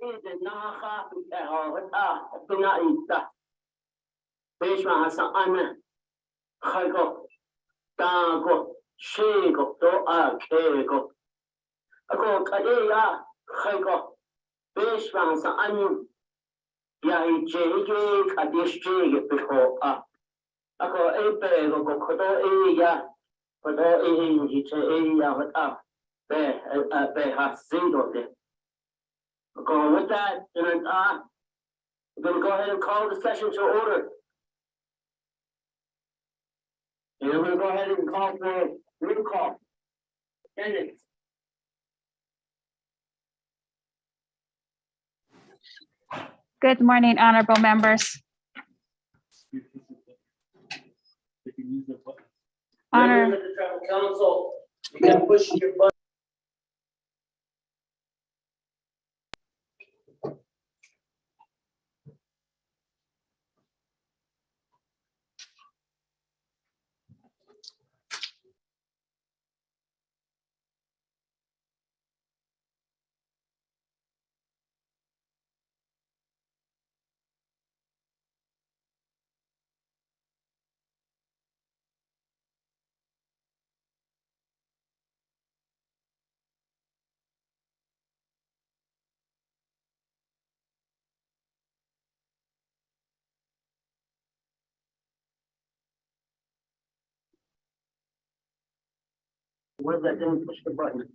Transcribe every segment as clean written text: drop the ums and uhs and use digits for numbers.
إذا ناخا بنائتا بيشما هسا أنا خلقو تاغو شيغو دو كيغو أكو كأيا خلقو بيشما هسا أنا يا جيجي كديش جيجي بخو أكو أي بيغو كدو إيا كدو إيجي إيا وطا به هسيدو دي. Okay, with that, then we're going to go ahead and call the session to order. And we're going to go ahead and call for roll call. Attendance. Good morning, honorable members. Members of the tribal council, you can push your button. With that, then push the button.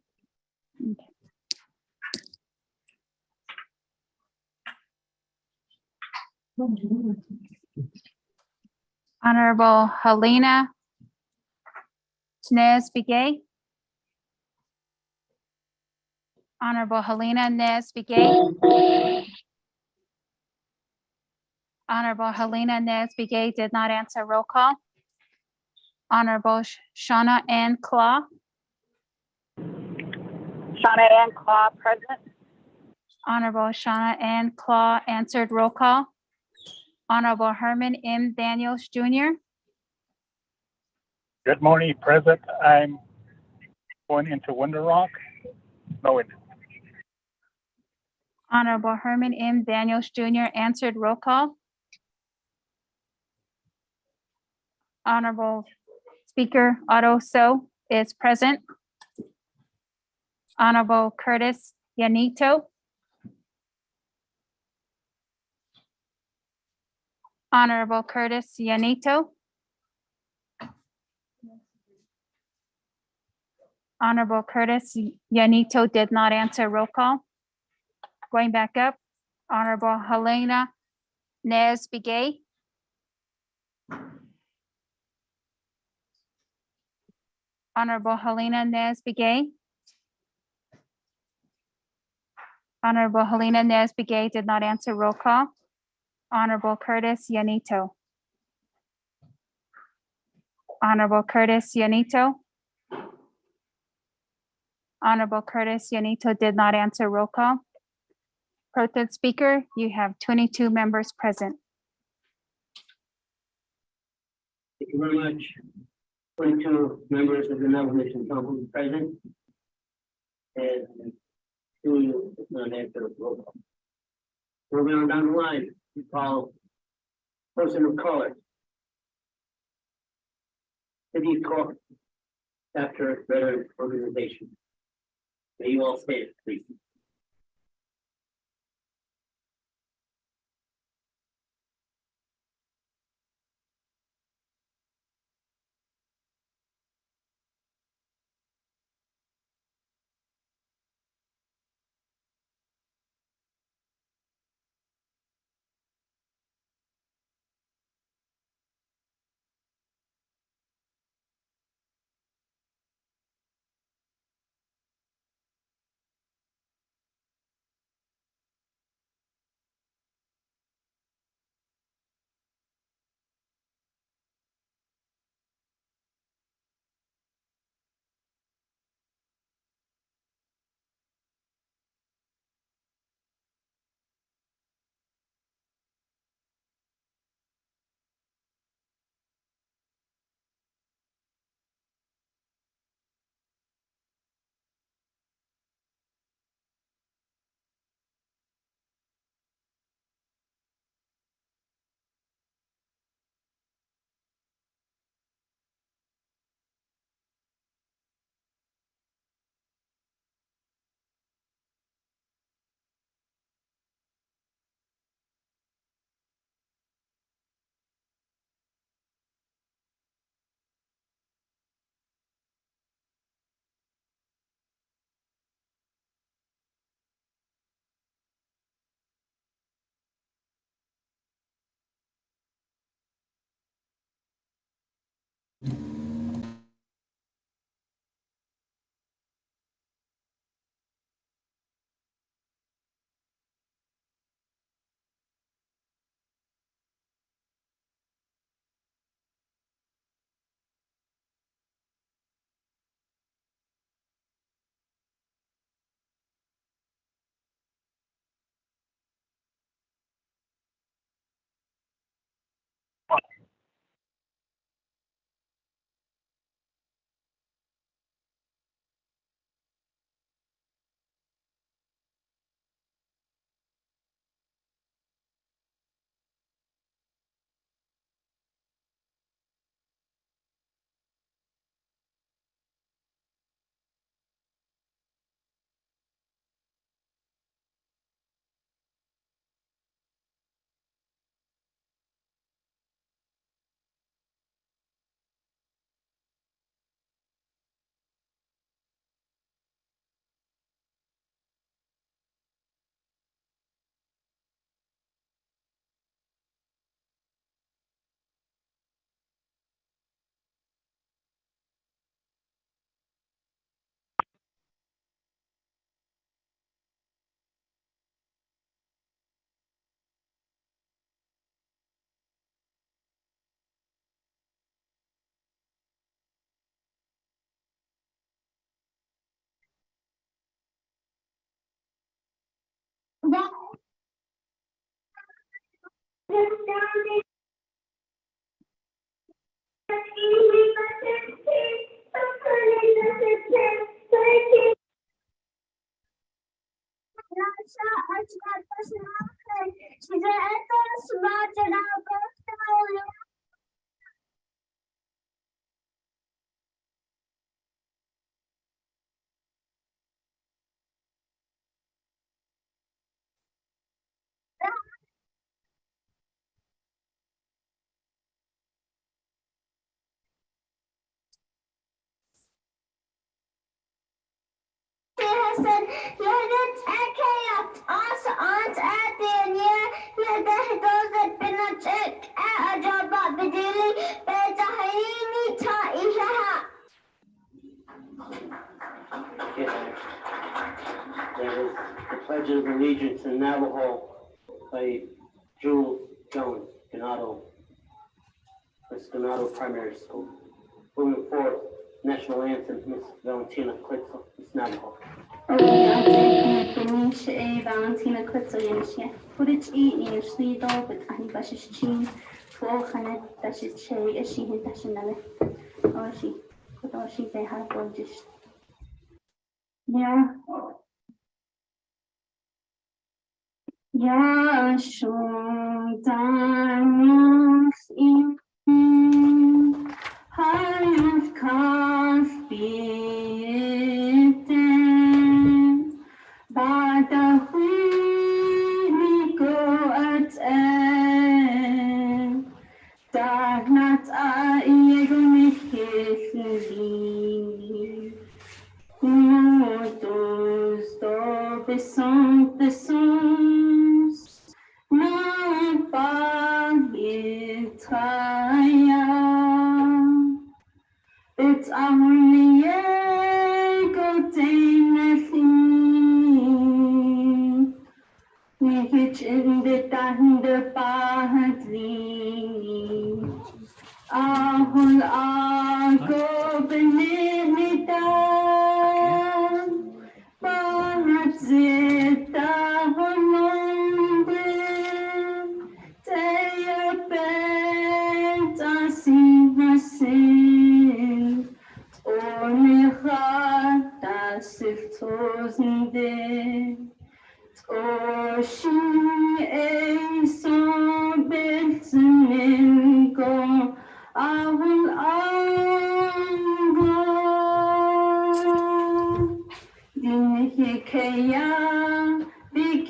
Honorable Helena Nez-Begay. Honorable Helena Nez-Begay. Honorable Helena Nez-Begay did not answer. Roll call. Honorable Shauna Ann Claw. Shauna Ann Claw, present. Honorable Shauna Ann Claw answered. Roll call. Honorable Herman M. Daniels Jr. Good morning, President. I'm going into Winter Rock. No, Honorable Herman M. Daniels Jr. answered. Roll call. Honorable Speaker Otto So is present. Honorable Curtis Yanito. Honorable Curtis Yanito. Honorable Curtis Yanito did not answer. Roll call. Going back up, Honorable Helena Nez-Begay. Honorable Helena Nez-Begay. Honorable Helena Nez-Begay did not answer. Roll call. Honorable Curtis Yanito. Honorable Curtis Yanito. Honorable Curtis Yanito did not answer. Roll call. Pro Tem Speaker, you have 22 members present. Thank you very much. 22 members of the nomination council present. And two non-answer roll call. Moving on down the line, we call person of color. City Court after veteran organization. May you all stand, please. There is the Pledge of Allegiance in Navajo by Jules Jones, Ganado, Ganado Primary School. Moving forward, National Anthem, Miss Valentina Klitzel, Miss Navajo. Valentina Klitzel, Yenishia. Footage eat, Yenishli dog, but I bash his chin. Floor Hanet, that's his cherry, as she hit Tashanave. Oh, she, they have gorgeous. Yeah. Ja, schon damals in Heimat Kaspiten, Bada Huiko at Dagnat a Iego mit Kisli. Todos do besons, não pagitaia. It's only a good thing. We hitch in the thunder badly. Ahul ago benita. Zeta Hononde, Teya Benta Simasin, Onihata Siftosende, Oshi Eison Betseningo, Ahul Ango. Dinhikeya big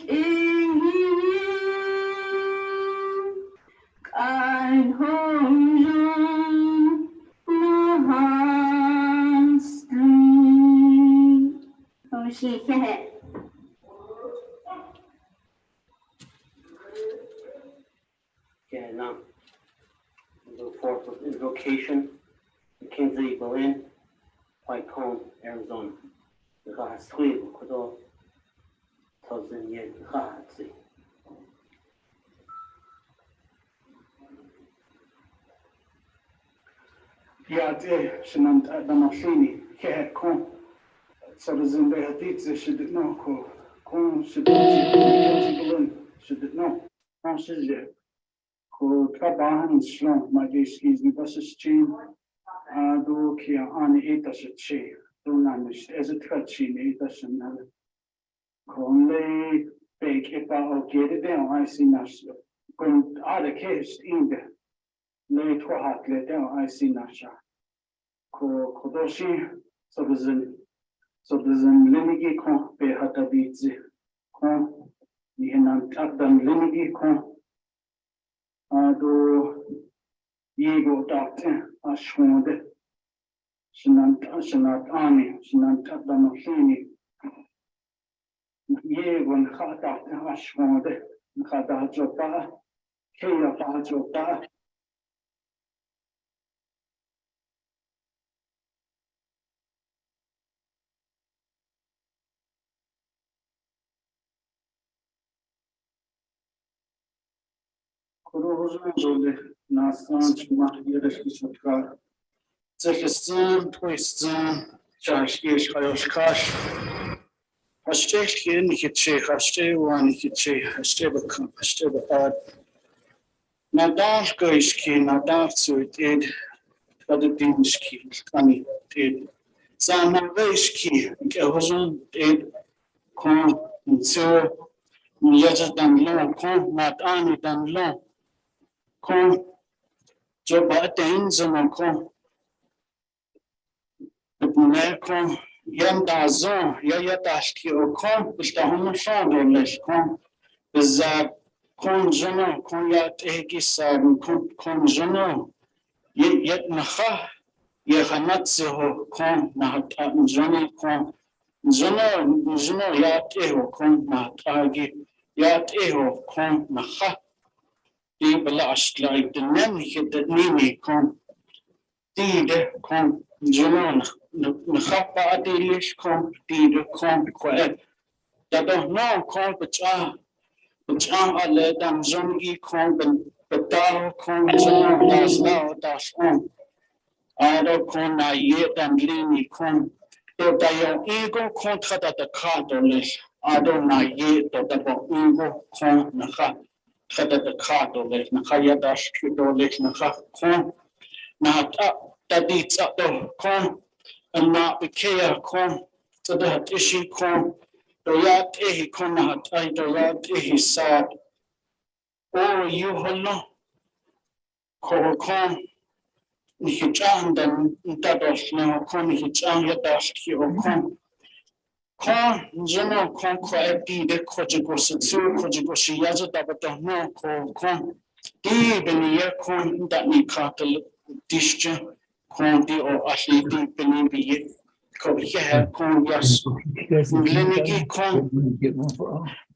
kan honjon mahastri. Oh, she hit. Okay, now we'll go forth with invocation. Arizona. Ga sui ko 1000 yen ga zi. Ja, det känns att de har skini. Kom. Så det som det har dit så should it know. Kom should it know. Kom should it. Ko trabajan slum my skis ni bus chain. Do kia an eta che. Do nanish as a trachi ni eta shan. Kon le bake if I get it down I see nas. Kon other case in the le twahat le down I see nasha. Kodoshi so there's an limigi kon be hatabitzi kon ni henan takdan limigi kon do yego dakte ashwonde shinant ani shinant takdan oshini yego nkata ashwonde nkata jopa keya pa jopa Rozumiem, na sądzie Jereśliczka. Zechcę, twójscy, czas jest, chociaż kasz. Haszcze, nie chcę, haszcze, łani chcę, haszcze, bakam, haszcze, bakad. Na dawko iski, na dawcu, tid, twadydynski, ani, tid. Zamawejski, gehozun, tid, kon, co, jeżdżę dan lo, kon, nad ani dan lo. Kon joba ten zona kon ne kon yanda zon ya taşki o kon işte onu şandoleş kon za kon zona kon ya teki sarın kon zona yet naha ya hanat zeho kon na zona kon zona ya teho kon na tagi ya teho kon naha die belast like de nemige dat nini kon die de kon zonon de gappa adilis kon die de kon kwa dat nog no kon becha alle dan zongi kon betaal kon zonon das nou das on ado kon na je dan lini kon dat je ego kontra dat de kadolis ado na je dat de ego kon na ga de kadolis na ga je das kadolis na ga kon na dat iets dat kon en na bekea kon to dat ishi kon doyat ehi kon na hatai doyat ehi sad o you hollo kon Nihichan dan dados na kon nihichan ya das ki o kon zono kon ko epi de kojigo setsu kojigo shiyaza dabato no kon di beniya kon da ni katal dishja kon di o ashi di beni biye ko biye kon yas lenigi kon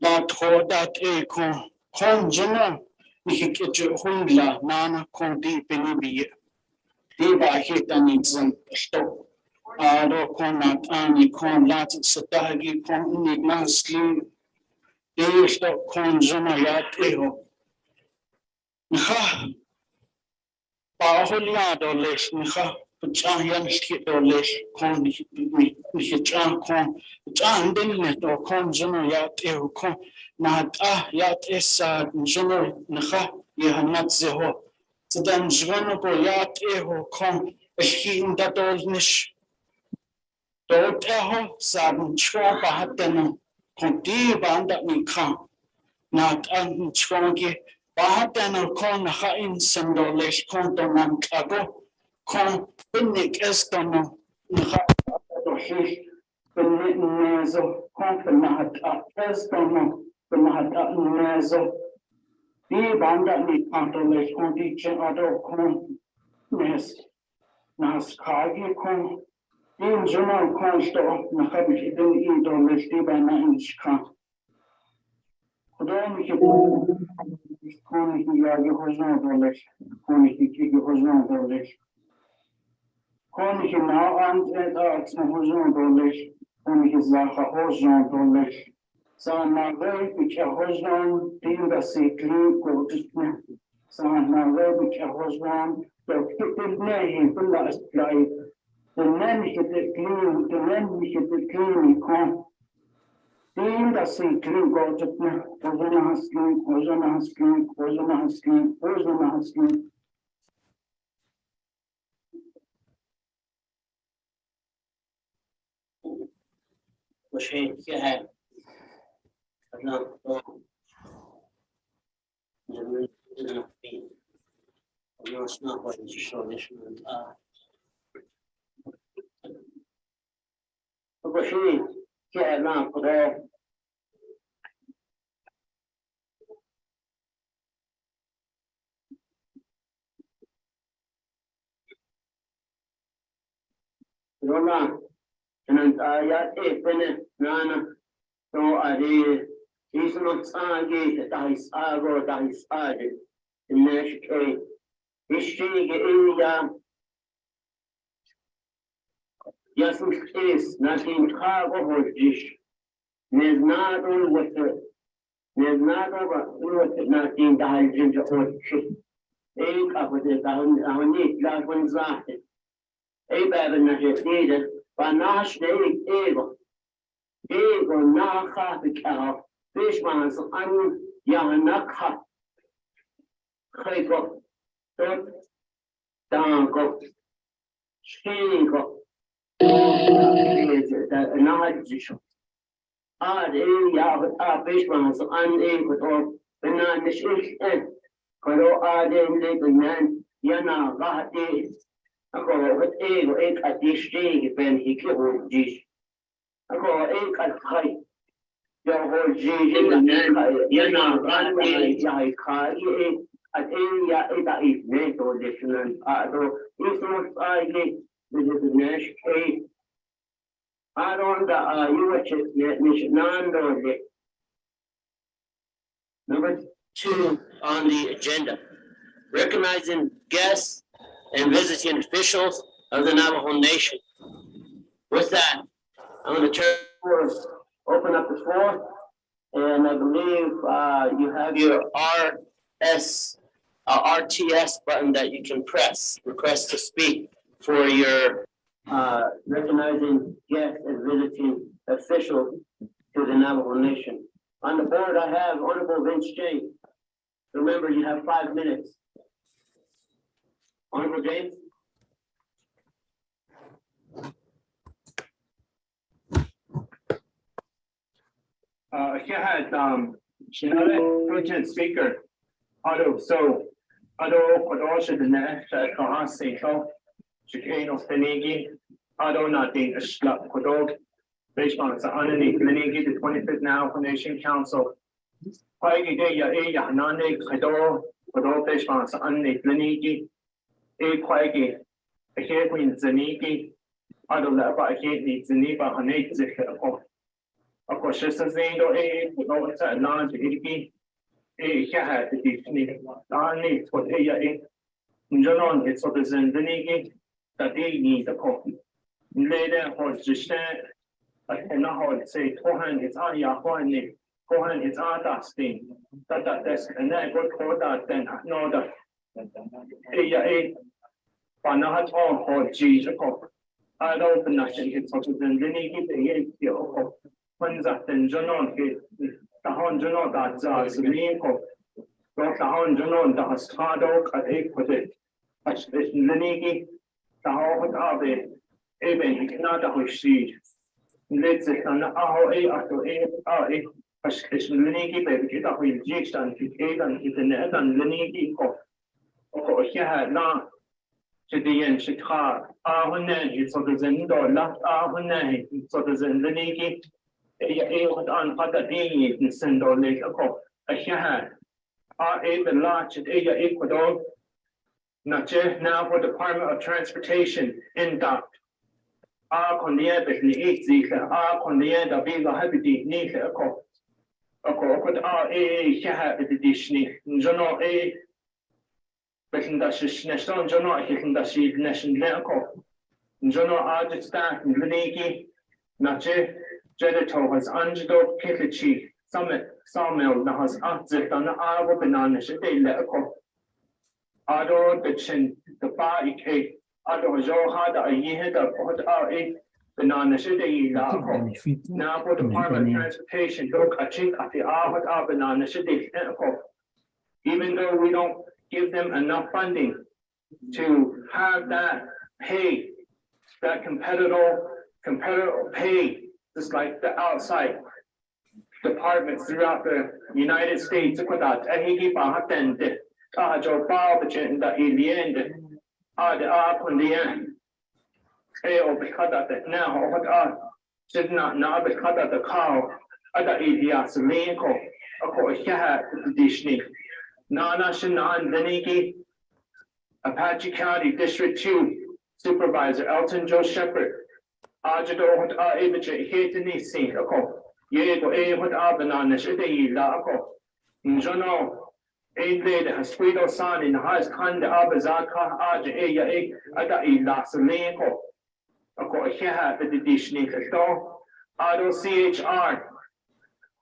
la trodat e kon zono nihikje hundla mana kon di beni biye Diba hitani zin stop. Ado konat ani kon latin satagi kon unigmasli. Di stop kon zona yat eho. Ncha. Paholado les ncha. Pachahyan skito les kon nihichan kon. Pachan dinnet o kon zona yat eho kon. Nahat yat esa zona ncha. Yahanat zeho. Dan zwono boyat eho kon hin da dolnish dort eho sagen chwa bahatena kon di banda mi kan nat an chwange bahatena kon ha in sandolesh kon donan kago kon binnik estono nha dohish binnik nezo kon nahat estono nahat nezo Die banda ni kantoles kon di chen ado kon nas kagi kon in zono kon sto na habit den in do les di bana in kan Kodon ki kon ki ya ge hozon do les kon ki ge hozon do les kon ich now and at Hojon Dolish, kon ich Zacha Hojon Dolish. So my way, which I was on, being the sickly, go to so my way, which I was on, the people name, the last flight. The men hit the clean, the men hit the clean, come. Being the sickly, go to Ozona Husky, Ozona Husky, Ozona Husky, Ozona Husky. وشيء كهذا أنا جميل في أنا أسمع وين شلونش من وشيء كهذا قدر روما أنت آيات إبن نانا تو أري إسمه ساجي تايس آغو تايس آدي الناس كي إشتيجي إيجا يسمح إس ناتين خاغو هوجيش نزنادو الوثر نزنادو الوثر ناتين دهال جنجا هوجيش إيك أفضل أهونيك لا كون زاهد أي باب النجديدة فناش ديك إيغو ناخا بكاو فيش مانس أن يهنكها خيكو توت دانكو شينكو نهجشو إيه فيش مانس أن إيغو تو بنا نشيش كلو ليك نان ينا غاتي أكو إيغو إيك أديشتيك بين هيكي هوجيش أكو إيك الخي يهو جيجي ينا غاتي جاي خاي أتين يا إيدا إفنيتو ديشنان أدو إسمس آيكي بجدناش كي أدون دا يوچت نشنان دولي. Number 2 on the agenda, recognizing guests and visiting officials of the Navajo Nation. With that, I'm going to open up the floor, and I believe you have your RTS button that you can press, request to speak for your recognizing guests and visiting officials to the Navajo Nation. On the board, I have Honorable Vince James. Remember, you have 5 minutes. Honorable James? Here had President Speaker. Kodosha the next Kahasi, Chicano Fenigi, Nothing, a slap Kodog, based on underneath Fenigi, the 25th Navajo Nation Council. Paigi Day, Hanane, Kado, Kodo, based on underneath Fenigi, Quaggy, a hair queen Zanigi, Lapa, I hate needs Zaniba, Hanate Zika. Of course, just as they know, it's a large EDP. Here had the definition. Only for A. In general, it's what is in the Nigi that they need a copy. Later, hold the stand. I cannot hold say, Kohan, it's Aya, Kohan, it's Adasting. That desk, and then I got called that then. No, that A. Panahat all hold G. I don't know, it's what is in the Nigi, the when that in general, the Honjano that Zazimiko, Dr. Honjano that has Tado at Equity, as this Linigi, the Howard Abbey, even he cannot receive. Let's say an hour after A, as this Linigi, baby, get up with Jigs and Hit and Hit the net and Linigi. Of course, he had not. To the end, Chicago, when he saw the Zendo, left when he saw the Zendanigi. On other days in Sendo Lake, a Shahan, the large Ecuador, not just now for the Department of Transportation in Doct. On the end, the 8 Zika, on the end of being a happy Nika, a cop. A cop with Shahan at the Disney, Jono A. But in the National Jono, he can see the National Leco. Jono Audit Staff in Veniki, Nache, Jedito has Angelo Kitlichi, Summit, Sawmill, Nahas Atzit, and Awa Banana Shade Leco. Ado the Chin, the Bar Ike, Ado Johada, a year that put out a banana Shade Laco. Now for Department of Transportation, look a chink at the Ahad Banana Shade Leco. Even though we don't give them enough funding to have that pay, that competitive pay, just like the outside departments throughout the United States. Apache County District 2 Supervisor Elton Joe Shepherd. Ajado hot Abache Hatani Sink a co. Ye go a hot Abananish a day la co. Njono a lady has sweet son in the highest kind of Abazaka Aja a ada a las leko. A co a hair at the dish nick a store. Ado CHR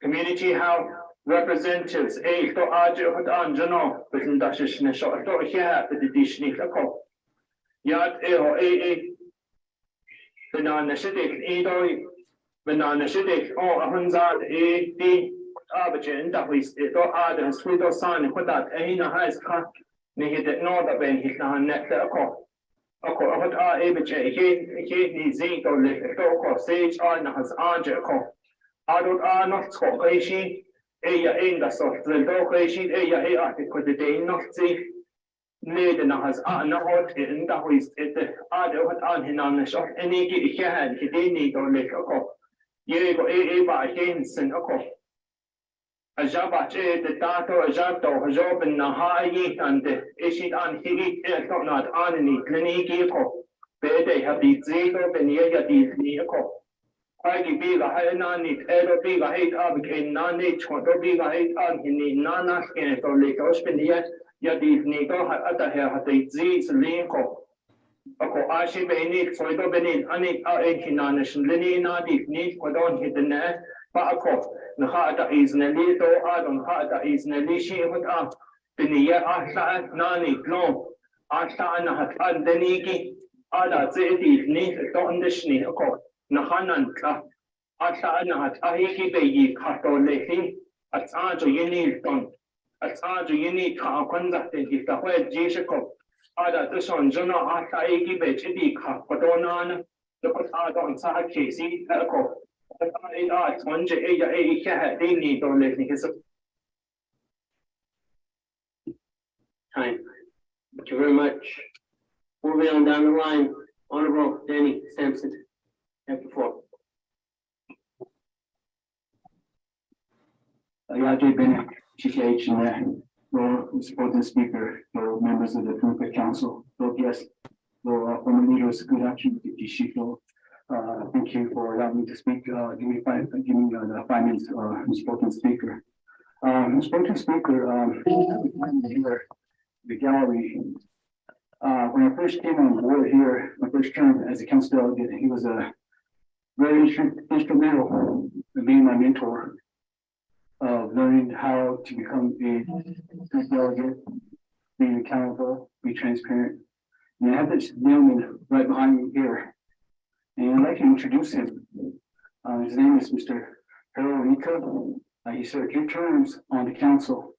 Community Health Representatives a to Aja hot Anjano, but in Dashish Nisho, a to here at the dish nick a co. Yat a banana shidik edo banana shidik or a hunzad a d abajan that we do add and sweet or sign put that a has cut nigga no that ben hit on net a co. A co of a abajan he zinc or lick a co sage on has anja co. I don't not scope a she a in the soft the dog a she a article the day not see. Neden has not in the waist at the other what on him on the shop any get he had he didn't need or lick a cop. Ye go a by Henson a cop. A jabat the dato a jabdo a job in the high and the issue on he not on any clinic cop. They have the zero ben ye these near cop. I give be the high non it ever be the hate of a non nature to be the hate on him nana skin or lick or spin yet. Yadi Nigo at the hair had the Z's Linko. Ako Ashi Benit, so I don't benit, Anik Akinanish, Lini Nadi, Nit, Kodon hit the net, Bako, Nahada is Nelito, Adon Hada is Nelishi, what up, Benia Asha, Nani, Glom, Asha Nahat Deniki, Ada Zeti, Nit, Don the Shni, Ako, Nahanan, Asha Nahat Ahiki Bayi, Kato Lehi, at Ajo Yini Don. As Ajo Yini Ka conducted if the way Jishako, Ada the son, Jonah Ata Egi Bechidi Ka, Kodonan, the Adon Sahaki, see, Elko. It are 28 they need to let me his time. Thank you very much. Moving on down the line, Honorable Danny Sampson, chapter 4. Yajay Bennett, GTH, and supporting speaker, members of the 25th Council, guests, former leaders, good action, Shiko. Thank you for allowing me to speak. Give me the 5 minutes, supporting speaker. Supporting speaker, here, the gallery. When I first came on board here, my first term as a council delegate, he was a very instrumental in being my mentor of learning how to become a good delegate, being accountable, be transparent. And I have this gentleman right behind me here, and I'd like to introduce him. His name is Mr. Harold Rika. He served 2 terms on the council,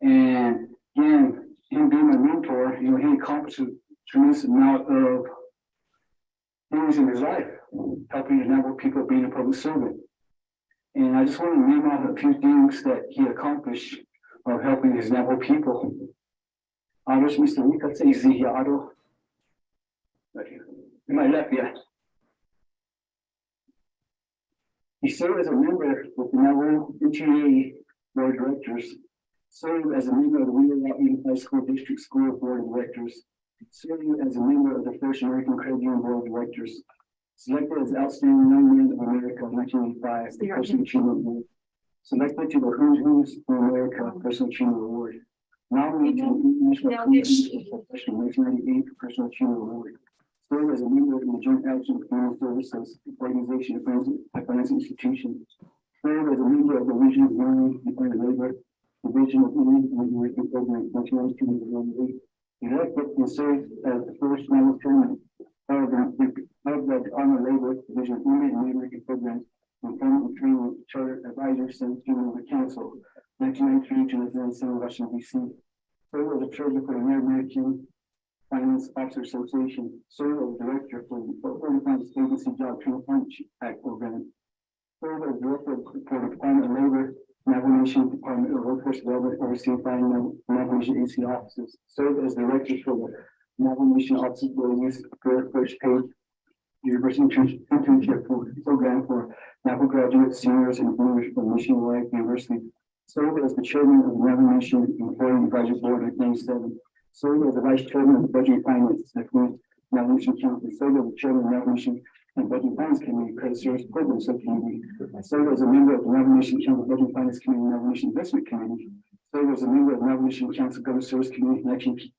and again, him being my mentor, he accomplished a tremendous amount of things in his life, helping the Navajo people, being a public servant. And I just want to name out a few things that he accomplished of helping his Navajo people. There's Mr. Rika Zihiado. Right here. In my left, yeah. He served as a member with the Navajo NTA Board of Directors, served as a member of the Wheeler Unified School District School Board of Directors, served as a member of the First American Credit Union Board of Directors, selected as Outstanding Young Man of America in 1985, the Personal Achievement Award, selected to the Who's for America Personal Achievement Award, nominated to the International Conference of Professional 1998 Personal Achievement Award, serve as a member of the Joint Action Community Services Organization of Financial Institutions, serve as a member of the Regional Learning Department of Labor, Division of Women and Working Program, 1998, elected and served as the first Navajo chairman of the Department of Labor, Division of Women and Working Programs, Employment and Training Charter Advisor, Senate the Council, 1993 to 1997, Washington, D.C. Served as a treasurer for the American Finance Officer Association, served as director for the Finance Agency Job Training Act program, served as director for the Department of Labor, Navajo Nation Department of Workforce Development, overseeing Navajo Nation AC offices, served as director for the Navajo Nation Office for the Youth First Paid University Internship Program for Navajo graduates, seniors, and members from Nationwide University, served as the chairman of the Navajo Nation Employee Advisory Board at 97, served as the vice chairman of the Budget and Finance at Navajo Nation Council, served as the chairman of the Navajo Nation and Budget and Finance Committee, Credit Service Program Subcommittee, served as a member of the Navajo Nation Council Budget and Finance Committee, Navajo Nation Investment Committee, served as a member of the Navajo Nation Council Government Service Committee, 19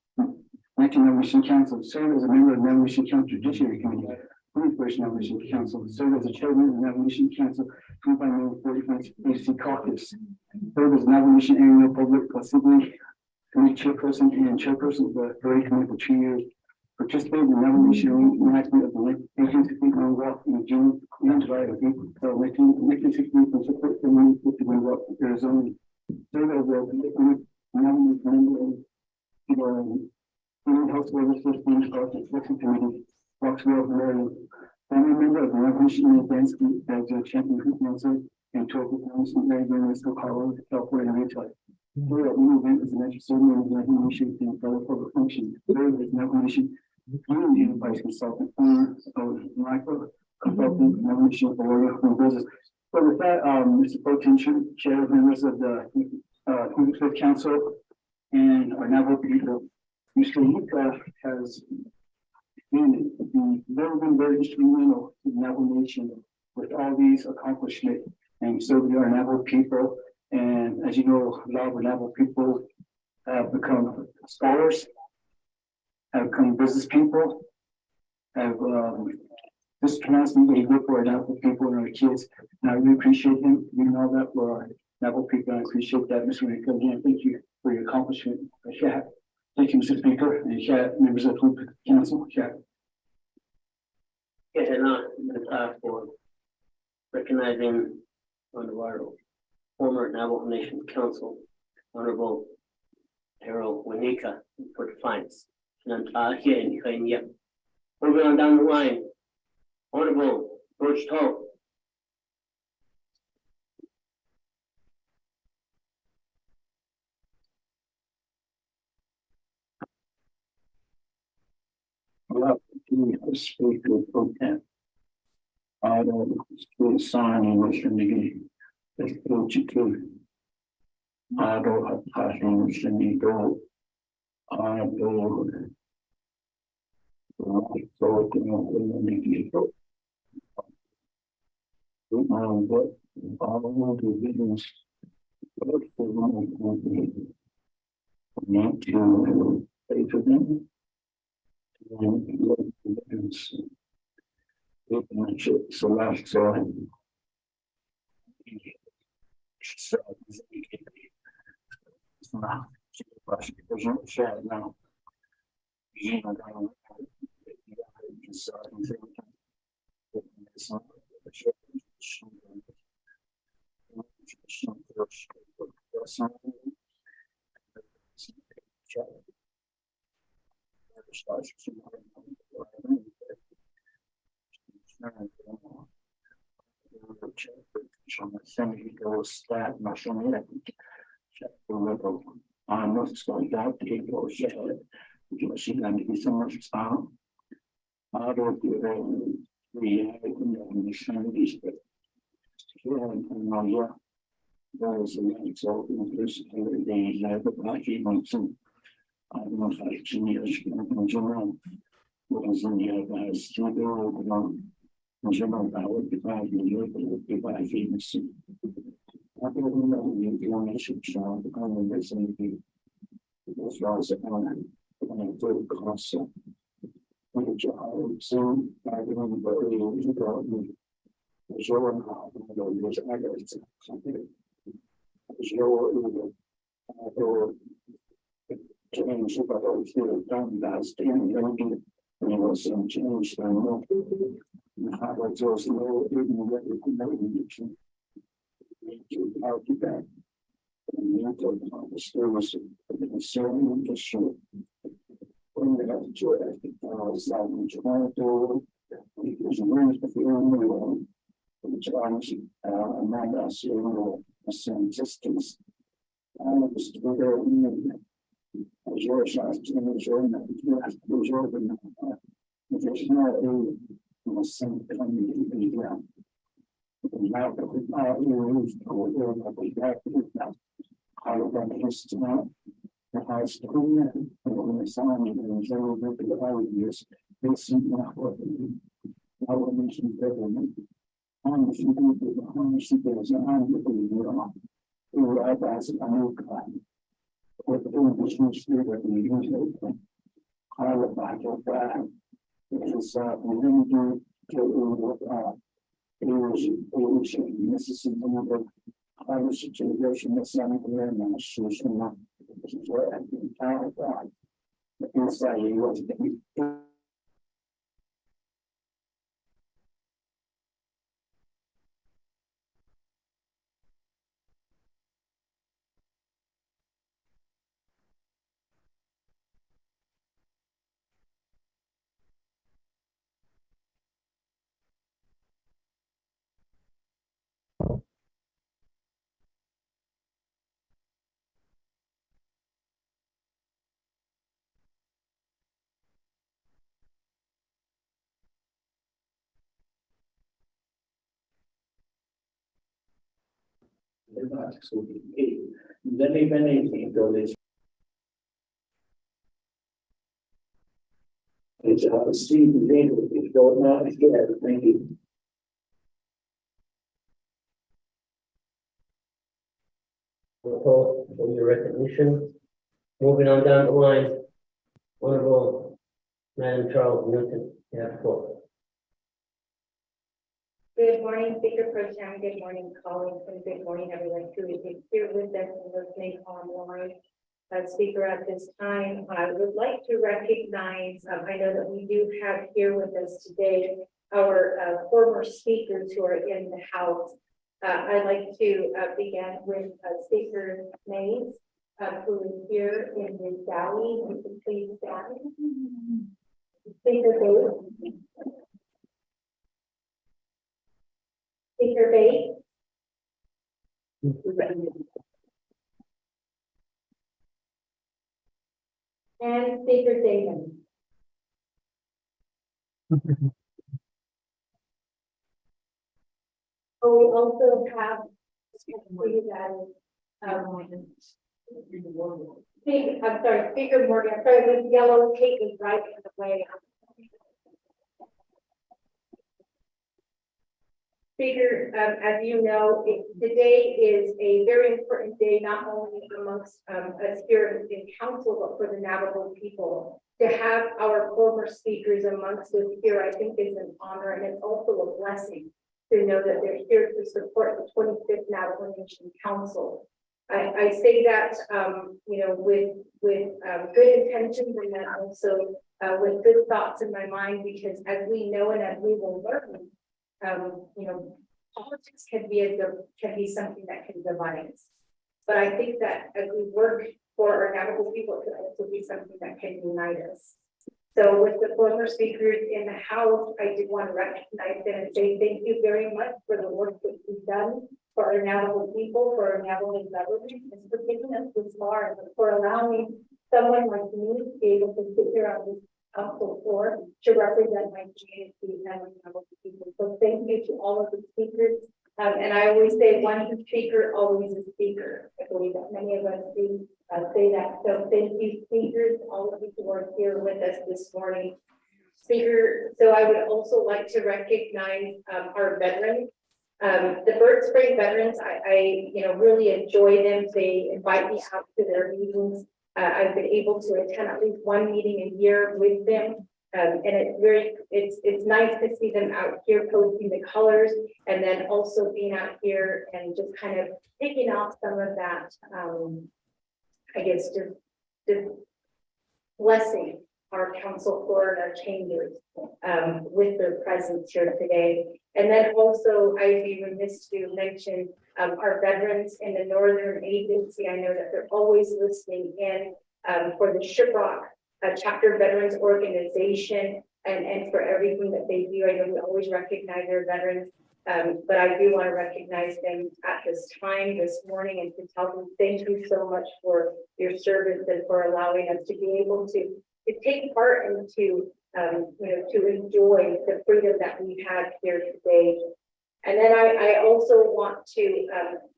Navajo Nation Council, served as a member of the Navajo Nation Council Judiciary Committee, 21st Navajo Nation Council, served as a chairman of the Navajo Nation Council, 25th AC Caucus, served as Navajo Nation Annual Public Assembly Committee Chairperson and Chairperson of the Parade Committee for 2 years, participated in the Navajo Nation enactment of the 1861 Walk in June and July of 1960 for support for the 51 Walk in Arizona, served as a Navajo member of the Human Health Services Team Selection Committee, Roxville, Maryland, former member of the Navajo Nation Advanced as a champion group dancer and tour performance in Arizona, Colorado, California, and Utah. Served at one event as an extra ceremony of the Navajo Nation and fellow public function. Served as Navajo Nation Community Enterprise Consultant, owner of Micro Consulting, Navajo Nation Florida Home Business. So with that, Mr. Pro-Tem Chair, members of the 25th Council, and our Navajo people, Mr. Luca has been very instrumental to the Navajo Nation with all these accomplishments, and so we are Navajo people. And as you know, a lot of the Navajo people have become scholars, have become business people, have this transformed behavior for our Navajo people and our kids. And I really appreciate him doing all that for our Navajo people. I appreciate that, Mr. Rico. Again, thank you for your accomplishment. Thank you, Mr. Speaker, and members of the council. For recognizing one of our former Navajo Nation Council, Honorable Harold Winika, for defiance. Moving on down the line, Honorable George Toll. Speaker Pro Tem. I don't sign in Western Degree. Let's go to I don't have passion Western Degree. I don't so what all the business not to pay for them. So last now. I'm not going to take your share. You see, I'm going to be so much time. I don't do the missionaries, but yeah, there's a example of this. They have a party on some. I don't know if I can use in general. Was in the studio, in general, I would be glad to be by famous. I don't know the should show the conversation as well as the concept. which I soon I remember earlier ago. Joel, was aggravated something. Joel, change but I still done last year, some change. How about those low even what you could know in how to that. And you talk about the stories of the concern for sure. When they got to joy, I think I was out in Toronto, it was learned of the only which honestly, among us, existence. I was together in as your shot to enjoy that, you have to enjoy them. If there's no same coming in the ground. Now that we are used to what we have to now. How about his tomorrow? The house to whom when the sound and general the all years, they seem not what our nation government. Honestly, honestly, there's an unbelievable. We were up as a new kind. With the business that we use it. I would like to back. Because we really do it was necessary to I was situation that's not very much social. This is where I've been found out. The inside was then even anything goes. It's Steve the David, if you don't know, thank you. For your recognition. Moving on down the line. Honorable Madam Charles Newton, you have the floor. Good morning, Speaker Pro Tem. Good morning, colleagues, and good morning, everyone who is here with us and listening online. Speaker, at this time, I would like to recognize, I know that we do have here with us today our former speakers who are in the House. I'd like to begin with Speaker Mays, who is here in the gallery. Would you please stand? Speaker Bates. Speaker Bates. And Speaker Davis. So we also have Speaker Morgan. I'm sorry, this yellow tape is right in the way. Speaker, as you know, today is a very important day, not only amongst us here in council, but for the Navajo people. To have our former speakers amongst us here, I think is an honor, and it's also a blessing to know that they're here to support the 25th Navajo Nation Council. I say that, with good intentions, and then also with good thoughts in my mind, because as we know and as we will learn, politics can be something that can divide us. But I think that as we work for our Navajo people, it can also be something that can unite us. So with the former speakers in the House, I did want to recognize them and say thank you very much for the work that you've done for our Navajo people, for our Navajo government, and for taking us this far, and for allowing someone like me to be able to sit here on this council floor to represent my community and my Navajo people. So thank you to all of the speakers. And I always say one speaker, always a speaker. I believe that many of us do say that. So thank you, speakers, all of you who are here with us this morning. Speaker, so I would also like to recognize our veterans. The Bird Spring veterans, I really enjoy them. They invite me out to their meetings. I've been able to attend at least one meeting a year with them. And it's nice to see them out here posting the colors and then also being out here and just kind of taking off some of that, I guess, just blessing our council floor and our chambers with their presence here today. And then also I'd be remiss to mention our veterans in the Northern Agency. I know that they're always listening in for the Shiprock Chapter Veterans Organization and for everything that they do. I know we always recognize our veterans, but I do want to recognize them at this time, this morning, and to tell them thank you so much for your service and for allowing us to be able to take part and to to enjoy the freedom that we've had here today. And then I also want to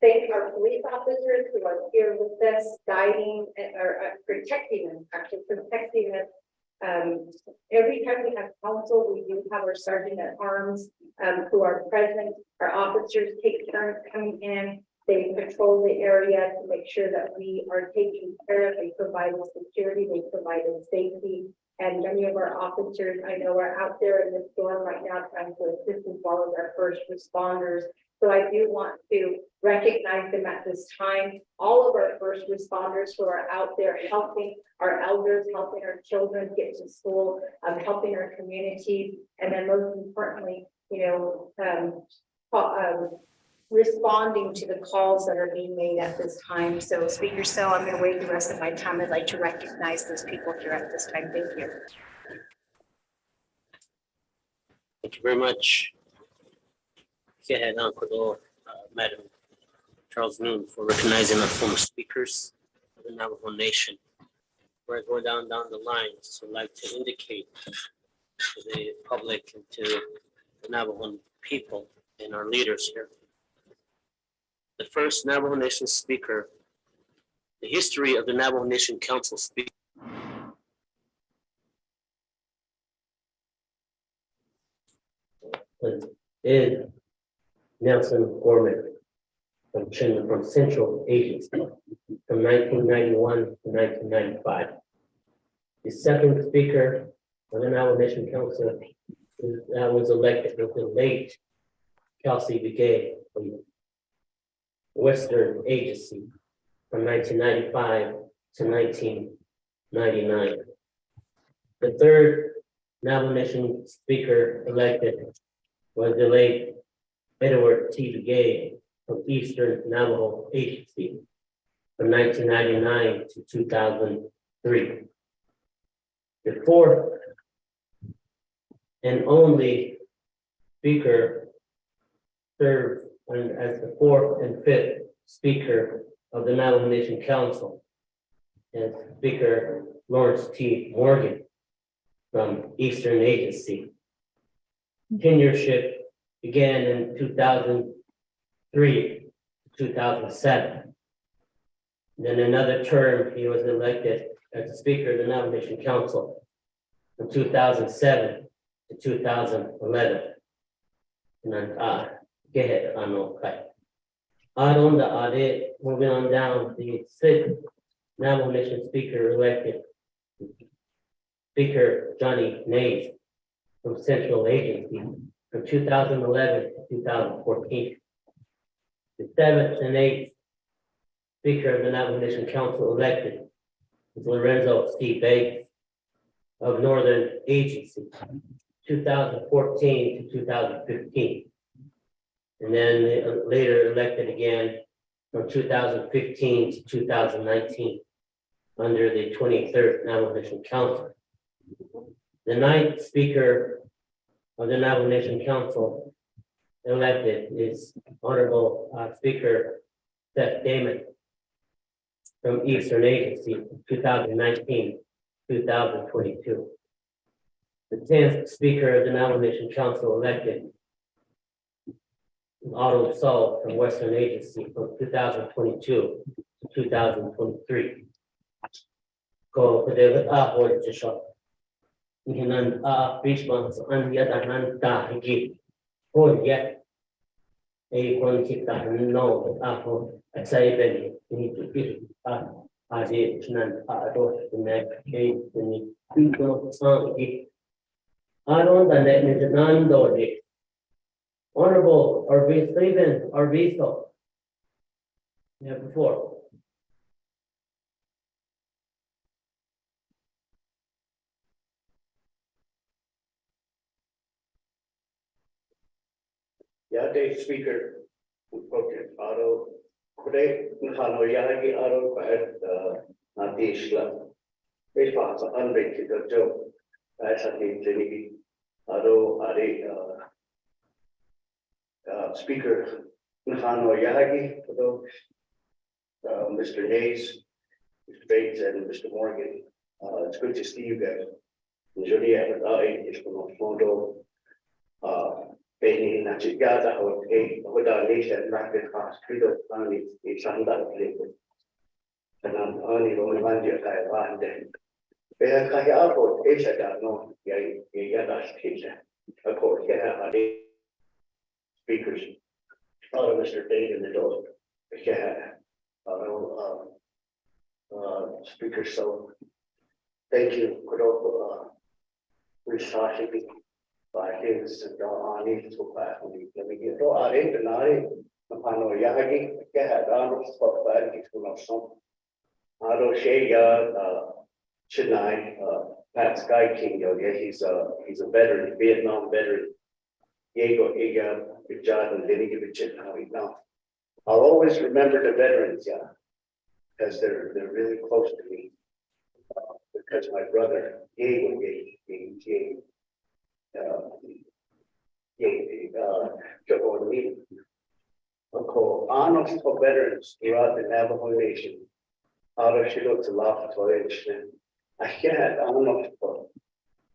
thank our police officers who are here with us, guiding or protecting us, actually protecting us. Every time we have council, we do have our sergeant at arms who are present. Our officers take turns coming in. They patrol the area to make sure that we are taken care of. They provide us security, they provide us safety. And many of our officers, I know, are out there in the storm right now trying to assist as well as our first responders. So I do want to recognize them at this time. All of our first responders who are out there helping our elders, helping our children get to school, helping our communities, and then most importantly, responding to the calls that are being made at this time. So Speaker So, I'm going to wait the rest of my time. I'd like to recognize those people here at this time. Thank you. Thank you very much. Go ahead, Uncle Madam Charles Noon, for recognizing our former speakers of the Navajo Nation. We're going down the line, so I'd like to indicate to the public and to the Navajo people and our leaders here. The first Navajo Nation speaker, the history of the Navajo Nation Council speaker. Is Nelson Gorman from Central Agency from 1991 to 1995. The second speaker of the Navajo Nation Council that was elected was the late Kelsey Begay from Western Agency from 1995 to 1999. The third Navajo Nation speaker elected was the late Edward T. Begay from Eastern Navajo Agency from 1999 to 2003. The fourth and only speaker served as the fourth and fifth speaker of the Navajo Nation Council, and Speaker Lawrence T. Morgan from Eastern Agency. Tenureship began in 2003 to 2007. Then another term, he was elected as the Speaker of the Navajo Nation Council from 2007 to 2011. And then, go ahead, moving on down, the sixth Navajo Nation speaker elected, Speaker Johnny Nays from Central Agency from 2011 to 2014. The seventh and eighth Speaker of the Navajo Nation Council elected is Lorenzo C. Banks of Northern Agency, 2014 to 2015. And then later elected again from 2015 to 2019 under the 23rd Navajo Nation Council. The ninth Speaker of the Navajo Nation Council elected is Honorable Speaker Seth Damon from Eastern Agency, 2019, 2022. The 10th Speaker of the Navajo Nation Council elected Otto Saul from Western Agency from 2022 to 2023. Ko David Ahoy Jishop. Hinan Bishmans and Yadahan Tahigi. Oh, yet a one kick that no Aho at Saibeni. You need to give Adi Nan Ado the neck case in the Sangi Aaron the net Nando. Honorable Arvizo Stephen Arvizo. You have the floor. Yeah, day speaker. Okay, Aro. Today, Hano Yagi Aro Natishla. Which was unrated job. That's a thing. Aro speaker Hano Yagi, Mr. Hayes, Mr. Bates, and Mr. Morgan. It's good to see you guys. Usually, I is from a photo. Penny Nachigata or a nation rapid hospital only is undoubtedly. And I'm only one year Taiwan then. Where Kayako Asia no, Yaga's teacher. Of course, yeah, speakers. Father Mr. Dave in the door. Yeah, speakers. So thank you, Kudo, resourcing. By his Dani to Pathway, let me get to our Nari, Pano Yagi, Gahadan, Spotlight, some Ado Shaya, Chennai, Pat Sky King, he's a veteran, Vietnam veteran. Diego Ega, John, and Lenny now. I'll always remember the veterans, yeah, because they're really close to me. Because my brother, Diego, honors for veterans throughout the Navajo Nation. Out of Shiloh to Lava College. I can't honor for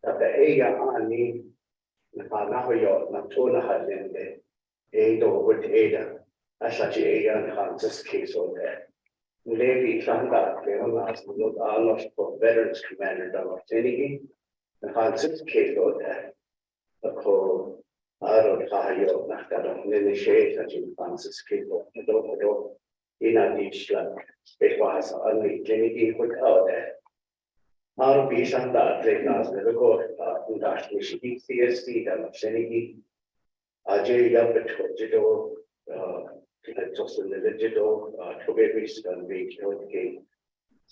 that the Ega Ani Navajo, Natuna Hadende, Ado with Ada, as such Ega and Hans's case over there. Levi Sanda, Leonas, honors for Veterans Commander Donald Kennedy, and Hans's case over there. Ako Aro Tayo Nakado Nilishe such in Francis Kibo Edo Ina Nishla it was only Kennedy put out there. Aro Bisanda Trenas the Go Undash Mishi CST and Senigi Ajay Yabato just in the digital Toberis and we killed game.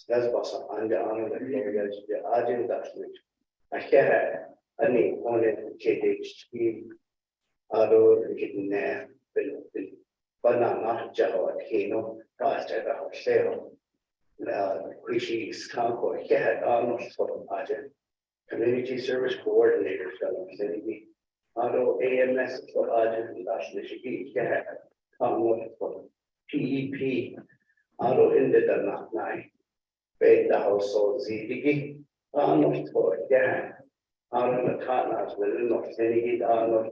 That's was under honor the Ajay Dash I can't. Ani on it, KHP, Ado, Kidnap, Banana, Java, Kino, Pastor, Sale, Quishi, Skanko, Cat, almost for the project. Community Service Coordinator, City, Ado, AMS for Argent, and Dash Michigan, Cat, almost for PEP, Ado, ended the not nine, Bait the household ZDG, almost for Cat. Out of the partners within the city,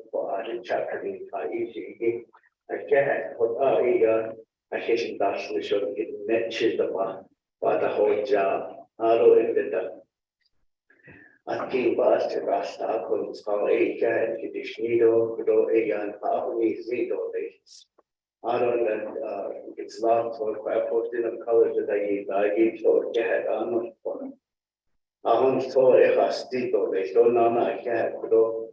for chapter in Kaiji. I can't put I hate that we should get met Chidama, but the whole job. I don't end it. I came back to Rasta, couldn't call a cat, Kidishnido, Kudo Egan, Pahuni, Zido days. I don't it's not so quite posted in colors that I gave to a cat, I'm not for them. Ahon so Echastito, they don't know I can't go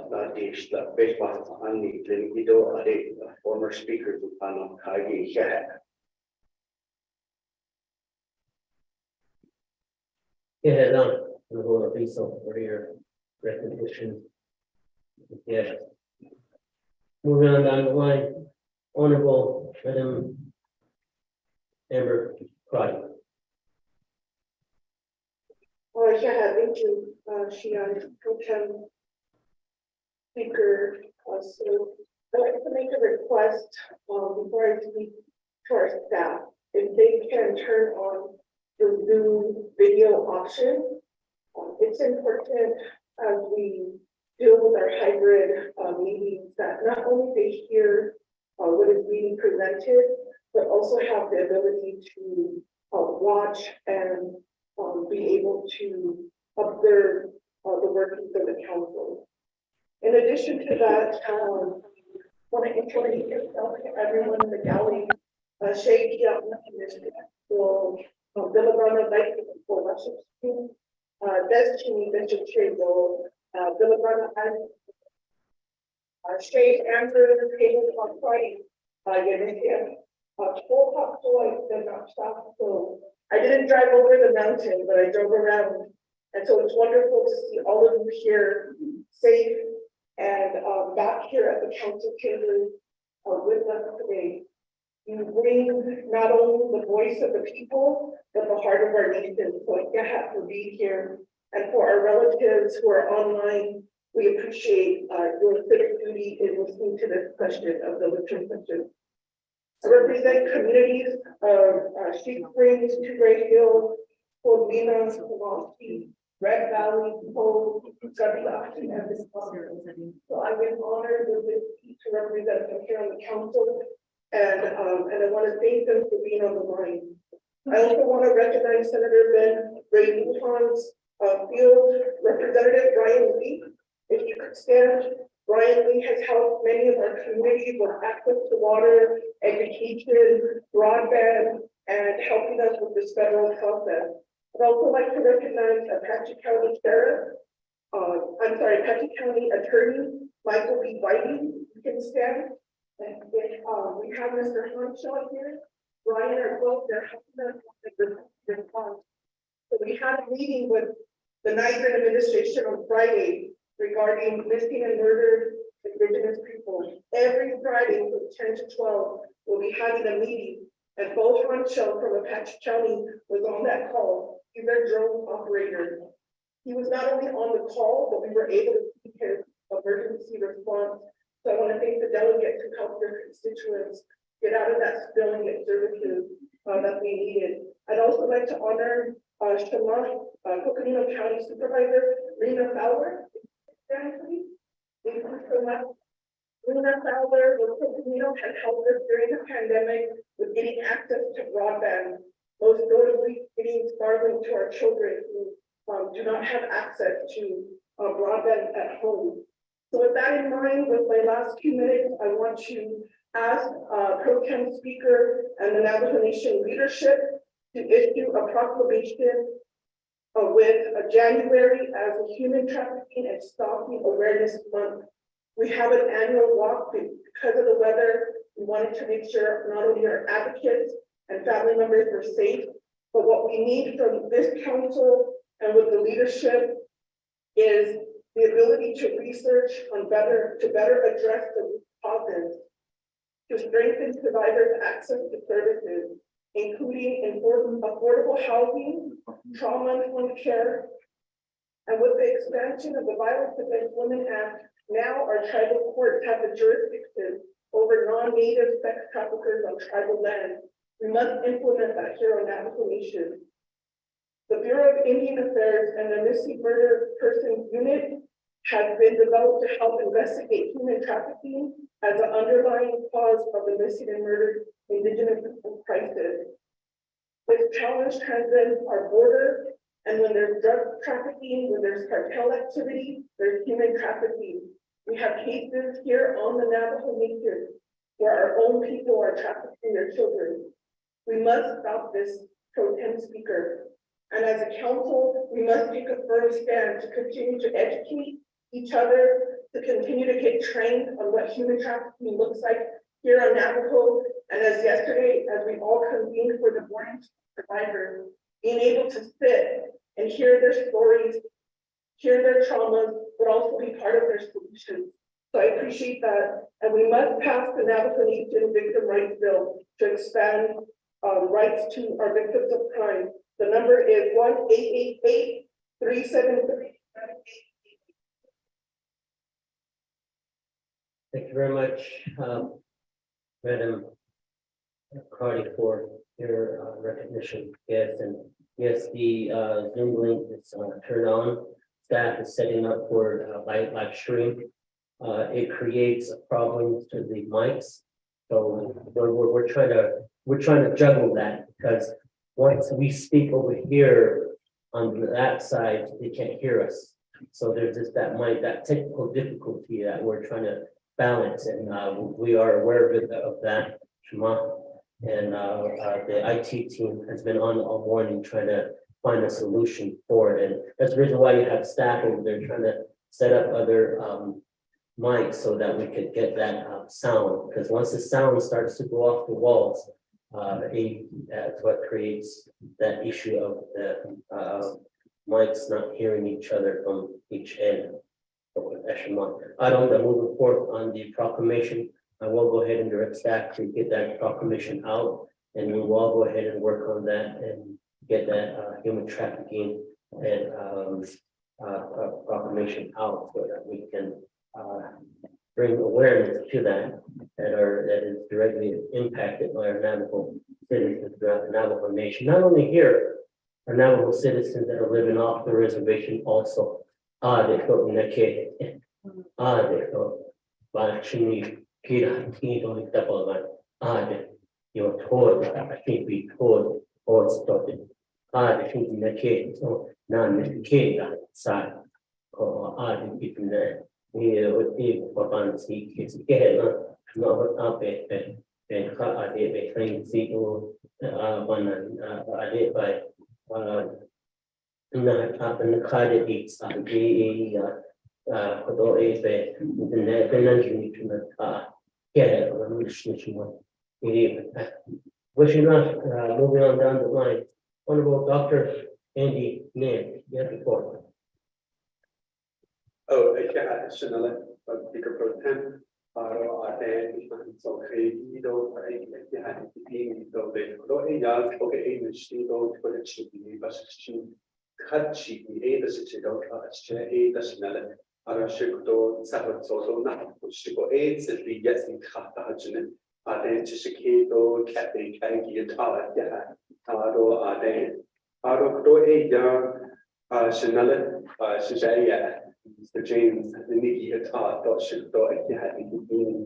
not dish the baseball on the Lido, a former speaker to Pano Kagi Cat. Yeah, no, Arvizo for your recognition. Yeah. Moving on down the line, Honorable Madam Amber Crotty. Yeah, thank you, Pro-Tem Speaker. So I'd like to make a request before I speak to our staff. If they can turn on the Zoom video option, it's important as we deal with our hybrid meetings that not only they hear what is being presented, but also have the ability to watch and be able to observe the workings of the council. In addition to that, I want to introduce everyone in the gallery. Shay so Billabana like for Washington, Destiny Venture Trade Villarama has straight answer the payment on Friday. Full top soy does not stop. So I didn't drive over the mountain, but I drove around. And so it's wonderful to see all of you here safe and back here at the council chamber with us today. You bring not only the voice of the people, but the heart of our nation. So I have to be here. And for our relatives who are online, we appreciate your civic duty in listening to this question of the listening question. I represent communities of Sheep Springs, Two Great Hills, Colina, Kowalski, Red Valley, Cove, Gabilashi, and Wisconsin. So I've been honored with this seat to represent them here on the council, and I want to thank them for being on the line. I also want to recognize Senator Ben Ray Lujan's field representative, Brian Lee. If you could stand, Brian Lee has helped many of our communities with access to water, education, broadband, and helping us with this federal process. I'd also like to recognize Apache County Sheriff, Apache County Attorney, Michael B. Whiting. You can stand. And we have Mr. Hanshaw here. Brian are both there helping us with the response. So we had a meeting with the Niger administration on Friday regarding missing and murdered Indigenous people. Every Friday from 10 to 12, we'll be having a meeting, and Bo Hanchel from Apache County was on that call. He's our drone operator. He was not only on the call, but we were able to see his emergency response. So I want to thank the delegates who helped their constituents get out of that spill and get services that we needed. I'd also like to honor Shema, Coconino County Supervisor, Rena Fowler. Thank you so much. Rena Fowler with Coconino had helped us during the pandemic with getting access to broadband, most notably getting Starlink to our children who do not have access to broadband at home. So with that in mind, with my last 2 minutes, I want to ask Pro Tem Speaker and the Navajo Nation leadership to issue a proclamation with January as a Human Trafficking and Stalking Awareness Month. We have an annual walk because of the weather. We wanted to make sure not only our advocates and family members were safe, but what we need from this council and with the leadership is the ability to research on to better address the root causes, to strengthen providers' access to services, including affordable housing, trauma-informed care, and with the expansion of the Violence Against Women Act, now our tribal courts have the jurisdiction over non-native sex traffickers on tribal land. We must implement that here on Navajo Nation. The Bureau of Indian Affairs and the Missing Murdered Persons Unit has been developed to help investigate human trafficking as an underlying cause of the missing and murdered Indigenous people crisis. This challenge transcends our border, and when there's drug trafficking, when there's cartel activity, there's human trafficking. We have cases here on the Navajo Nation where our own people are trafficking their children. We must stop this, Pro Tem Speaker. And as a council, we must take a firm stand to continue to educate each other, to continue to get trained on what human trafficking looks like here on Navajo. And as yesterday, as we all convened for the morning survivors, being able to sit and hear their stories, hear their traumas, but also be part of their solutions. So I appreciate that. And we must pass the Navajo Nation Victim Rights Bill to expand rights to our victims of crime. The number is 1-888-373-7888. Thank you very much, Madam Cardi, for your recognition. Yes, and yes, the Zoom link is turned on. Staff is setting up for live stream. It creates problems to the mics, so we're trying to juggle that, because once we speak over here on that side, they can't hear us. So there's just that technical difficulty that we're trying to balance, and we are aware of that, Shema, and the IT team has been on all morning trying to find a solution for it, and that's the reason why you have staff over there trying to set up other mics so that we could get that sound, because once the sound starts to go off the walls, that's what creates that issue of the mics not hearing each other from each end. Moving forward on the proclamation, I will go ahead and direct staff to get that proclamation out, and we will all go ahead and work on that and get that human trafficking and proclamation out so that we can bring awareness to that is directly impacted by our Navajo citizens throughout the Navajo Nation. Not only here, our Navajo citizens that are living off the reservation also. They thought in that case, they thought, but actually, Kira, he don't example of you're told, I think we told, or started. They think in that case, so now the kid side, or they keep in there. He would be for fun, see kids get not up and they train see one I did by the card eats although if the need to get wishing us moving on down the line. Honorable Dr. Andy Nan, you have the floor. Oh, I can't, Chanel, Speaker Pro Tem. I think so. He don't have to be so they don't young, okay, English, they don't put it to be, but she cut she ate the city, don't touch, ate the Chanel. I don't should do seven so not she go AIDS and be yes in Carthagena. I think to Chicago, Cathy, Kangi, and Tala, yeah. I think I don't do a young Chanel, Shazaya. Mr. James, the Nikki had taught should go had been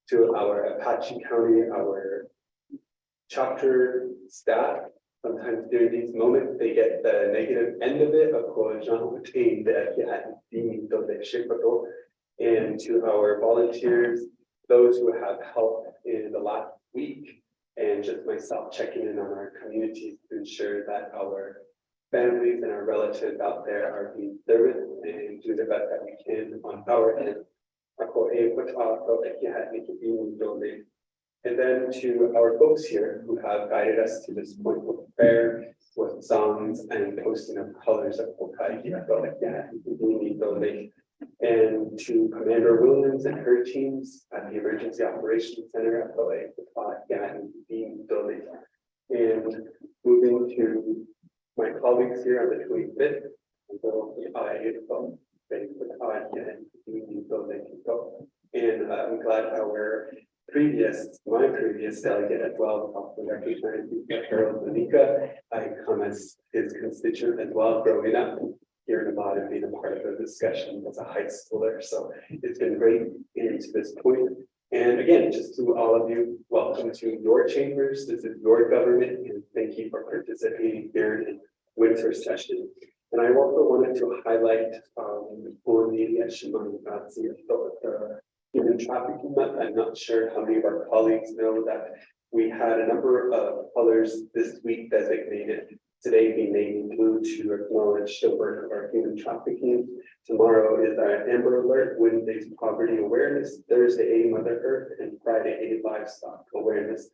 to our Apache County, our chapter staff. Sometimes during these moments, they get the negative end of it, of course, Jean retained that he had been and to our volunteers, those who have helped in the last week, and just myself checking in on our communities to ensure that our families and our relatives out there are being serviced and do the best that we can on our end. And then to our folks here who have guided us to this point with prayer, with songs and posting of colors of Hokai, and to Commander Williams and her teams at the Emergency Operations Center at and moving to my colleagues here on the 25th, and I'm glad my previous delegate as well, Harold Manika. I come as his constituent as well, growing up here in Nevada, being a part of the discussion as a high schooler. So it's been great getting to this point. And again, just to all of you, welcome to your chambers. This is your government, and thank you for participating here in winter session. And I also wanted to highlight for the human trafficking month. I'm not sure how many of our colleagues know that we had a number of colors this week designated. Today being navy blue to acknowledge the work of our human trafficking. Tomorrow is our Amber Alert, Wednesday's Poverty Awareness, Thursday, Mother Earth, and Friday, Livestock Awareness.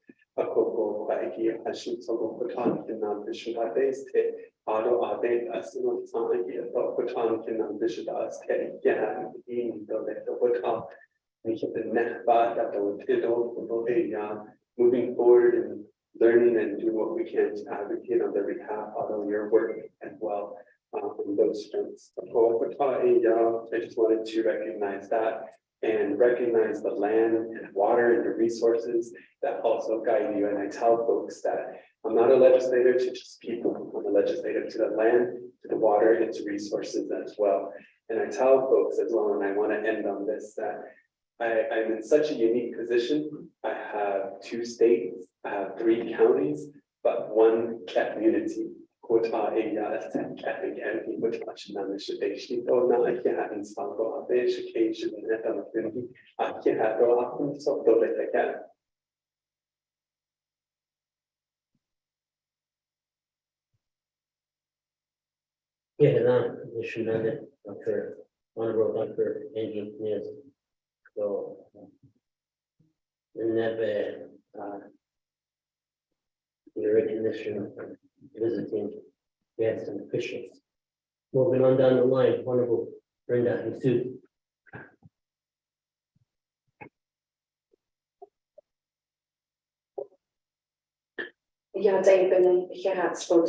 Moving forward and learning and do what we can to advocate on their behalf, although your work as well on those fronts. I just wanted to recognize that and recognize the land and water and the resources that also guide you. And I tell folks that I'm not a legislator to just people, I'm a legislator to the land, to the water, its resources as well. And I tell folks as well, and I want to end on this, that I'm in such a unique position. I have 2 states, I have 3 counties, but 1 community. Kehelan, Commissioner, Dr. Honorable Dr. Engineers. So. Never, the recognition of visiting guests and officials. Moving on down the line, Honorable Brenda Hisu. Yeah, David, yeah, pro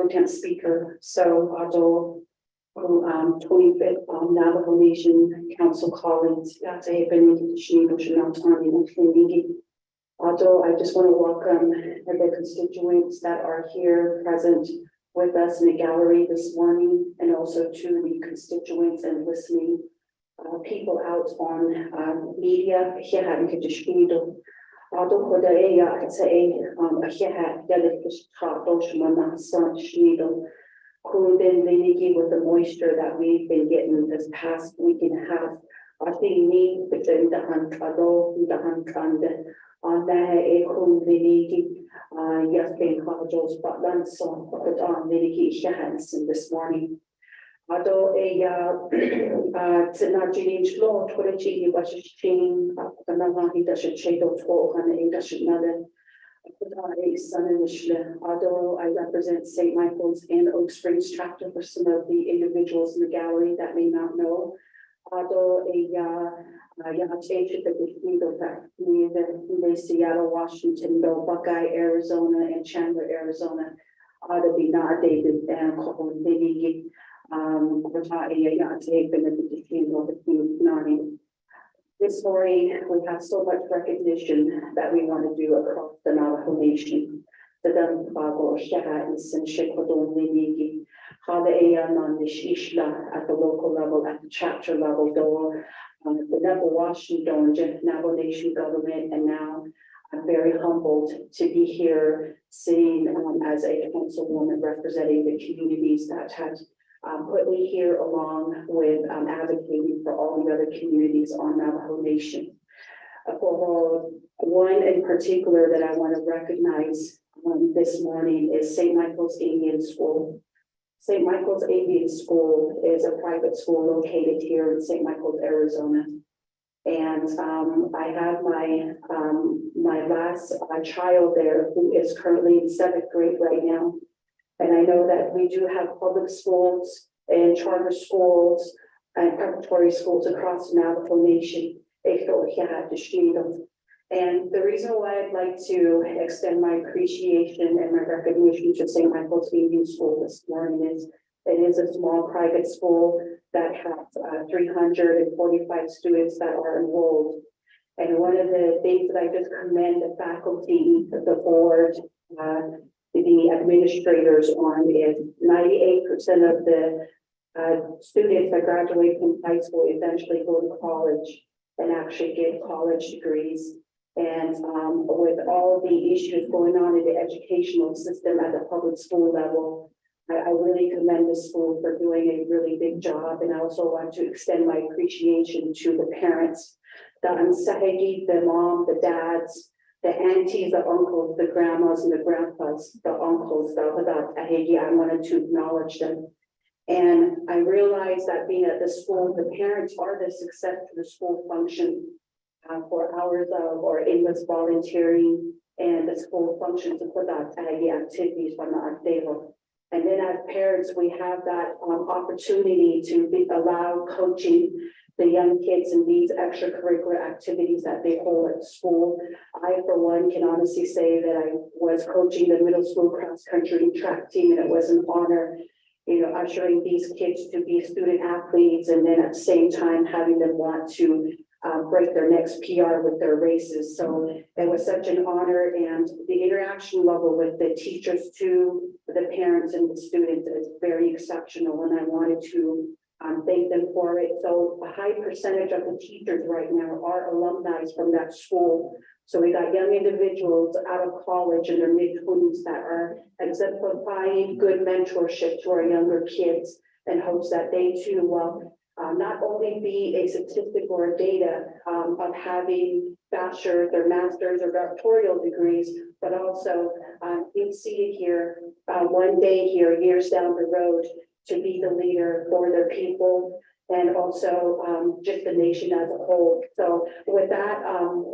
tem speaker, so although 25th Navajo Nation Council colleagues, yeah, David, although I just want to welcome the constituents that are here present with us in the gallery this morning, and also to the constituents and listening people out on media. Although for the area, I'd say with the moisture that we've been getting this past week and a half. I think me between the Huntado, the Huntand, on the yes, being Kajo's but then so put on the Shahans this morning. Although Tinaji law, Twitchy, but she's chain, the Navahi that should shade of 1200 that should another. Although I represent St. Michael's and Oak Springs chapter for some of the individuals in the gallery that may not know. Although change the Seattle, Washington, Buckeye, Arizona, and Chandler, Arizona, ought to be not dated and this morning, we have so much recognition that we want to do across the Navajo Nation. The Dunbago, Shaha, and Sinshikodo, Nigi, Haleya, Nandishishla at the local level, at the chapter level, door, the Navajo Washington, Navajo Nation government, and now I'm very humbled to be here, sitting as a councilwoman representing the communities that had put me here along with advocating for all the other communities on Navajo Nation. For one in particular that I want to recognize this morning is St. Michael's Indian School. St. Michael's Indian School is a private school located here in St. Michael's, Arizona. And I have my last child there who is currently in 7th grade right now. And I know that we do have public schools and charter schools and preparatory schools across the Navajo Nation. And the reason why I'd like to extend my appreciation and my recognition to St. Michael's Indian School this morning is it is a small private school that has 345 students that are enrolled. And one of the things that I just commend the faculty, the board, the administrators on is 98% of the students that graduate from high school eventually go to college and actually get college degrees. And with all the issues going on in the educational system at the public school level, I really commend the school for doing a really big job. And I also want to extend my appreciation to the parents, the ansahegi, the mom, the dads, the aunties, the uncles, the grandmas, and the grandpas, the uncles, I wanted to acknowledge them. And I realized that being at the school, the parents are the success to the school function for hours of or endless volunteering and the school function to put out activities from the table. And then as parents, we have that opportunity to allow coaching the young kids in these extracurricular activities that they hold at school. I, for one, can honestly say that I was coaching the middle school cross country track team, and it was an honor, ushering these kids to be student athletes, and then at the same time having them want to break their next PR with their races. So it was such an honor, and the interaction level with the teachers too, the parents and the students is very exceptional, and I wanted to thank them for it. So a high percentage of the teachers right now are alumni from that school. So we got young individuals out of college in their mid-20s that are exemplifying good mentorship to our younger kids in hopes that they too will not only be a statistic or a data of having bachelor's or master's or doctoral degrees, but also being seated here one day here, years down the road, to be the leader for their people and also just the nation as a whole. So with that,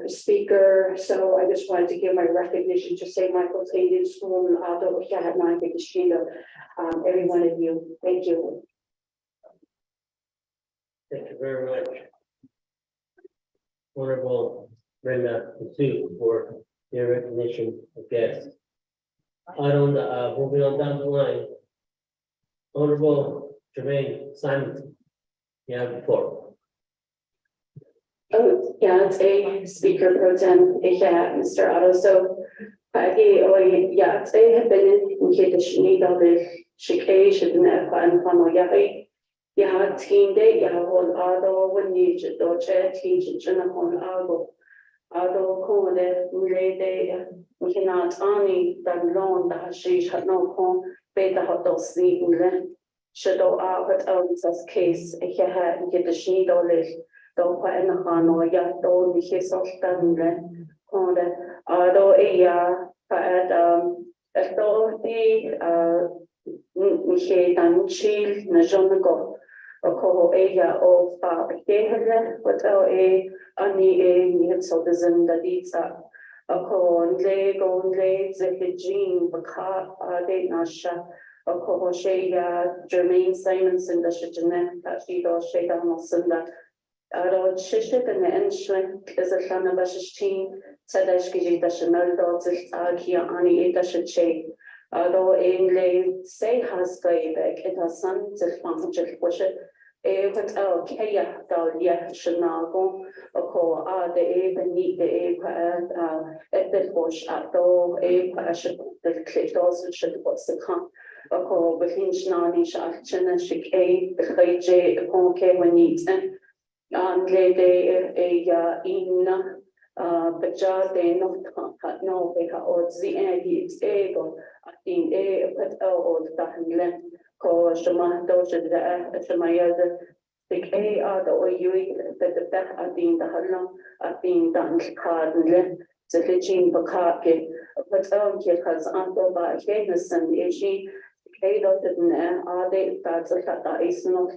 speaker, so I just wanted to give my recognition to St. Michael's Indian School and every one of you. Thank you. Thank you very much. Honorable Brenda Pursuit for your recognition of guests. Moving on down the line. Honorable Jermaine Simon. You have the floor. Oh, yeah, it's a speaker pro tem, Mr. Otto. So, yeah, it's a been in Kidishni, the Shikation, and Panoyari. Yeah, teen day, yeah, one Otto, when you do chair, teach it, and on Otto. Otto, call the Mulay, we cannot only that long that she had no home, beta hot dog sleep in the shadow out of case, a hair, get the sheet or live. Don't quite in the Hano, ya don't be his of Stanley. Although a authority, Michael and Chill, Najonago, a co aya of Bahele, but only a citizen that eats up. A co leg on legs, a gene, the car, de Nasha, a co Shea, Jermaine Simonson, the Shijanet, that she does Shea Mosunda. Shishik and the Enshrin is a son of a Shishin, Sadashki, the Chanel dogs, Akia, Ani, the Shiche. Although Englay say has Gaibek, it has son, the function wish it. What el Kaya, Dalia, Shanago, a co, the even need the at the bush at the passion, the cliff also should what's the come. A co, with Hinchnani, Shachin, and Shik the Kajay, the Ponke when needs and lady in but just they not no they have or the end it's able in a but or the hand cause the man does the my other the a are the or you the back at the halong at being done card and the fishing the car but here has uncle by Cadence and she are they that's a is not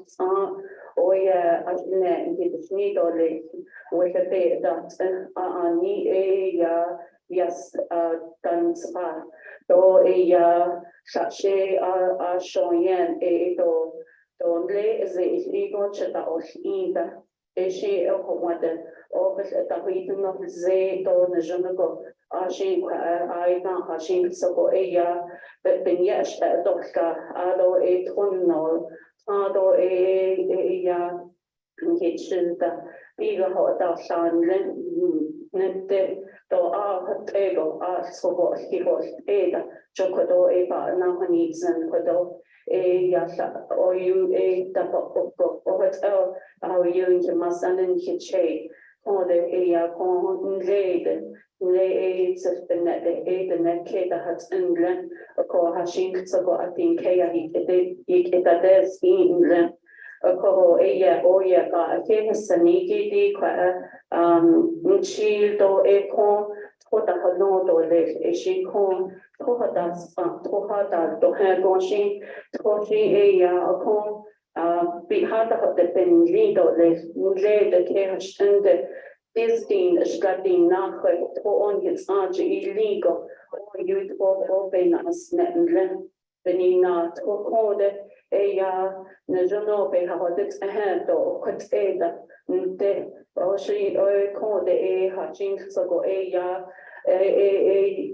or yeah, I didn't get the need or late with a bit that ni a yes, done spa. Though a sachet are showing a don't lay is a ego chata or either. Is she a commander or but at the reason of the door the junago? She I don't have she so a but then yes, that doctor, although a tunnel. Although kitchen the bigger hot outside the table so what he was chocolate a now needs and codo or you a double or what else are you in the must and kitchen or the con lay the net kid that has England, a call hashing so I think it is in England. A call got a famous saniki chill do a con, what the hano do live, a she con, Tohada, to her goshin, Toshi a con, be hard of the pen lido live, lay the care standard. This thing is getting not on his arch illegal, or you open as Netland, Benina, to call a Najono, how it's ahead or cut a or she called a hatching so go a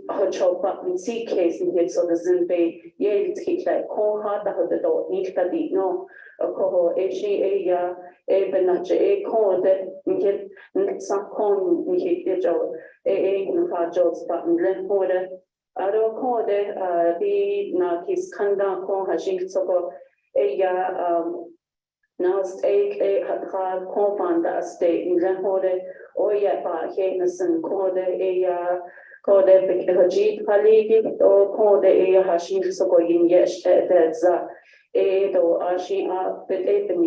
hot up in sea case in here so the Zimbe, yea, it's like call hard the door, need to no, a call a she a benache a call that some con we hit a jobs button left order. I don't call the not his kanda con hashing so now stake a hard compound that state in left order or yet by Henderson called called the Jeep Paligi or called the hashing so in yes that's do ashi but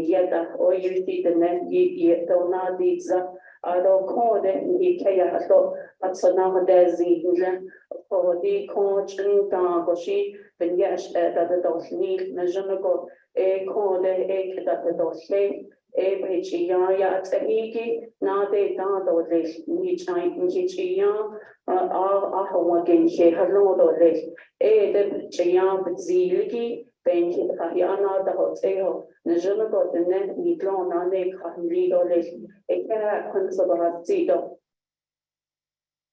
yet or you see the net yet do not these I don't call them Ikea so but so now there's the for the coach and Goshi, then yes, that the dos need, Najunago, a call the that the dos lay, a Bechia, Taiki, now they don't do this, each night in Kichia, our again, she had no do this, a the Chia, but Ziliki, Ben Hiana, the hotel, Najunago, the net, Nitlon, and they can read all this, a cat, Consola, Zito.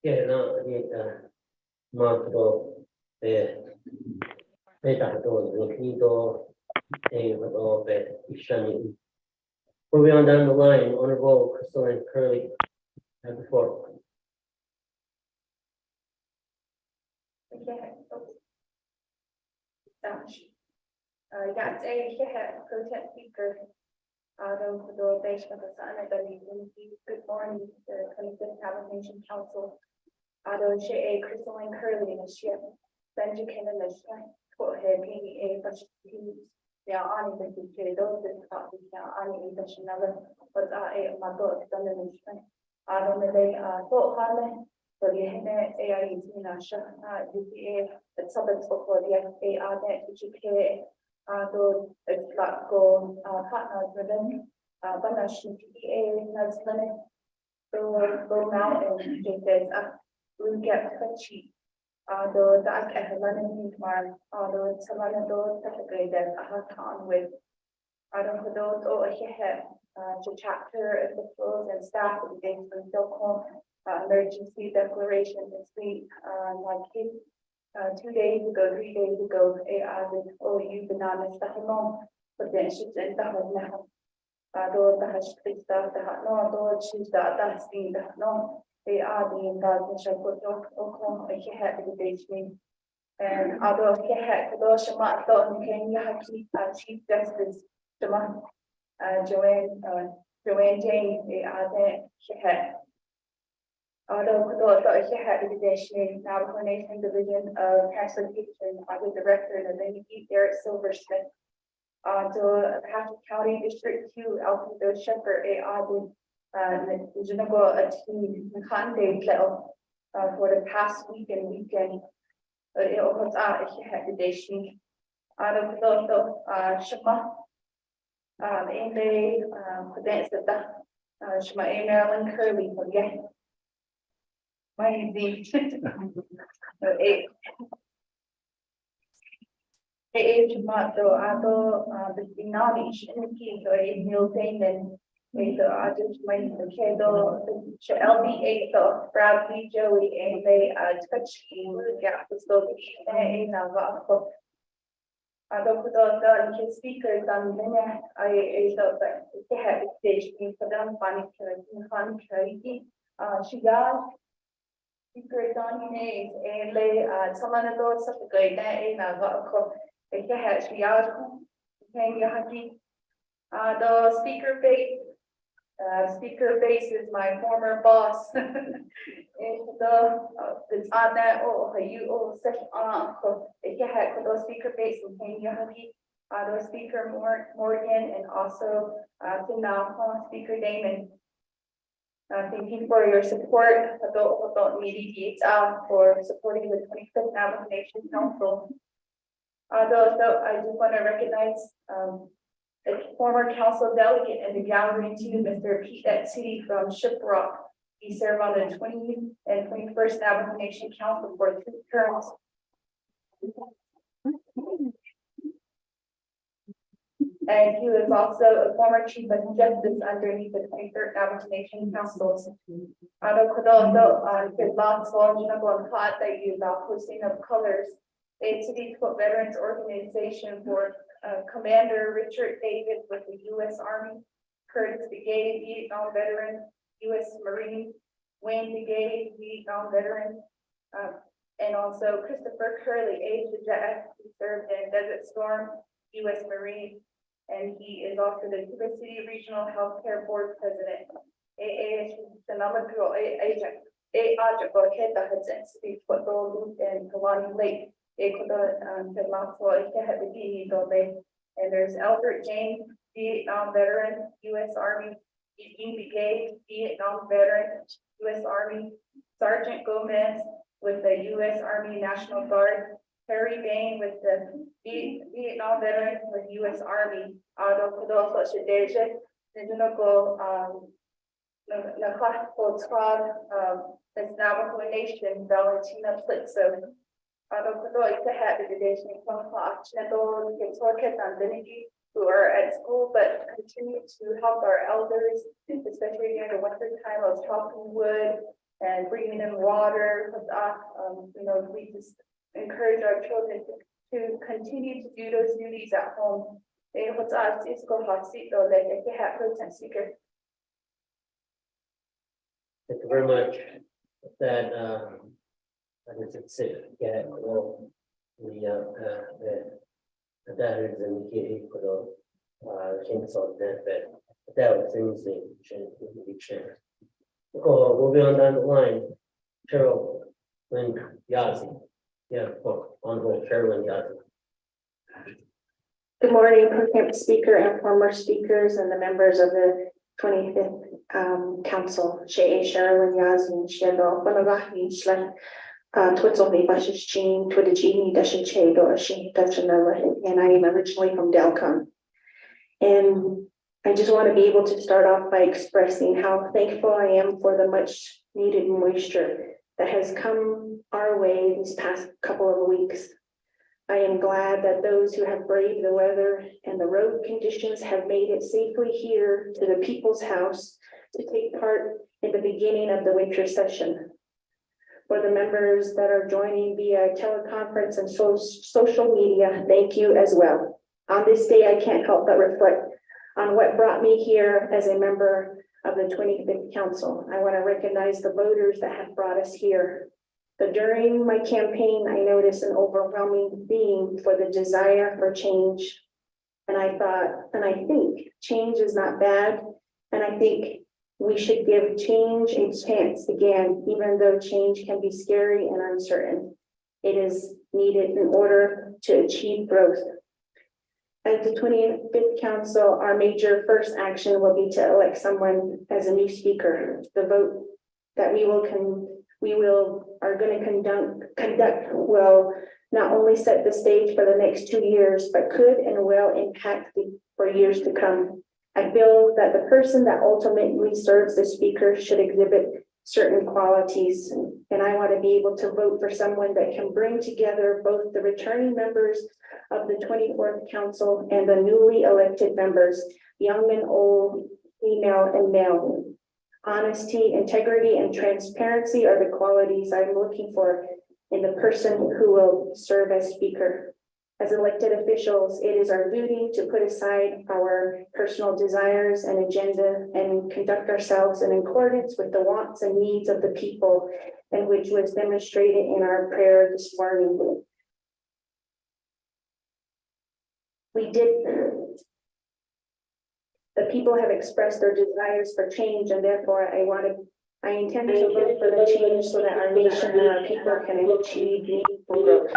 Yeah, no, I think, multiple, looking door, Ishani. Moving on down the line, Honorable Crystalline Curley, have the floor. Yeah, today, protest speaker. Good morning, the 25th Navajo Council. She Crystalline Curley in the ship. Benji came in the ship. Put her PA, but they are on the those that are on the another, but my book done in the ship. I don't know they thought Harlan. So the AI is in a ship, UPA, the suburbs for the AI that GPA. So it's got go partners within Banash PA has limit. So go now and there's we get touchy. Though that I have learning more, although it's a lot of those technically that I have on with. I don't know those over here to chapter officials and staff of the days for Stockholm emergency declaration this week. Like 2 days ago, 3 days ago, AI with OU bananas the home, but then she's in the home now. Though the hash stuff the hot no, though she's that's being the no. They are being that shall put Oklahoma, he had the base me. And although he had those Shema thought in Kenya, Chief Justice Shema, Joanne Jane, they are there, she had. Although he had the Nation Navajo Nation Division of Transportation, the director, and then he Eric Silversmith. To Patrick County District 2, Alfredo Shepherd, Junago a team Kande Kel for the past weekend. It opens out if you had the day she out of the Shema. And they dance at the Shema Maryland Curly again. My easy. So I go the knowledge in the key, so it will say then. I just went to Kendall, LB8, so Bradley, Joey, and they touch the gap to slow the and I don't put on the speakers on the minute. I thought that they had the stage for them, funny, she got speakers on names and lay some of those such a great day. And I got a call. They had she out. The speaker base is my former boss. And it's on that you such if you had those speaker base and the speaker Morgan and also speaker Damon. Thank you for your support about media for supporting the 25th Navajo Nation Council. Although I just want to recognize a former council delegate in the gallery too, Mr. Pete City from Shiprock. He served on the 20th and 21st Navajo Nation Council for 2 terms. And he was also a former chief of justice underneath the 23rd Navajo Nation Council. His last that you posting of colors. A City Veterans Organization for Commander Richard David with the U.S. Army, Curtis Brigade, Vietnam veteran, U.S. Marine, Wayne Brigade, Vietnam veteran, and also Christopher Curley, age of death, who served in Desert Storm, U.S. Marine, and he is also the Cuba City Regional Healthcare Board President. And Kalani Lake. And there's Albert James, Vietnam veteran, U.S. Army, Eugene Brigade, Vietnam veteran, U.S. Army, Sergeant Gomez, with the U.S. Army National Guard, Harry Bain with the Vietnam veteran with U.S. Army, Ado Kudo Sochedeje, Nijinoko, Nakako Trod, this Navajo Nation, Valentina Plitzo, Ado Kudo Ikahat, the Nation, Kongha, Chinado, Kitorket, and Vinigi, who are at school but continue to help our elders, especially during the winter time of chopping wood and bringing in water. We just encourage our children to continue to do those duties at home. Thank you very much. That, I guess it's safe, yeah, well, that is in here for the chainsaw benefit. That was things that should be changed. Moving on down the line, Cheryl Lynn Yazzie. Yeah, Honorable Cheryl Lynn Yazzie. Good morning, Pro-Temp Speaker and former speakers and the members of the 25th Council. Sherilyn Yazzie, Shedo, Bonavahi, Shlan, Twitzolvi, Bashish Jean, Twitagini, Dashin Chedo, Shin Dachanella, and I am originally from Delcom. And I just want to be able to start off by expressing how thankful I am for the much needed moisture that has come our way these past couple of weeks. I am glad that those who have braved the weather and the road conditions have made it safely here to the People's House to take part in the beginning of the winter session. For the members that are joining via teleconference and social media, thank you as well. On this day, I can't help but reflect on what brought me here as a member of the 25th Council. I want to recognize the voters that have brought us here. But during my campaign, I noticed an overwhelming theme for the desire for change. And I thought, and I think change is not bad. And I think we should give change a chance again, even though change can be scary and uncertain. It is needed in order to achieve growth. At the 25th Council, our major first action will be to elect someone as a new speaker. The vote that we are going to conduct will not only set the stage for the next 2 years, but could and will impact for years to come. I feel that the person that ultimately serves the speaker should exhibit certain qualities, and I want to be able to vote for someone that can bring together both the returning members of the 24th Council and the newly elected members, young and old, female and male. Honesty, integrity, and transparency are the qualities I'm looking for in the person who will serve as speaker. As elected officials, it is our duty to put aside our personal desires and agenda and conduct ourselves in accordance with the wants and needs of the people, and which was demonstrated in our prayer this morning. The people have expressed their desires for change, and therefore I intend to vote for the change so that our nation and our people can achieve meaningful growth.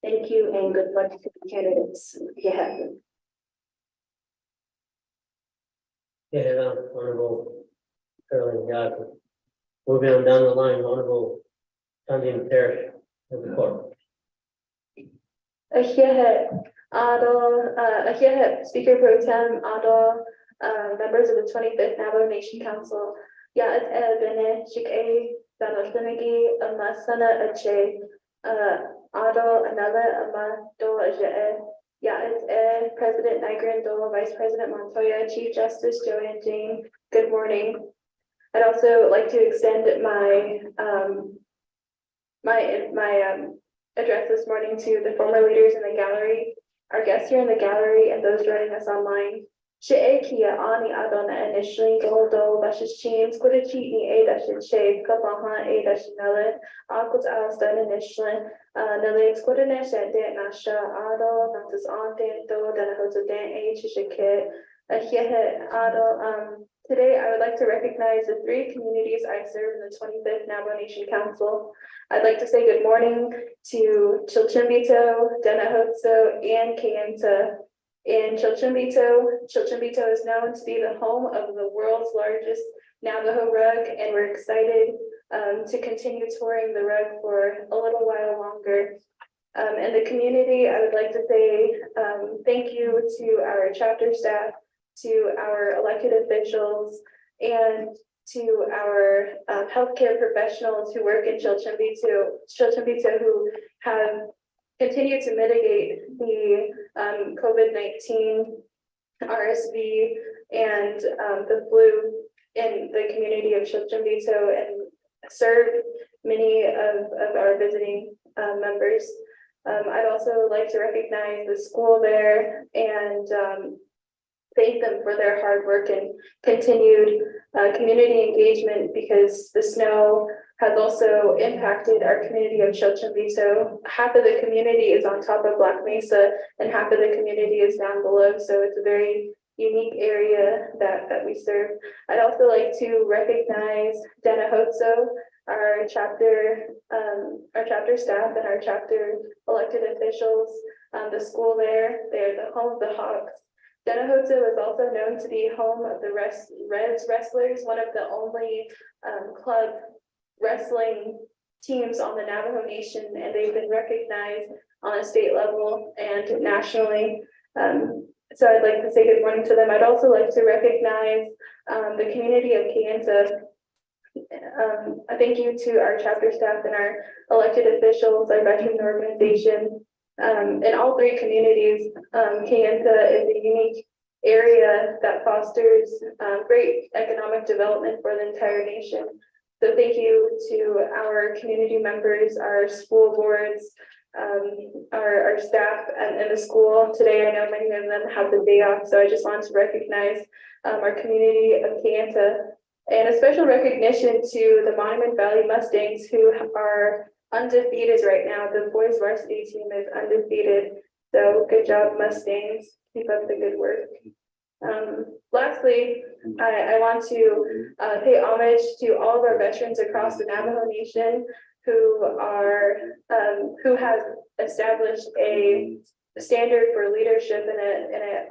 Thank you and good luck to the candidates. Yeah. Honorable Carolyn Yazzie. Moving on down the line, Honorable Tandem Terry of the court. Speaker Pro Tem Ado, members of the 25th Navajo Nation Council. Ado another Amado President Nigran Dole, Vice President Montoya, Chief Justice Joanne Jane. Good morning. I'd also like to extend my address this morning to the former leaders in the gallery, our guests here in the gallery, and those joining us online. She'ekia ani adona initially goldo bashes chains could achieve a dashin shade kapaha a dashinella akut alston initially the legs could an eshet nasha ado natus on dan do then hoto dan a shikit a ado. Today I would like to recognize the 3 communities I serve in the 25th Navajo Nation Council. I'd like to say good morning to Chilchimbito, Denahotso, and Kayenta. In Chilchimbito is known to be the home of the world's largest Navajo rug, and we're excited to continue touring the rug for a little while longer. And the community, I would like to say thank you to our chapter staff, to our elected officials, and to our healthcare professionals who work in Chilchimbito who have continued to mitigate the COVID-19, RSV, and the flu in the community of Chilchimbito and serve many of our visiting members. I'd also like to recognize the school there and thank them for their hard work and continued community engagement, because the snow has also impacted our community of Chilchimbito. Half of the community is on top of Black Mesa and half of the community is down below. So it's a very unique area that we serve. I'd also like to recognize Denahotso, our chapter staff and our chapter elected officials, the school there. They're the home of the Hawks. Denahotso is also known to be home of the Reds Wrestlers, one of the only club wrestling teams on the Navajo Nation, and they've been recognized on a state level and nationally. So I'd like to say good morning to them. I'd also like to recognize the community of Kayenta. A thank you to our chapter staff and our elected officials, our veteran organization. In all three communities, Kayenta is a unique area that fosters great economic development for the entire nation. So thank you to our community members, our school boards, our staff and the school. Today, I know many of them have the day off, so I just wanted to recognize our community of Kayenta, and a special recognition to the Monument Valley Mustangs, who are undefeated right now. The boys varsity team is undefeated. So good job, Mustangs. Keep up the good work. Lastly, I want to pay homage to all of our veterans across the Navajo Nation who have established a standard for leadership and an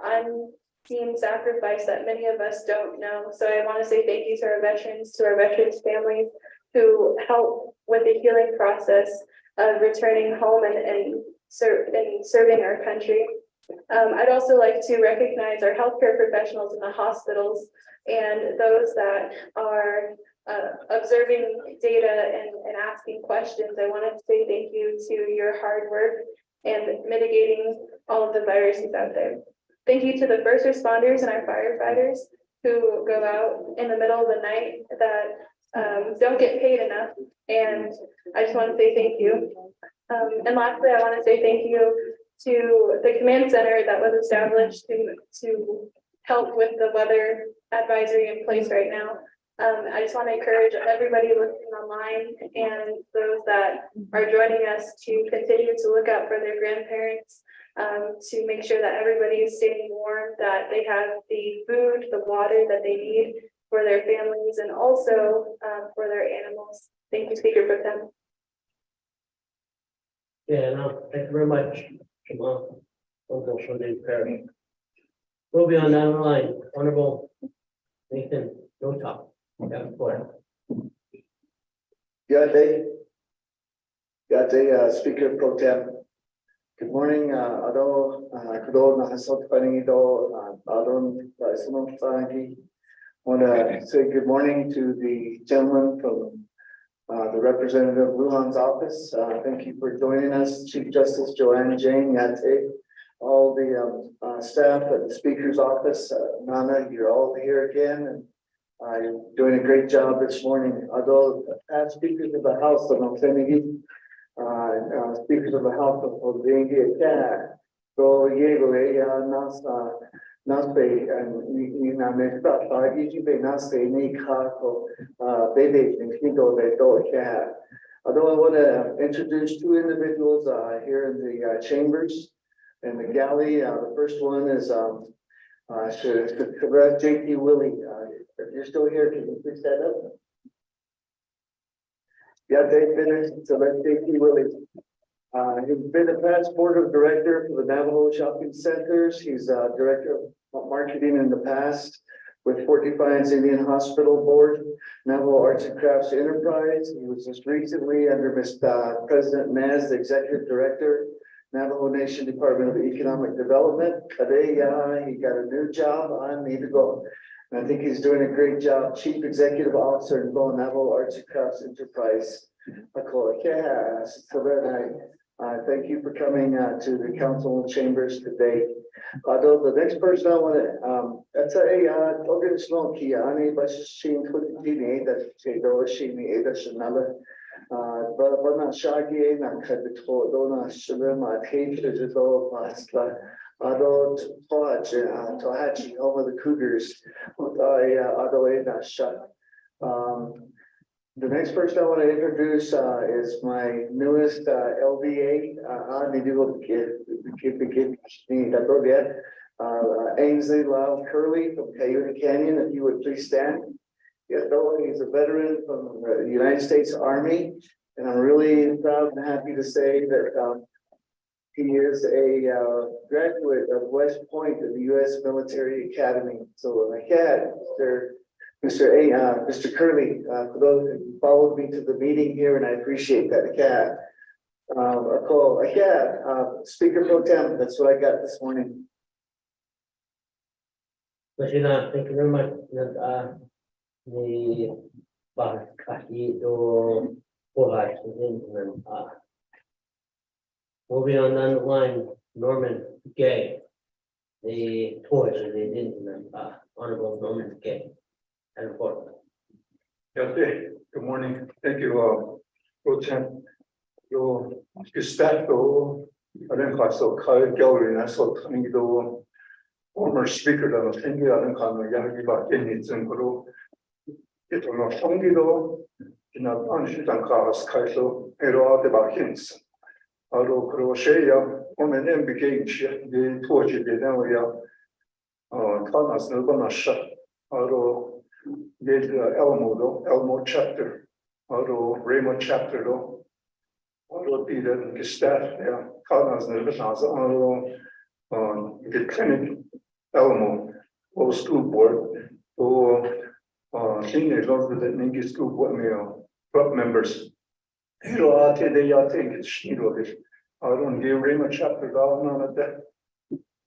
unseen sacrifice that many of us don't know. So I want to say thank you to our veterans families who help with the healing process of returning home and serving our country. I'd also like to recognize our healthcare professionals in the hospitals and those that are observing data and asking questions. I wanted to say thank you to your hard work and mitigating all of the viruses out there. Thank you to the first responders and our firefighters who go out in the middle of the night that don't get paid enough. And I just want to say thank you. And lastly, I want to say thank you to the command center that was established to help with the weather advisory in place right now. I just want to encourage everybody listening online and those that are joining us to continue to look out for their grandparents, to make sure that everybody is staying warm, that they have the food, the water that they need for their families, and also for their animals. Thank you, Speaker Pro Tem. Yeah, no, thank you very much, Jamal. Uncle Sunday Parish. We'll be on down the line. Honorable Nathan, no talk. Yeah, Good day, Speaker Pro Tem. Good morning, Ado, Kudo, Nahasot, Panido, Adon, Isono, Sangi. I want to say good morning to the gentleman from the representative of Lujan's office. Thank you for joining us, Chief Justice Joanna Jane Yate, all the staff at the Speaker's office. Nana, you're all here again, and you're doing a great job this morning. Although past Speakers of the House of Osenegi, Speakers of the House of Osenegi, so Nasa. Naspe and Nina Mesta, Ijibe Nase, Nikako, Bebe, and Kido, they don't have. Although I want to introduce two individuals here in the chambers in the galley. The first one is JT Willie. If you're still here, can you please stand up? Yeah, they finished. So that's JT Willie. He's been a past board of director for the Navajo Shopping Centers. He's director of marketing in the past with Fort Defiance Indian Hospital Board. Navajo Arts and Crafts Enterprise. He was just recently under President Nez, the Executive Director, Navajo Nation Department of Economic Development. Today, he got a new job on Need to Go. And I think he's doing a great job. Chief Executive Officer in Navajo Arts and Crafts Enterprise. So thank you for coming to the council chambers today. Although the next person I want to, that's a organizational key, but she's putting that's she that's another. But not shaggy, not cut the toe, don't sugar, my tape is all past. Although Tohachi over the Cougars, although not shut. The next person I want to introduce is my newest LVA. Ainsley Lyle Curley from Cayuga Canyon, if you would please stand. He's a veteran from the United States Army, and I'm really proud and happy to say that he is a graduate of West Point of the U.S. Military Academy. So I had Mr. Curley, for those who followed me to the meeting here, and I appreciate that. Speaker Pro Tem, that's what I got this morning. Thank you very much. The moving on down the line, Norman Gay, the torch of the Indian, Honorable Norman Gay. And report. Okay, good morning. Thank you, Pro Tem. Your staff, though, I think I saw Kyle Gallery and I saw the former speaker that was in the other kind of Yagiba Kenny Zinkoro. It was not only though, in a bunch of cars, Kaito, Ero de Bakins. Although Croatia, on an MBK, the torch of the area, Thomas Nilbanasha, although there's Elmo chapter, although Raymond chapter, although the staff there, Thomas Nilbanasa, although the clinic Elmo, or school board, or seniors of the Ningi school board club members. They think it's I don't give Raymond chapter down on that.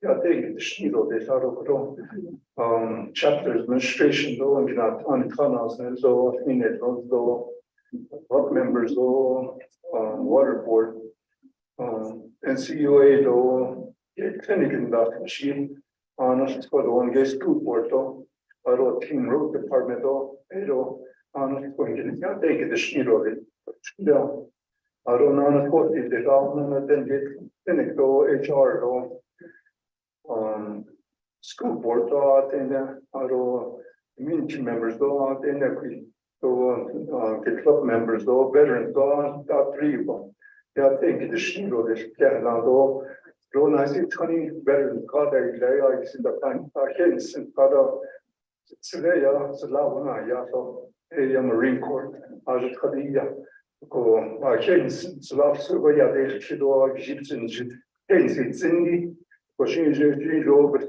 I think it's chapter administration though, and not on canals and so in it though club members though water board NCUA though clinic in that machine on us for the one gay school board though or team road department though on us for I think it's I don't know what is it all then get clinic though HR though school board thought and community members though and the club members though veterans though three of them. Yeah, I think the Shiro this though I see 20 veterans caught I see the time hints and today so a Marine Corps I was it's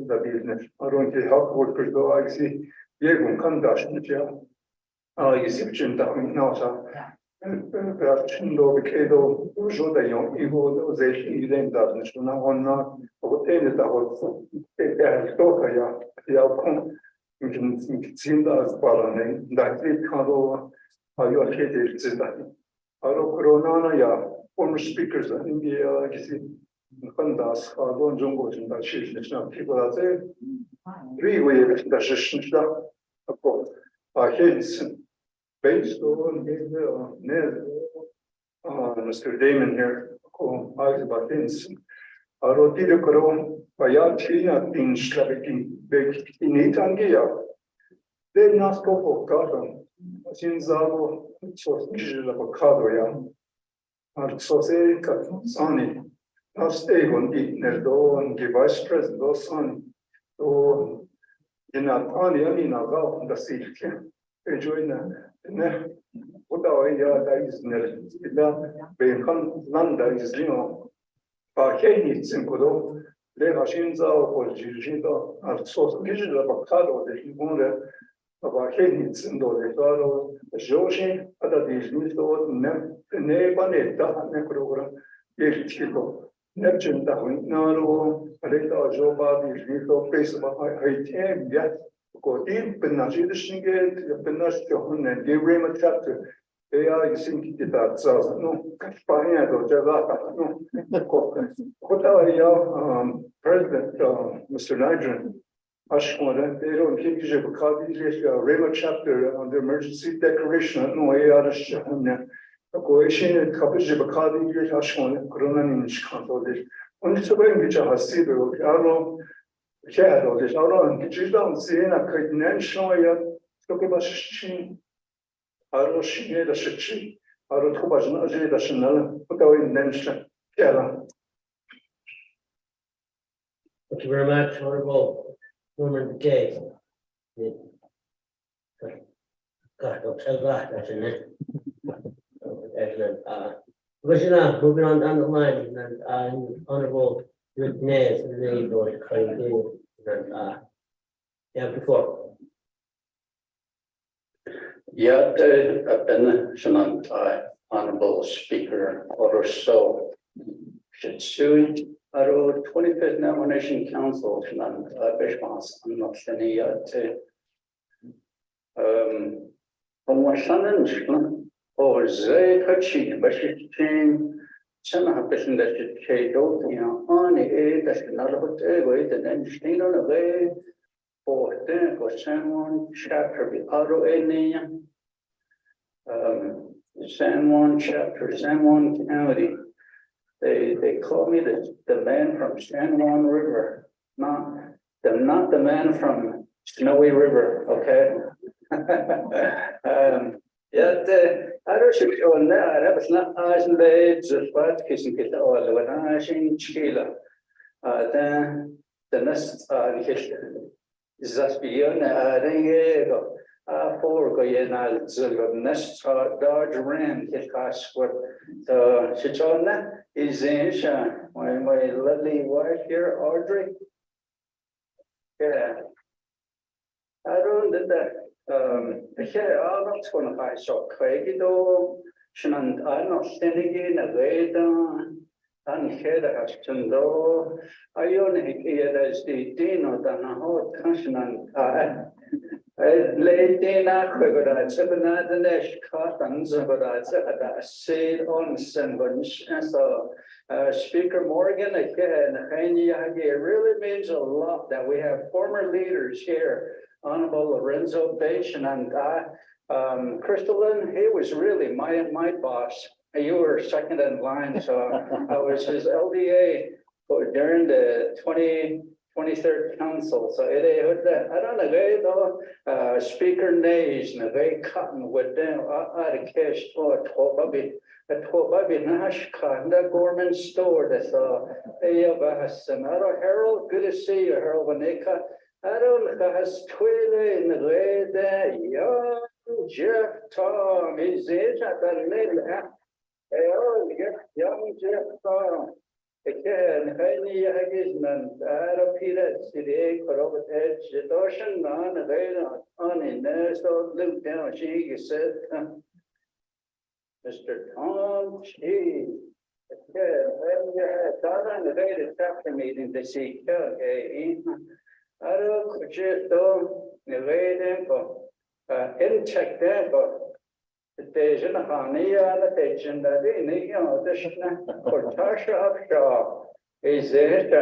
the business. I don't get help workers though. I see you conduct you see now so show that you they then doesn't now on not that was you can see that that you are that Corona, former speakers in India, Kandas, Don Jungo, and that she's not people that say 3 ways that she's not a quote. Heads based on Mr. Damon here, I about things. I wrote the Corona, Bayatina in Straviking, big in Itangia. They not go for cotton. Since so usually avocado, so say Sunny. I'll stay on the and give vice president or son. So in a tiny, I mean, I'll the seat. Enjoy that. What that is being Landa is, in Kodo, Le Hashinza or Jirjinda, and so usually avocado that you want aber nichts in der Lehre, Joshi, oder die nicht so, ne, bane, da, ne, Programm, Kilo, Neptune, da, Naro, Aleta, Joba, die nicht so, Facebook, Haiti, ja, Kodim, Penajidischen Geld, Penajidischen, die Rema Chapter, ja, ich sind die da, so, no, Spanier, oder Java, no, President, Mr. Nigel. Ashwanda, they don't keep you a Rema chapter on the emergency declaration. No way out of Shahana. A coalition and coverage of a Kadi, Ashwanda, Corona in Chicago. Only so when which I see the Arrow, Shadow, this Arrow, and you don't see in a national Tokabashin, Arrow Shine, the Shichi, Arrow Tobashan, Ajay, the Chanel, put away in Nensha. Thank you very much, Honorable Norman Gay. God, don't tell that, that's in it. Excellent. Commissioner, moving on down the line, and Honorable Rick Nez, and then you go to Craig Hill, and yeah, before. Yeah, I've been Honorable Speaker, or so. Should soon. Our 25th Navajo Council, Bishmas, I'm not any yet. From Washington, or Zay Kachi, but she came. Some have been that she came on the aid that's another way, and then stayed on the way for then for San Juan chapter, the auto Indian. San Juan chapter, San Juan County. They call me the man from San Juan River, not the man from Snowy River, okay? I don't show on that. I was not Asian babes, but kissing get all the way Asian Chila. Then the next is that beyond Ringego. For Guyana, the next Dodge Ram hit us with the Chichona is my lovely wife here, Audrey. Yeah, I don't did that. Yeah, I'm not going to buy so crazy though. I'm not standing in a way down. And here the Huston though. I only hear as the Dino than a whole consonant. Late in Africa, seven other Nash cottons, but I said on Sunbunch. And so, Speaker Morgan, again, it really means a lot that we have former leaders here, Honorable Lorenzo Bacon and Crystalline. He was really my boss. You were second in line, so I was his LDA during the 23rd Council. So I don't know, though, Speaker Nays, and they cotton with them out of cash for a Nash cotton, that Gorman store. That's Harold, good to see you, Harold Wanika. I don't know, has Twilly in the way there, young Jeff Tom, is it at the middle? Young Jeff Tom. Again, Henny Hagisman, Arapira, City, Corobert Edge, Ocean, on in there, so look down, she said, Mr. Tom, she, again, when you had done on the day the chapter meeting, the sea, okay, I don't just do the way they go, in check there, but. Station Hania, the station that in the Portasha offshore is it.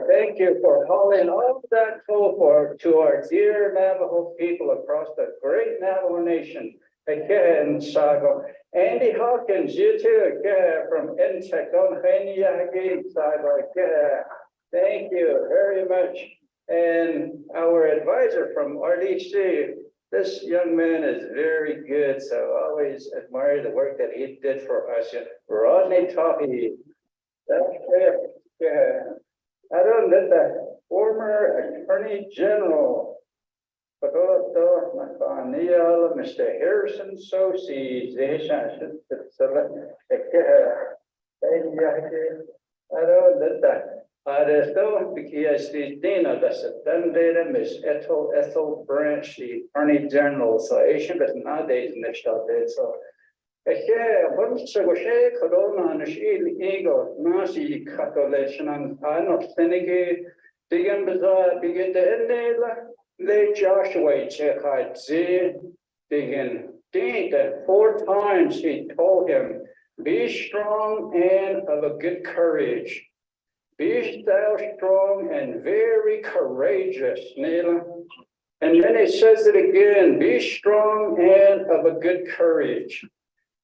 Thank you for hauling all that for to our dear Navajo people across the great Navajo nation. Again, Sago. Andy Hawkins, you too, from Intech on Hania again, Sago. Thank you very much. And our advisor from RDC. This young man is very good, so I always admire the work that he did for us. Rodney Toppy, that's it. Yeah. I don't know the former Attorney General, Mr. Harrison Sosi, I don't know that. Though because the Dana, that's a done data, Miss Ethel Branch, the Attorney General, so Asian, but nowadays, next out there, so. Once I was corona and she ego, Nasi calculation and I not thinking, digging bizarre, begin the lay Joshua check I see, digging, that 4 times he told him, be strong and of a good courage. Be thou strong and very courageous, Nila. And then he says it again, be strong and of a good courage.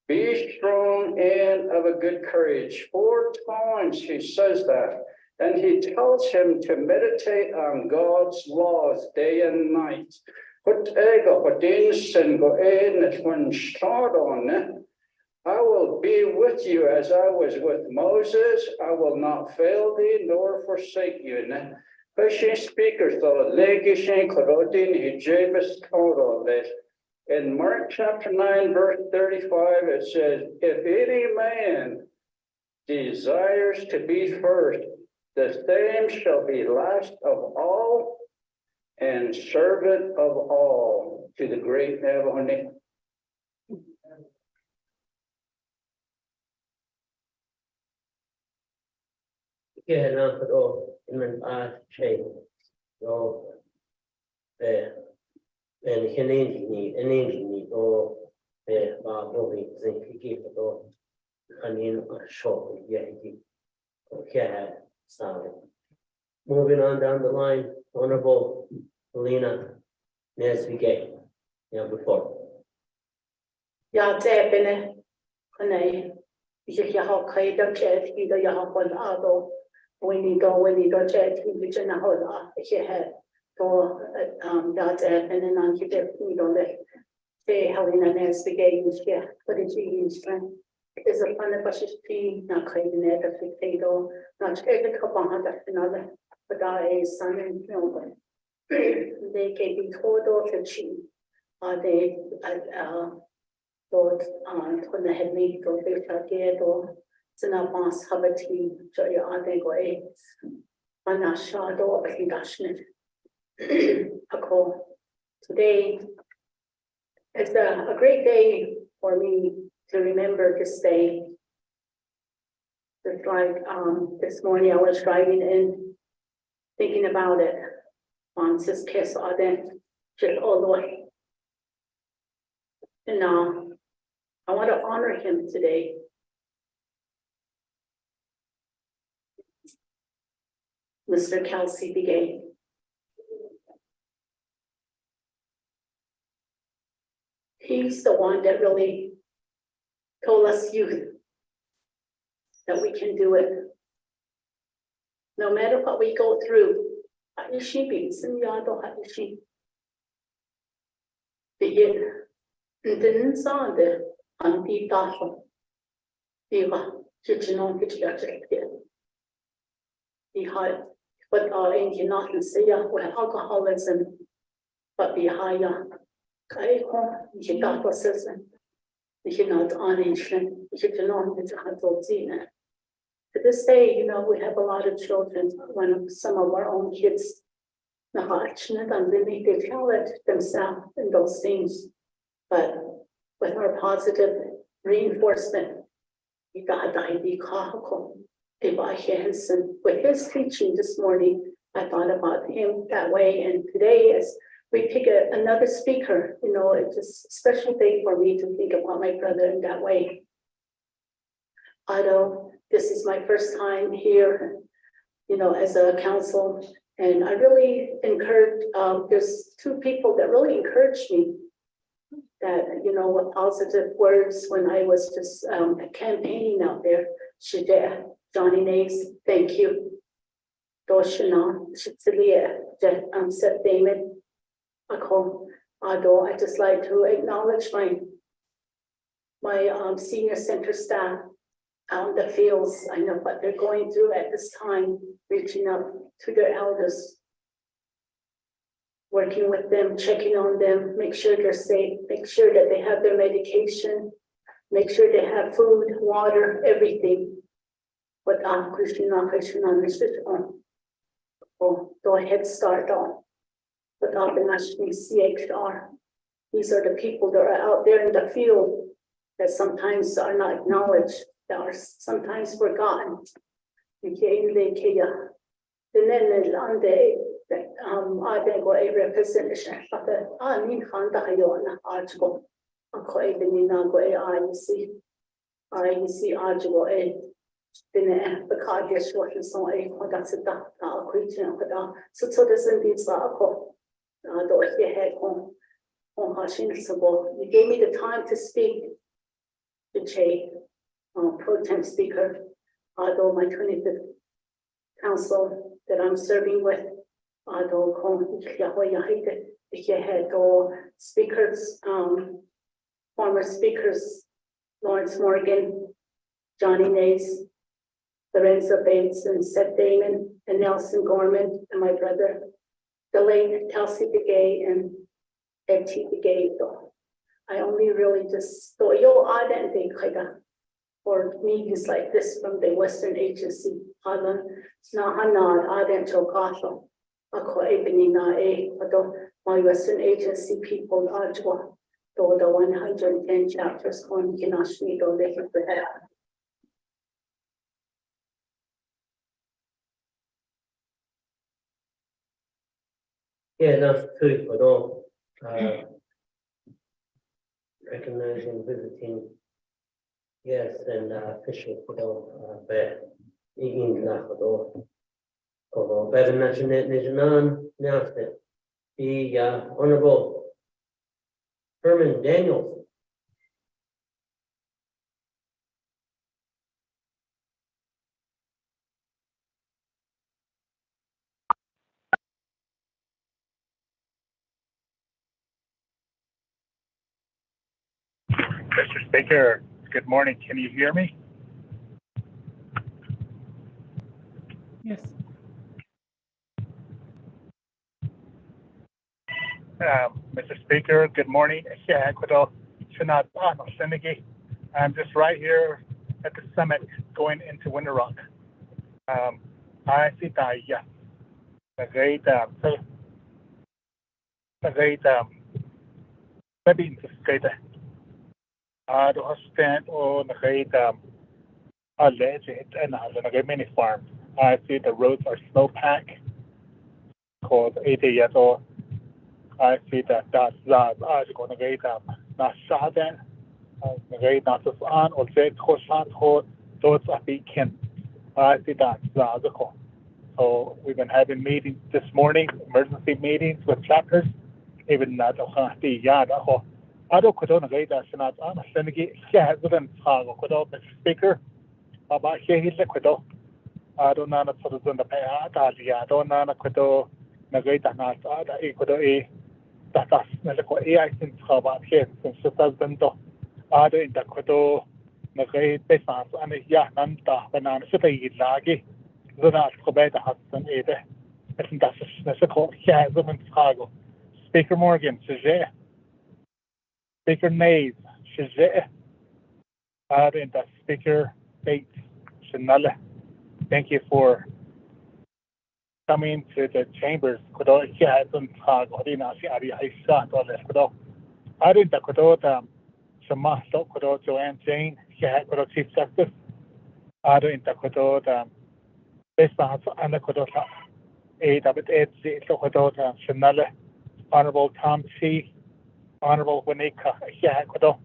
Be strong and of a good courage. 4 times he says that. And he tells him to meditate on God's laws day and night. I will be with you as I was with Moses. I will not fail thee nor forsake you. Speakers, in Mark chapter 9, verse 35, it says, if any man desires to be first, the same shall be last of all and servant of all, to the great Navajo Nation. Yeah, now, but all, in an shape. So, and an engineer, or moving, zinc, keep it all. And in a shop, yeah, okay, started. Moving on down the line, Honorable Helena Nesbitt, before. Yeah, Bene, and you have kind of chat, either you have one other. When you go chat, you can hold up, you had. So, that's it, and then on you get, you don't let. Say, Helena Nesbitt, yeah, what did you use? Is a fun of us tea, not claiming it, a potato, not take a couple hundred another, but I son and children. They gave me total to cheap. They thought when they had me go to Chaget or Sinabas Habati, so you are they go a Anashado, I think that's it. Today is a great day for me to remember this day. Just like this morning I was driving in, thinking about it on this case just all the way. And I want to honor him today. Mr. Kelsey Begay. He's the one that really told us youth that we can do it. No matter what we go through, but not say with alcoholism, but behind to this day, we have a lot of children, when some of our own kids, they tell it themselves in those things. But with our positive reinforcement, with his teaching this morning, I thought about him that way. And today, as we pick another speaker, it's a special day for me to think about my brother in that way. Although this is my first time here, as a council, and I really encourage, there's 2 people that really encouraged me that, with positive words when I was just campaigning out there. Shide, Johnny Nays, thank you. Doshana, Shitzilia, Seth Damon, I just like to acknowledge my senior center staff out in the fields. I know what they're going through at this time, reaching out to their elders, working with them, checking on them, make sure they're safe, make sure that they have their medication, make sure they have food, water, everything. But Krishna Mr. Oh, do a head start on. But the national CHR. These are the people that are out there in the field that sometimes are not acknowledged, that are sometimes forgotten. The then on the I think what a representation, but the I mean Honda Hayona article. Uncle Ebenina go I see article a then the card gets short and so a that's a duck creature but so doesn't these though if head home on Hashinable. You gave me the time to speak, the Che, pro tem speaker, although my 25th council that I'm serving with, although head or speakers, former speakers, Lawrence Morgan, Johnny Nays, Lorenzo Bates, and Seth Damon, and Nelson Gorman, and my brother, the late Kelsey Begay, and Ed-T Begay. I only really just thought, I didn't think for meetings like this from the Western Agency. My Western Agency people are the 110 chapters on Kinashni do they have to have. Yeah, that's true, but all recognizing, visiting, yes, and official for all, but in that for all, better national announcement. The Honorable Herman Daniels. Mr. Speaker, good morning. Can you hear me? Yes. Mr. Speaker, good morning. I'm just right here at the summit going into Winter Rock. I see that, yeah. The great, the hospital or the great, and the mini farm. I see the roads are snowpack called 80 years old. I see that that's going to get not shot then. The not just on or say those are beacon. I see that so we've been having meetings this morning, emergency meetings with chapters, even not the yard. I don't could only get that not on a Senate. Yeah, within Mr. Speaker. About here, he's liquid. I don't know for the pay. I don't know Quito, Nagata, not Ecuador A. That's AI since about here since 2000. Other in the Quito, Nagate, Besans, and Nanta, Banana City, Lagi, Zona, Cobeta Hudson, Ada. I think that's a call. Yeah, women's cargo. Speaker Morgan, Shizé. Speaker Nays, Shizé. Other in the Speaker Bates, Shanala. Thank you for coming to the chambers. Kudo Hiazun Tag, Odina, I shot all this. Kudo. I did the Kudo, Shama, Kudo, Joanne Jane, Kudo Chief Justice. I did the Kudo, Besans, and the Kudo, A.W.H.Z. Kudo, Shanala, Honorable Tom C., Honorable Winika, Kudo.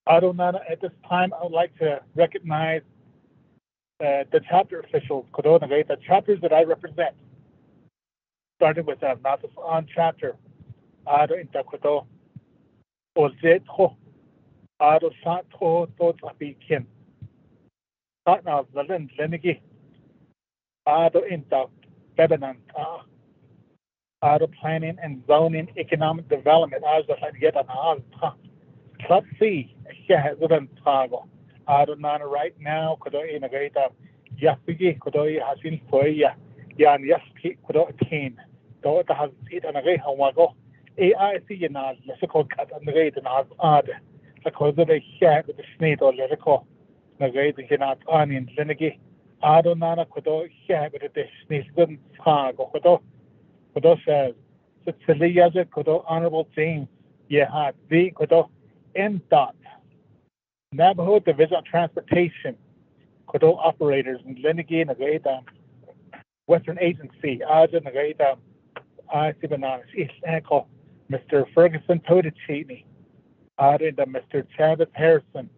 I don't know, at this time, I would like to recognize the chapter officials, the chapters that I represent, starting with the Natas on chapter, Ado Intakudo, Ozetho, Ado Santo, Totapikin, Patna Valen Lenigi, Ado Inta, Lebanon, Ado Planning and Zoning Economic Development, as I get an Azta, Club C, Shahazan Tago. I don't know right now, could I integrate Yasigi, could I have been for ya, Yan Yaski, could I kin, though it has it and a gay Hawago. AIC and as Lessico cut and rate and as odd, because they share with the snake or Lessico. nagay hinat anin lenigi ado nana kodo shabe de snisgun pago kodo says Sicilia's kodo Honorable James Yehat V kodo MDOT Navajo Division of Transportation kodo operators in lenigi nagay Western Agency aja nagay I see bananas East Echo Mr. Ferguson Todachini added Mr. Travis Harrison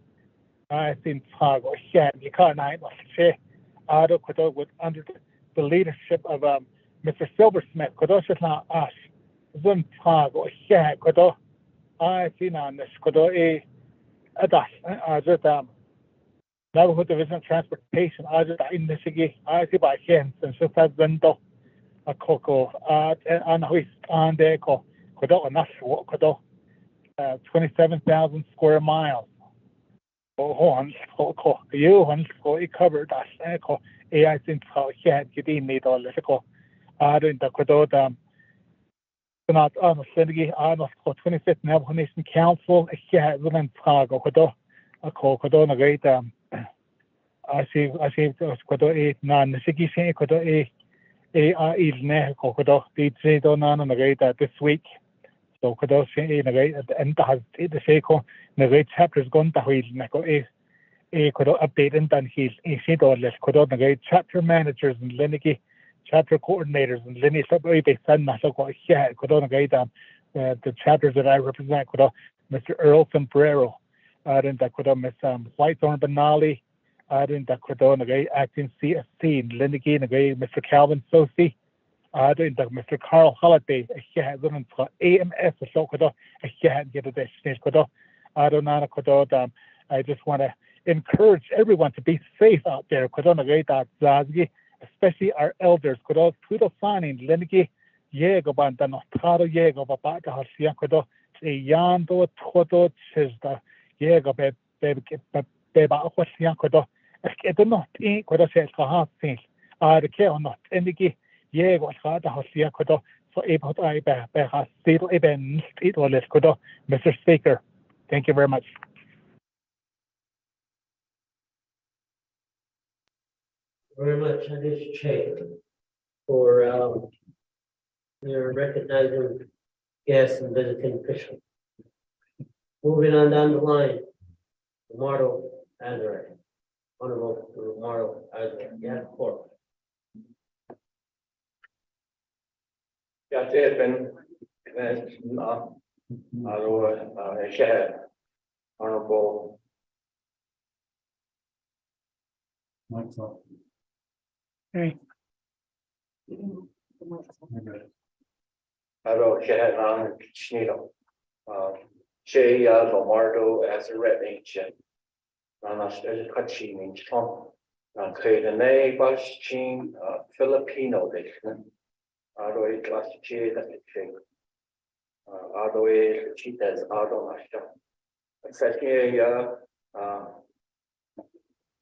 I think Pago Shan you can't I say Ado Kodo with under the leadership of Mr. Silversmith Kodo Shana Ash Zun Pago Shan Kodo I see on this Kodo Adash Ajat Navajo Division of Transportation Ajat in the Shigi I see by Shan and so that's Zendo a Coco and Huis on Deco Kodo enough Kodo 27,000 square miles. You covered that. I think how he had getting made all this. In the Kodo, not on the Senate, on the 25th Navajo Nation Council, he had women Prago, Kodo, a Kodo, a great. I see Kodo 8, non, the Siki Kodo A. Isne, Kodo, the Donan and the great this week. So Kodo and has the Seiko, the great chapters gone to Hill, Neko A Kodo update and done Hill, A Sido less Kodo, the great chapter managers and Leniki, chapter coordinators and Lenny Subway Sun Nasako, Kodo, the chapters that I represent, Kodo, Mr. Earl Sombrero, then the Kodo, Miss Whitethorn Benali, then the Kodo, the great acting CSC, Leniki, the great Mr. Calvin Sosi. Then Mr. Carl Holiday, AMS, so Kodo, get a destination Kodo. Adonana Kodo. I just want to encourage everyone to be safe out there, Kodo Zazgi, especially our elders, Kodo, Tudo Sani, Lenigi, Yegoban, Danotaro Yego, Babata Hasia Kodo, Yando, Todo, Chisda, Yego, Beba, Hosian Kodo. I do not eat Kodo says Kahasin, the care not, Enigi. Yeah, what hard Hosia Kodo for Abot I Beha Still Eben Street or Less Kodo, Mr. Speaker. Thank you very much. Very much, Mr. Chair, for your recognizing guests and visiting officials. Moving on down the line, Romardo Azare, Honorable Romardo Azare, yeah, Court. Honorable Hey. Shahan Chnito. Che Lombardo as a red ancient. Nanas as a Kachin in Trump. Kayane Bashin Filipino nation. Adoe class che that it ching. Adoe cheetahs Adonasha. Sakia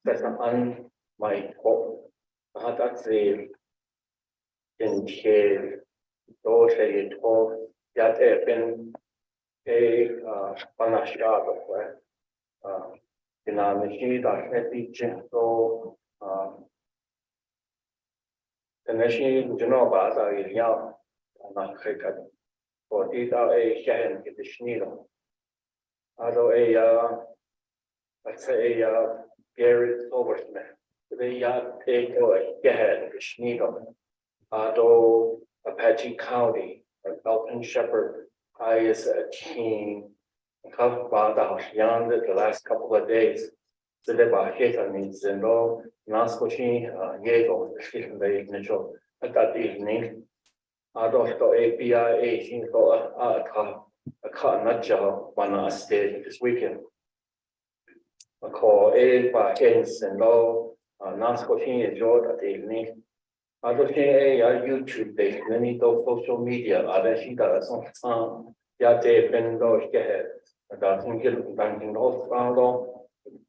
that's an my hope. That's the in here. Those say it all. Yet been a Panashado where in our machine that teaching so the machine do know about our young not cricket for these are a shan in the schneedle. Although let's say Gary Silversmith, they take a head the schneedle. Although Apache County, Elton Shepherd, I is a king. Come about the house young the last couple of days. So they bought hit on me, Zendo, Nascochi, Yego, the initial at that evening. I don't know API, she got a cut nutshell when I stayed this weekend. I call A by Ends and low, Nascochi enjoyed at the evening. I don't think YouTube based many those social media, other she does some Yate Bendo Skehead. That's in Gil Banking North Found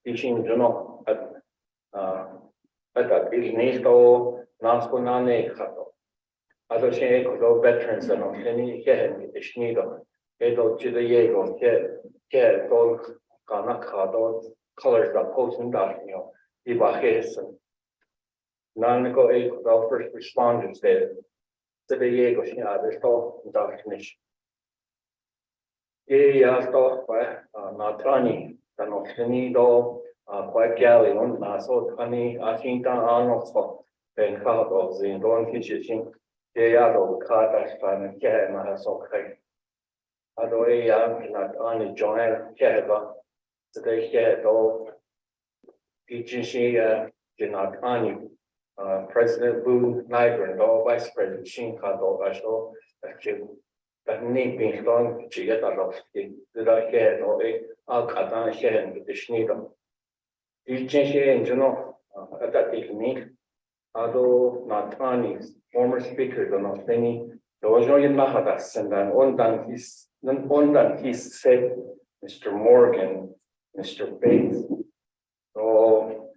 teaching journal at that is Nisto, Nasconane Cato. Other say veterans and on any head is needle. Edo Chidayego, Care, Dog, Kanakado, colors that posting that, Ibahes and non-go the first responders there. So the Yego, there's all darkness. Sto Natrani, the Notanido, quite galley on Naso, Tani, Ashinta, Arnold, Ben Cardo, the Don Kitchen, Yado, Carter, and Kama, so okay. Although not only Joanne Keva, today he had all teaching she did not only President Boo Niger and all Vice President Shin Kato Asho, that need being strong, she get out of the head or a Katan Shen with the Schneedom. Teaching she and that is neat. Although not only former speakers are not many, those are in Mahadas and then on that he said, Mr. Morgan, Mr. Bates, or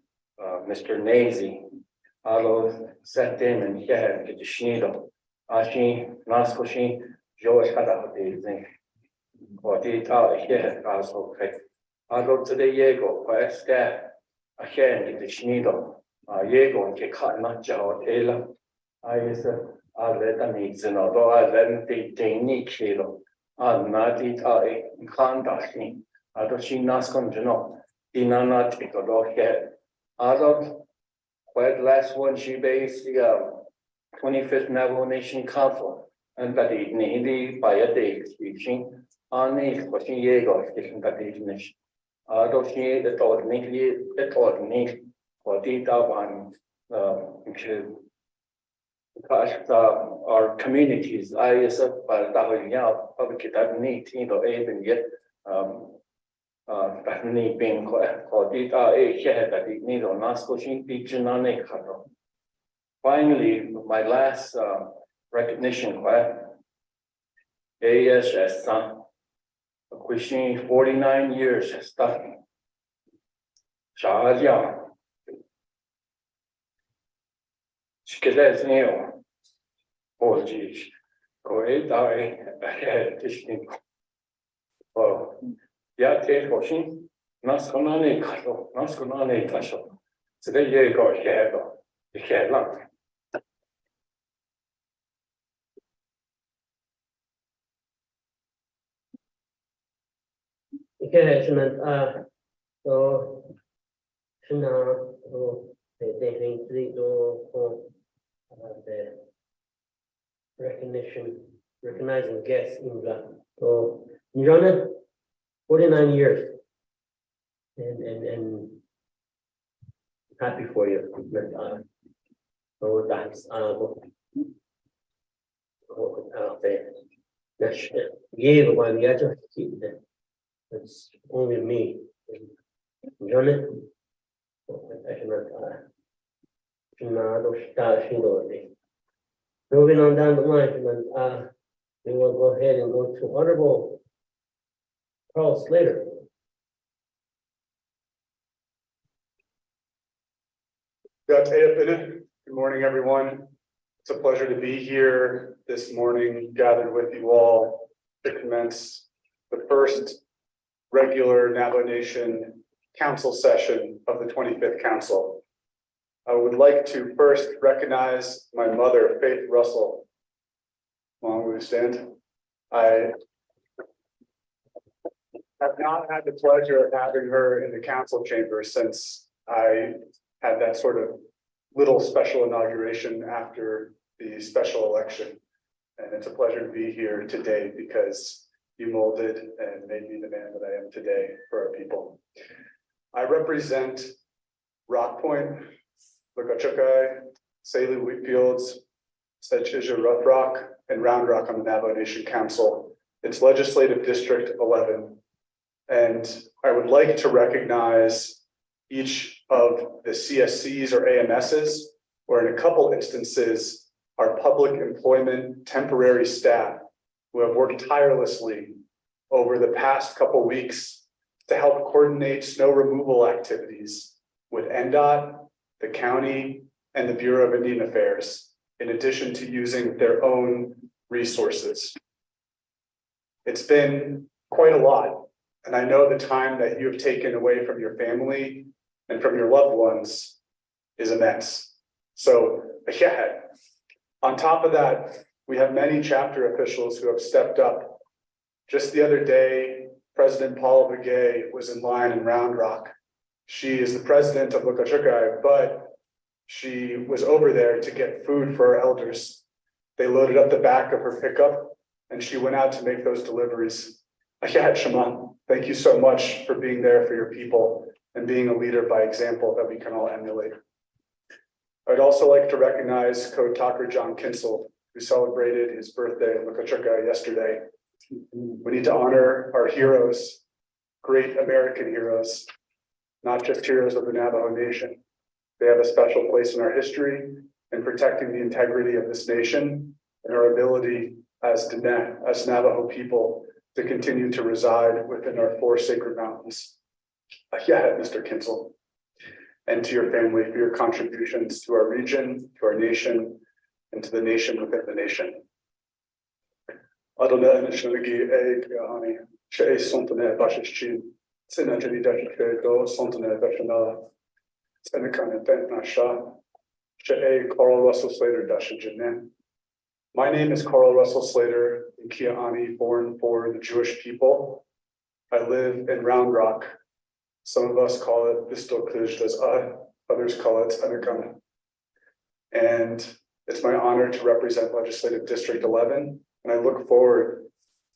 Mr. Nazy, all sat in and he had the Schneedom. Ashi, Naskoshi, Joe had a day. Or the Italian he had also okay. Although today Yego, quite staff, a hand the Schneedom. Yego and Kekat not Joe Taylor. I said, I let them eat, although I let them take need kilo. I'm not Italian, Kandashni. I don't see Naskon, Dinana take a dog head. Although, quite last one, she based the 25th Navajo Nation Council, and that it needed by a day speaking on it, but she Yego, speaking that it. Although she the thought me, or data one, because our communities, I is a public that need even yet that need being called data a share that it need on Nascoshin teaching on a cutter. Finally, my last recognition ASS Quishing 49 years stuff. Shaja. Skillet new. Oh, geez. Go ahead, Tishnik. Oh, yeah, take washing. Nasconane Kato, Nasconane Tasho. So there you go, here. You can't look. Okay, so they think the recognizing guests in that. So Njana, 49 years. And happy for you. So that's yeah, one the other it's only me. Njana. Moving on down the line, we will go ahead and go to Honorable Carl Slater. Good morning, everyone. It's a pleasure to be here this morning, gathered with you all to commence the first regular Navajo Nation Council session of the 25th Council. I would like to first recognize my mother, Faith Russell. Long will you stand? I have not had the pleasure of having her in the council chamber since I had that sort of little special inauguration after the special election. And it's a pleasure to be here today because you molded and made me the man that I am today for our people. I represent Rock Point, Lukachukai, Saley Wheatfields, Sedchija Rough Rock, and Round Rock on the Navajo Nation Council. It's Legislative District 11. And I would like to recognize each of the CSCs or AMSs, or in a couple instances, our public employment temporary staff who have worked tirelessly over the past couple weeks to help coordinate snow removal activities with NDOT, the county, and the Bureau of Indian Affairs, in addition to using their own resources. It's been quite a lot, And I know the time that you have taken away from your family and from your loved ones is immense. So, yeah, on top of that, we have many chapter officials who have stepped up. Just the other day, President Paula Begay was in line in Round Rock. She is the president of Lukachukai, but she was over there to get food for our elders. They loaded up the back of her pickup and she went out to make those deliveries. Ahyat Shema, thank you so much for being there for your people and being a leader by example that we can all emulate. I'd also like to recognize Code Talker John Kinsel, who celebrated his birthday in Lukachukai yesterday. We need to honor our heroes, great American heroes, not just heroes of the Navajo Nation. They have a special place in our history in protecting the integrity of this nation and our ability as Navajo people to continue to reside within our 4 sacred mountains. Yeah, Mr. Kinsel, and to your family for your contributions to our region, to our nation, and to the nation within the nation. My name is Carl Russell Slater in Kia'ani, born for the Jewish people. I live in Round Rock. Some of us call it Bistok, others call it Seneca. And it's my honor to represent Legislative District 11. And I look forward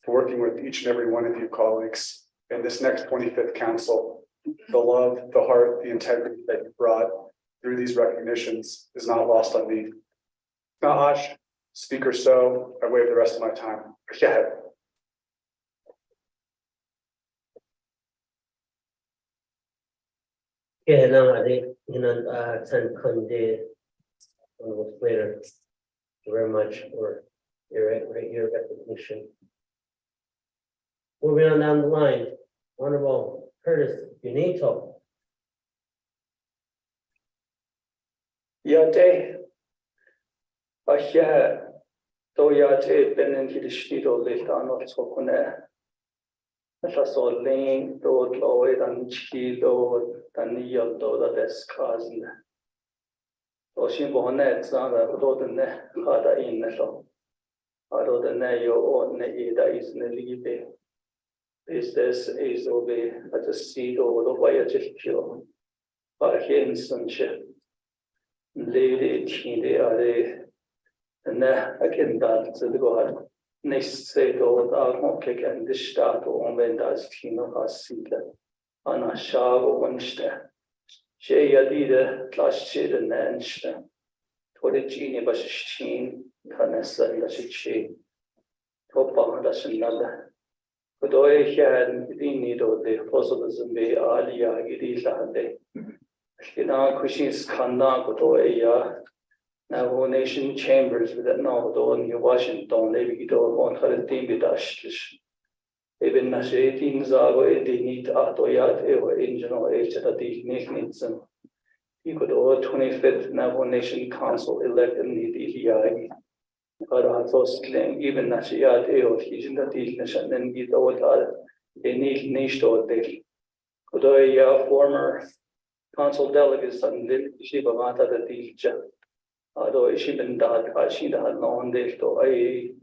to working with each and every one of you colleagues in this next 25th Council. The love, the heart, the integrity that you brought through these recognitions is not lost on me. Na'ash, Speaker So, I waive the rest of my time. Yeah. Yeah, no, I think, Sen Kunde, later. Thank you very much for your recognition. Moving on down the line, Honorable Curtis Unito. Yate, Asha, Toyate, Benenhidishito, Litano, Sokune, Sasoling, Dod, Loed, and Chilo, Daniel, Doda, Descazin. Oshimbonet, Zanga, Rodene, Hada in Neso. Arodeneo, or Neida is Nelibe. Is this is obey at the seed over the way at pure. By Henson. Lady Tinde are and again that the God. Next say to our kick and the start on when does Tino has seen Anna Shago Winster. She Yadida class shade and Nanster. For the genie was sheen, Canessa and the she. Topa does another. But I had need of the possibles be Alia Idilade. Kina Kushin's Kanda Godoya. Navajo Nation Chambers with that now in Washington, they be on her team with Ashish. Even Nashating Zago, they need Atoyat or Angel H at the Nicknames. He could all 25th Navajo Nation Council elected in the DEI. But I thought even Nashiat or he's in the nation and get all that they need niche or they could a former council delegates and Shiba Mata the teacher. Although she been that she had known this to a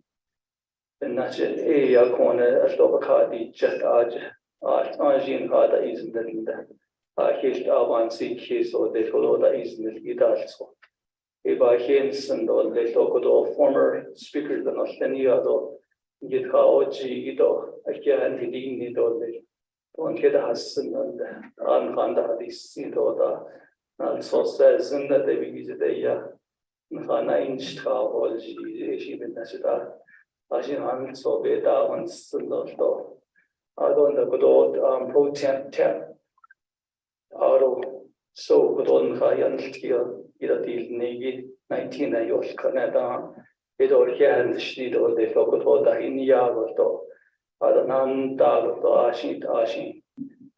nation a corner as Lobakati just Arjin Hada isn't that. His Avansi case or the Toloda isn't it also. If I Henson or they talk to former speakers than Osteniado, get how Gido, again, he didn't need all the don't get a Hassan and Anhanda, this Sidoda, and so says, and that they visit a Hana inch or she been Nasida, Ashin so beta once the law. I don't know good old protein tap. Auto so good on Hayan here. Either the Navy 19 years Canada, it all can the sheet or the Fokoto, the India or the Adanan Dag of the Ashin,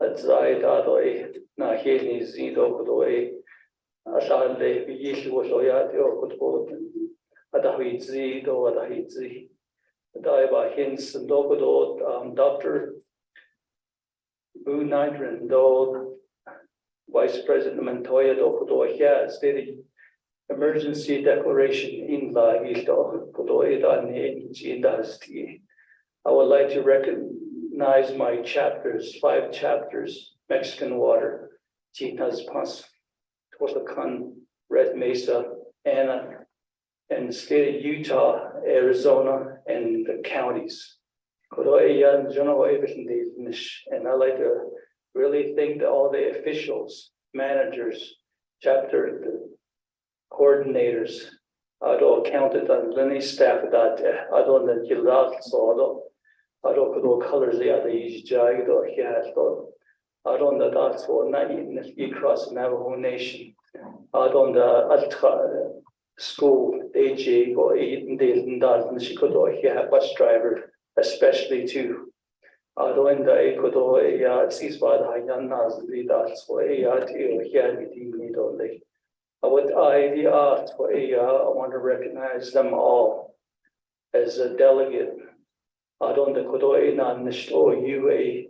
at Zaidado, Nahini Zido Godoe, Asade, Yish was Oyat or Godo, Adahizi, or Adahizi, Daiba Hins and Dogodo, Dr. Bu Nitron do Vice President Montoya do Kodo here stated emergency declaration in la Isto Kodo I would like to recognize my chapters, 5 chapters, Mexican Water, Chitas Pas, Tosacan, Red Mesa, Anna, and state of Utah, Arizona, and the counties. And I'd like to really thank all the officials, managers, chapter coordinators, Ado accounted on Lenny staff that Ado the Gilad so Ado Kodo colors the other Jagido Hiato Ado the dots for 90 across Navajo Nation. Ado the Altra school, AJ or Eden Dayton and Shikodo here bus driver, especially too. Ado in the Ecuador, Cisbad Hayanas, the dots for Ayat here with the I want to recognize them all as a delegate. Adon the Kodoe nan Nishto UA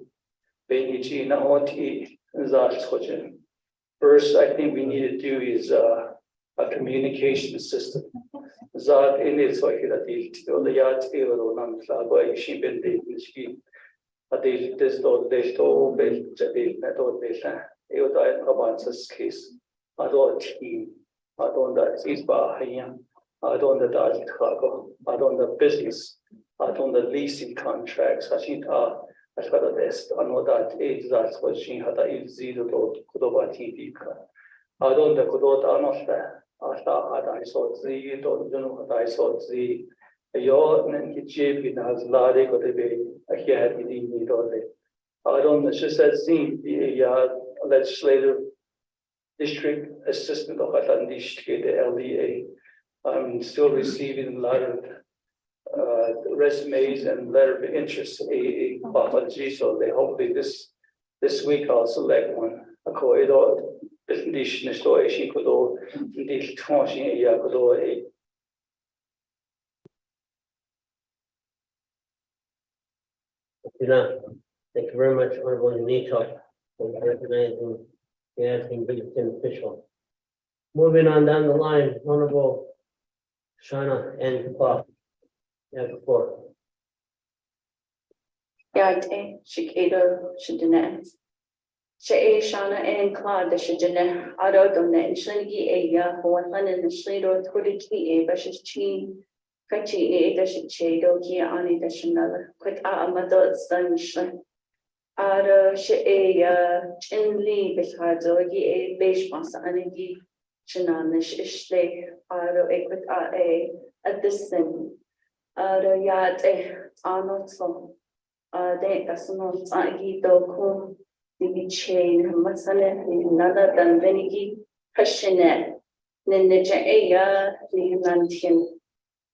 Beniji Naoti Zatsojen. First, I think we need to do is a communication system. Zat in its like that the Yat Eonan Flaba, she been the Nishi. This dog, they stole, they nettled this, Eodai Avances case. I don't team, I don't that Isba Hayam, I don't the Daj Chicago, I don't the business, I don't the leasing contracts, I think I got a test, I know that that's what she had a zero Kudoba TV. I don't the Kudot Anosta, I thought I saw the don't know what I saw the Yo and Kichip has Lade got a baby, I had it in me all day. I don't know, she said, see the legislative district assistant of Atlantic, the LDA. I'm still receiving a lot of resumes and letter of interest. So they hopefully this week I'll select one. Thank you very much, Honorable Unito, for recognizing the acting Bridgeton official. Moving on down the line, Honorable Shana and Clark. You have the floor. Yate, Shikado, Shidane. She Shana and Claude, the Shidane, Ado Donet, Shingi Aya, one hundred and Slido, Twitty, Bashes Chi, Kachi, the Shichado, Kiani, the Shanala, Quit Amado, Stan. Ara she chinli bishado ye besh masa anigi chinanish ishle ara equit at this thing ara yat anotso de asno agi do kum the chain masale nada than venigi hashine ninja eya ni nantin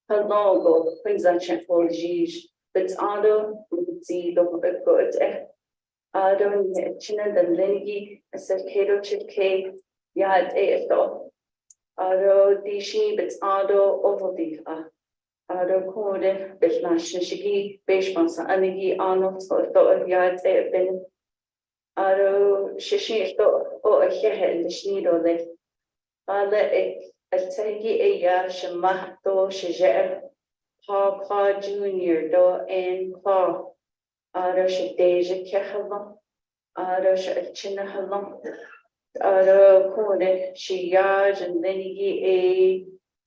hello quinzachen for gij but ado see the good Adon China the Lenigi, a Sercado Chipke, Yad Eto, Ado Dishi, but Ado Ovodifa, Ado Code, Beslash Shigi, Beshmans, Anigi, Arnold, or Yad Ben Ado Shishi, or a Head, the Schneedo left. Ale a Tegi a Yashama, do Shajer, Paul Claw Junior, do and Claw. Arash Deja Kehalam, Arash Chinahalam, Ara Kone, Shiyaj, and then ye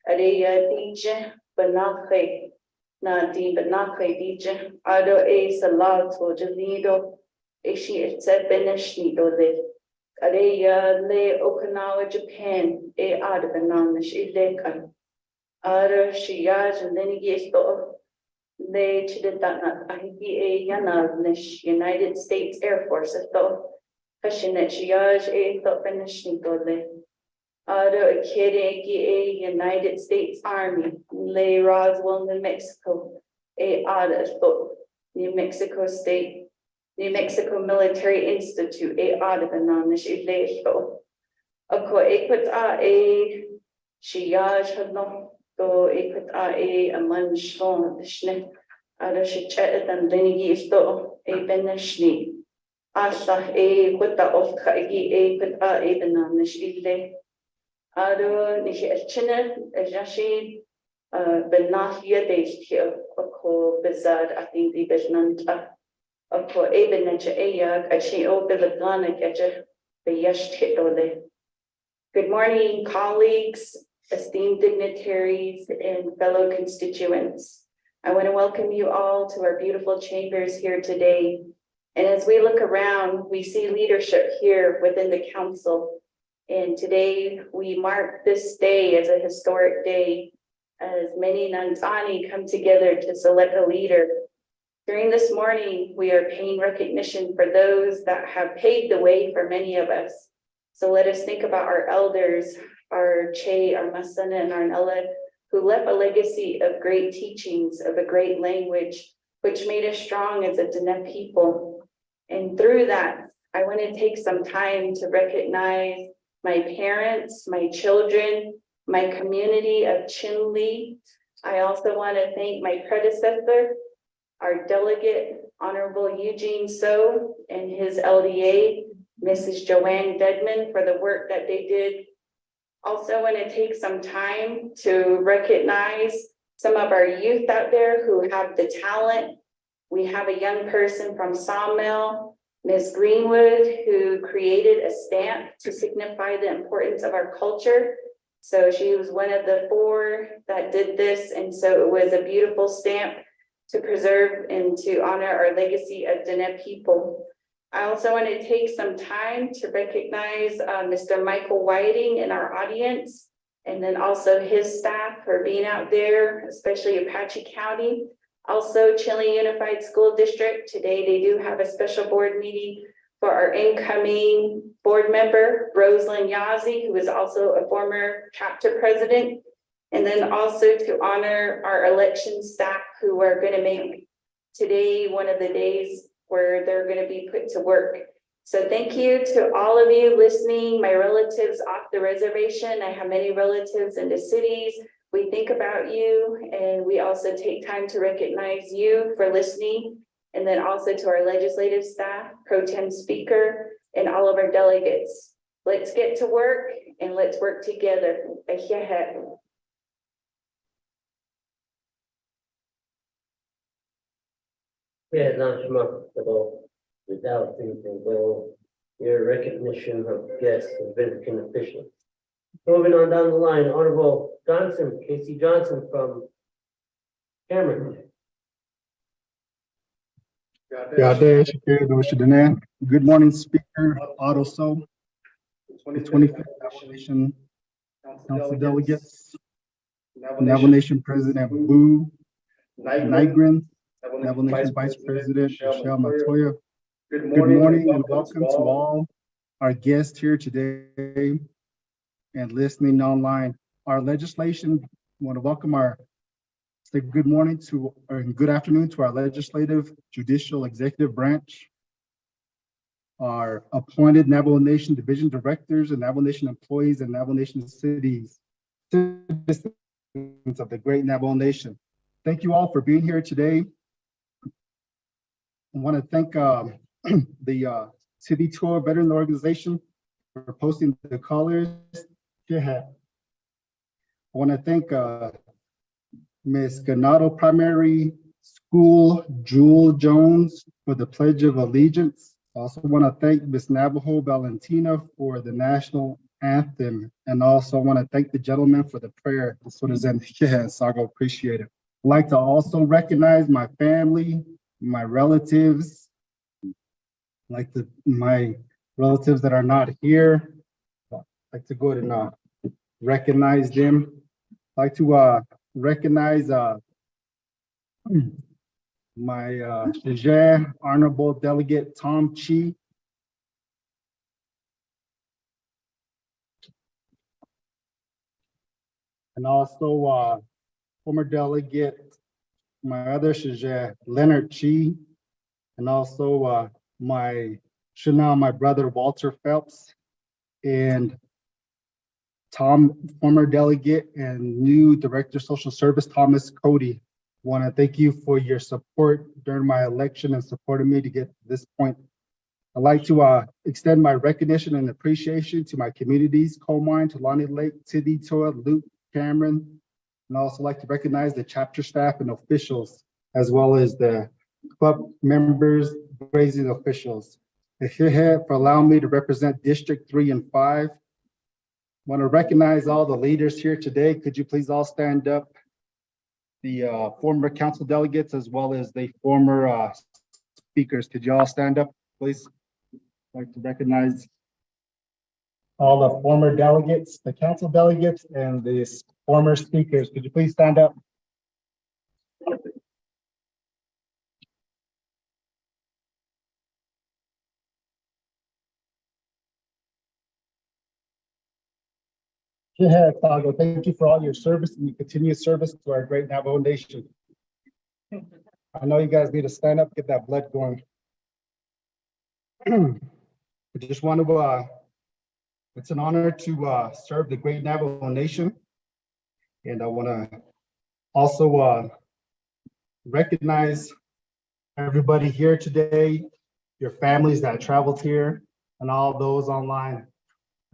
a Areya Dija, Banake, Nadi Banake Dija, Ada a Salato, Jalido, Ishi et Beneshnido le, Areya le Okinawa, Japan, Ada Bananish, Ileka, Ara Shiyaj, and then ye stop. They did that United States Air Force United States Army Le Roswell, New Mexico New Mexico State New Mexico Military Institute So ikut a man shon dishne ara shichet and then yisto a beneshni Asha e kuta of kaigi e kuta e bena nishile. Ado nishi echina ejashi benahia de shio oko bezad ating di besnanta. Oko e benacha eya achi o beladana gaja beyash titole. Good morning, colleagues, esteemed dignitaries, and fellow constituents. I want to welcome you all to our beautiful chambers here today. And as we look around, we see leadership here within the council. And today we mark this day as a historic day, as many Nantani come together to select a leader. During this morning, we are paying recognition for those that have paved the way for many of us. So let us think about our elders, our Che, our Masana, and our Nella, who left a legacy of great teachings, of a great language, which made us strong as a Dene people. And through that, I want to take some time to recognize my parents, my children, my community of Chinle. I also want to thank my predecessor, our delegate, Honorable Eugene So, and his LDA, Mrs. Joanne Dedman, for the work that they did. Also want to take some time to recognize some of our youth out there who have the talent. We have a young person from Sawmill, Ms. Greenwood, who created a stamp to signify the importance of our culture. So she was one of the 4 that did this. And so it was a beautiful stamp to preserve and to honor our legacy of Dene people. I also want to take some time to recognize Mr. Michael Whiting in our audience, and then also his staff for being out there, especially Apache County. Also, Chinle Unified School District, today they do have a special board meeting for our incoming board member, Rosalind Yazzie, who is also a former chapter president. And then also to honor our election staff who are going to make today one of the days where they're going to be put to work. So thank you to all of you listening, my relatives off the reservation. I have many relatives in the cities. We think about you, and we also take time to recognize you for listening. And then also to our legislative staff, pro tem speaker, and all of our delegates. Let's get to work and let's work together. Yeah, not without anything, though, your recognition of guests and visiting officials. Moving on down the line, Honorable Johnson, Casey Johnson from Cameron. Good morning, Speaker Otto So, the 25th Navajo Council delegates, Navajo Nation President Boo Nygren, Navajo Nation Vice President Michelle Montoya. Good morning and welcome to all our guests here today and listening online. Our legislation, I want to welcome say good morning to, or good afternoon to our legislative, judicial, executive branch, our appointed Navajo Nation division directors and Navajo Nation employees and Navajo Nation cities, citizens of the great Navajo Nation. Thank you all for being here today. I want to thank the City Tour Veteran Organization for posting the colors. I want to thank Ms. Ganado Primary School, Jewel Jones, for the Pledge of Allegiance. I also want to thank Ms. Navajo Valentina for the national anthem. And also want to thank the gentleman for the prayer. This one is in Sago, appreciate it. I'd like to also recognize my family, my relatives, my relatives that are not here. I'd like to go ahead and recognize them. I'd like to recognize my Honorable Delegate Tom Chi. And also former delegate, my other Shajah, Leonard Chi, and also my brother Walter Phelps, and former delegate and new Director of Social Service, Thomas Cody. Want to thank you for your support during my election and supporting me to get to this point. I'd like to extend my recognition and appreciation to my communities, Coal Mine, Tulani Lake, Tiddy, Toa, Luke, Cameron, and I'd also like to recognize the chapter staff and officials, as well as the club members, grazing officials. If you're here for allowing me to represent District 3 and 5, I want to recognize all the leaders here today. Could you please all stand up? The former council delegates, as well as the former speakers. Could you all stand up, please? I'd like to recognize all the former delegates, the council delegates, and the former speakers. Could you please stand up? Yeah, Tago, thank you for all your service and your continued service to our great Navajo Nation. I know you guys need to stand up, get that blood going. I just want to, it's an honor to serve the great Navajo Nation. And I want to also recognize everybody here today, your families that traveled here, and all those online.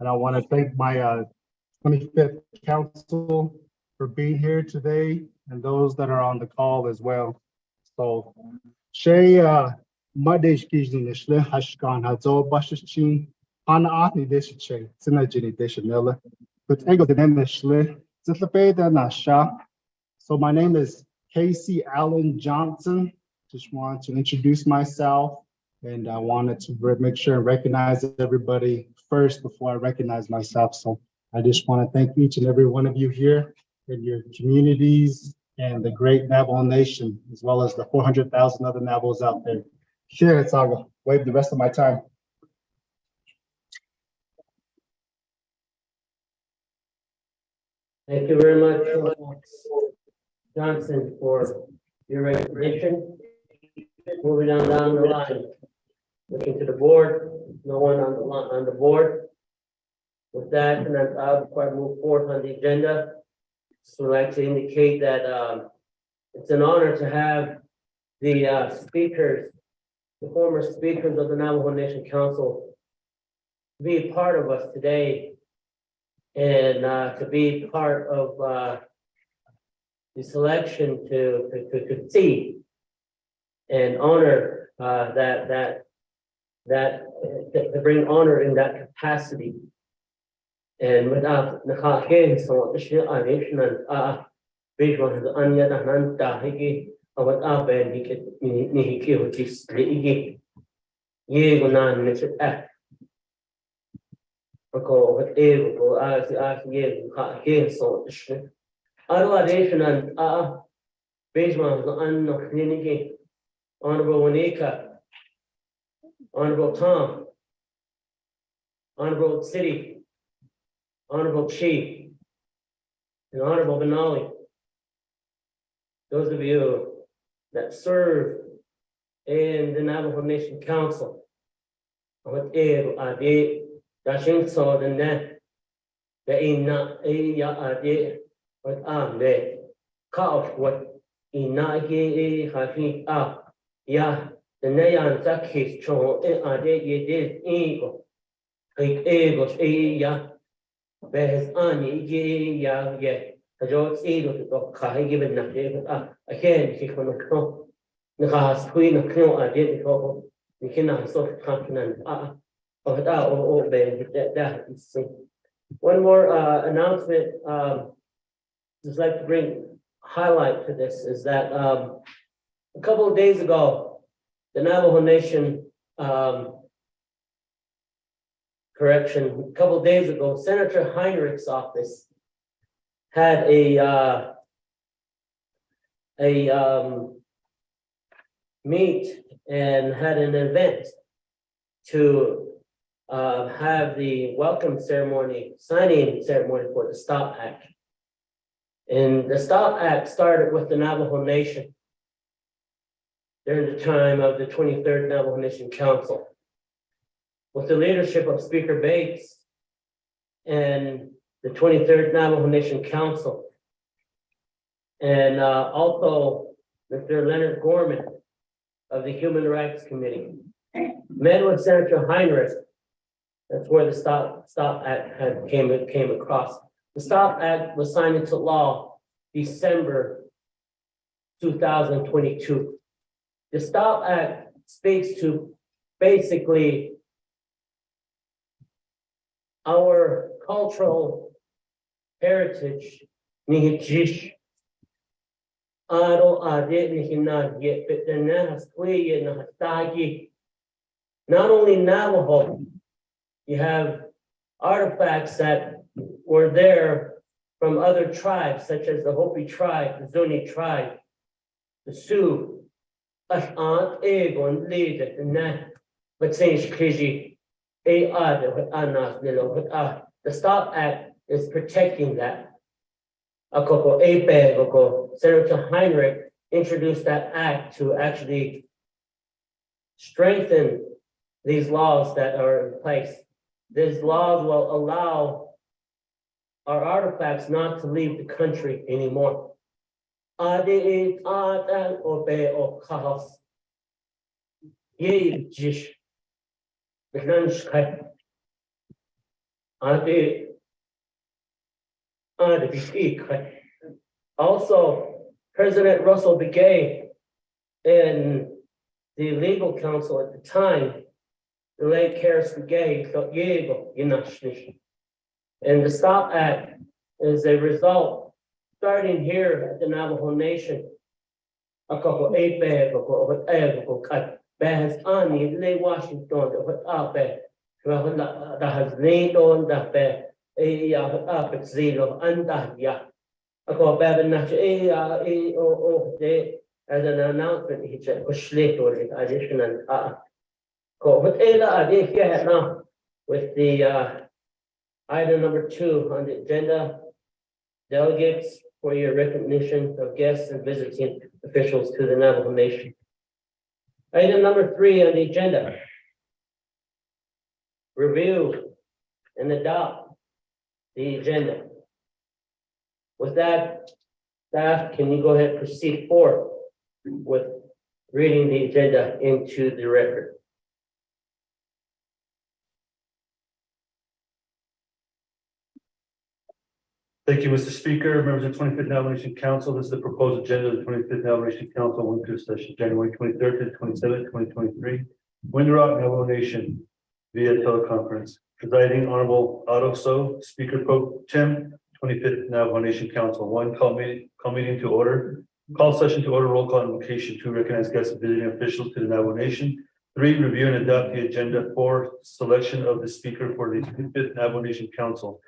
And I want to thank my 25th Council for being here today, and those that are on the call as well. So, Shay, Madesh Kijnishle, Hashkan, Hazo, Bashichin, Hana Atni Deshe, Sinajini Deshanella, but Ego the Nemishle, Zitlapeda Nasha. So, my name is Casey Allen Johnson. Just want to introduce myself, and I wanted to make sure and recognize everybody first before I recognize myself. So, I just want to thank each and every one of you here in your communities and the great Navajo Nation, as well as the 400,000 other Navajos out there. Share Saga, wave the rest of my time. Thank you very much, Johnson, for your recognition. Moving on down the line, looking to the board, no one on the board. With that, and then before I move forward on the agenda, just would like to indicate that it's an honor to have the speakers, the former speakers of the Navajo Nation Council, be a part of us today, and to be part of the selection to see and honor to bring honor in that capacity. And without Nakake, so the shit I mentioned, visual the onion and Dahiki, or without Ben, he could Nihiki, which is Ligi. Ye go on, Mr. F. Because what able go as ye Nakake, so the shit. Adoration and visual the unknown Honorable Wanika, Honorable Tom, Honorable City. Honorable Chief, and Honorable Benali, those of you that serve in the Navajo Nation Council, what ade dashin so the net the ina ade what de ka what ina ge hafi ya the nayan zakis cho ade ye did ego ya Behes ani ya the jokes to Kai given nothing. Again, he can know the last queen of Kno identical. You cannot sort of continent of that or that. One more announcement. Just like to bring highlight to this is that a couple of days ago, the Navajo Nation a couple of days ago, Senator Heinrich's office had a meet and had an event to have the welcome ceremony, signing ceremony for the STOP Act. And the STOP Act started with the Navajo Nation during the time of the 23rd Navajo Nation Council, with the leadership of Speaker Bates and the 23rd Navajo Nation Council, and also Mr. Leonard Gorman of the Human Rights Committee. met with Senator Heinrich. That's where the Stop Act came across. The Stop Act was signed into law December 2022. The Stop Act speaks to basically our cultural heritage. Not only Navajo, you have artifacts that were there from other tribes, such as the Hopi tribe, the Zuni tribe, the Sioux, the Stop Act is protecting that. Senator Heinrich introduced that act to actually strengthen these laws that are in place. These laws will allow our artifacts not to leave the country anymore. Also, President Russell Begay and the legal counsel at the time, the late Karis Begay, and the Stop Act is a result, starting here at the Navajo Nation. As an announcement, he said, with the item number 2 on the agenda, delegates for your recognition of guests and visiting officials to the Navajo Nation. Item number 3 on the agenda, review and adopt the agenda. With that, staff, can you go ahead and proceed forward with reading the agenda into the record? Thank you, Mr. Speaker. Members of the 25th Navajo Nation Council, this is the proposed agenda of the 25th Navajo Nation Council, winter session, January 23rd to 27th, 2023. Window Navajo Nation via teleconference. Presiding Honorable Otto So, Speaker Pro Tem, 25th Navajo Nation Council. 1, call meeting to order. Call session to order, roll call invocation. 2, recognize guests and visiting officials to the Navajo Nation. 3, review and adopt the agenda. 4, selection of the speaker for the 25th Navajo Nation Council.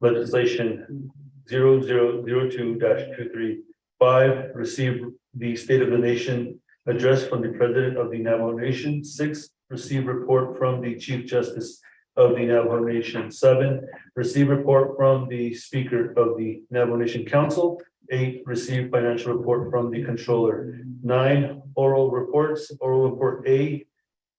Legislation 0002-23. 5, receive the State of the Nation address from the President of the Navajo Nation. 6, receive report from the Chief Justice of the Navajo Nation. 7, receive report from the Speaker of the Navajo Nation Council. 8, receive financial report from the Controller. 9, oral reports. Oral report A,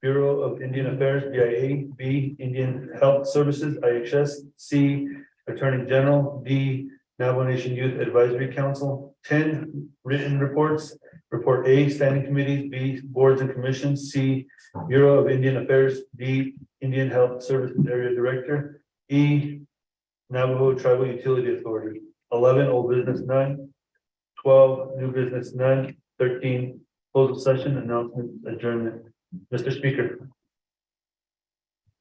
Bureau of Indian Affairs, BIA. B, Indian Health Services, IHS. C, Attorney General. D, Navajo Nation Youth Advisory Council. 10, written reports. Report A, standing committees. B, boards and commissions. C, Bureau of Indian Affairs. D, Indian Health Services Area Director. E, Navajo Tribal Utility Authority. 11, old business, none. 12, new business, none. 13, close of session, announcement, adjournment. Mr. Speaker.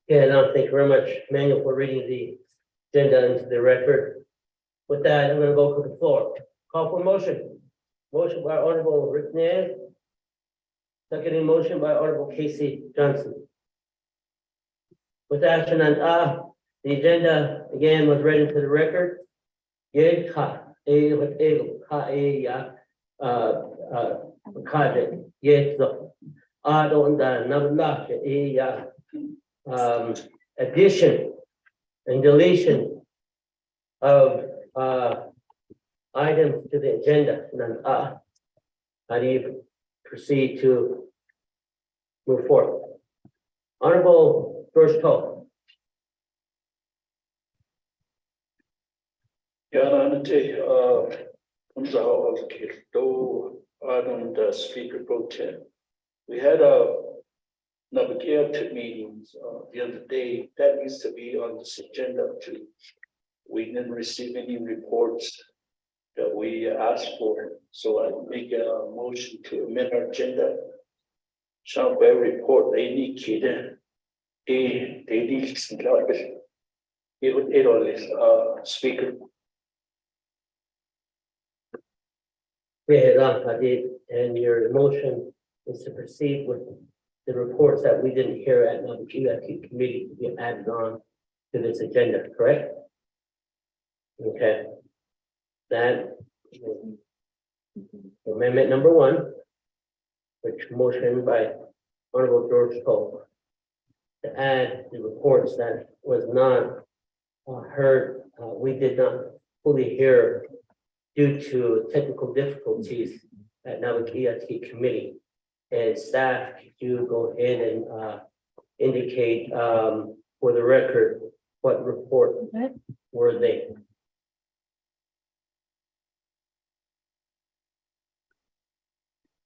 Yeah, no, thank you very much, Manuel, for reading the agenda into the record. With that, I'm gonna go to the floor. Call for motion. Motion by Honorable Rick Nez. Seconding motion by Honorable Casey Johnson. With action on the agenda again was read into the record. Addition and deletion of items to the agenda. How do you proceed to move forward? Honorable George Toll. Speaker Pro Tem. We had a Navigated meetings, the other day, that needs to be on this agenda too. We didn't receive any reports that we asked for, so I make a motion to amend our agenda. Somewhere report they indicated they need some it always speaker. Yeah, I did, and your motion is to proceed with the reports that we didn't hear at the GIT committee to be added on to this agenda, correct? Okay. That amendment number 1, which motion by Honorable George Pope to add the reports that was not heard, we did not fully hear due to technical difficulties at Navajo committee. And staff, could you go ahead and indicate for the record what report were they?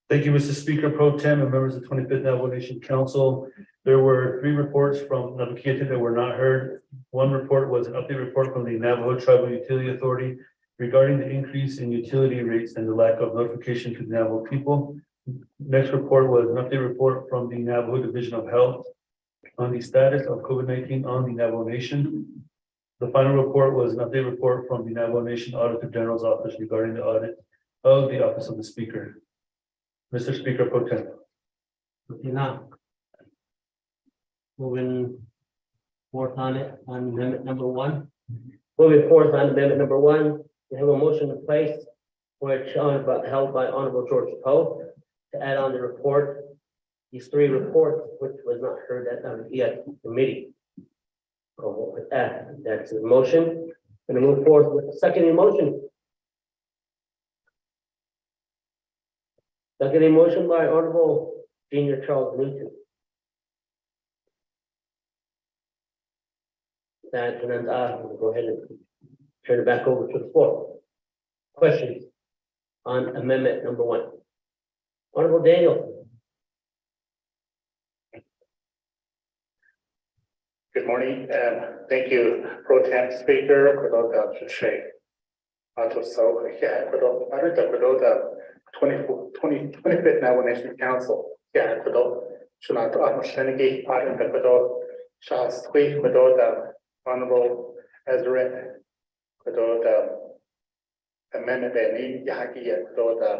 Thank you, Mr. Speaker, Pro Tem, and members of the 25th Navajo Nation Council. There were 3 reports from Navajo that were not heard. One report was an update report from the Navajo Tribal Utility Authority regarding the increase in utility rates and the lack of notification to the Navajo people. Next report was an update report from the Navajo Division of Health on the status of COVID-19 on the Navajo Nation. The final report was an update report from the Navajo Nation Auditor General's Office regarding the audit of the Office of the Speaker. Mr. Speaker, Pro Tem. Okay, now. Moving forth on it, on amendment number 1. Moving forth on amendment number 1, we have a motion in place which held by Honorable George Poe to add on the report, these 3 reports, which was not heard at the committee. With that, that's the motion. Going to move forward with the second motion. Second motion by Honorable Senior Charles Newton. That, and then we'll go ahead and turn it back over to the floor. Questions on amendment number 1? Honorable Daniel. Good morning, and thank you, Pro Tem Speaker, Kodota Chiche. So, yeah, Kodota 25th Navajo Nation Council. Yeah, Kodota, Shunat Ahmashenigi, Adam Kodota, Shas Tweet Kodota, Honorable Ezra Kodota, Amendment Beni, Yaki, Kodota,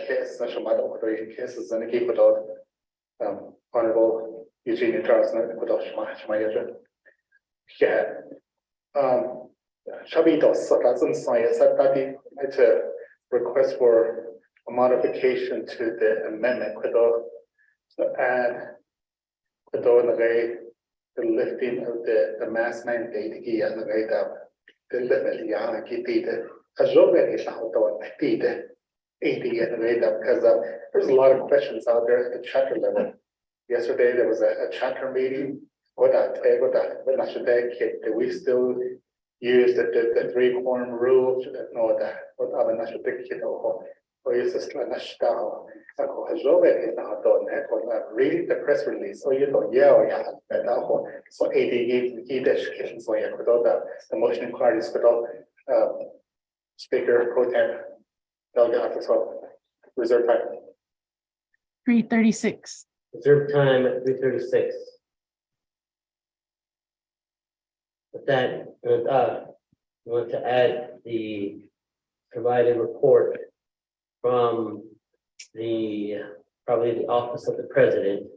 case, Nashamada, Kodota cases, and keep Kodota, Honorable Eugene Charles, Kodota, yeah. Shabito doesn't say that it's a request for a modification to the amendment to add the lifting of the mask mandate and the limit because there's a lot of questions out there at the chapter level. Yesterday there was a chapter meeting. Do we still use the 3 quorum rule? No, that what other national or is this style? Reading the press release, so you know, yeah, so AD education, so yeah, the motion inquiries, Speaker Pro Tem, Delegate, so reserve time. 3:36. Reserve time at 3:36. With that, we want to add the provided report from probably the Office of the President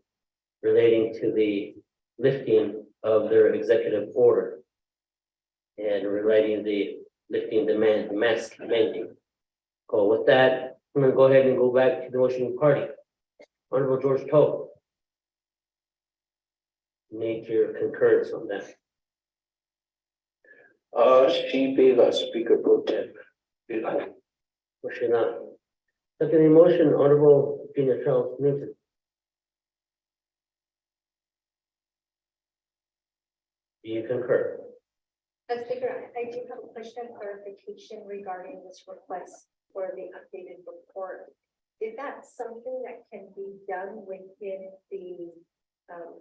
relating to the lifting of their executive order and relating the lifting the mask mandate. So with that, I'm going to go ahead and go back to the motion party. Honorable George Pope. Need your concurrence on that. She be the Speaker Pro Tem. Motion on. Second motion, Honorable Senior Charles Newton. Do you concur? Speaker, I do have a question of clarification regarding this request for the updated report. is that something that can be done within the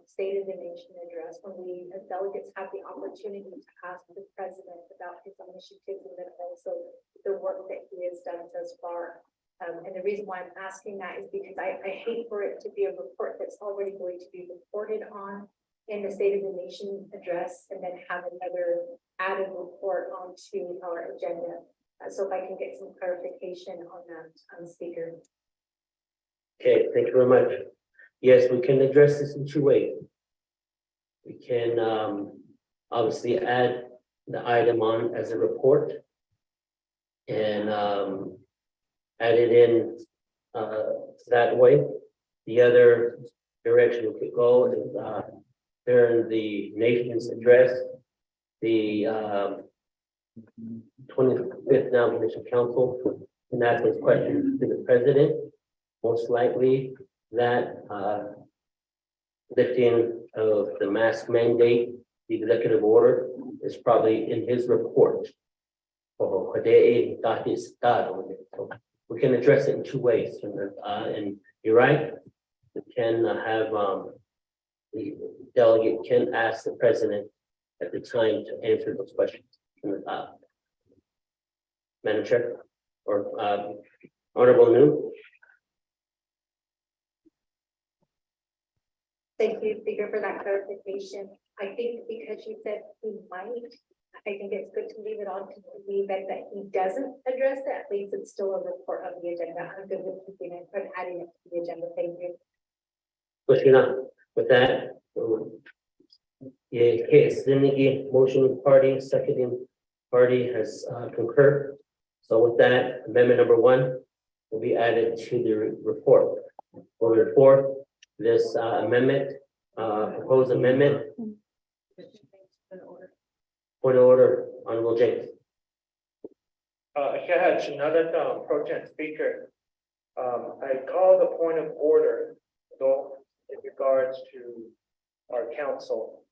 State of the Nation address, when we as delegates have the opportunity to ask the president about his initiatives and then also the work that he has done thus far? And the reason why I'm asking that is because I hate for it to be a report that's already going to be reported on in the State of the Nation address and then have another added report onto our agenda. So if I can get some clarification on that, Speaker. Okay, thank you very much. Yes, we can address this in two ways. We can obviously add the item on as a report and add it in that way. The other direction we could go is during the nation's address, the 25th Navajo Council, and ask those questions to the president. Most likely that lifting of the mask mandate, the executive order, is probably in his report. So we can address it in two ways, and you're right. We can have the delegate can ask the president at the time to answer those questions. Madam Chair, or Honorable New. Thank you, Speaker, for that clarification. I think because you said he might, I think it's good to leave it on to the event that he doesn't address it. At least it's still a report on the agenda. I'm good with keeping it and adding it to the agenda. Thank you. With that, the motion party, seconding party has concurred. So with that, amendment number 1 will be added to the report. For the report, this amendment, proposed amendment. Point of order, Honorable James. Pro Tem Speaker, I call the point of order, though, in regards to our council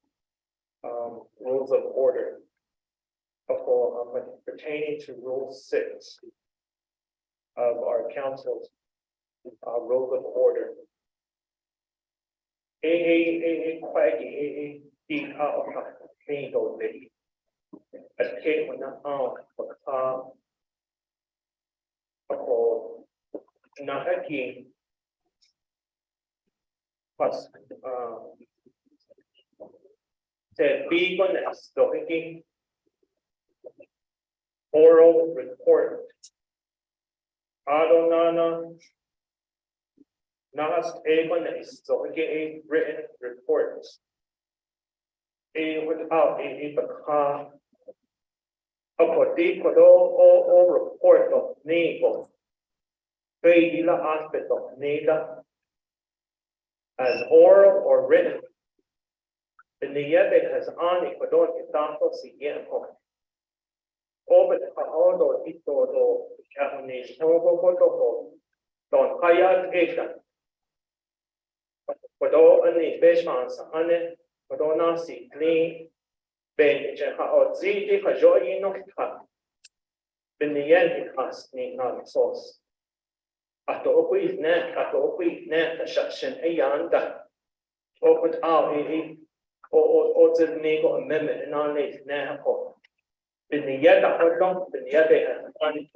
rules of order. Pertaining to Rule 6 of our council's rules of order. Said be oral report. Adonana Nas Egonis, so again, written reports. Without a baka a report of Nebo. Faila aspect of Neda as oral or written. The Niebe has on Ecuador Gitanto Siguiente. Over the Paolo Ito Japanese Togo Don Hayat Eka. Kodo ani Beshmans ane Kodo Nasi clean Ben Jehao Zidi Hajoy Nokta Benian has ni non sauce. Ato quiz net, a section a yanda. Open out or the nego amendment and on it now. In the yet a long, in the other one,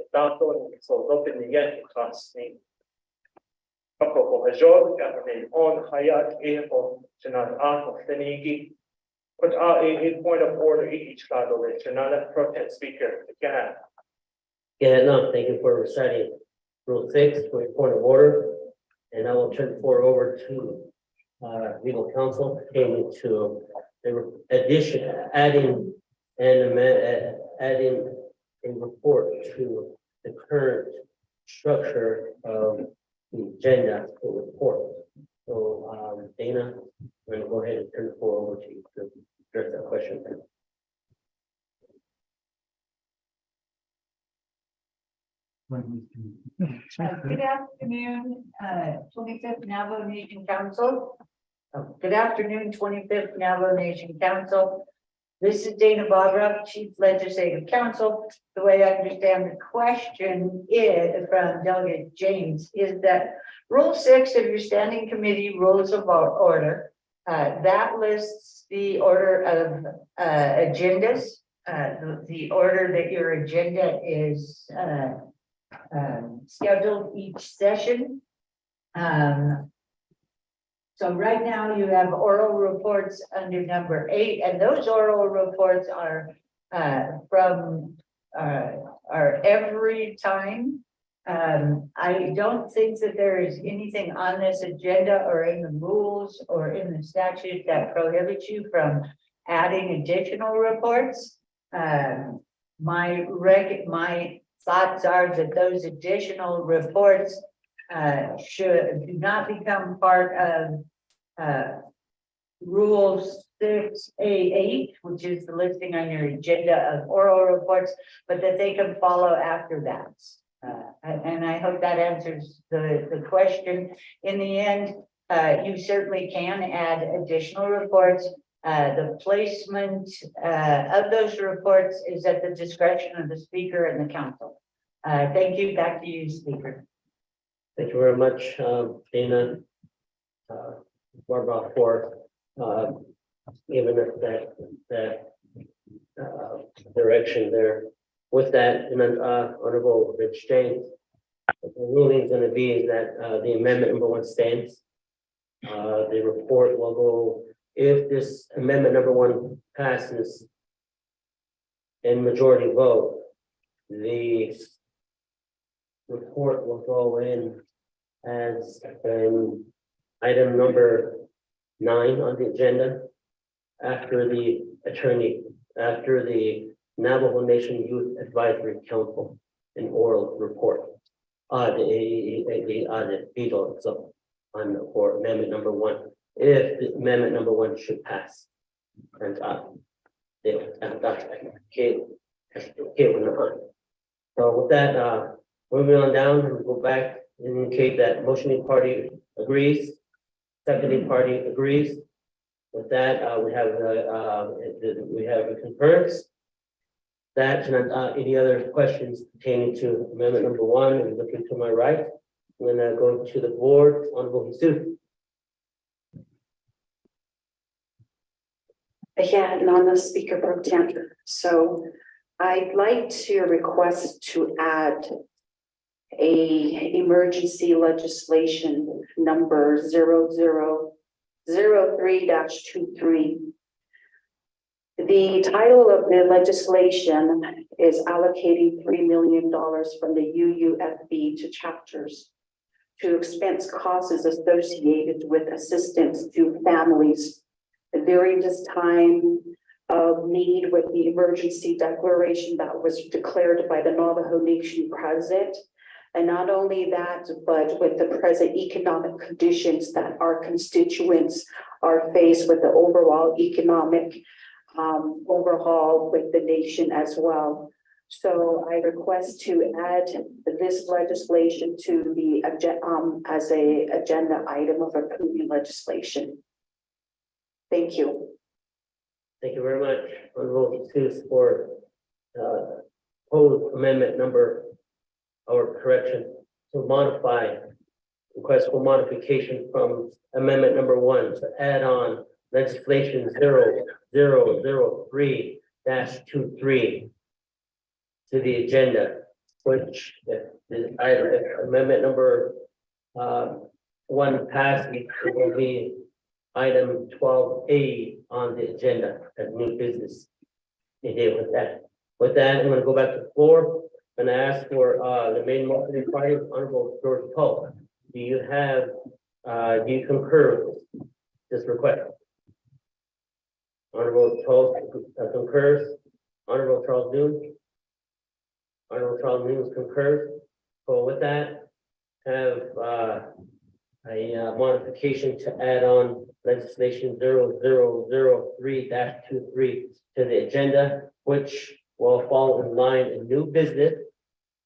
so open the yet class name. Apo a job on Hayat Airport, Janat Art of Senigi. Put out a point of order each card over it, another Pro Tem Speaker again. Yeah, no, thank you for reciting Rule 6 for your point of order. And I will turn the floor over to legal counsel pertaining to the addition, adding a report to the current structure of the agenda for report. So Dana, we're gonna go ahead and turn the floor over to you to address that question. Good afternoon, 25th Navajo Nation Council. Good afternoon, 25th Navajo Nation Council. This is Dana Barbara, Chief Legislative Counsel. The way I understand the question is from Delegate James is that Rule 6 of your Standing Committee Rules of Order, that lists the order of agendas, the order that your agenda is scheduled each session. So right now you have oral reports under number 8, and those oral reports are every time. I don't think that there is anything on this agenda or in the rules or in the statute that prohibits you from adding additional reports. My thoughts are that those additional reports do not become part of Rule 6A8, which is the listing on your agenda of oral reports, but that they can follow after that. And I hope that answers the question. In the end, you certainly can add additional reports. The placement of those reports is at the discretion of the speaker and the council. Thank you. Back to you, Speaker. Thank you very much, Dana, Barbara, for giving us that direction there. With that, and then Honorable Rich James, the ruling is going to be is that the amendment number 1 stands. The report will go, if this amendment number 1 passes in majority vote, the report will go in as item number 9 on the agenda after the Navajo Nation Youth Advisory Council an oral report. The veto so on for amendment number 1. If the amendment number 1 should pass. And so with that, moving on down, we go back and indicate that motioning party agrees, seconding party agrees. With that, we have a concurrence. That and any other questions pertaining to amendment number 1, and looking to my right, I'm going to go to the board. Honorable Jesus. Yeah, non speaker pro tem. So I'd like to request to add a emergency legislation number 0003-23. The title of the legislation is allocating $3 million from the UUFB to chapters to expense costs associated with assistance to families during this time of need with the emergency declaration that was declared by the Navajo Nation president. And not only that, but with the present economic conditions that our constituents are faced with, the overall economic overhaul with the nation as well. So I request to add this legislation to the as a agenda item of approving legislation. Thank you. Thank you very much. Honorable Jesus for proposed amendment number, or correction, to modify, request for modification from amendment number 1 to add on legislation 0003-23 to the agenda, which if amendment number 1 passes, it will be item 12A on the agenda as new business. With that, I'm going to go back to the floor and ask for the main marketing party, Honorable George Pope. Do you concur with this request? Honorable Pope concurs. Honorable Charles Noon. Honorable Charles Noon concurs. So with that, have a modification to add on legislation 0003-23 to the agenda, which will fall in line in new business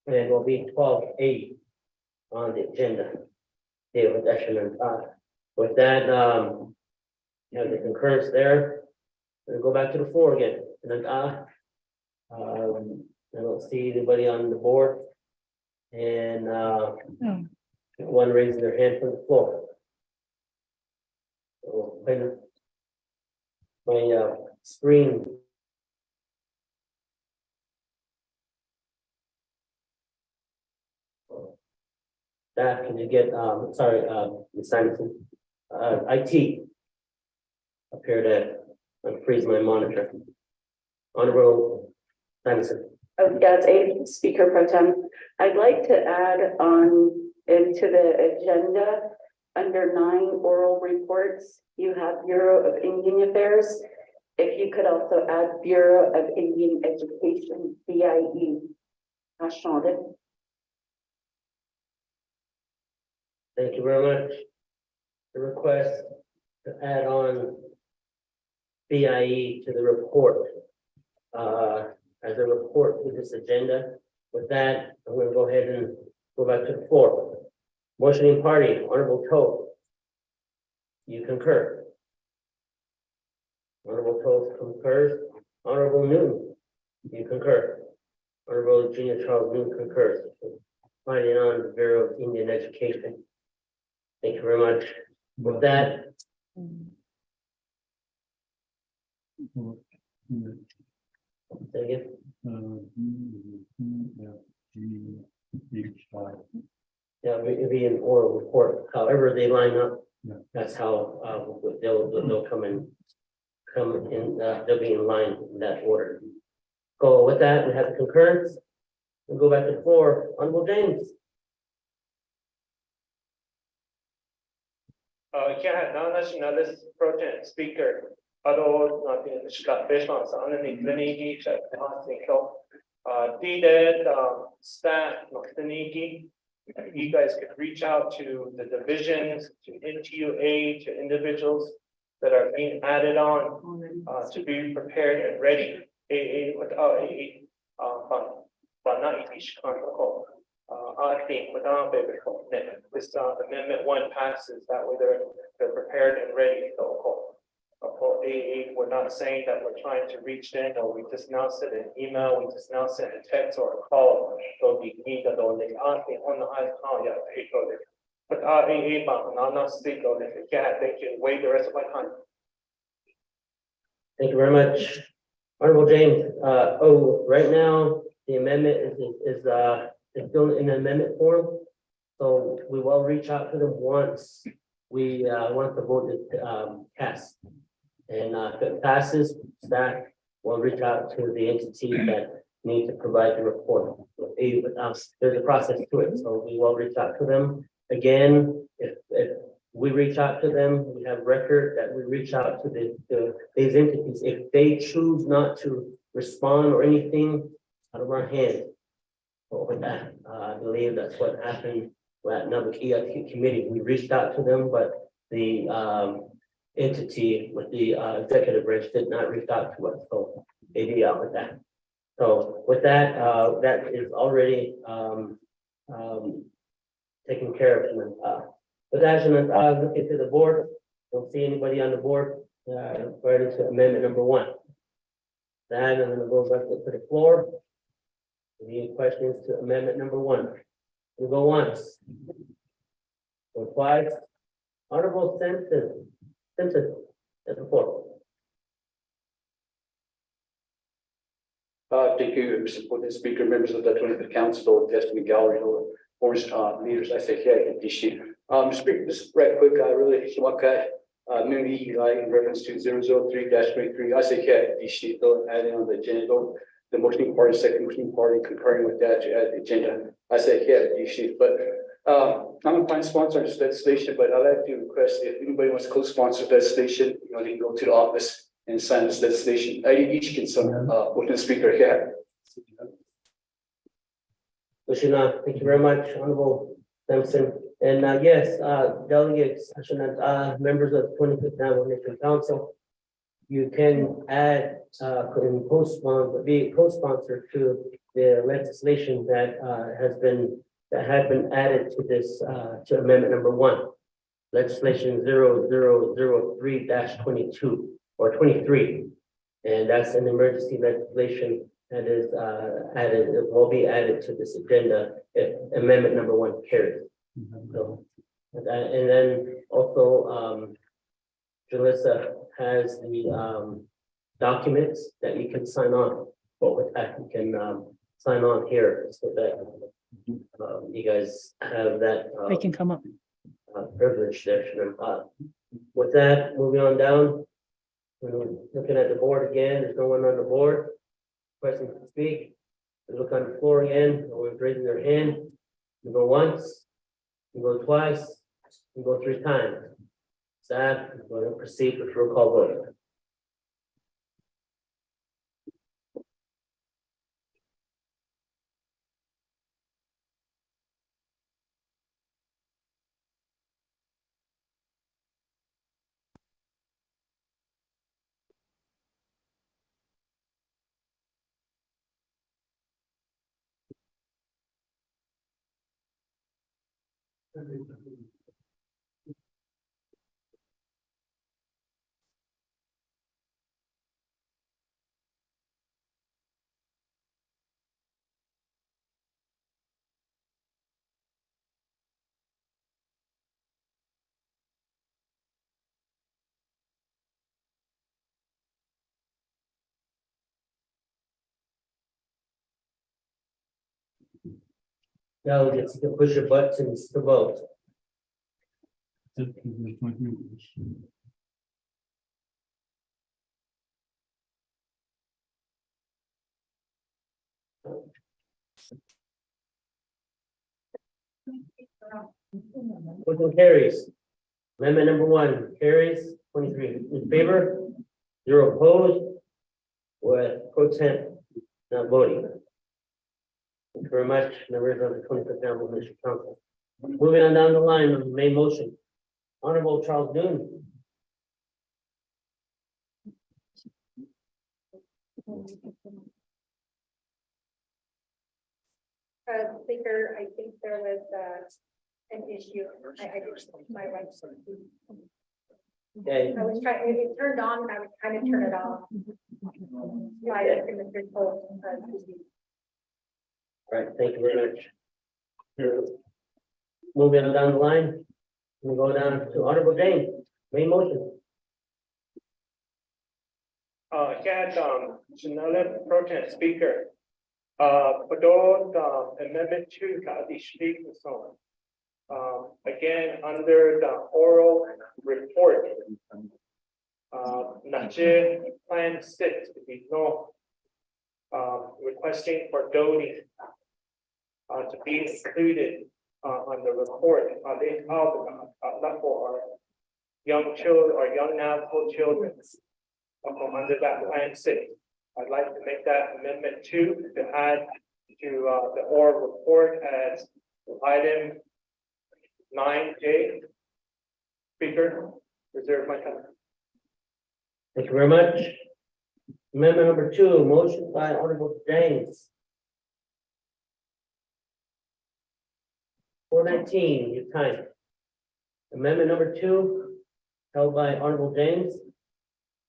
and will be 12A on the agenda. With that, you have the concurrence there. We'll go back to the floor again, and then, I don't see anybody on the board. And, one raising their hand from the floor. So, my screen. Staff, can you get, sorry, Ms. Simonson, IT. Up here to unfreeze my monitor. Honorable Simonson. Oh, that's a speaker pro tem. I'd like to add on into the agenda, under 9 oral reports, you have Bureau of Indian Affairs. If you could also add Bureau of Indian Education, BIE. National. Thank you very much. The request to add on BIE to the report, as a report to this agenda. With that, I'm going to go ahead and go back to the floor. Motioning party, Honorable Toe. You concur. Honorable Toe concurs. Honorable Newton, you concur. Honorable Junior Charles Newton concurs. Finding on the Bureau of Indian Education. Thank you very much. With that. Say again. Yeah, it'd be an oral report, however they line up, that's how, they'll come in, they'll be in line in that order. So with that, we have the concurrence, we'll go back to the floor, Honorable James. Nationalist Pro-Tem Speaker, Ado, nothing, Scott Fishman, underneath Lenigi, staff, Noktaniki. You guys could reach out to the divisions, to NTUA, to individuals that are being added on to be prepared and ready. But not I think without this amendment 1 passes, that way they're prepared and ready. We're not saying that we're trying to reach in, or we just now sent an email, we just now sent a text or a call. So the need that on the high call, yeah, but not speak on it. Yeah, thank you. Wait the rest of my time. Thank you very much. Honorable James, right now, the amendment is still in amendment form. So we will reach out to them once once the vote is passed. And if it passes, staff will reach out to the entity that need to provide the report. There's a process to it, so we will reach out to them. Again, if we reach out to them, we have record that we reach out to these entities. If they choose not to respond or anything, out of our hands. So with that, I believe that's what happened at Nabukia committee. We reached out to them, but the entity with the executive branch did not reach out to us, so they be out with that. So with that, that is already taken care of. With that, look into the board. Don't see anybody on the board ready to amendment number 1. Then I'm going to go back to the floor. Any questions to amendment number 1? We'll go once. Go twice. Honorable Simpson, at the floor. Thank you, Mr. Speaker, members of the 25th Council, testimony gallery, orange leaders. I say, yeah, Mr. Speaker, just right quick, I really want in reference to 003-23. I say, yeah, adding on the agenda. The motioning party, second motioning party, concurring with that to add the agenda. I say, yeah, but I'm a fine sponsor of this legislation, but I'd like to request if anybody wants to co-sponsor the legislation, they can go to the office and sign this legislation. Each can sign, with the speaker, Thank you very much, Honorable Simpson. And yes, delegates, members of 25th Navajo Council, you can add and be co-sponsor to the legislation that had been added to this to amendment number 1, legislation 0003-22 or 23. And that's an emergency legislation that is added, it will be added to this agenda if amendment number 1 carries. So, and then also, Jalissa has the documents that you can sign on. But with that, you can sign on here so that you guys have that. They can come up. Privilege there. With that, moving on down. Looking at the board again, there's no one on the board. Person to speak. Look on the floor again, no one's raising their hand. You go once, you go twice, you go 3 times. Staff, we're going to proceed with roll call vote. Now you can push your buttons to vote. Motion carries. Amendment number 1 carries 23 in favor, 0 opposed, with pro temp not voting. Thank you very much, members of the 25th Navajo Nation Council. Moving on down the line of the main motion. Honorable Charles Noon. Speaker, I think there was an issue. I did my right. Okay. I was trying, it turned on and I was trying to turn it off. Yeah, I didn't think it's full. All right, thank you very much. Moving on down the line, we go down to Honorable James, main motion. Janelle Pro Tem Speaker. For amendment 2, the speaking song. Again, under the oral report. Nache Plan 6 to be no. Requesting for Dodie to be included on the report. They not for our young children or young Navajo children. Under that Plan 6. I'd like to make that amendment 2 to add to the oral report as item 9J. Speaker, reserve my time. Thank you very much. Amendment number 2, motion by Honorable James. 419, your time. Amendment number 2, held by Honorable James.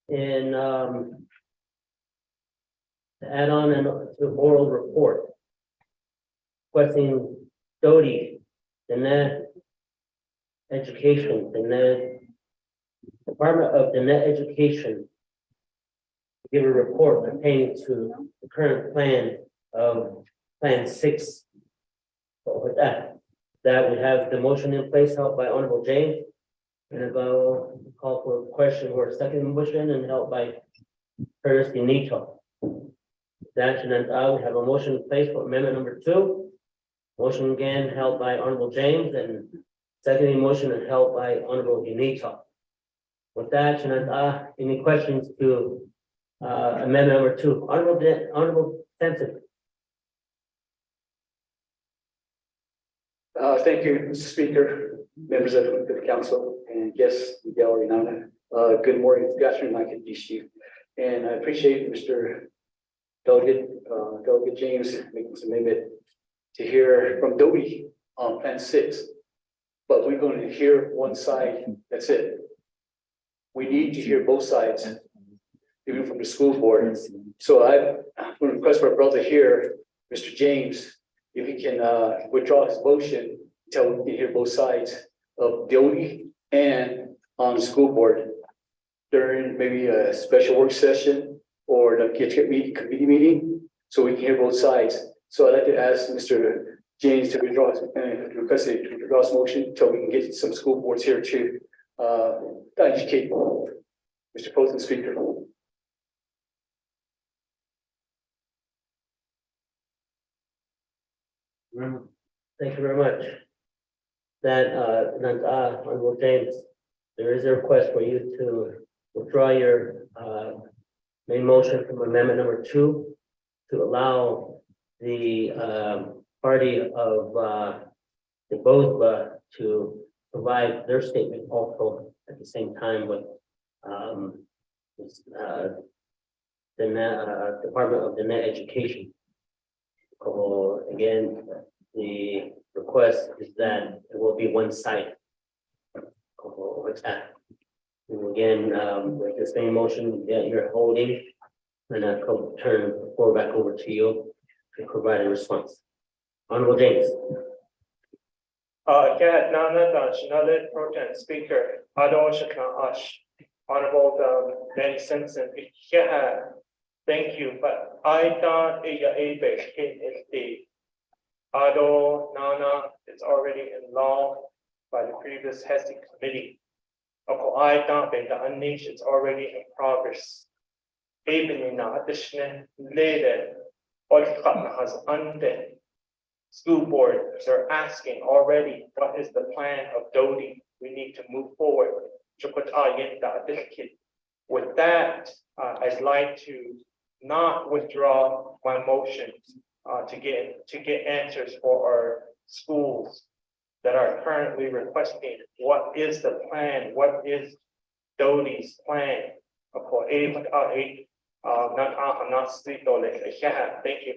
And to add on to oral report. Requesting Dodie, Danette Education, Danette Department of Danette Education. Give a report pertaining to the current plan of Plan 6. But with that we have the motion in place held by Honorable James. And I'll call for a question or a second motion and held by Curtis Unito. That and we have a motion in place for amendment number 2. Motion again held by Honorable James and second motion is held by Honorable Unito. With that, any questions to amendment number 2? Honorable Sensitive. Thank you, Mr. Speaker, members of the council, and guests in the gallery now. Good morning, good afternoon, I can DC. And I appreciate Mr. Delegate James making this amendment to hear from Dodie on Plan 6. But we're going to hear one side, that's it. We need to hear both sides even from the school board. So I would request for a brother here, Mr. James, if he can withdraw his motion until we can hear both sides of Doty and on the school board during maybe a special work session or the committee meeting, so we can hear both sides. So I'd like to ask Mr. James to withdraw, request to withdraw his motion until we can get some school boards here to educate Mr. Post and Speaker. Thank you very much. Honorable James, there is a request for you to withdraw your main motion from amendment number 2 to allow the party of the BOSBA to provide their statement also at the same time with the Department of the Net Education. Again, the request is that it will be one side. Again, with the same motion that you're holding, and I turn the floor back over to you to provide a response. Honorable James. Another Pro-Tem Speaker, Honorable Danny Simpson. Yeah, thank you, but I thought it's already in law by the previous HESI committee. I thought that the unleash is already in progress. Even in addition, later, has under school boards are asking already what is the plan of Doty. We need to move forward. With that, I'd like to not withdraw my motion to get answers for our schools that are currently requesting what is the plan, what is Doty's plan. Thank you.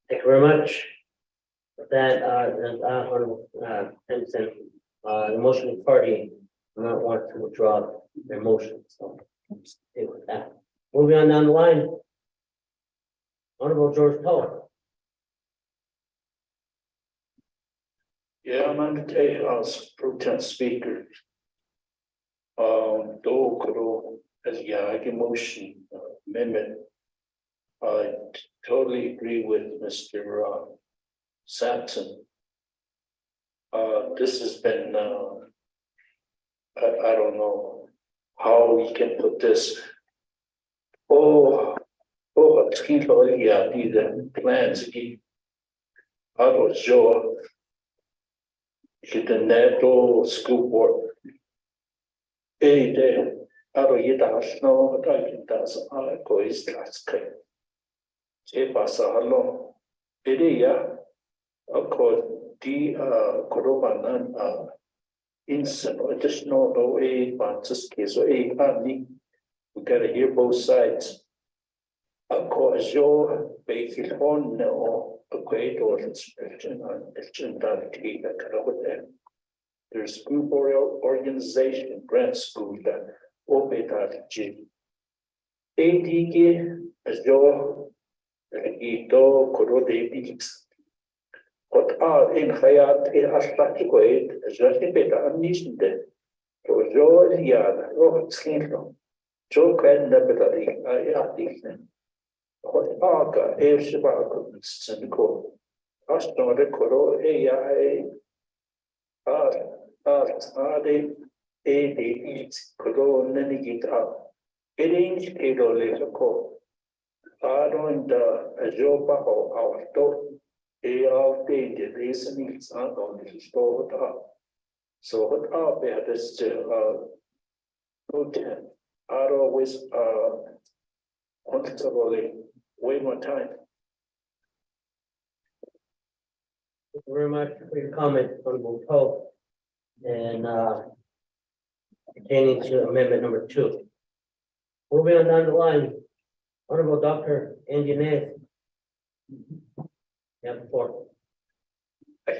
Thank you very much. With that, Honorable Simpson, the motion party do not want to withdraw their motion, so stay with that. Moving on down the line. Honorable George Poe. Yeah, I'm on the House Pro-Tem Speaker. As I can motion amendment. I totally agree with Mr. Sampson. This has been, I don't know how we can put this. It's the plans. I was sure. The NATO school board. No, I does is last kind. Pasalo. Of course, the Korobanan instant additional no aid, but just case or aid we gotta hear both sides. Of course, your basic on no great or inspection on there's school board organization, grant school that open that G. ADG as your Ito Korode Beats. What are in Hayat in Aspaticoid as just better unleashed there. So Joe Yard, oh, Skinlo. Joe can never I have these. What Arca, Air Shabaka, Senko. Aston the Koro, AI. Are they AD Koro Nenigit up? It ain't Kado later call. I don't Ajoba or our thought. They are dated listening on the store up. So what are there? This Pro-Tem. I always constantly way more time. Thank you very much for your comment, Honorable Poe, and pertaining to amendment number 2. Moving on down the line, Honorable Dr. Angie Nez. Yeah, before. I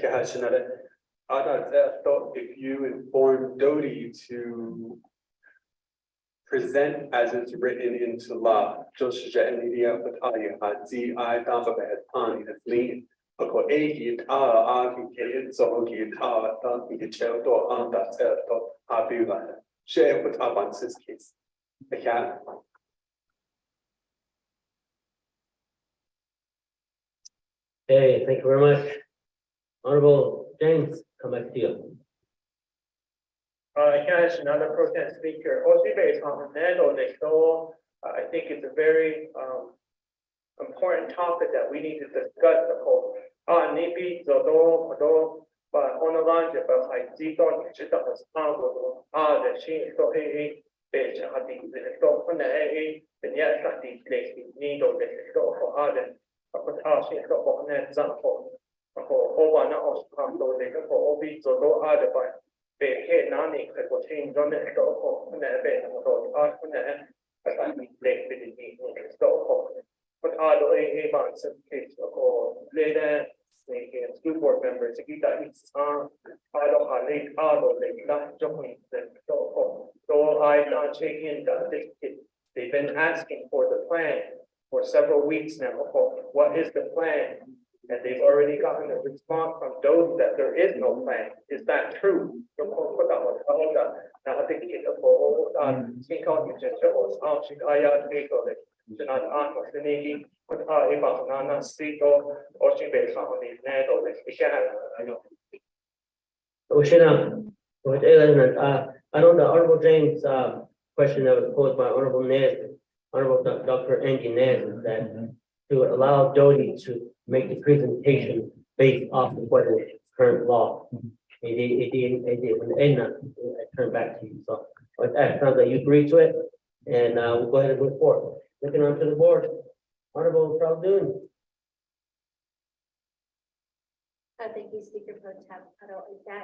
thought if you informed Doty to present as it's written into law. 就是这media不他也还记爱当不白安的里，不过 A 吉他啊，给走吉他当一个桥多安的车多阿比了，谁不他办事 case？ 你看。 Hey, thank you very much. Honorable James, come back to you. Yes, another pro-tem speaker, Oshibei Continental next door. I think it's a very important topic that we need to discuss the whole. Nipi Zodo, but on the line, but I see don't just a small the she so a bitch, I think the store from the A, and yes, I think they need to store for other. But she got on that example. Over now, they go for OB Zodo other by. Head nani for change on the store and then art on that. But I mean, they didn't need to store. But I do a months of case or later, they can school board members to get that it's I don't have late auto, they not joining the store. So I not checking that they've been asking for the plan for several weeks now. What is the plan? And they've already gotten a response from those that there is no plan. Is that true? I know the Honorable James question that was posed by Honorable Nez, Honorable Dr. Angie Nez, that to allow Jody to make the presentation based off of what is current law. It did not turn back to you. So but that sounds like you agree to it, and we'll go ahead and move forward. Looking onto the board, Honorable Charles Dune. Thank you, Speaker Pro Tem.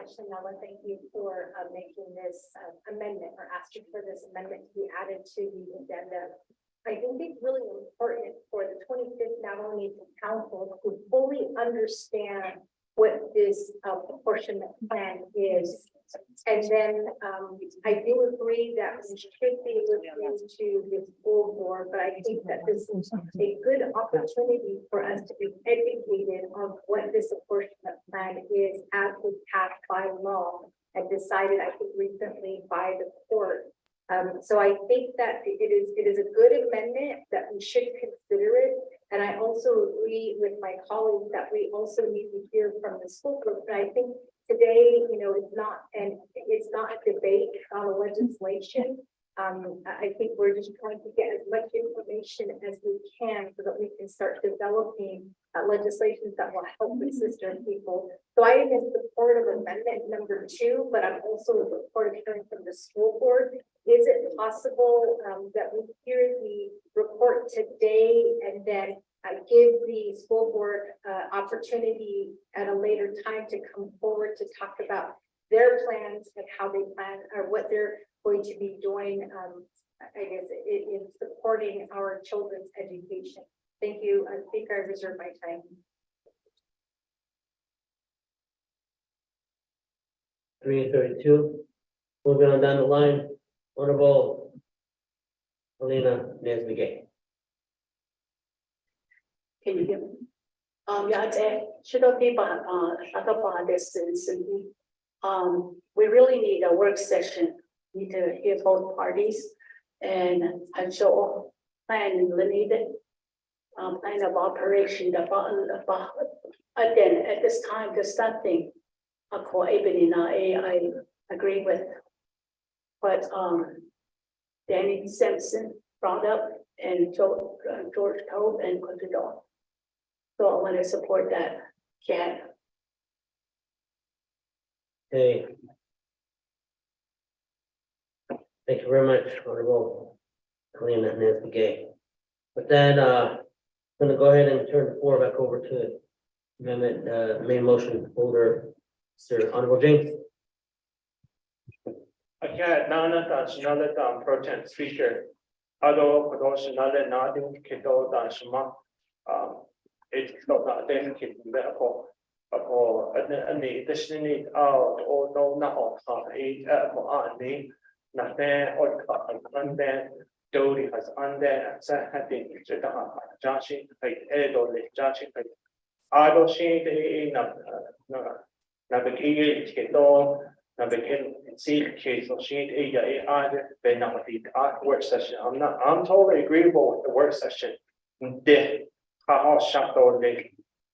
Chanela, thank you for making this amendment or asking for this amendment to be added to the agenda. I think it's really important for the 25th Navajo Nation Council to fully understand what this apportionment plan is. And then I do agree that we should be listening to the school board, but I think that this is a good opportunity for us to be educated on what this apportionment plan is as was passed by law and decided, I think, recently by the court. So I think that it is a good amendment that we should consider it. And I also agree with my colleagues that we also need to hear from the school group. But I think today, it's not a debate, it's not a legislation. I think we're just trying to get as much information as we can so that we can start developing legislation that will help assist our people. So I am in support of amendment number 2, but I'm also in support of hearing from the school board. Is it possible that we hear the report today and then give the school board opportunity at a later time to come forward to talk about their plans and how they plan or what they're going to be doing, I guess, in supporting our children's education. Thank you. I think I reserve my time. 332. Moving on down the line, Honorable Helena Nesbitt. Can you hear me? Yeah, should I be about this? We really need a work session. Need to hear both parties and show plan and needed plan of operation. Again, at this time, there's nothing. I agree with what Danny Simpson brought up and George Tobe and Contador. So I want to support that. Jan. Hey. Thank you very much, Honorable Helena Nesbitt. With that, I'm going to go ahead and turn the floor back over to amendment main motion holder, Sir Honorable James. Okay, Nana, that's another pro tem speaker. Although production another nothing kiddo that's it's not dedicated medical or additionally or no not on the Nothing or unban. Dodi has unban. Having Joshing like Edo Joshing like Ado Shane navigate Keto navigate see case of Shane A then not the work session. I'm totally agreeable with the work session.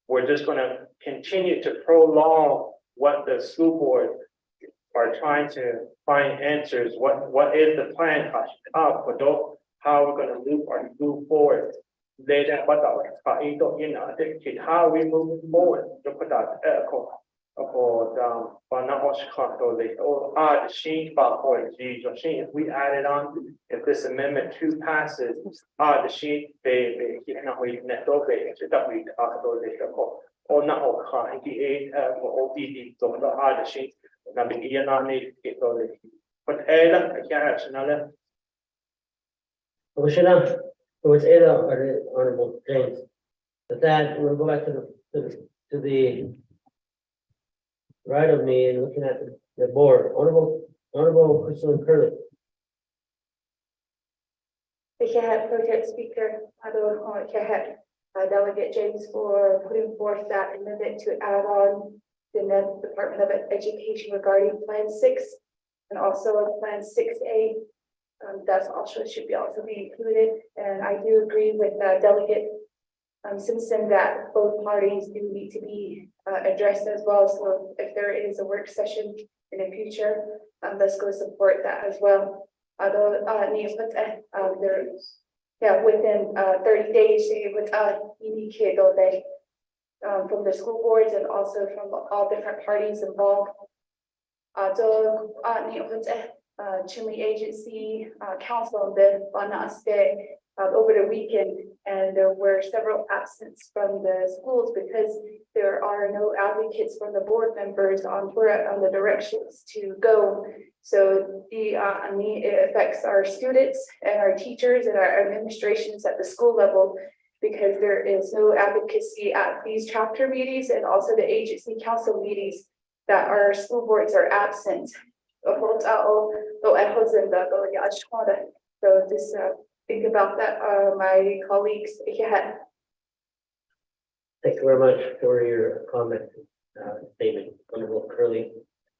We're just gonna continue to prolong what the school board are trying to find answers. What is the plan? How we're gonna move forward. Later, but how we move forward. If we add it on, if this amendment 2 passes, the sheet or not Commissioner, towards Ada, Honorable James. With that, we'll go back to the right of me and looking at the board. Honorable Crystal Curley. Project Speaker, Delegate James for putting forth that amendment to add on the Department of Education regarding Plan 6 and also Plan 6A. That's also should also be included. And I do agree with Delegate Simpson that both parties do need to be addressed as well. So if there is a work session in the future, let's go support that as well. Although within 30 days, from the school boards and also from all different parties involved. Chile agency council over the weekend, and there were several absence from the schools because there are no advocates from the board members on the directions to go. So it affects our students and our teachers and our administrations at the school level because there is no advocacy at these chapter meetings and also the agency council meetings that our school boards are absent. So just think about that, my colleagues. Thank you very much for your comment, statement, Honorable Curley.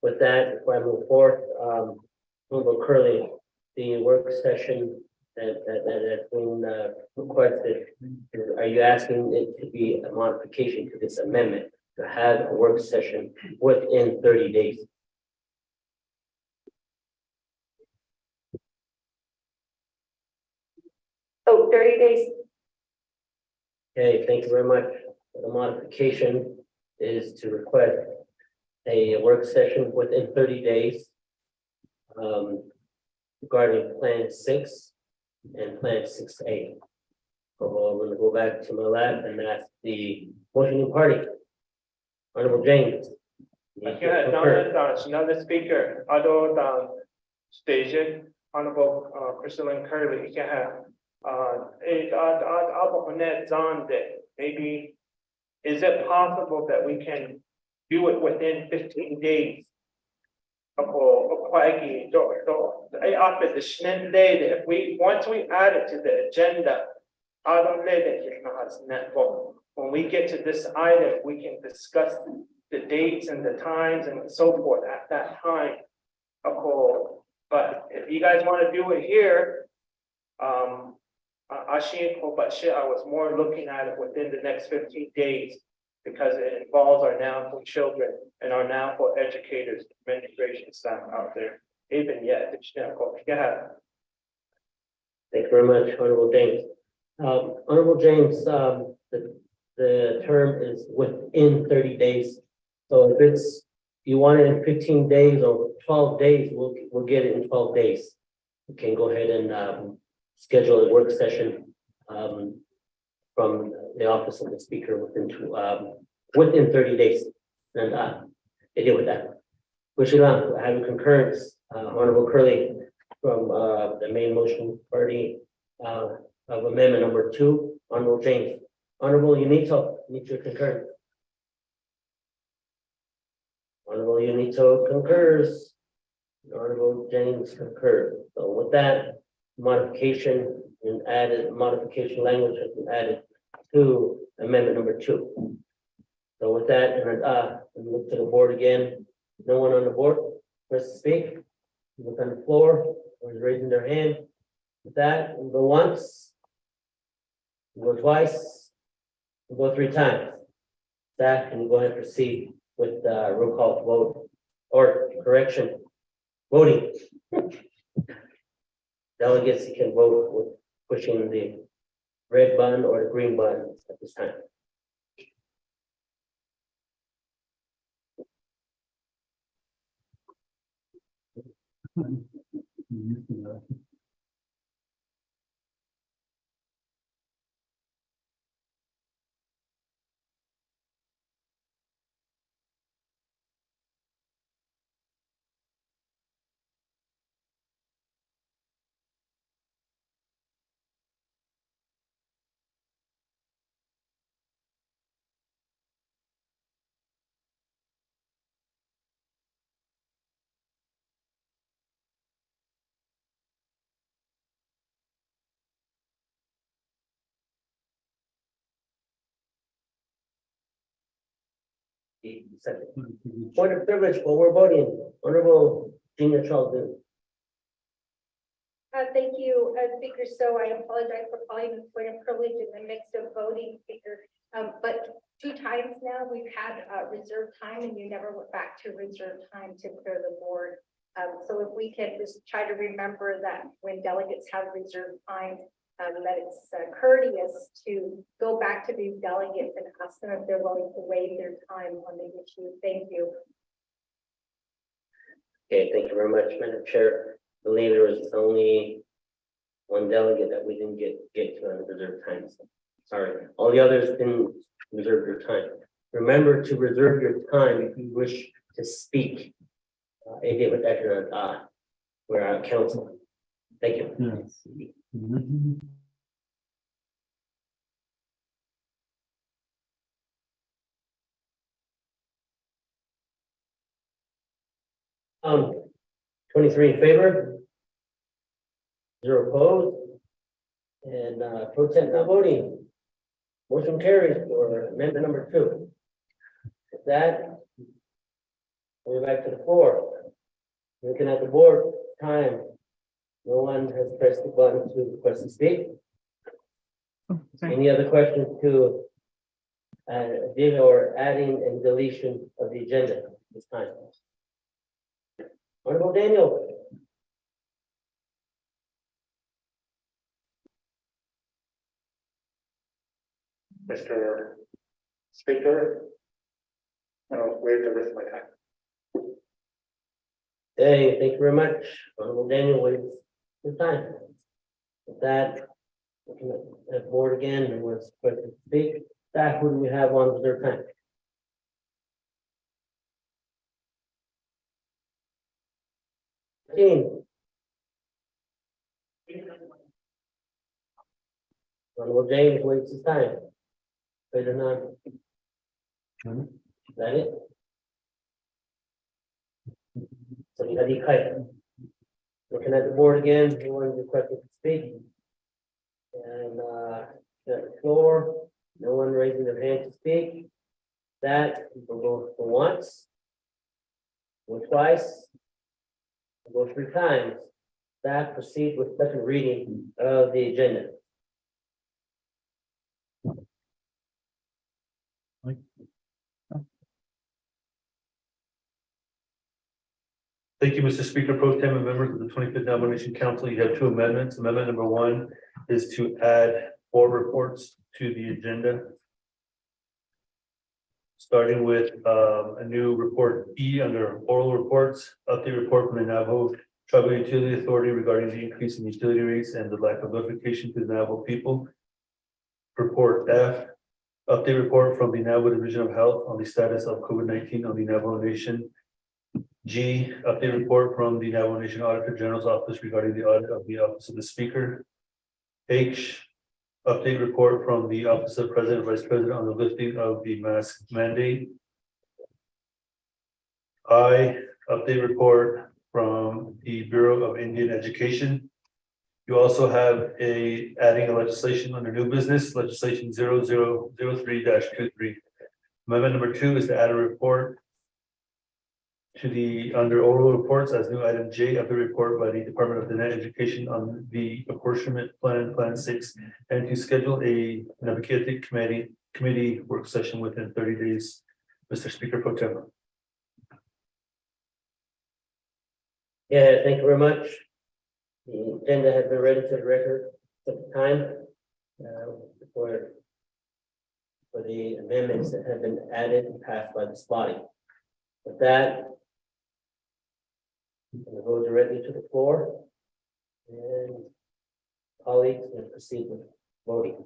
With that, before I move forward, Honorable Curley, the work session that has been requested, are you asking it to be a modification to this amendment to have a work session within 30 days? Oh, 30 days. Okay, thank you very much. The modification is to request a work session within 30 days regarding Plan 6 and Plan 6A. So we're going to go back to my lab and that's the motioning party. Honorable James. Another speaker, other station, Honorable Crystalline Curley. Maybe is it possible that we can do it within 15 days? Once we add it to the agenda, when we get to this item, we can discuss the dates and the times and so forth at that time. But if you guys want to do it here, I was more looking at it within the next 15 days because it involves our NAFL children and our NAFL educators, administration staff out there. Even yet, yeah. Thank you very much, Honorable James. Honorable James, the term is within 30 days. So if you want it in 15 days or 12 days, we'll get it in 12 days. We can go ahead and schedule a work session from the office of the speaker within 30 days. And they deal with that. Wishing on, I have a concurrence, Honorable Curley, from the main motion party of amendment number 2, Honorable James. Honorable Unito, need your concurrence. Honorable Unito concurs. Honorable James concurred. So with that modification and added modification language has been added to amendment number 2. So with that, and look to the board again. No one on the board, press to speak. Look on the floor, who's raising their hand. With that, we'll go once, we'll go twice, we'll go 3 times. That, and we'll go ahead and proceed with roll call vote, or correction, voting. Delegates can vote with pushing the red button or the green button at this time. Second. Point of privilege while we're voting, Honorable Gina Charlton. Thank you, Speaker. So I apologize for calling this point of privilege in the midst of voting, Speaker. But 2 times now we've had reserved time and you never went back to reserve time to clear the board. So if we can just try to remember that when delegates have reserved time, that it's courteous to go back to these delegates and ask them if they're willing to waive their time on the issue. Thank you. Okay, thank you very much, Madam Chair. I believe there was only 1 delegate that we didn't get to on the reserve time. So, sorry, all the others didn't reserve your time. Remember to reserve your time if you wish to speak. With that, we're out council. Thank you. Yes. 23 in favor, 0 opposed, and pro temp not voting. Motion carries for amendment number 2. With that, we're back to the floor. Looking at the board time, no one has pressed the button to request to speak. Any other questions to or adding and deletion of the agenda this time? Honorable Daniel. Mr. Speaker, I'll waive the rest of my time. Hey, thank you very much. Honorable Daniel waives his time. With that, looking at the board again, and wants to speak. That, who do we have on their time? Honorable James waits his time. Wait or not. Is that it? So you have the kite. Looking at the board again, who wants requesting to speak? And the floor, no one raising their hand to speak. That we'll go for once, go twice, we'll go 3 times. That proceed with second reading of the agenda. Thank you, Mr. Speaker, Pro Tem and members of the 25th Navajo Council. You have 2 amendments. Amendment number 1 is to add 4 reports to the agenda. Starting with a new report E under oral reports, update report from the Navajo Tribal Utility Authority regarding the increase in utility rates and the lack of notification to the Navajo people. Report F, update report from the Navajo Division of Health on the status of COVID-19 on the Navajo Nation. G, update report from the Navajo Nation Auditor General's Office regarding the audit of the Office of the Speaker. H, update report from the Office of President Vice President on the lifting of the mask mandate. I, update report from the Bureau of Indian Education. You also have adding a legislation under new business, legislation 0003-23. Amendment number 2 is to add a report to the under oral reports as new item J of the report by the Department of Net Education on the apportionment plan 6, and to schedule a Navigating committee work session within 30 days. Mr. Speaker Pro Tem. Yeah, thank you very much. The agenda has been read into the record at the time for the amendments that have been added and passed by this body. With that, I'm going to go directly to the floor, and colleagues will proceed with voting.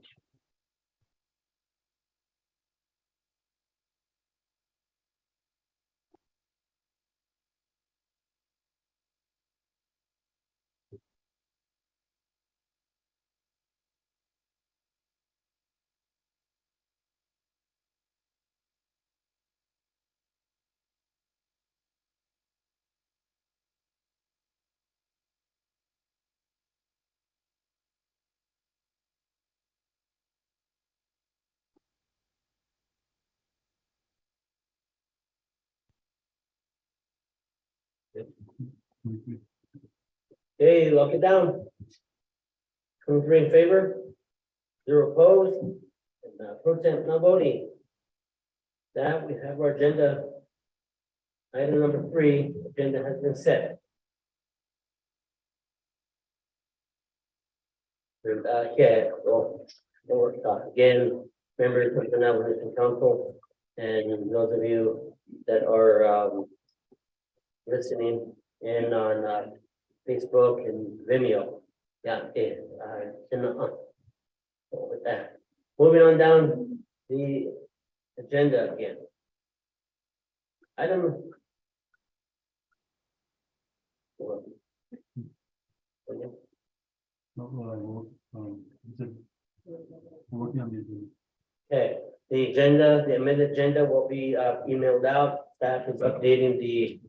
Okay, lock it down. 23 in favor, 0 opposed, and Pro Temp not voting. That we have our agenda. Item number 3, agenda has been set. Again, members of the Navajo Council, and those of you that are listening in on Facebook and Vimeo. Yeah, okay. With that, moving on down the agenda again. Item. Okay, the agenda, the amended agenda will be emailed out. Staff is updating the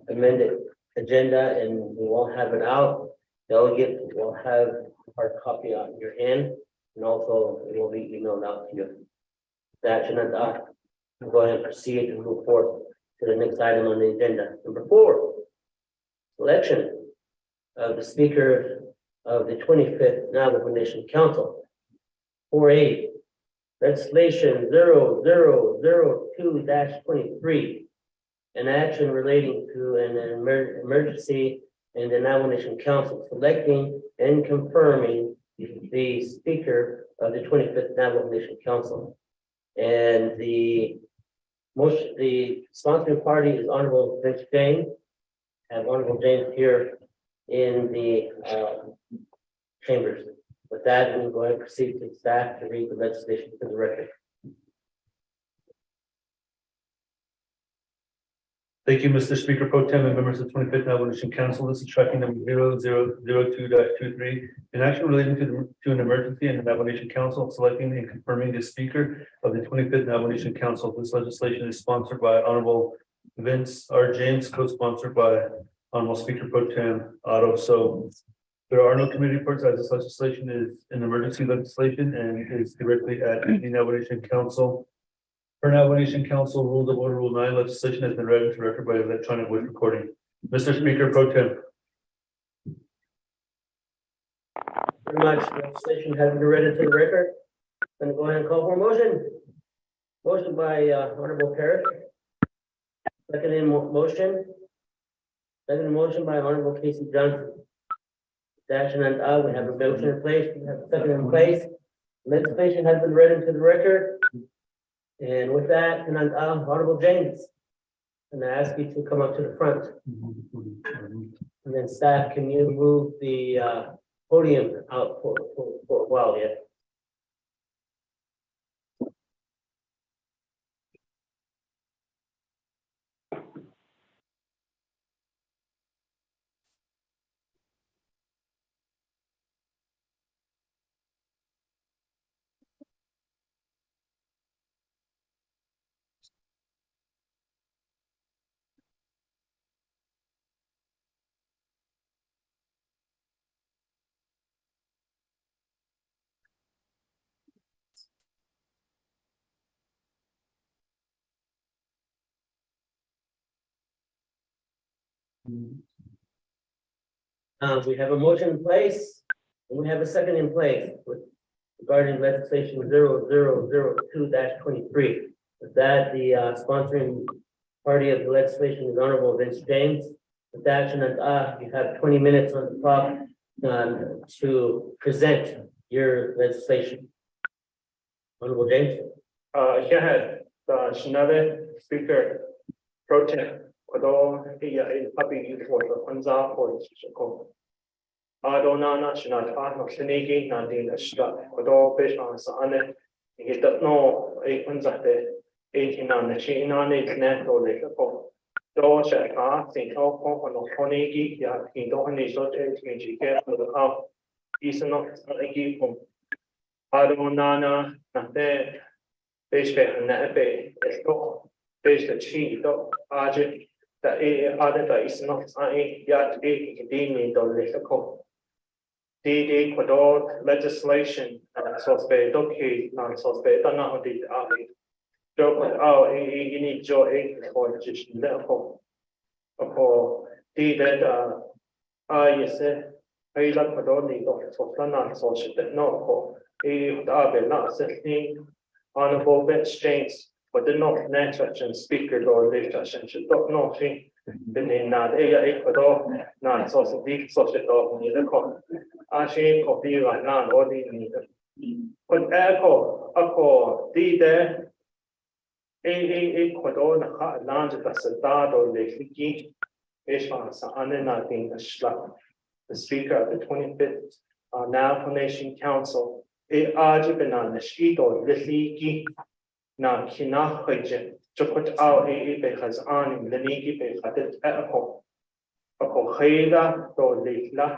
amended agenda, and we won't have it out. Delegate will have a hard copy on your hand, and also it will be emailed out to you. That should not go ahead and proceed and move forward to the next item on the agenda. Number 4, election of the Speaker of the 25th Navajo Nation Council. 4A, legislation 0002-23, an action relating to an emergency in the Navajo Nation Council, selecting and confirming the Speaker of the 25th Navajo Nation Council. And the sponsoring party is Honorable Vince James. Have Honorable James here in the chambers. With that, we'll go ahead and proceed to staff to read the legislation to the record. Thank you, Mr. Speaker Pro Tem and members of the 25th Navajo Nation Council. This is tracking number 0002-23, an action relating to an emergency in the Navajo Nation Council, selecting and confirming the Speaker of the 25th Navajo Nation Council. This legislation is sponsored by Honorable Vince R. James, co-sponsored by Honorable Speaker Pro Tem Otto. So there are no committee reports, as this legislation is an emergency legislation and is directly at the Navajo Nation Council. Per Navajo Nation Council Rules of Order Rule 9, legislation has been read into record by electronic voice recording. Mr. Speaker Pro Tem. Very much. Legislation has been read into the record. I'm going to go ahead and call for a motion. Motion by Honorable Parrish. Second motion. Second motion by Honorable Casey Johnson. Action and we have a motion in place. We have a second in place. Legislation has been read into the record. And with that, Honorable James, and I ask you to come up to the front. And then staff, can you move the podium out for a while yet? We have a motion in place, and we have a second in place with regarding legislation 0002-23. With that, the sponsoring party of the legislation is Honorable Vince James. With that, you have 20 minutes on the clock to present your legislation. Honorable James. Speaker Pro Tem, Kodo, Public Youth for Anza for Shiko. Adonana Shinata, no Shinigi, Nadine, Shka, Kodo, Bishon, Sane, he does know a Unzate, 18 on the China, Net or Lako. Do Shaka, St. Oko, no Konigi, Yaki, Dohani, so to care for the house. Eastern of Saki, Adonana, Nate. Bishop and Nabe is go, Bishop Chi, Argent, the other is not I yet a demon or little. DD Quador legislation, suspect, okay, non suspect, not the army. Joke out you need joy for just level. Upon D that I say, I like Quadoni for non social that no, a not setting. Honorable Vince James, but the North Natural Speaker or later should not think the name not Ecuador, not social deep social dog near the court. I shame of you like none or the neither. But echo, D there, Ecuador, the heart land of the Sadad or the Fiki, Ishmas, nothing a slap. The Speaker of the 25th Navajo Nation Council. Arjibana Shito, Lithiki, Na Kina Hajin, to put out a has on the Niki Behadet Echo. Ako Heda, do Litla,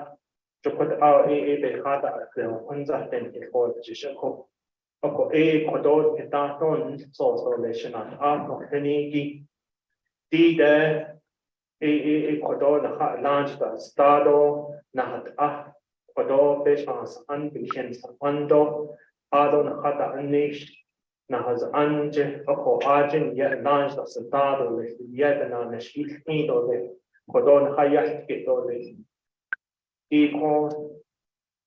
to put out a Behada at the Hunza then before the Jishako. Ako a Kodor Petaton, so relation at Art of the Niki. D there, a Kodor, the heart launched the Stado, Nahat Ah. Kodo Bishas unbekend Ando Adon Hata Anish Nahas Anje Oko Arjin yet launched the Sadado with Yedana Nashik Nido with Kodon Hayat Gito Equal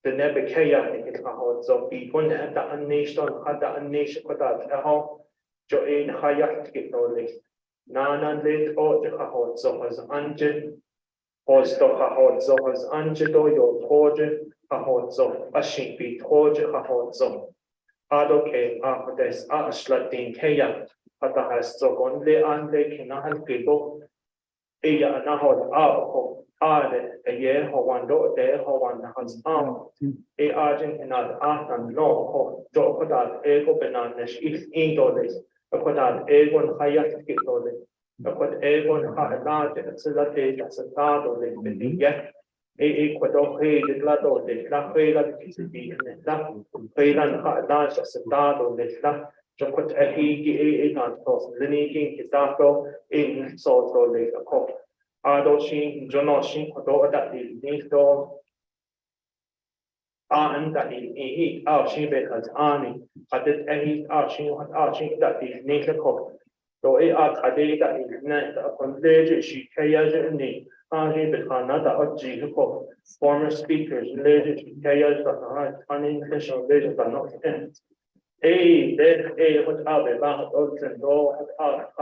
the Nebekaya in the Kahot so be one at the Anish on Hata Anish Kodat Eho Join Hayat Gito Nana late or the Kahot so as Anje. Osto Hahodzo has Angedo your Torge Hahodzo, a sheep be Torge Hahodzo. Adoke Ahodes Ashlatin Kea, Patahas Zogon Le Ande Kinahan Pibo, Eya Nahod Aho, Ade, a year Howando, de Howan has Am, A Argent and Atan no, Jokodat Ego Benanesh, if Indoles, a Kodat Egon Hayat Kitole. But everyone had large and Silate as a dado de yet a Ecuador, the Lado, the La Fela, the La Felan had large as a dado, the La Jacot a not toss, Linking his dato in Soto Lake a cop. Adoshin, Jonoshin, Kodo that is Nito. And that is our Shibe has Arnie, but that arching that is nature cop. So a Kadega is net upon legend she kayas in the Another Oji former speakers, legend kayas unintentional legends are not in. A then a what out about Ocean door at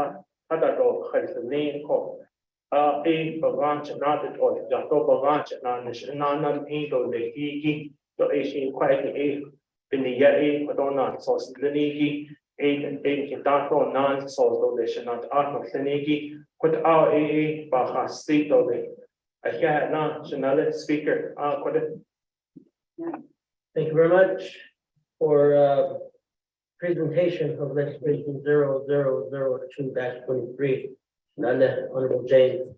Hadado has the name called a branch not at all, Jacob branch non Indo the Hiki, so a quite a in the Yai Madonna, so Sliniki. A Dato non so they should not art of Senegi, put our a Baha state of it. I can't not another speaker. Thank you very much for presentation of legislation 0002-23. Honorable James.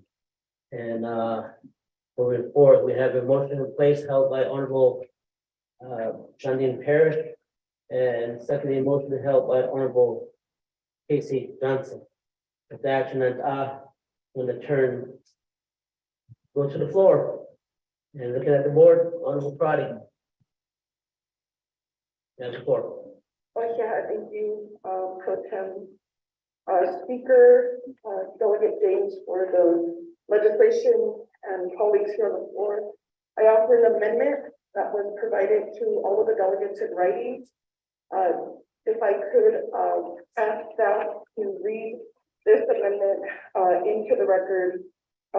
And moving forward, we have a motion in place held by Honorable Shandin Parrish. And secondly, motion held by Honorable Casey Johnson. With the action and when the turn go to the floor. And looking at the board, Honorable Prodi. You have the floor. Yeah, thank you, Pro Tem Speaker, Delegate James for those legislation and colleagues here on the floor, I offer an amendment that was provided to all of the delegates in writing. If I could ask staff to read this amendment into the record.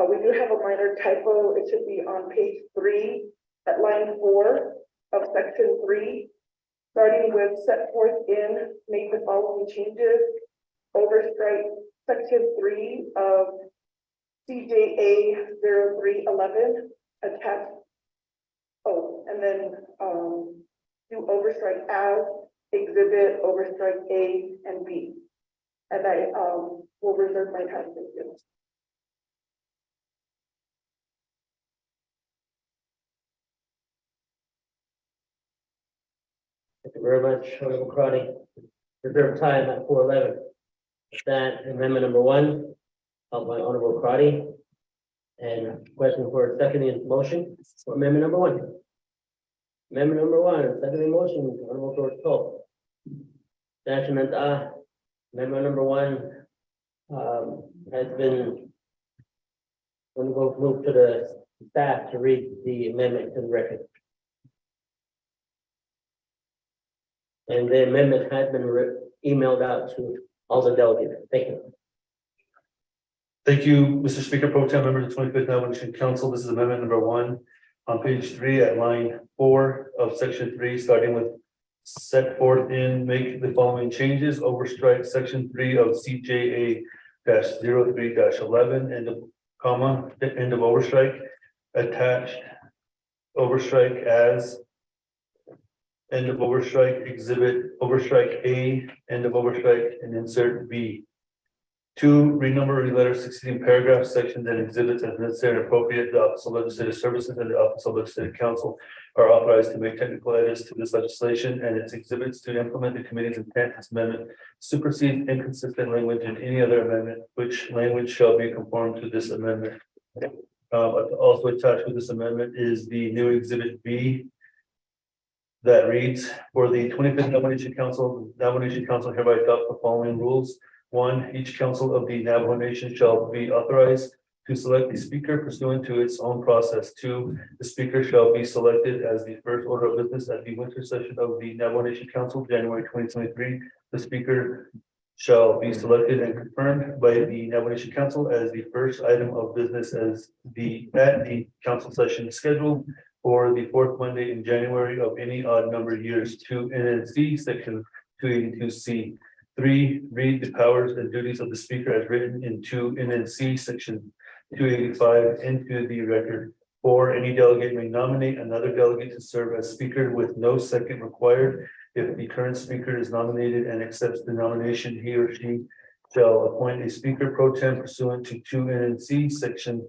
We do have a minor typo. It should be on page 3 at line 4 of section 3. Starting with set forth in, make the following changes. Overstrike section 3 of CJA 0311 attached. Oh, and then do overstrike as exhibit, overstrike A and B. And I will reserve my time. Thank you. Thank you very much, Honorable Crotty. Reserve time at 4:11. That amendment number 1, held by Honorable Crotty. And question for a seconding motion for amendment number 1. Amendment number 1, seconding motion, Honorable George Cole. Amendment number 1 has been. I'm going to move to the staff to read the amendment to the record. And the amendment has been emailed out to all the delegates. Thank you. Thank you, Mr. Speaker, Pro Tem, members of the 25th Navajo Council. This is amendment number 1 on page 3 at line 4 of section 3, starting with set forth in, make the following changes, overstrike section 3 of CJA-03-11, end of comma, end of overstrike, attached overstrike as, end of overstrike, exhibit overstrike A, end of overstrike, and insert B. 2, renumber letters succeeding paragraphs, sections, and exhibits as necessary and appropriate. The Office of Legislative Services and the Office of Legislative Counsel are authorized to make technical edits to this legislation and its exhibits to implement the committee's intent. This amendment supersedes inconsistent language in any other amendment, which language shall be conformed to this amendment. Also attached with this amendment is the new exhibit B that reads, for the 25th Nomination Council hereby adopt the following rules. 1, each council of the Navajo Nation shall be authorized to select the speaker pursuant to its own process. 2, the speaker shall be selected as the first order of business at the winter session of the Navajo Nation Council, January 2023. The speaker shall be selected and confirmed by the Navajo Nation Council as the first item of business at the council session scheduled for the 4th Monday in January of any odd number of years. 2, NNC section 282C. 3, read the powers and duties of the speaker as written in 2 NNC section 285 into the record. 4, any delegate may nominate another delegate to serve as speaker with no second required. If the current speaker is nominated and accepts the nomination, he or she shall appoint a speaker pro tem pursuant to 2 NNC section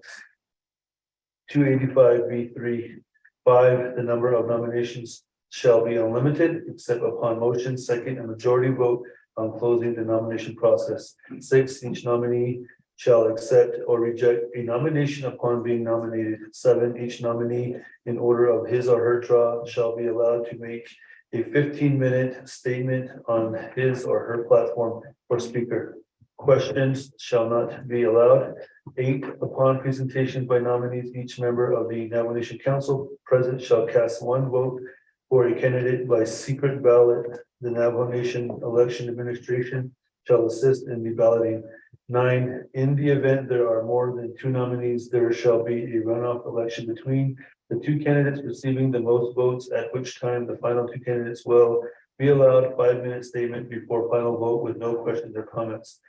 285B3. 5, the number of nominations shall be unlimited except upon motion, second, and majority vote on closing the nomination process. 6, each nominee shall accept or reject a nomination upon being nominated. 7, each nominee in order of his or her draw shall be allowed to make a 15-minute statement on his or her platform for speaker. Questions shall not be allowed. 8, upon presentation by nominees, each member of the Navajo Nation Council present shall cast 1 vote for a candidate by secret ballot. The Navajo Nation Election Administration shall assist in the balloting. 9, in the event there are more than 2 nominees, there shall be a runoff election between the 2 candidates receiving the most votes, at which time the final 2 candidates will be allowed a 5-minute statement before final vote with no questions or comments.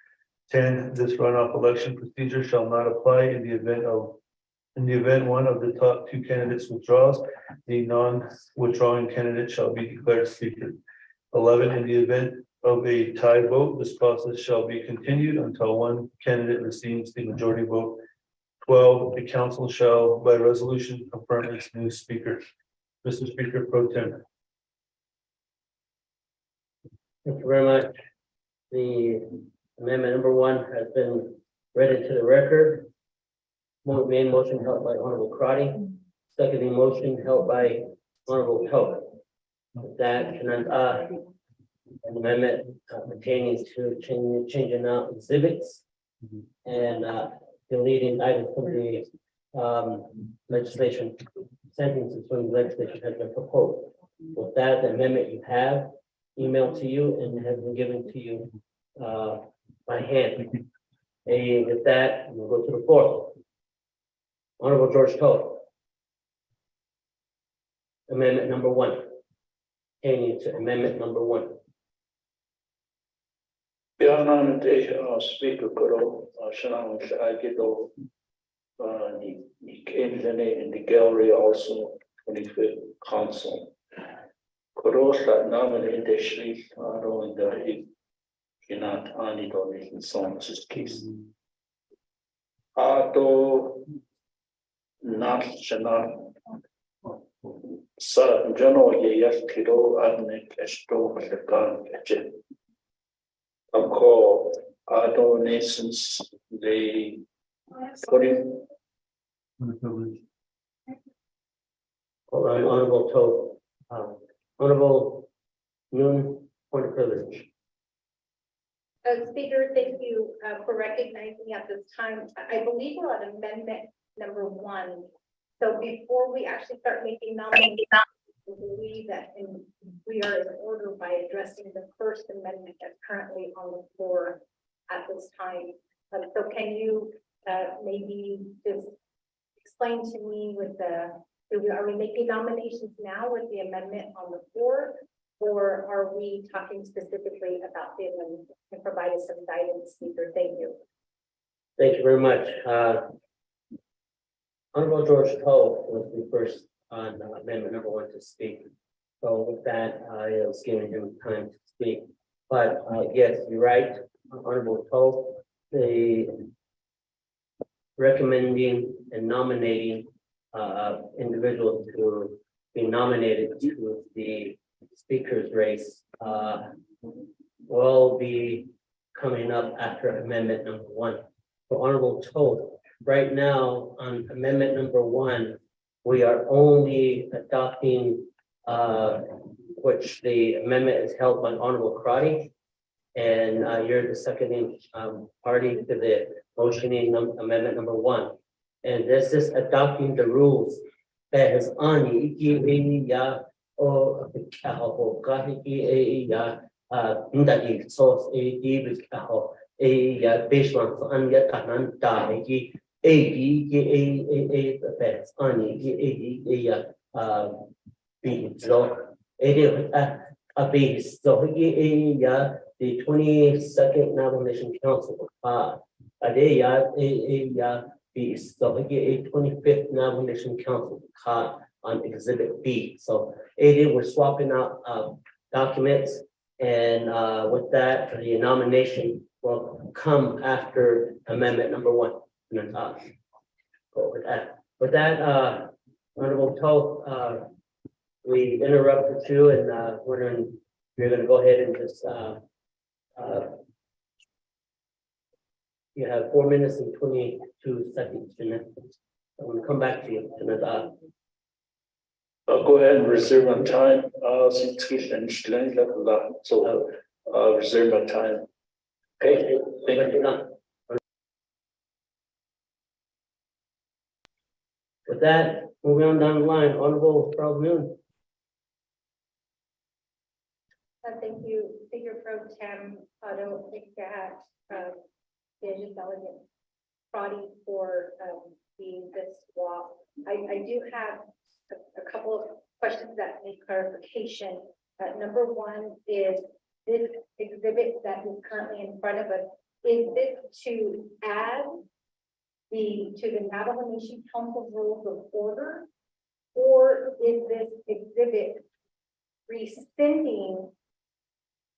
10, this runoff election procedure shall not apply in the event one of the top 2 candidates withdraws. The non-withdrawing candidate shall be declared speaker. 11, in the event of a tie vote, this process shall be continued until one candidate receives the majority vote. 12, the council shall by resolution confirm its new speaker. Mr. Speaker Pro Tem. Thank you very much. The amendment number 1 has been read into the record. Main motion held by Honorable Crotty, seconding motion held by Honorable Toke. That an amendment pertaining to changing out exhibits and deleting items from the legislation, sentences from the legislation has been proposed. With that, the amendment you have emailed to you and has been given to you by hand. And with that, we'll go to the floor. Honorable George Toth. Amendment number 1. Changing to amendment number 1. Beyond nomination, Speaker Kuro, Shannon, I get the in the gallery also 25th Council. Kuro nominated Shri Aro in the Kinat Ani donation songs is case. Ato not Shannon. Sa general yes kilo adne esto the gun agent. Of course, our donations, they put in. All right, Honorable Toth. Honorable Noon, point of privilege. Speaker, thank you for recognizing me at this time. I believe we're on amendment number 1. So before we actually start making nominations, I believe that we are in order by addressing the first amendment that's currently on the floor at this time. So can you maybe just explain to me with are we making nominations now with the amendment on the floor? Or are we talking specifically about the amendment and providing some guidance, Speaker? Thank you. Thank you very much. Honorable George Toth was the first on amendment number 1 to speak. So with that, I was giving him time to speak. But yes, you're right, Honorable Toth, the recommending and nominating individuals to be nominated to the speaker's race will be coming up after amendment number 1. So Honorable Toth, right now on amendment number 1, we are only adopting which the amendment is held by Honorable Crotty, and you're the seconding party to the motioning amendment number 1. And this is adopting the rules that is on the 22nd Navajo Council. The 25th Navajo Council on Exhibit B. So we're swapping out documents, and with that, the nomination will come after amendment number 1. Go with that. With that, Honorable Toth, we interrupted you, and you're going to go ahead and just you have 4 minutes and 22 seconds, Jeanette. I'm going to come back to you, Jeanette. I'll go ahead and reserve my time. So reserve my time. Okay, thank you. With that, moving on down the line, Honorable Charles Noon. Thank you, Speaker Pro Tem. I don't think that the delegate Crotty for being this swap. I do have a couple of questions that need clarification. Number 1 is this exhibit that is currently in front of us. Is this to add to the Navajo Nation Council Rules of Order, or is this exhibit rescinding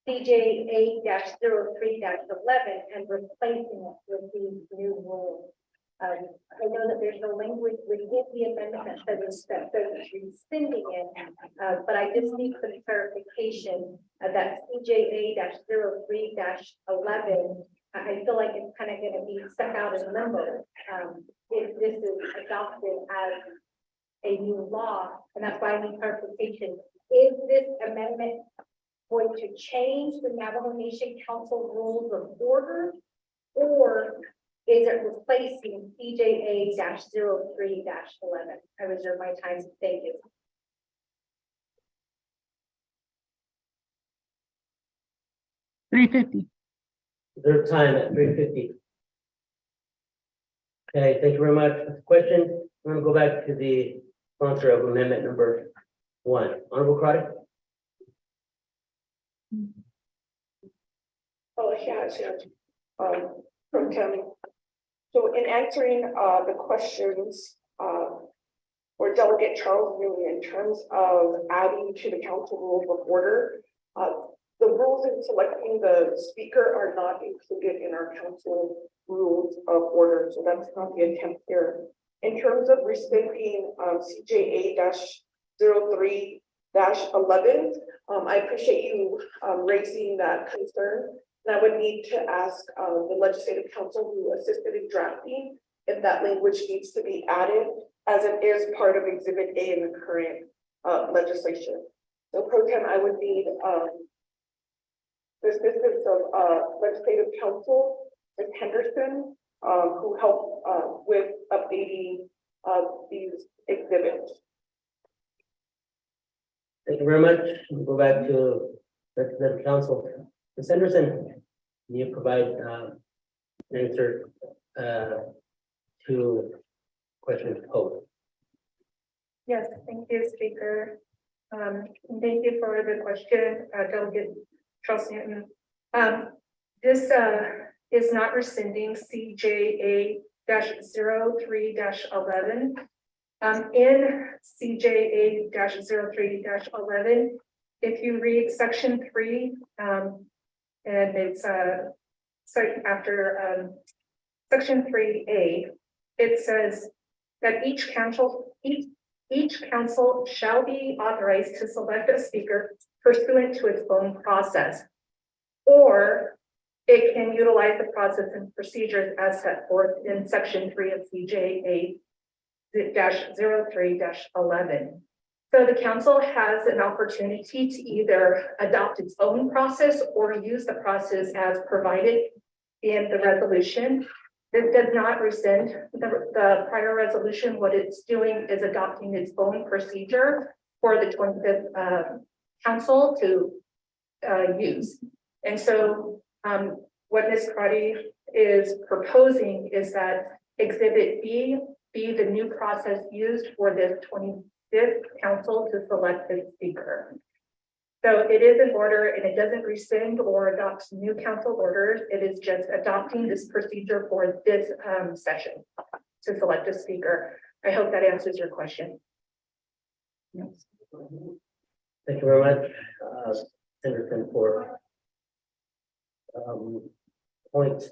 CJA-03-11 and replacing it with these new rules? I know that there's no language within the amendment that says rescinding it, but I just need some clarification that CJA-03-11. I feel like it's kind of going to be stuck out in limbo if this is adopted as a new law, and that's why I need clarification. Is this amendment going to change the Navajo Nation Council Rules of Order, or is it replacing CJA 03 11? I reserve my time. Thank you. $3.50. Their time at 3:50. Okay, thank you very much. Question, I'm gonna go back to the sponsor of amendment number 1. Honorable Crowdy? Oh, yeah, from Tim. So in answering, the questions, for Delegate Charles Newman in terms of adding to the council rules of order, the rules in selecting the speaker are not included in our council rules of order, so that's not the attempt here. In terms of rescinding, CJA 03 11, I appreciate you, raising that concern. And I would need to ask, the legislative council who assisted in drafting if that language needs to be added as it is part of Exhibit A in the current, legislation. So pro tem, I would need, the assistance of, legislative counsel, Ms. Henderson, who helped, with updating, these exhibits. Thank you very much. We'll go back to Representative Council. Ms. Henderson, can you provide an answer to questions posed? Yes, thank you, Speaker. Thank you for the question, Delegate Charles Newton. This is not rescinding CJA 03 11. In CJA 03 11, if you read section 3, and it's after section 3A, it says that each council shall be authorized to select a speaker pursuant to its own process, or it can utilize the process and procedures as set forth in section 3 of CJA 03 11. So the council has an opportunity to either adopt its own process or use the process as provided in the resolution. This does not rescind the prior resolution. What it's doing is adopting its own procedure for the 25th council to use. And so what Ms. Crotty is proposing is that Exhibit B be the new process used for this 25th council to select the speaker. So it is in order and it doesn't rescind or adopt new council orders. It is just adopting this procedure for this session to select a speaker. I hope that answers your question. Thank you very much, Senator, for point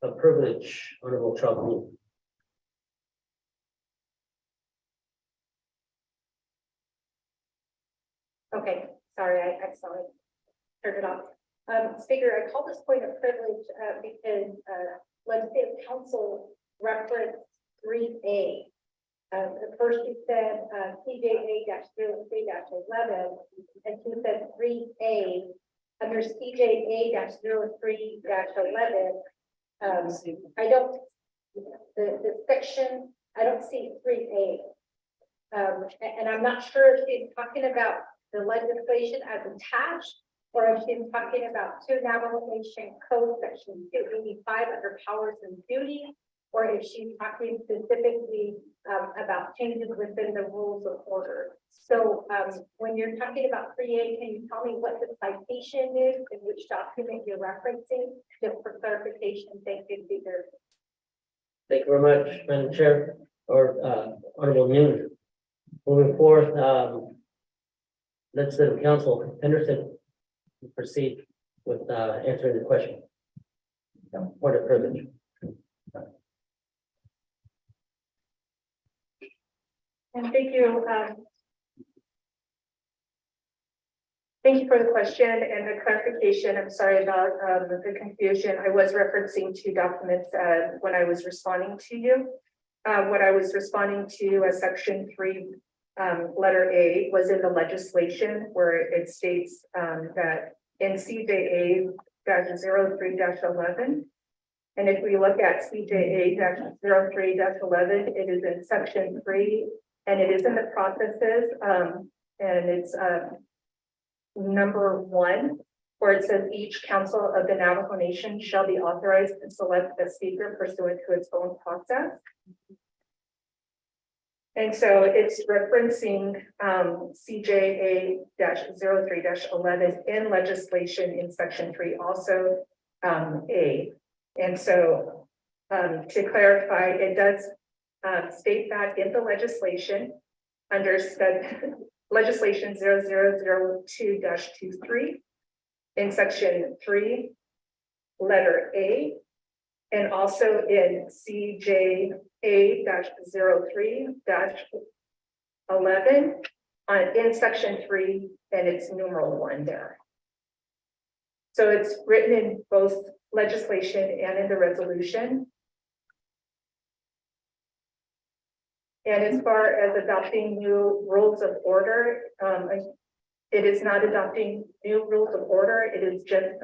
of privilege, Honorable Charles. Okay, sorry, I accidentally turned it off. Speaker, I call this point of privilege because legislative council referenced 3A. First you said CJA 03 11, and you said 3A under CJA 03 11. I don't, the section, I don't see 3A. And I'm not sure if she's talking about the legislation as attached, or if she's talking about 2 Navajo Nation Code section 285 under powers and duties, or if she's talking specifically about changes within the rules of order. So when you're talking about 3A, can you tell me what the citation is and which document you're referencing, just for clarification? Thank you, Speaker. Thank you very much, Madam Chair, or Honorable Newman. Moving forth, Legislative Council Henderson, proceed with answering the question. Point of privilege. And thank you. Thank you for the question and the clarification. I'm sorry about the confusion. I was referencing 2 documents when I was responding to you. What I was responding to as section 3, letter A, was in the legislation where it states that in CJA 03 11, And if we look at CJA 03 it is in section 3, and it is in the processes, and it's number 1, where it says each council of the Navajo Nation shall be authorized to select a speaker pursuant to its own process. And so it's referencing CJA 03 in legislation in section 3, also A. And so to clarify, it does state that in the legislation under legislation 0002-23 in section 3, letter A, and also in CJA 03-11 in section 3, and it's numeral 1 there. So it's written in both legislation and in the resolution. And as far as adopting new rules of order, it is not adopting new rules of order. It is just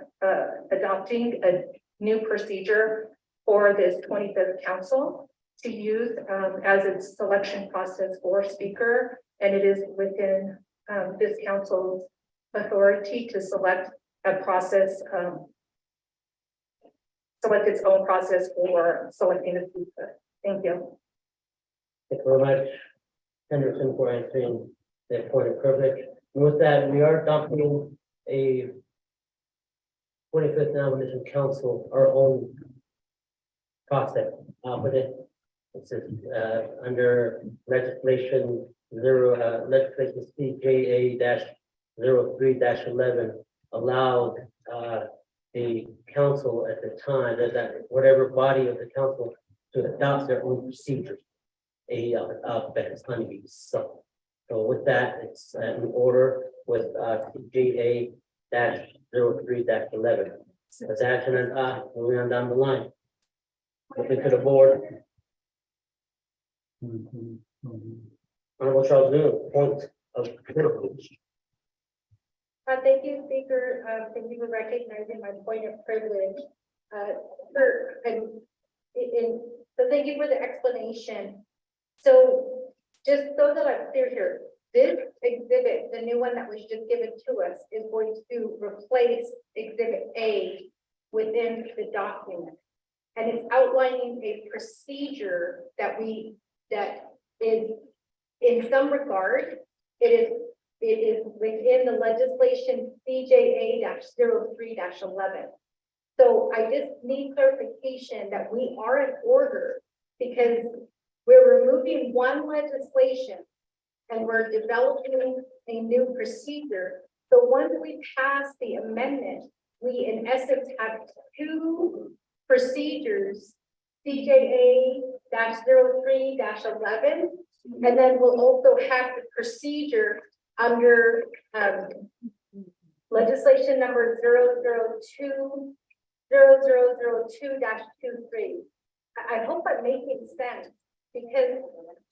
adopting a new procedure for this 25th council to use as its selection process for speaker. And it is within this council's authority to select a process, select its own process for selecting the speaker. Thank you. Thank you very much, Henderson, for answering that point of privilege. And with that, we are adopting a 25th Navajo Council, our own process. But it's under legislation legislation CJA-03-11 allowed the council at the time that whatever body of the council to adopt their own procedures. Alphabet honeybees. So with that, it's in order with CJA-03-11. As action and moving on down the line. Looking to the board. Honorable Charles Noon, point of privilege. Thank you, Speaker. Thank you for recognizing my point of privilege. So thank you for the explanation. So just so that I'm clear here, this exhibit, the new one that was just given to us, is going to replace Exhibit A within the document. And it's outlining a procedure that is, in some regard, it is within the legislation CJA-03-11. So I just need clarification that we are in order because we're removing one legislation and we're developing a new procedure. So once we pass the amendment, we in essence have two procedures, CJA-03-11, and then we'll also have the procedure under legislation number 0002-23. I hope I'm making sense, because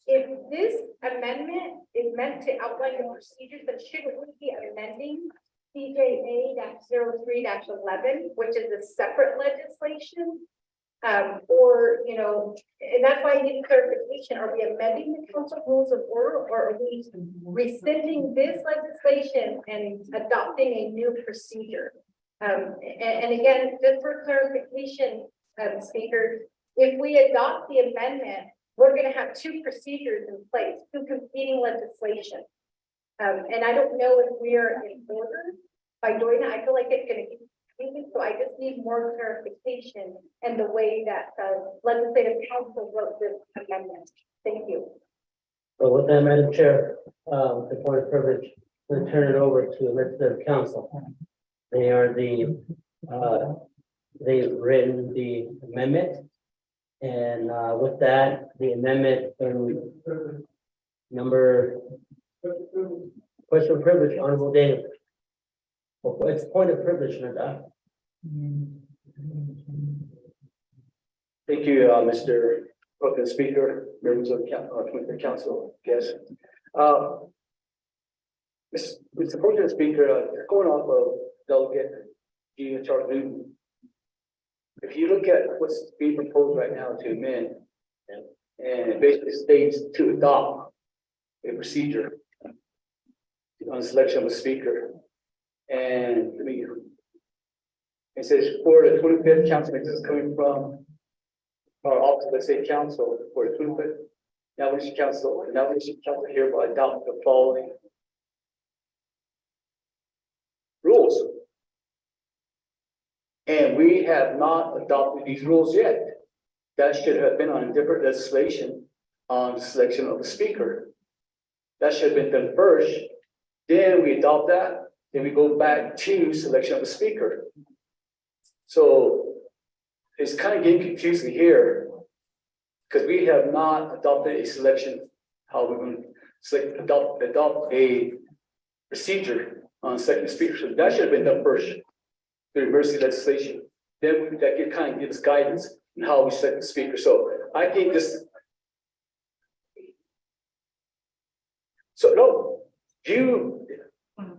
if this amendment is meant to outline the procedures, then shouldn't we be amending CJA-03-11, which is a separate legislation? Or, you know, and that's why I need clarification. Are we amending the council rules of order, or are we rescinding this legislation and adopting a new procedure? And again, just for clarification, Speaker, if we adopt the amendment, we're going to have two procedures in place, two competing legislation. And I don't know if we are in order by doing that. I feel like it's going to be confusing, so I just need more clarification in the way that the legislative council wrote this amendment. Thank you. So with that, Madam Chair, the point of privilege, I'm going to turn it over to the legislative council. They are they've written the amendment. And with that, the amendment number question of privilege, Honorable Daniel. Well, it's point of privilege, Nada. Thank you, Mr. Broken Speaker, members of the council, guests. Mr. Broken Speaker, going off of Delegate Charles Newton, if you look at what's being proposed right now to amend, and it basically states to adopt a procedure on selection of a speaker. And let me, it says for the 25th council, this is coming from our office, let's say council, for the 25th Navajo council hereby adopt the following rules. And we have not adopted these rules yet. That should have been on a different legislation on the selection of a speaker. That should have been done first. Then we adopt that. Then we go back to selection of a speaker. So it's kind of getting confusing here because we have not adopted a selection, how we're going to select, adopt a procedure on second speaker. So that should have been done first, the emergency legislation. Then that can kind of give us guidance on how we select the speaker. So I think this. So no, you.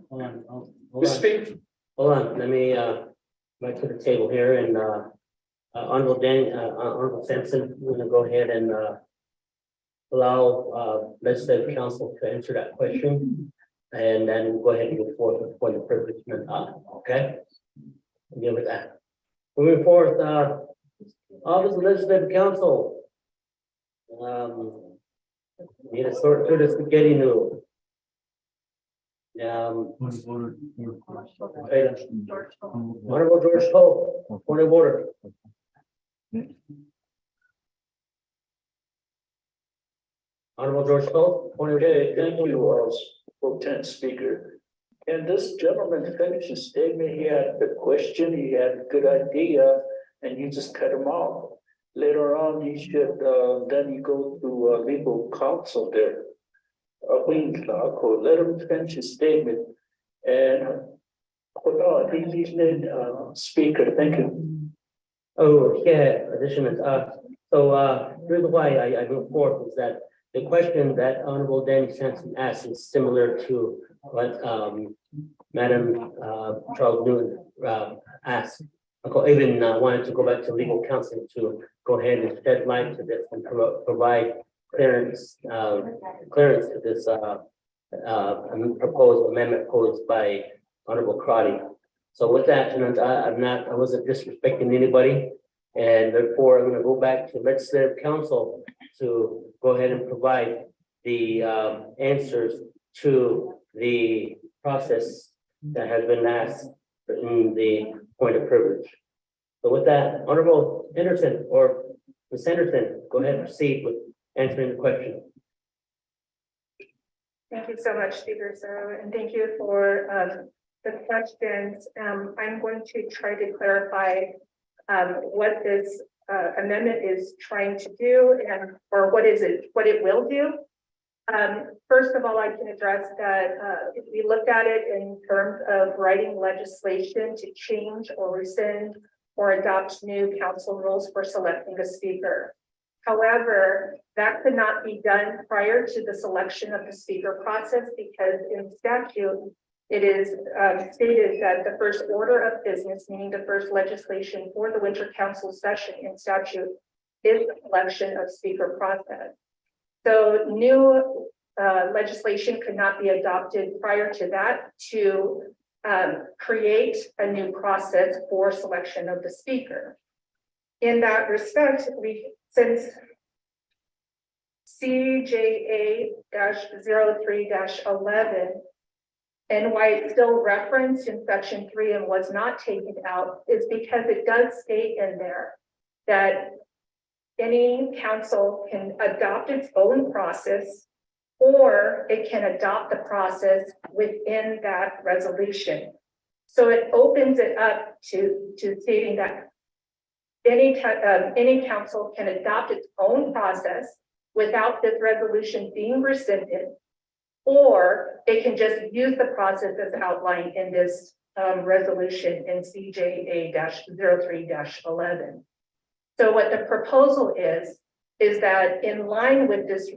Hold on, Hold on, let me, back to the table here and, Honorable Sampson, we're gonna go ahead and, allow, legislative council to answer that question. And then go ahead and go forward with the point of privilege, okay? Deal with that. Moving forward, Office of Legislative Council. Need to sort through the spaghetti noodle. Honorable George Poe, point of order. Honorable George Poe, point of order. Okay, thank you, Lieutenant Speaker. And this gentleman finished his statement. He had a question, he had a good idea, and you just cut him off. Later on, you should, then you go to legal counsel there. Let him finish his statement. And hold on, he's speaker. Thank you. Oh, yeah, additional, so, the reason why I move forward is that the question that Honorable Danny Sampson asked is similar to what, Madam, Charles Newton, asked. I even wanted to go back to legal counsel to go ahead and shed light to this and provide clearance to this, proposed amendment posed by Honorable Crotty. So with that, and I wasn't disrespecting anybody, and therefore I'm going to go back to legislative council to go ahead and provide the answers to the process that has been asked in the point of privilege. So with that, Honorable Henderson or Ms. Henderson, go ahead and proceed with answering the question. Thank you so much, Speaker. So, and thank you for the questions. I'm going to try to clarify what this amendment is trying to do and or what it will do. First of all, I can address that if we looked at it in terms of writing legislation to change or rescind or adopt new council rules for selecting a speaker. However, that could not be done prior to the selection of the speaker process because in statute, it is stated that the first order of business, meaning the first legislation for the winter council session in statute, is the selection of speaker process. So new legislation could not be adopted prior to that to create a new process for selection of the speaker. In that respect, since CJA-03-11 and why it's still referenced in section 3 and was not taken out is because it does state in there that any council can adopt its own process or it can adopt the process within that resolution. So it opens it up to stating that any council can adopt its own process without this resolution being rescinded, or it can just use the process as outlined in this resolution in CJA-03-11. So what the proposal is that in line with this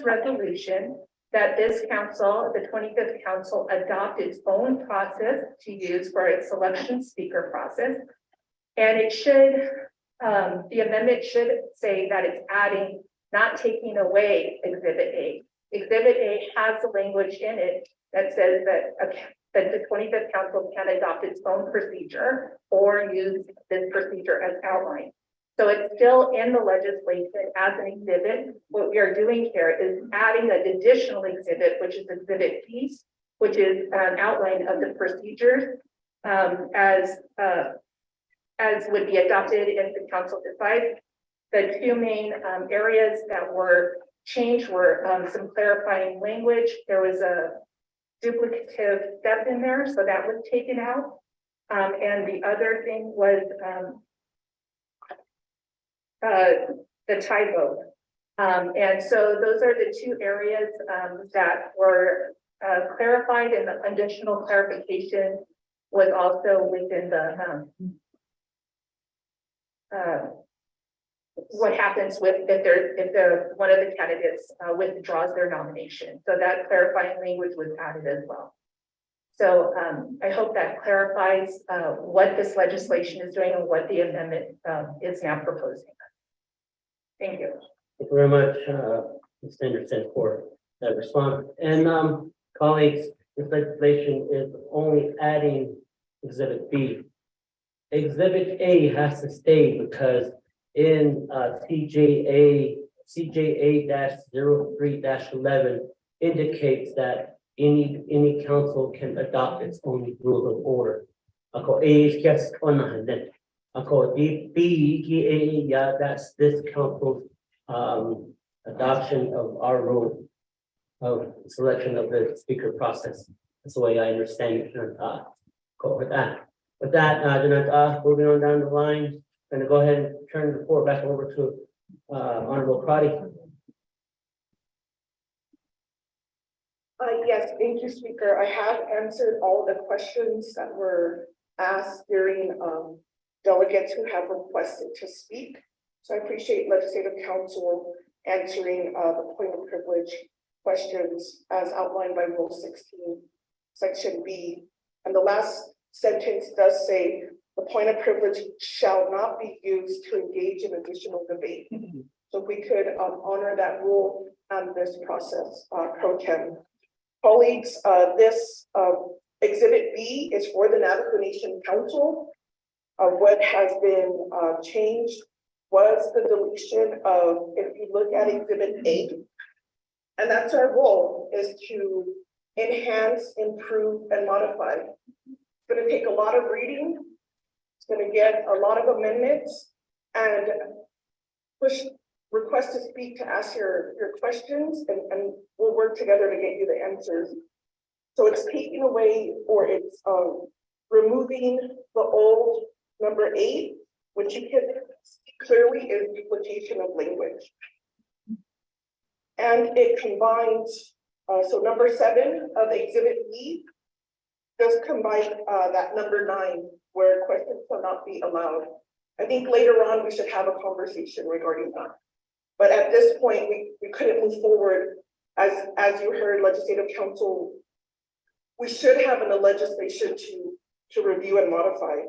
resolution, that this council, the 25th council, adopt its own process to use for its selection speaker process, And it should, the amendment should say that it's adding, not taking away Exhibit A. Exhibit A has the language in it that says that, that the 25th Council can adopt its own procedure or use this procedure as outlined. So it's still in the legislation as an exhibit. What we are doing here is adding an additional exhibit, which is Exhibit B, which is an outline of the procedures as would be adopted if the council decides. The two main areas that were changed were some clarifying language. There was a duplicative step in there, so that was taken out. And the other thing was the tie vote. And so those are the two areas that were clarified, and the additional clarification was also within the what happens with if one of the candidates withdraws their nomination. So that clarifying language was added as well. So I hope that clarifies what this legislation is doing and what the amendment is now proposing. Thank you. Thank you very much, Ms. Anderson, for that response. And colleagues, this legislation is only adding Exhibit B. Exhibit A has to stay because in CJA 03-11 indicates that any council can adopt its own rules of order. Ako A is just on the Ako B, yeah, that's this council's adoption of our rule of selection of the speaker process. That's the way I understand it. With that, moving on down the line, going to go ahead and turn the floor back over to Honorable Crotty. Yes, thank you, Speaker. I have answered all the questions that were asked during delegates who have requested to speak. So I appreciate Legislative Council answering the point of privilege questions as outlined by Rule 16, Section B. And the last sentence does say the point of privilege shall not be used to engage in additional debate. So if we could honor that rule and this process, pro tem. Colleagues, this Exhibit B is for the Navajo Nation Council. What has been changed was the deletion of, if you look at Exhibit A, and that's our goal, is to enhance, improve, and modify. It's going to take a lot of reading. It's going to get a lot of amendments and push request to speak to ask your questions, and we'll work together to get you the answers. So it's taking away, or it's removing the old number 8, which you can see clearly is duplication of language. And it combines, so number 7 of Exhibit E does combine that number 9, where questions will not be allowed. I think later on we should have a conversation regarding that. But at this point, we couldn't move forward. As you heard, Legislative Council, we should have in the legislation to review and modify.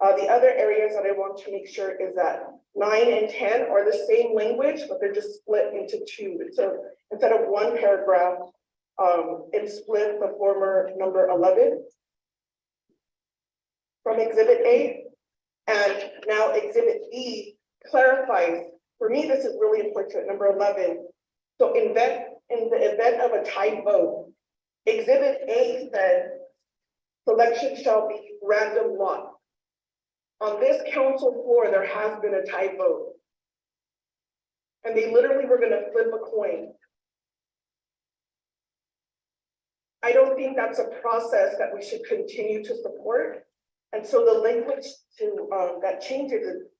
The other areas that I want to make sure is that 9 and 10 are the same language, but they're just split into 2. So instead of one paragraph, it split the former number 11 from Exhibit A, and now Exhibit B clarifies. For me, this is really important, number 11. So in the event of a tie vote, Exhibit A said, selection shall be random lot. On this council floor, there has been a tie vote. And they literally were gonna flip a coin. I don't think that's a process that we should continue to support. And so the language to that changes it,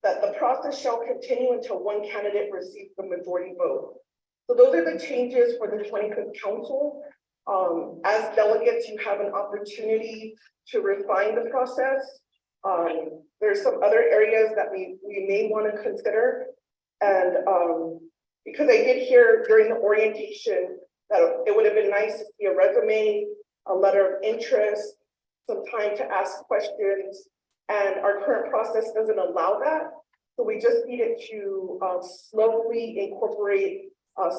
that the process shall continue until one candidate receives the majority vote. So those are the changes for the 25th Council. As delegates, you have an opportunity to refine the process. There's some other areas that we may want to consider. And because I did hear during the orientation that it would have been nice to see a resume, a letter of interest, some time to ask questions, And our current process doesn't allow that. So we just needed to slowly incorporate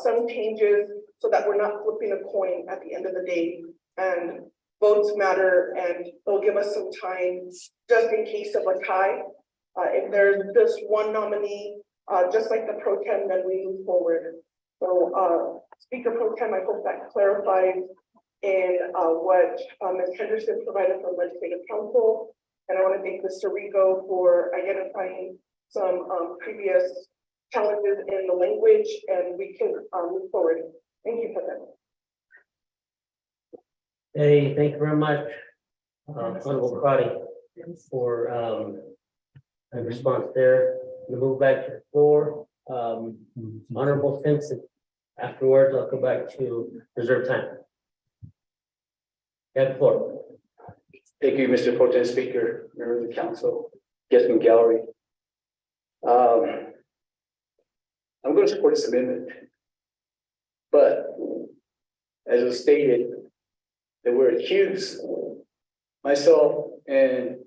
some changes so that we're not flipping a coin at the end of the day. And votes matter, and they'll give us some time just in case of a tie. If there's just one nominee, just like the pro tem, then we move forward. So Speaker Pro Tem, I hope that clarifies in what Ms. Henderson provided from Legislative Council. And I want to thank Mr. Rigo for identifying some previous challenges in the language, and we can move forward. Thank you for that. Hey, thank you very much, Honorable Crotty, for a response there. We'll move back to the floor. Honorable Simpson. Afterwards, I'll go back to reserve time. You have the floor. Thank you, Mr. Pro Tem Speaker, members of the council, guests in the gallery. I'm going to support this amendment, but as was stated, that we're accused, myself and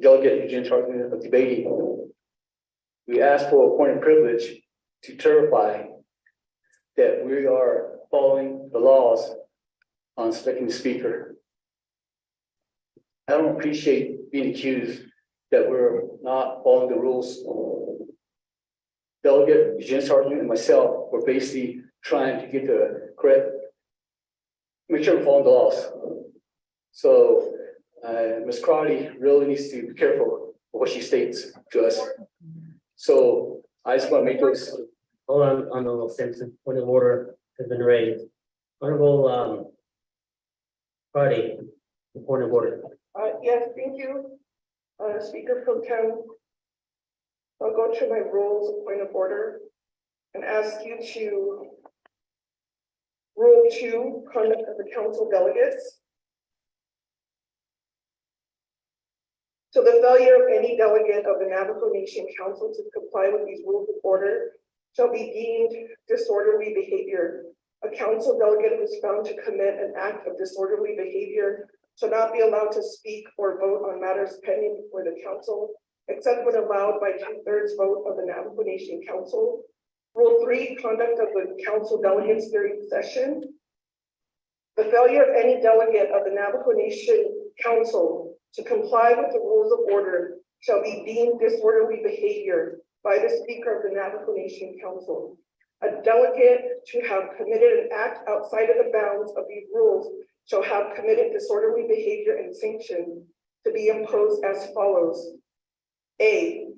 Delegate Eugene Charlton, of debating. We asked for a point of privilege to certify that we are following the laws on selecting the speaker. I don't appreciate being accused that we're not following the rules. Delegate Eugene Sargent and myself were basically trying to get the correct, make sure we're following the laws. So Ms. Crowley really needs to be careful of what she states to us. So I just want to make those. Hold on, Honorable Simpson. Point of order has been raised. Honorable Crotty, point of order. Yes, thank you, Speaker Pro Tem. I'll go to my rules of point of order and ask you to Rule 2, conduct of the council delegates. So the failure of any delegate of the Navajo Nation Council to comply with these rules of order shall be deemed disorderly behavior. A council delegate who is found to commit an act of disorderly behavior shall not be allowed to speak or vote on matters pending before the council, except when allowed by 2/3 vote of the Navajo Nation Council. Rule 3, conduct of the council delegates during session. The failure of any delegate of the Navajo Nation Council to comply with the rules of order shall be deemed disorderly behavior by the Speaker of the Navajo Nation Council. A delegate to have committed an act outside of the bounds of these rules shall have committed disorderly behavior and sanction to be imposed as follows. A,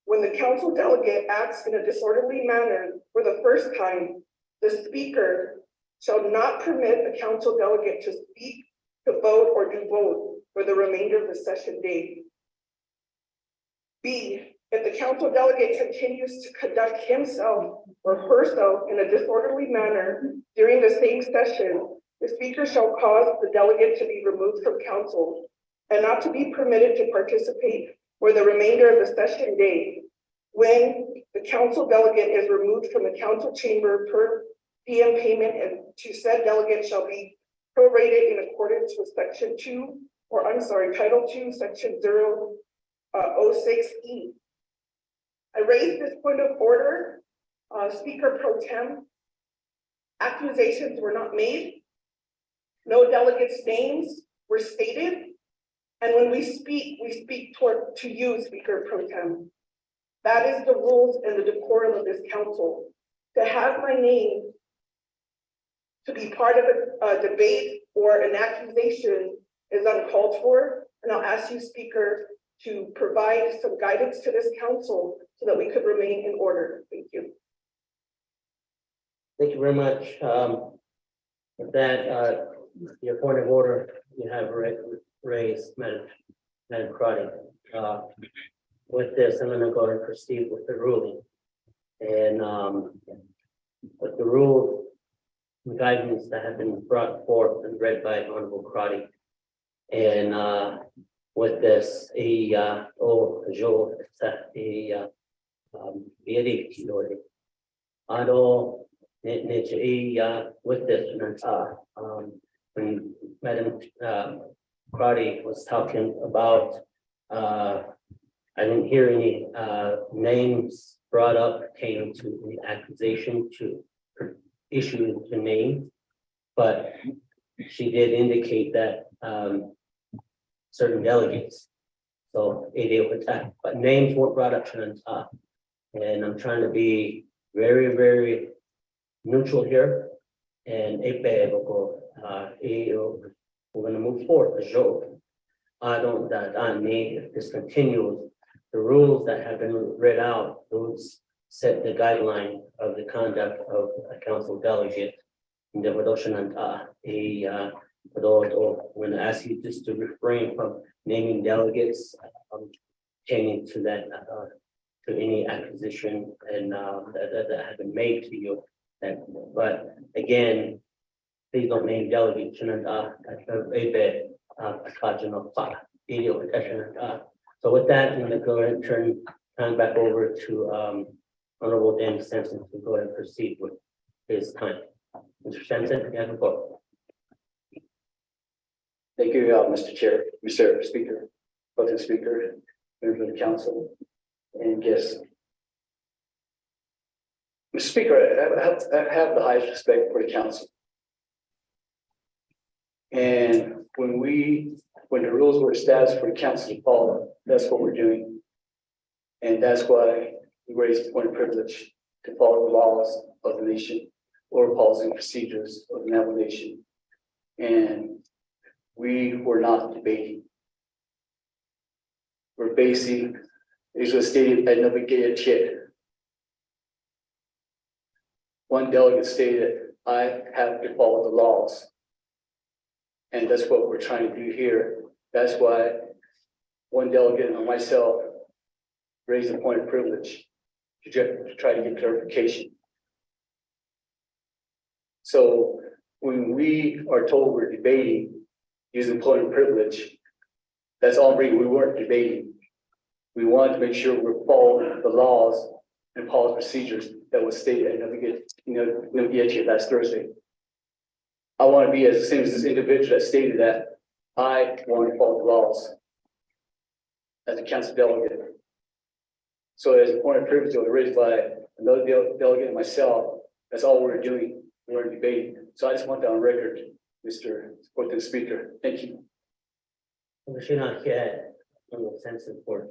when the council delegate acts in a disorderly manner for the first time, the Speaker shall not permit a council delegate to speak, to vote, or to vote for the remainder of the session day. B, if the council delegate continues to conduct himself or herself in a disorderly manner during the same session, the Speaker shall cause the delegate to be removed from council and not to be permitted to participate for the remainder of the session day. When the council delegate is removed from the council chamber, per PM payment and to said delegate shall be prorated in accordance with Title 2, Section 006E. I raised this point of order, Speaker Pro Tem. Accusations were not made. No delegates' names were stated. And when we speak to you, Speaker Pro Tem. That is the rules and the decorum of this council. To have my name to be part of a debate or an accusation is uncalled for. And I'll ask you, Speaker, to provide some guidance to this council so that we could remain in order. Thank you. Thank you very much. With that, your point of order, you have raised, Madam Crotty. With this, I'm going to go and proceed with the ruling. And with the rules and guidance that have been brought forth and read by Honorable Crotty. And with this, with this, when Madam Crotty was talking about I didn't hear any names brought up pertaining to the accusation to issue the name. But she did indicate that certain delegates. So it was that, but names weren't brought up to the top. And I'm trying to be very, very neutral here. And we're gonna move forward. I don't that I need if this continues. The rules that have been read out, those set the guideline of the conduct of a council delegate. And the when I ask you just to refrain from naming delegates, pertaining to that, to any acquisition and that have been made to you. But again, please don't name delegates. So with that, I'm gonna go ahead and turn time back over to Honorable Dan Sampson to go ahead and proceed with his time. Mr. Sampson, you have the floor. Thank you, Mr. Chair, Mr. Speaker, President Speaker, members of the council, and guests. Mr. Speaker, I have the highest respect for the council. And when the rules were established for the council to follow, that's what we're doing. And that's why we raised the point of privilege to follow the laws of the nation or policy and procedures of the Navajo Nation. And we were not debating. We're basing, it was stated, I never get a chit. One delegate stated, I have to follow the laws. And that's what we're trying to do here. That's why one delegate and myself raised the point of privilege to try to get clarification. So when we are told we're debating using point of privilege, that's all we weren't debating. We wanted to make sure we're following the laws and policy procedures that was stated at last Thursday. I want to be as the same as this individual that stated that I want to follow the laws as a council delegate. So as a point of privilege raised by another delegate and myself, that's all we're doing. We're debating. So I just want that on record, Mr. President Speaker. Thank you. We should not get a little sense for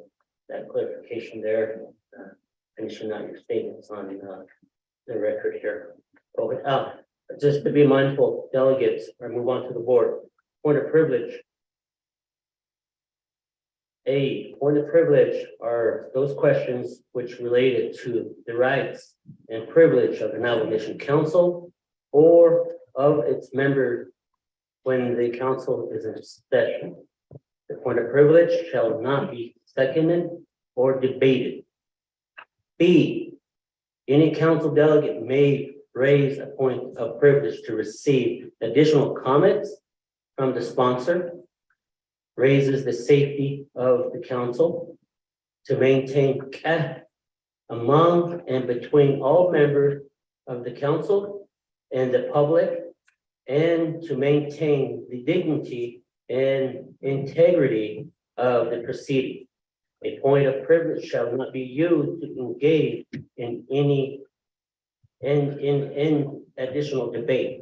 that clarification there. Finishing out your statements on the record here. But without, just to be mindful, delegates, or move on to the board. Point of privilege. A point of privilege are those questions which related to the rights and privilege of the Navajo Nation Council or of its members when the council is in session. The point of privilege shall not be seconded or debated. B, any council delegate may raise a point of privilege to receive additional comments from the sponsor, raises the safety of the council, to maintain among and between all members of the council and the public, and to maintain the dignity and integrity of the proceeding. A point of privilege shall not be used to engage in any in additional debate.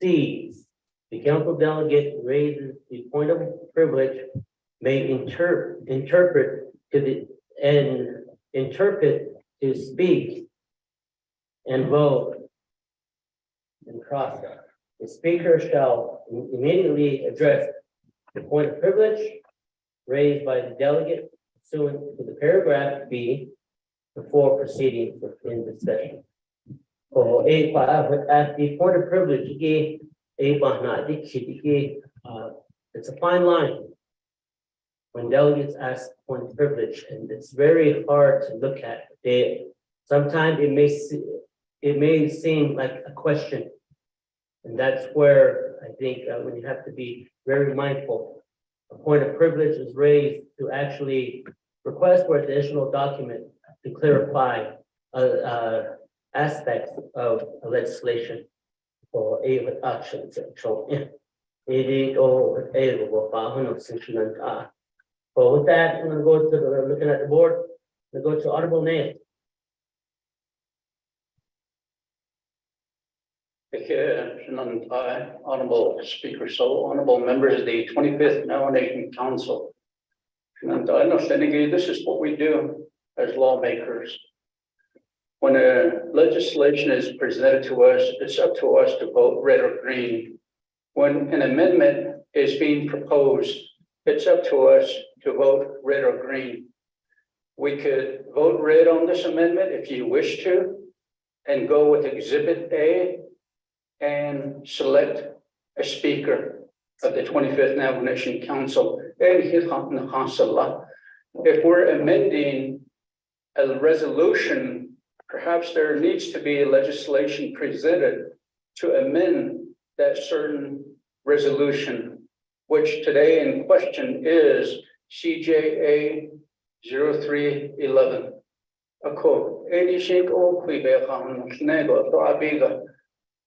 C, the council delegate raises the point of privilege may interpret to speak and vote and process. The speaker shall immediately address the point of privilege raised by the delegate pursuant to the paragraph B before proceeding within the session. Or at the point of privilege, it's a fine line when delegates ask point of privilege, and it's very hard to look at. Sometimes it may seem like a question, and that's where I think when you have to be very mindful. A point of privilege is raised to actually request for additional document to clarify aspects of a legislation or a actions. Well, with that, I'm gonna go to looking at the board, I'm gonna go to Honorable Nance. Honorable Speaker, so honorable members of the 25th Navajo Nation Council. And I know, this is what we do as lawmakers. When a legislation is presented to us, it's up to us to vote red or green. When an amendment is being proposed, it's up to us to vote red or green. We could vote red on this amendment if you wish to, and go with Exhibit A and select a speaker of the 25th Navajo Nation Council. If we're amending a resolution, perhaps there needs to be legislation presented to amend that certain resolution, which today in question is CJA 0311. Ako, edishik o kuibehan snego to abiga.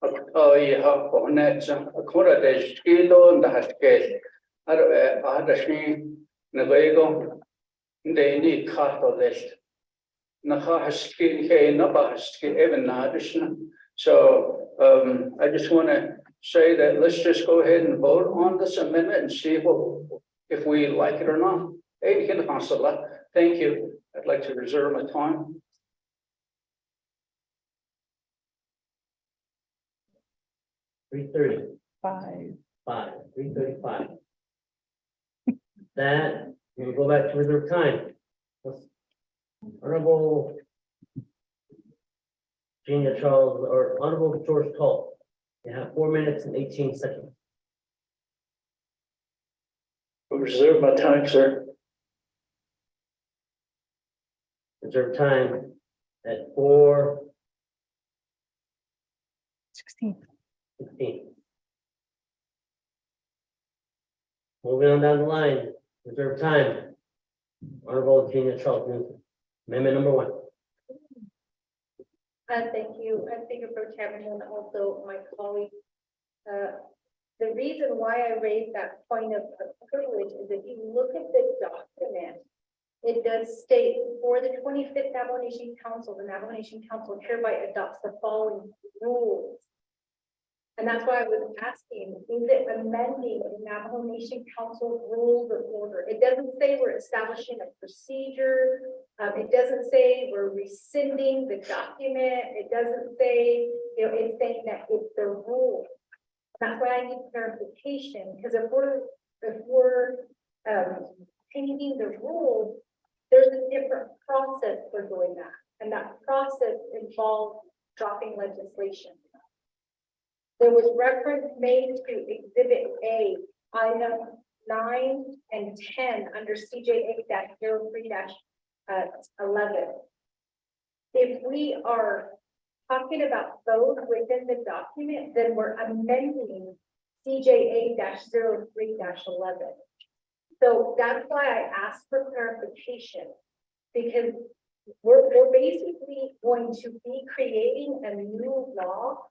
Iha konetsa akora des kilo ndahaske. Arwe ahadashi navego ndeni kato des. Nahaski he nabaski even nadishna. So I just want to say that let's just go ahead and vote on this amendment and see if we like it or not. Thank you. I'd like to reserve my time. Three thirty. 3:35. That, we'll go back to reserve time. Honorable Gina Charles, or Honorable George Cole. You have 4 minutes and 18 seconds. Reserve my time, sir. Reserve time at 4:16. Moving on down the line, reserve time. Honorable Gina Charles Newton. Amendment number 1. Thank you, Speaker Pro Tem, and also my colleague. The reason why I raised that point of privilege is if you look at the document, it does state for the 25th Navajo Nation Council, the Navajo Nation Council hereby adopts the following rules. And that's why I was asking, is it amending the Navajo Nation Council rules of order? It doesn't say we're establishing a procedure. It doesn't say we're rescinding the document. It doesn't say, it's saying that it's the rule. That's why I need clarification, because if we're changing the rules, there's a different process for doing that. And that process involves dropping legislation. There was reference made to Exhibit A, item 9 and 10 under CJA-03-11. If we are talking about those within the document, then we're amending CJA-03-11. So that's why I asked for clarification, because we're basically going to be creating a new law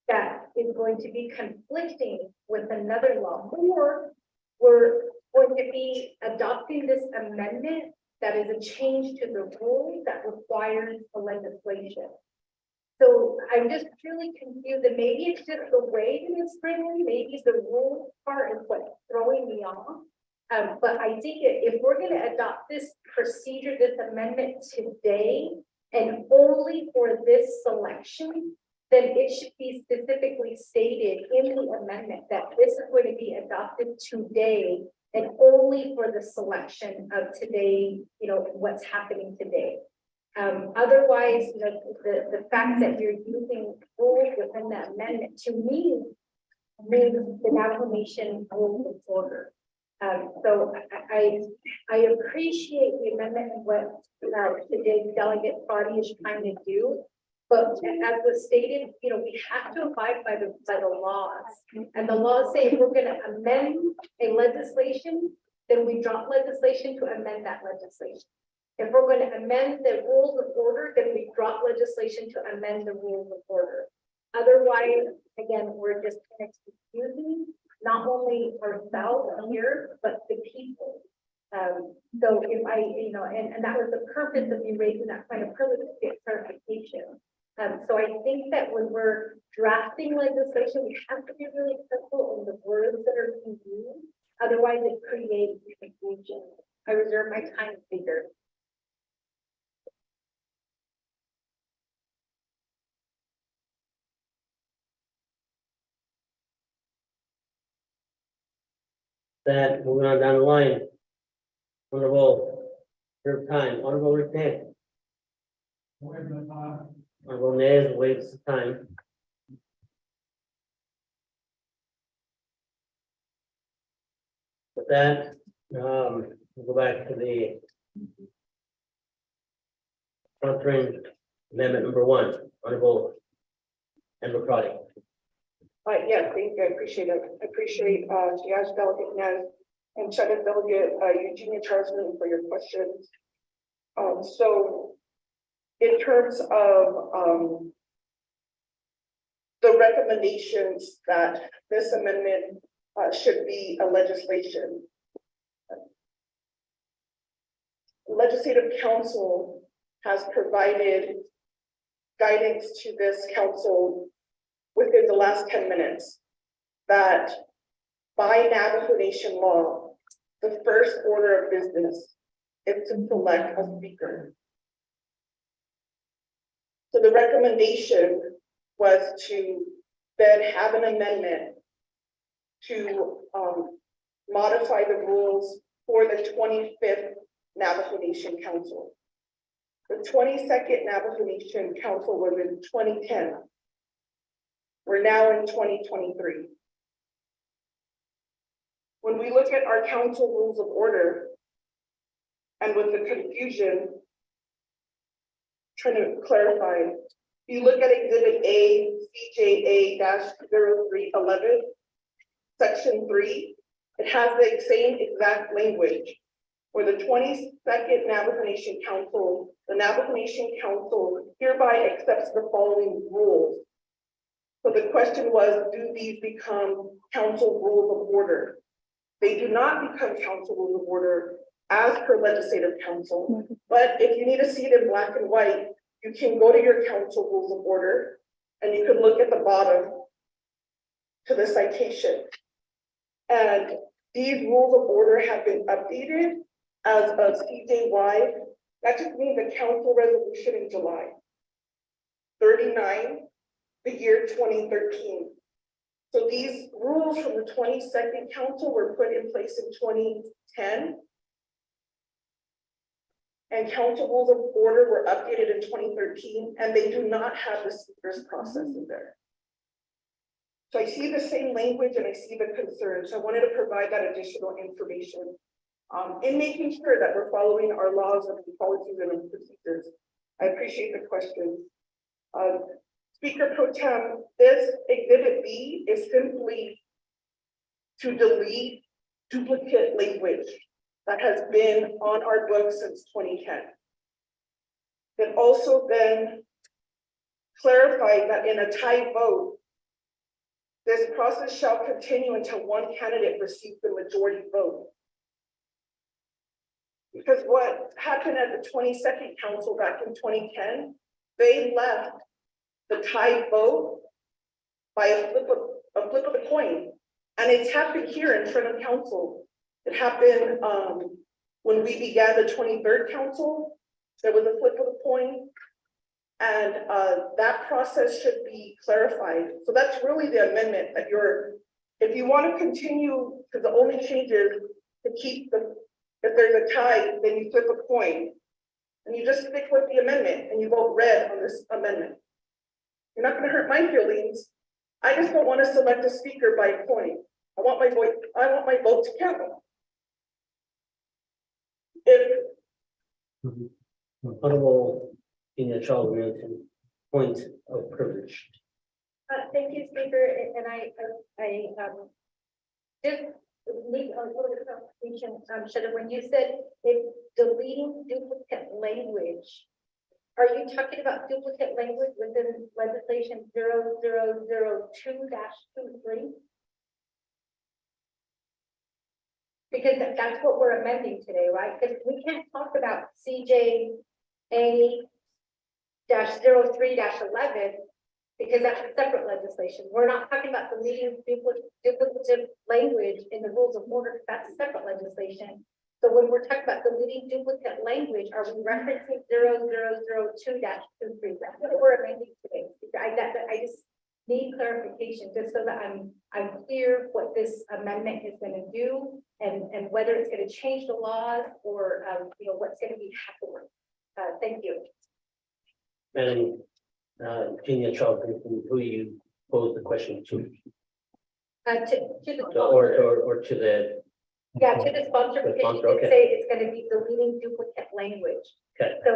that is going to be conflicting with another law, or we're going to be adopting this amendment that is a change to the rules that requires the legislation. So I'm just really confused, and maybe it's just the way it is written, maybe the rule part is what's throwing me off. But I think if we're going to adopt this procedure, this amendment today, and only for this selection, then it should be specifically stated in the amendment that this is going to be adopted today and only for the selection of today, what's happening today. Otherwise, the fact that you're using rules within that amendment, to me, means the Navajo Nation rules of order. So I appreciate the amendment and what today's delegate body is trying to do. But as was stated, we have to abide by the laws. And the laws say if we're going to amend a legislation, then we drop legislation to amend that legislation. If we're going to amend the rules of order, then we drop legislation to amend the rules of order. Otherwise, again, we're just confusing not only ourselves here, but the people. So if I, and that was the purpose of me raising that kind of privilege to get clarification. So I think that when we're drafting legislation, we have to be really careful on the words that are being used. Otherwise, it creates confusion. I reserve my time, Speaker. That, moving on down the line. Honorable, third time, Honorable Rick Nez. Honorable Nez waits the time. With that, we'll go back to the sponsoring amendment number 1, Honorable Amber Crotty. Yeah, thank you. I appreciate it. I appreciate, Chief Delegate Nez and Senate Delegate, Eugenia Charleston for your questions. So in terms of, the recommendations that this amendment should be a legislation. Legislative Council has provided guidance to this council within the last 10 minutes that by Navajo Nation law, the first order of business is to select a speaker. So the recommendation was to then have an amendment to modify the rules for the 25th Navajo Nation Council. The 22nd Navajo Nation Council was in 2010. We're now in 2023. When we look at our council rules of order and with the confusion, trying to clarify, you look at Exhibit A, CJA-0311, Section 3, it has the same exact language where the 22nd Navajo Nation Council, the Navajo Nation Council hereby accepts the following rules. So the question was, do these become council rules of order? They do not become council rules of order as per legislative council, but if you need to see it in black and white, you can go to your council rules of order and you can look at the bottom to the citation. And these rules of order have been updated as of CJY. That just means the council resolution in July 39, the year 2013. So these rules from the 22nd council were put in place in 2010. And council rules of order were updated in 2013, and they do not have the speaker's process in there. So I see the same language and I see the concerns. So I wanted to provide that additional information in making sure that we're following our laws and policies and procedures. I appreciate the question. Speaker Pro Tem, this Exhibit B is simply to delete duplicate language that has been on our books since 2010. It also then clarified that in a tie vote, this process shall continue until one candidate receives the majority vote. Because what happened at the 22nd council back in 2010, they left the tie vote by a flip of the coin. And it's happened here in front of council. It happened when we began the 23rd council. There was a flip of the coin. And that process should be clarified. So that's really the amendment that if you want to continue, because the only change is to keep if there's a tie, then you flip a coin. And you just stick with the amendment and you vote red on this amendment. You're not going to hurt my feelings. I just don't want to select a speaker by a coin. I want my vote to count. Honorable Senior Charles Milton, point of privilege. Thank you, Speaker, and I just need a little bit of clarification. Shada, when you said if deleting duplicate language, are you talking about duplicate language within legislation 0002-23? Because that's what we're amending today, right? Because we can't talk about CJA -03-11 because that's a separate legislation. We're not talking about deleting duplicative language in the rules of order. That's a separate legislation. So when we're talking about deleting duplicate language, are we referencing 0002-23? That's what we're amending today. I just need clarification just so that I'm clear what this amendment is going to do and whether it's going to change the laws or what's going to be happening. Thank you. Madam Gina Charles, who you pose the question to? To the Or to the. Yeah, to the sponsor, The because sponsor, you did okay. say it's going to be deleting duplicate language. Okay. So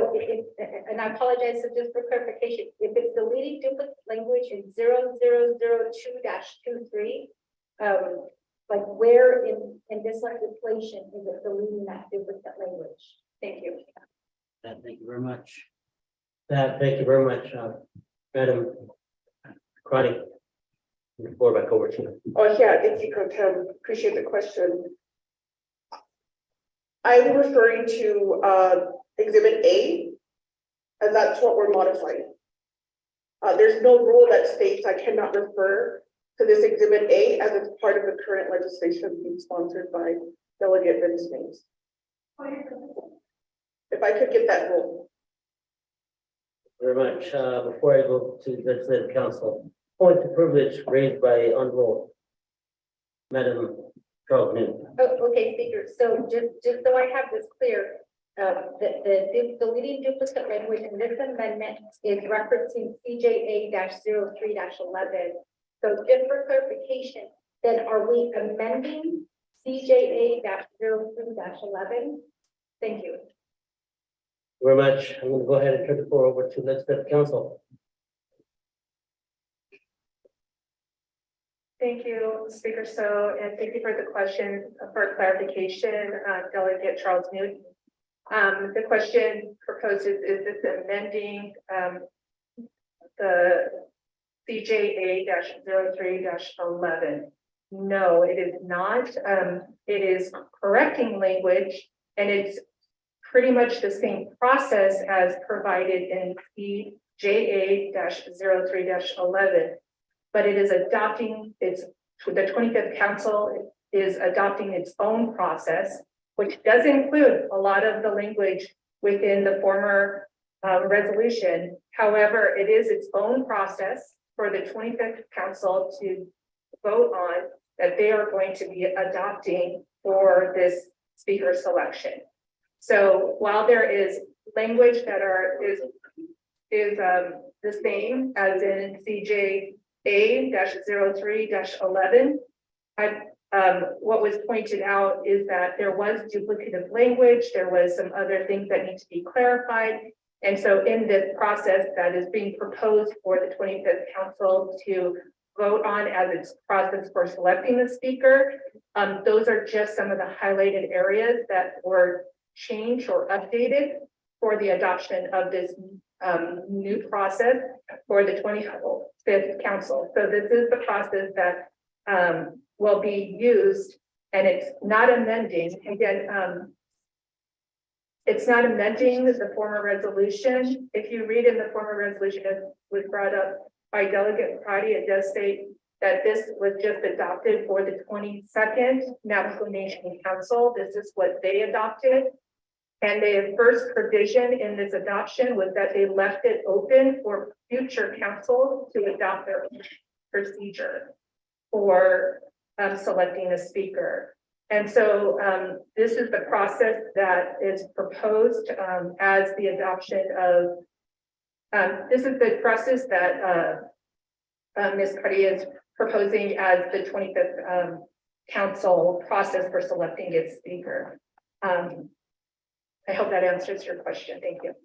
and I apologize, so just for clarification, if it's deleting duplicate language in 0002-23, like where in this legislation is it deleting that duplicate language? Thank you. Thank you very much. Thank you very much, Madam Crotty. The floor back over to you. Oh, yeah, thank you, Pro Tem. Appreciate the question. I'm referring to Exhibit A, and that's what we're modifying. There's no rule that states I cannot refer to this Exhibit A as it's part of the current legislation being sponsored by Delegate Vince Mays. If I could get that rule. Very much. Before I go to legislative council, point of privilege raised by Honorable Madam Charles Newton. Oh, okay, Speaker. So just so I have this clear, the deleting duplicate language in this amendment is referencing CJA-03-11. So just for clarification, then are we amending CJA-03-11? Thank you. Very much. I'm going to go ahead and turn the floor over to legislative council. Thank you, Speaker. So, and thank you for the question for clarification, Delegate Charles Newton. The question proposes, is this amending the CJA-03-11? No, it is not. It is correcting language, and it's pretty much the same process as provided in CJA-03-11. But it is adopting the 25th Council is adopting its own process, which does include a lot of the language within the former resolution. However, it is its own process for the 25th Council to vote on that they are going to be adopting for this speaker selection. So while there is language that is the same as in CJA-03-11, what was pointed out is that there was duplicative language, there was some other things that need to be clarified. And so in this process that is being proposed for the 25th Council to vote on as its process for selecting the speaker, those are just some of the highlighted areas that were changed or updated for the adoption of this new process for the 25th Council. So this is the process that will be used, and it's not amending. Again, it's not amending the former resolution. If you read in the former resolution, as was brought up by Delegate Crotty, it does state that this was just adopted for the 22nd Navajo Nation Council. This is what they adopted. And the first provision in this adoption was that they left it open for future council to adopt their own procedure for selecting a speaker. And so this is the process that is proposed as the adoption of, this is the process that Ms. Crotty is proposing as the 25th Council process for selecting its speaker. I hope that answers your question. Thank you.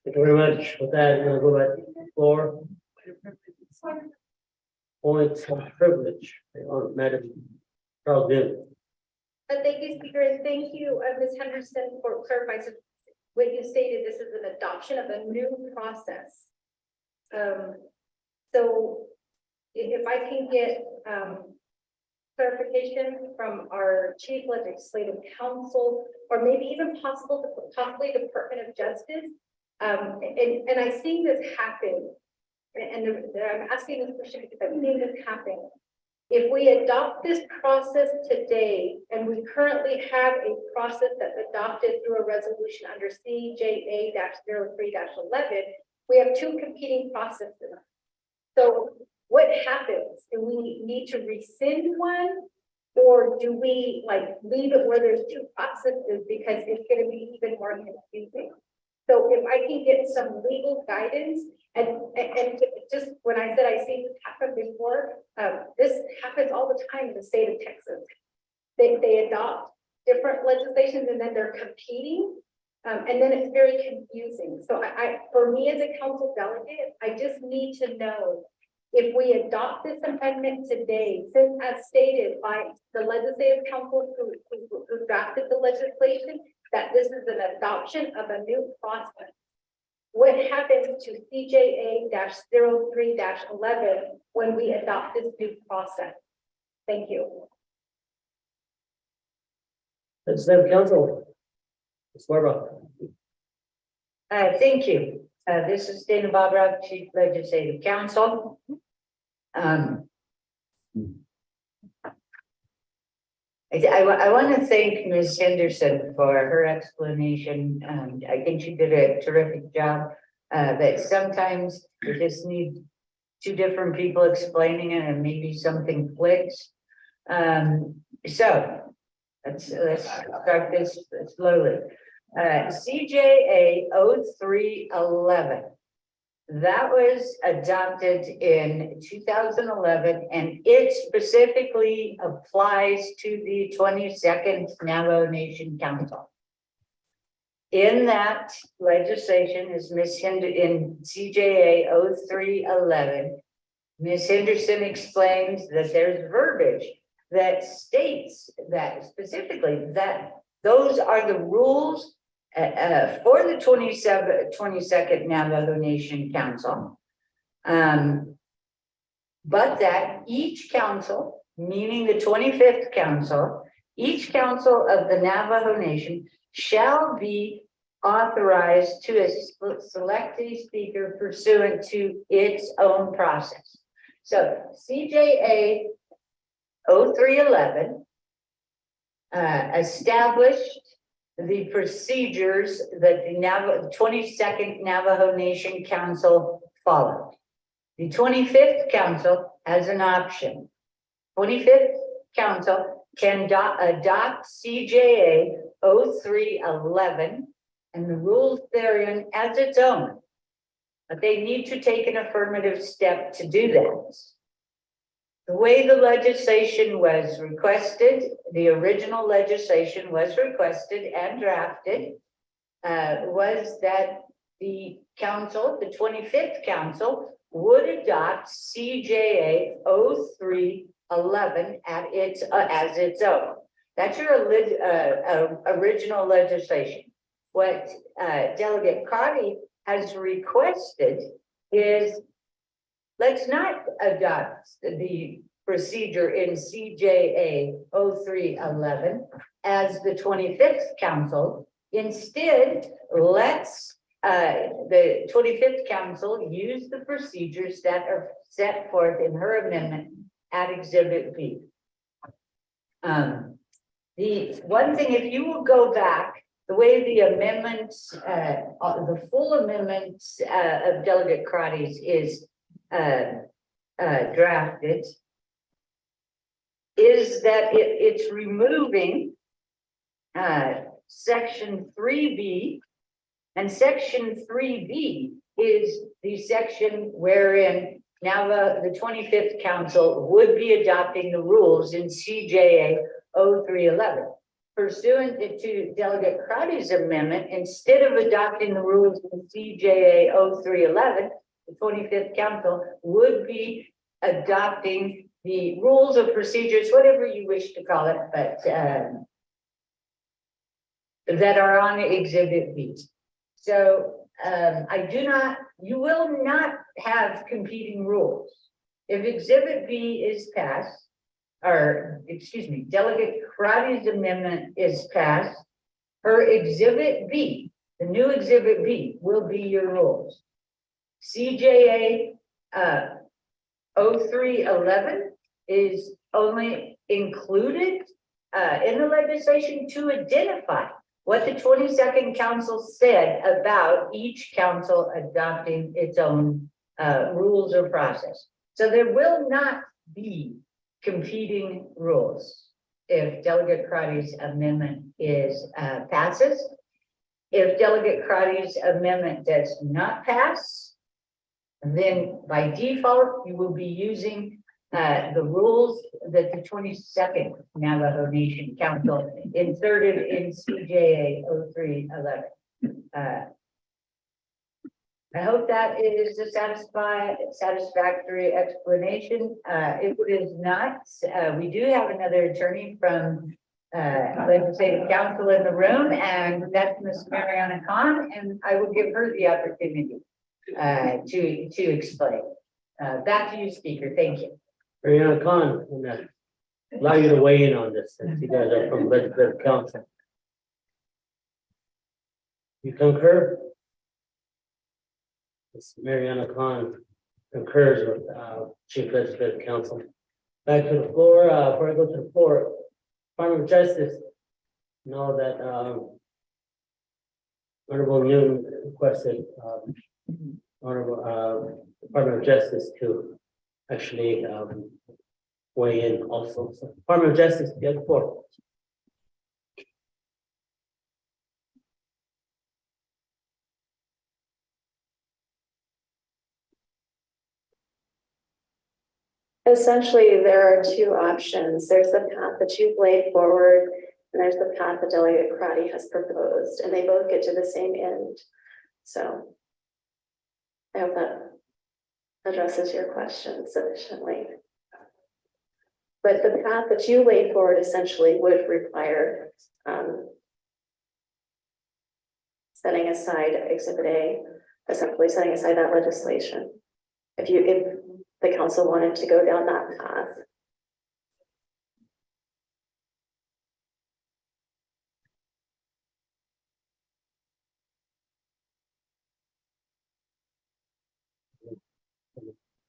Thank you very much. With that, I'm going to go back to the floor. Points of privilege, Madam Charles Newton. Thank you, Speaker, and thank you, Ms. Henderson, for clarifying. So when you stated this is an adoption of a new process. So if I can get clarification from our chief legislative counsel, or maybe even possibly Department of Justice. And I see this happen, and I'm asking this question because I've seen this happen. If we adopt this process today, and we currently have a process that's adopted through a resolution under CJA-03-11, we have two competing processes. So what happens? Do we need to rescind one? Or do we like leave it where there's two processes because it's going to be even more confusing? So if I can get some legal guidance and just when I said I see this happen before, this happens all the time in the state of Texas. They adopt different legislations and then they're competing. And then it's very confusing. So for me as a council delegate, I just need to know if we adopt this amendment today, since as stated by the legislative council who drafted the legislation, that this is an adoption of a new process. What happens to CJA-03-11 when we adopt this new process? Thank you. Legislative Council. Ms. Barbara. Thank you. This is Dana Barbara, Chief Legislative Counsel. I want to thank Ms. Henderson for her explanation. I think she did a terrific job. That sometimes you just need two different people explaining it and maybe something clicks. So let's start this slowly. CJA 03-11. That was adopted in 2011, and it specifically applies to the 22nd Navajo Nation Council. In that legislation is in CJA 03-11, Ms. Henderson explains that there's verbiage that states that specifically that those are the rules for the 22nd Navajo Nation Council, but that each council, meaning the 25th Council, each council of the Navajo Nation shall be authorized to select a speaker pursuant to its own process. So CJA 03-11 established the procedures that the 22nd Navajo Nation Council followed. The 25th Council has an option. 25th Council can adopt CJA 03-11 and the rules therein as its own, but they need to take an affirmative step to do that. The way the legislation was requested, the original legislation was requested and drafted, was that the council, the 25th Council, would adopt CJA 03-11 as its own. That's your original legislation. What Delegate Carty has requested is let's not adopt the procedure in CJA 03-11 as the 25th Council. Instead, let's the 25th Council use the procedures that are set forth in her amendment at Exhibit B. The one thing, if you will go back, the way the amendments, the full amendments of Delegate Carty's is drafted, is that it's removing section 3B, and section 3B is the section wherein now the 25th Council would be adopting the rules in CJA 03-11. Pursuant to Delegate Carty's amendment, instead of adopting the rules in CJA 03-11, the 25th Council would be adopting the rules of procedures, whatever you wish to call it, but that are on Exhibit B. So you will not have competing rules. If Exhibit B is passed, or excuse me, Delegate Karate's amendment is passed, her exhibit B, the new exhibit B will be your rules. CJA 0311 is only included in the legislation to identify what the 22nd council said about each council adopting its own rules or process. So there will not be competing rules if Delegate Karate's amendment is passes. If Delegate Karate's amendment does not pass, then by default, you will be using the rules that the 22nd Navajo Nation Council inserted in CJA 0311. I hope that is a satisfactory explanation. If it is not, we do have another attorney from Legislative Council in the room, and that's Ms. Mariana Khan, and I will give her the opportunity to explain. Back to you, Speaker. Thank you. Mariana Khan, I'm gonna allow you to weigh in on this, since you guys are from Legislative Council. You concur? Ms. Mariana Khan concurs with Chief Legislative Council. Back to the floor, before I go to the floor, Department of Justice, know that Honorable Newton requested Honorable Department of Justice to actually weigh in also. So Department of Justice, you have the floor. Essentially, there are two options. There's the path that you've laid forward, and there's the path that Delegate Karate has proposed, and they both get to the same end. So I hope that addresses your question sufficiently. But the path that you laid forward essentially would require setting aside Exhibit A, essentially setting aside that legislation. If the council wanted to go down that path.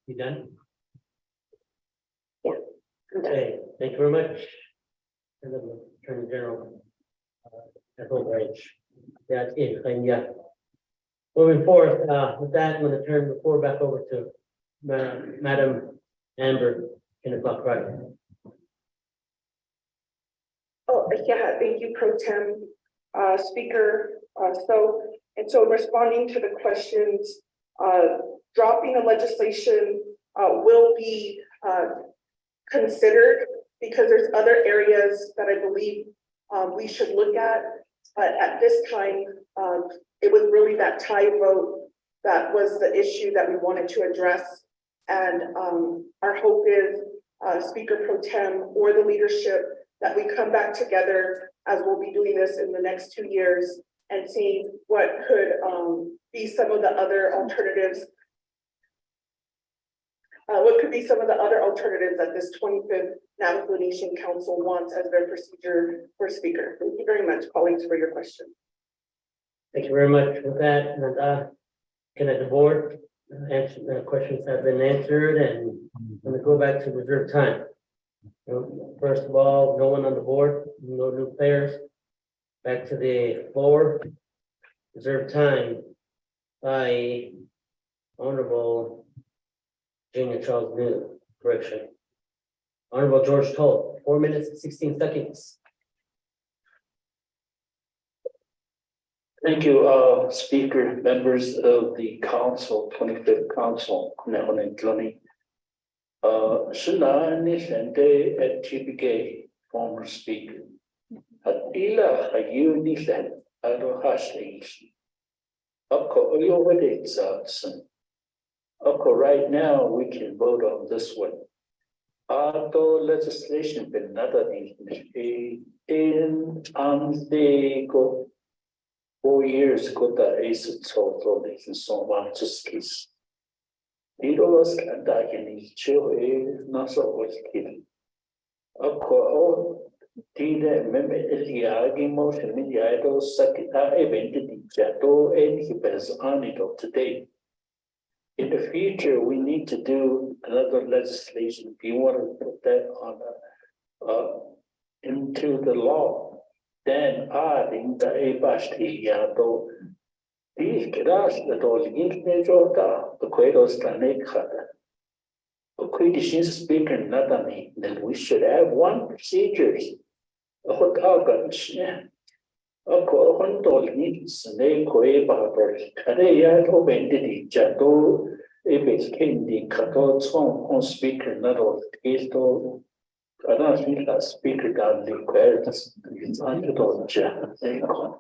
You done? Yeah, I'm done. Okay, thank you very much. And then Attorney General, Ethel Branch. That's it, and yeah. Moving forward, with that, I'm going to turn the floor back over to Madam Amber Kennebuck-Wright. Oh, yeah, thank you, Pro Tem, Speaker. So responding to the questions, dropping the legislation will be considered because there's other areas that I believe we should look at. But at this time, it was really that tie vote that was the issue that we wanted to address. And our hope is, Speaker Pro Tem or the leadership, that we come back together as we'll be doing this in the next 2 years and see what could be some of the other alternatives. What could be some of the other alternatives that this 25th Navajo Nation Council wants as their procedure for Speaker. Thank you very much, colleagues, for your question. Thank you very much for that. And can I the board answer the questions have been answered, and I'm going to go back to reserve time. First of all, no one on the board, no new players. Back to the floor. Reserve time by Honorable Junior Charles New. Correction. Honorable George Toll, 4 minutes and 16 seconds. Thank you, Speaker, members of the Council, 25th Council, Navajo County. Shana Nishande at TPK, former Speaker. Adila Hayu Nishan, Ado Hastings. Oko Oyowede Zatson. Oko, right now we can vote on this one. Ado legislation been another in the go 4 years ago that is total in so much case. It was and I can show a not so was kidding. Ako, tida meme iliagi motion iliado sakita event di jato and hibes on it of today. In the future, we need to do another legislation. If you want to put that on into the law, then adding the ebasti yato. These kiras that all the Quados Tanekada. Accreditation speaker Natami, then we should have one procedures. A hot organs, yeah. A cohondol needs ne coebator, Kareya obendity, Jato, Ebes Kendi, Kato, on speaker, not all Kesto. I don't think that speaker got the queries. It's under the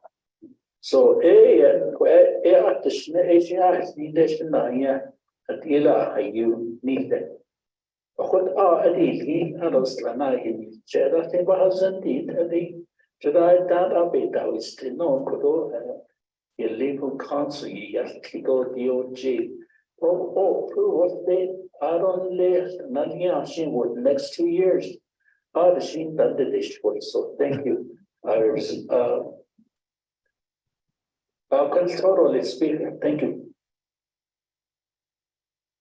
so, at the Asia, the Atila, you need that. What are the Aroslana in Jeddah, they was indeed the Jeddah data beta is the no Kodo, illegal counsel, Yakido DOG. Oh, who was the Aron list, nothing else, she would next 2 years. The she done the dish for so thank you. Totally speaking, thank you.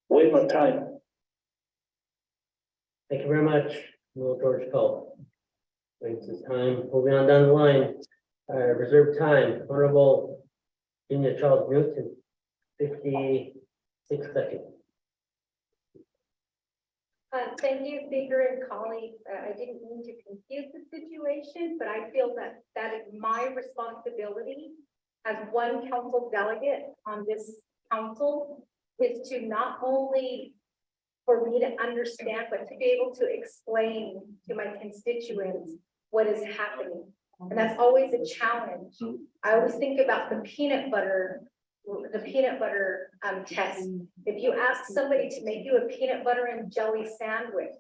Wait my time. Thank you very much, Will George Cole. Brings us time, moving on down the line, reserved time, Honorable Senior Charles Newton, 56 seconds. Thank you, Speaker and colleagues. I didn't mean to confuse the situation, but I feel that that is my responsibility as one council delegate on this council is to not only for me to understand, but to be able to explain to my constituents what is happening. And that's always a challenge. I always think about the peanut butter test. If you ask somebody to make you a peanut butter and jelly sandwich,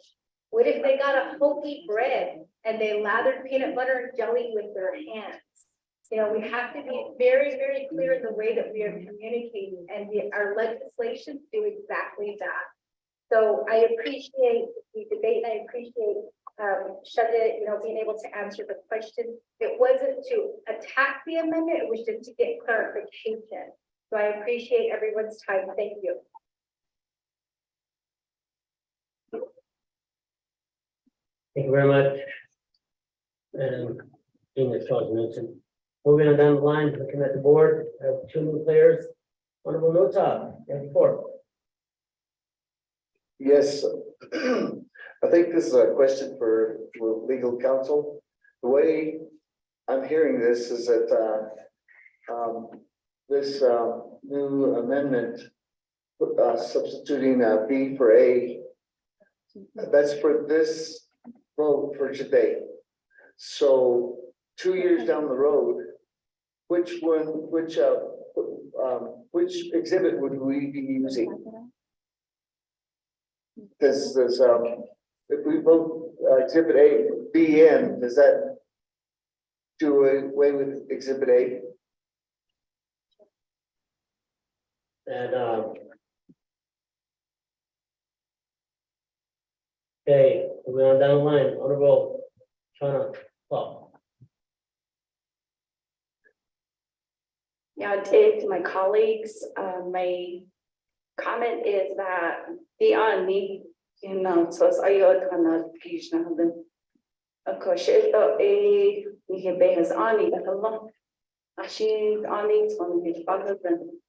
what if they got a hokey bread and they lathered peanut butter and jelly with their hands? You know, we have to be very, very clear in the way that we are communicating, and our legislations do exactly that. So I appreciate the debate. I appreciate Shada, being able to answer the question. It wasn't to attack the amendment, it was just to get clarification. So I appreciate everyone's time. Thank you. Thank you very much. And Senior Charles Newton. Moving on down the line, looking at the board, I have 2 new players. Honorable Nota, you have the floor. Yes, I think this is a question for legal counsel. The way I'm hearing this is that this new amendment substituting B for A, that's for this vote for today. So 2 years down the road, which exhibit would we be using? Because if we vote exhibit A, B in, does that do away with exhibit A? And okay, moving on down the line, Honorable Chana Paul. Yeah, to my colleagues, my comment is that the ani, so as I kana pishna hadan. Of course, it a nihe has ani that Allah. Ashi ani on the father than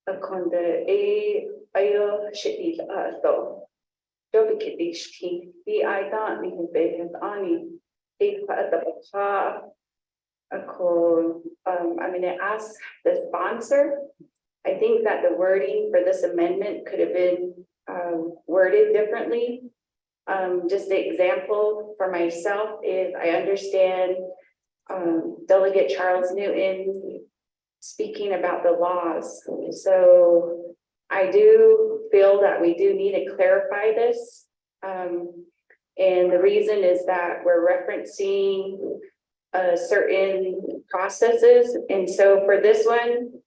a conde a ayo shitty so. Don't get these key. The I don't nihe has ani. If at the I'm going to ask the sponsor. I think that the wording for this amendment could have been worded differently. Just the example for myself is I understand Delegate Charles Newton speaking about the laws. So I do feel that we do need to clarify this. And the reason is that we're referencing certain processes. And so for this one,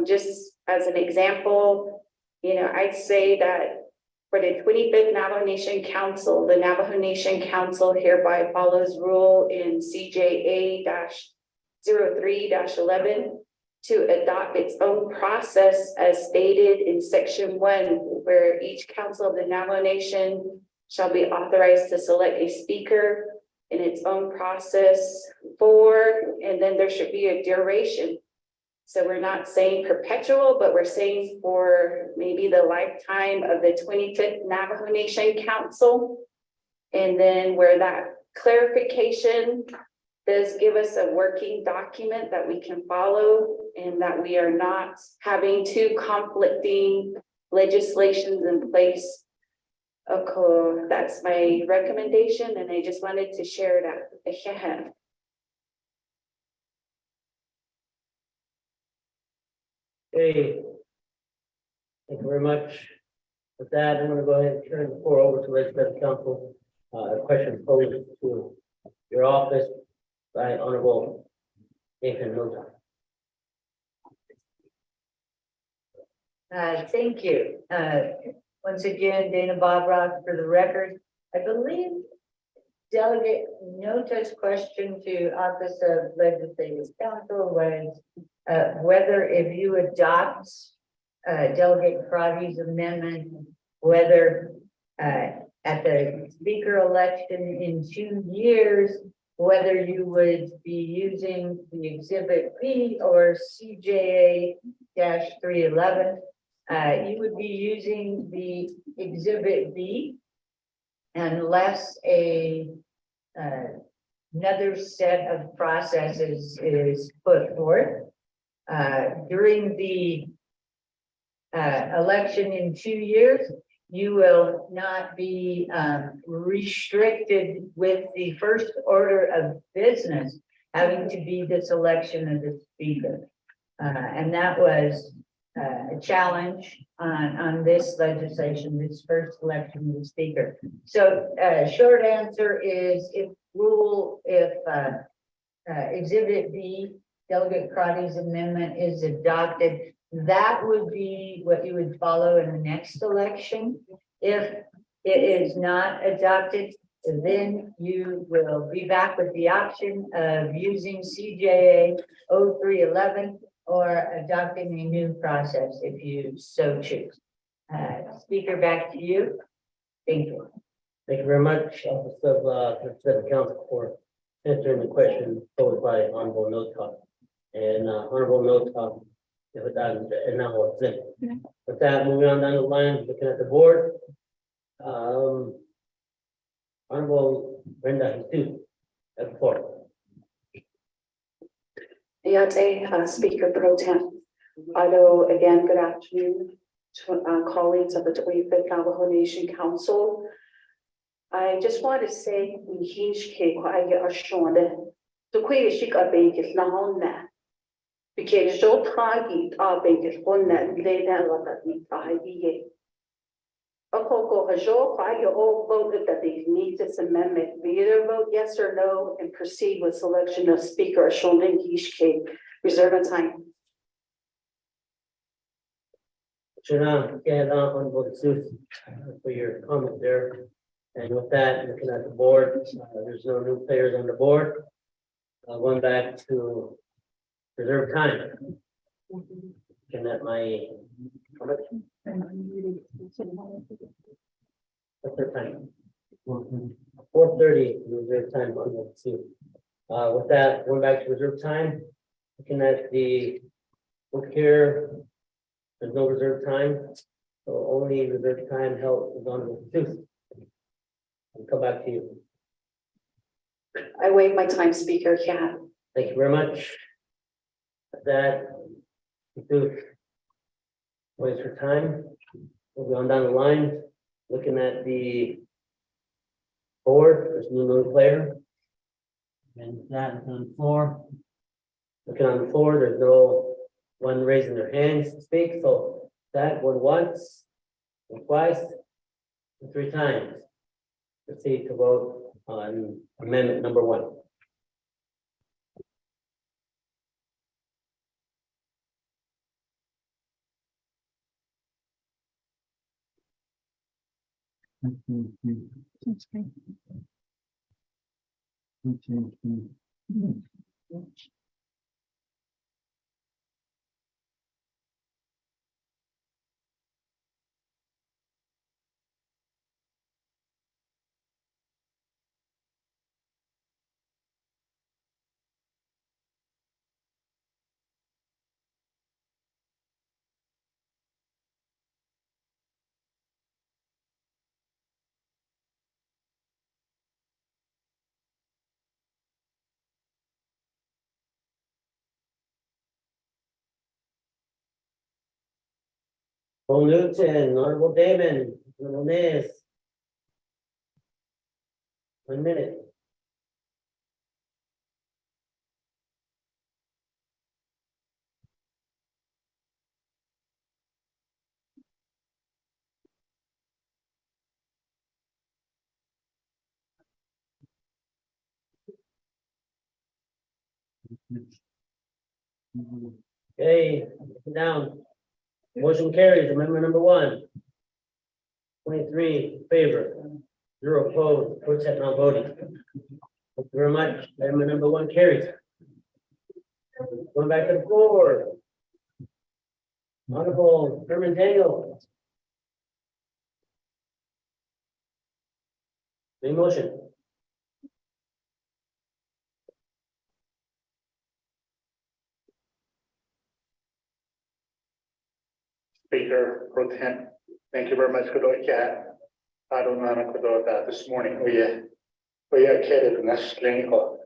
just as an example, I'd say that For the 25th Navajo Nation Council, the Navajo Nation Council hereby follows rule in CJA 03-11 to adopt its own process as stated in section 1, where each council of the Navajo Nation shall be authorized to select a speaker in its own process and then there should be a duration. So we're not saying perpetual, but we're saying for maybe the lifetime of the 25th Navajo Nation Council. And then where that clarification does give us a working document that we can follow and that we are not having two conflicting legislations in place. Okay, that's my recommendation, and I just wanted to share that. Okay. Thank you very much. With that, I'm gonna go ahead and turn the floor over to Legislative Council. A question posed to your office by Honorable Nathan Nota. Thank you. Once again, Dana Bobrock for the record. I believe Delegate Nota's question to Office of Legislative Counsel was whether if you adopt Delegate Crotty's amendment, whether at the speaker election in 2 years, whether you would be using the Exhibit B or CJA-311. You would be using the Exhibit B unless another set of processes is put forth. During the election in 2 years, you will not be restricted with the first order of business having to be the selection of the speaker. And that was a challenge on this legislation, this first election of the speaker. So short answer is if Exhibit B, Delegate Crotty's amendment is adopted, that would be what you would follow in the next election. If it is not adopted, then you will be back with the option of using CJA 0311 or adopting a new process if you so choose. Speaker, back to you. Thank you. Thank you very much, Office of Legislative Counsel, for answering the question posed by Honorable Nota. And Honorable Nota, with that, and now what's in. With that, moving on down the line, looking at the board. Honorable Brenda Jesus, at the floor. Yate, Speaker Pro Tem. Although, again, good afternoon to colleagues of the 25th Navajo Nation Council. I just want to say, we hinge ke kwa ya ashonde. To kwe shik a bank is na on that. Because so tagi a bank is on that lay down what that need to hide. A coco a joe kwa ya all voted that they need this amendment. We either vote yes or no and proceed with selection of Speaker Ashonde hinge ke reserve a time. Honorable Jesus, for your comment there. And with that, looking at the board, there's no new players on the board. Going back to reserve time. Looking at my. What's their time? 4:30 reserve time on the two. With that, going back to reserve time, looking at the book here, there's no reserve time, so only reserve time held is on the two. I'll come back to you. I waive my time, Speaker. Yeah. Thank you very much. With that, waste for time. Moving on down the line, looking at the board, there's no player. And that is on the floor. Looking on the floor, there's no one raising their hands to speak, so that one once, and twice, and 3 times. Proceed to vote on amendment number 1. Paul Newton, Honorable Damon, Honorable Nez. 1 minute. Okay, down. Motion carries. Amendment number 1. 23 in favor, 0 opposed, protest not voting. Thank you very much. Amendment number 1 carries. Going back to the floor. Honorable Herman Daniel. Any motion? Speaker Pro Tem, thank you very much for the chat. I don't know that this morning. We are carried in this clinical.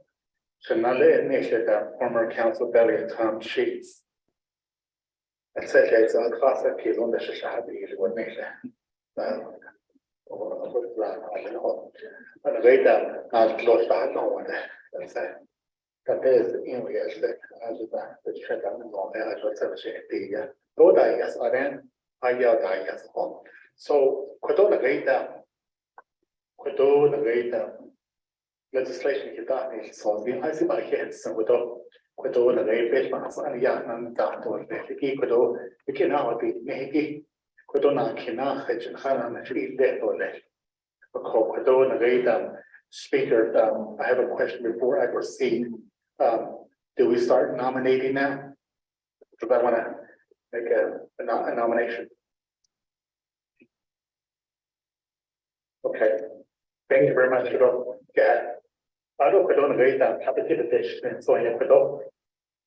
So now let me say that former council delegate Tom Sheets. And said it's a class of people on the society is what makes it. And the way that not close to no one. That's it. That is in ways that as the shut down and all that, as what's ever said, the go die yes, or then I yell die yes. So, could the way that legislation get that is so the I see my kids and with all the way fish mass and young and that or the key could all you can now be maybe could not cannot hedge and hand and treat that or that. Could the way that speaker, I have a question before I proceed. Do we start nominating now? Do I want to make a nomination? Okay, thank you very much. Yeah, I don't know that capitation so you could do.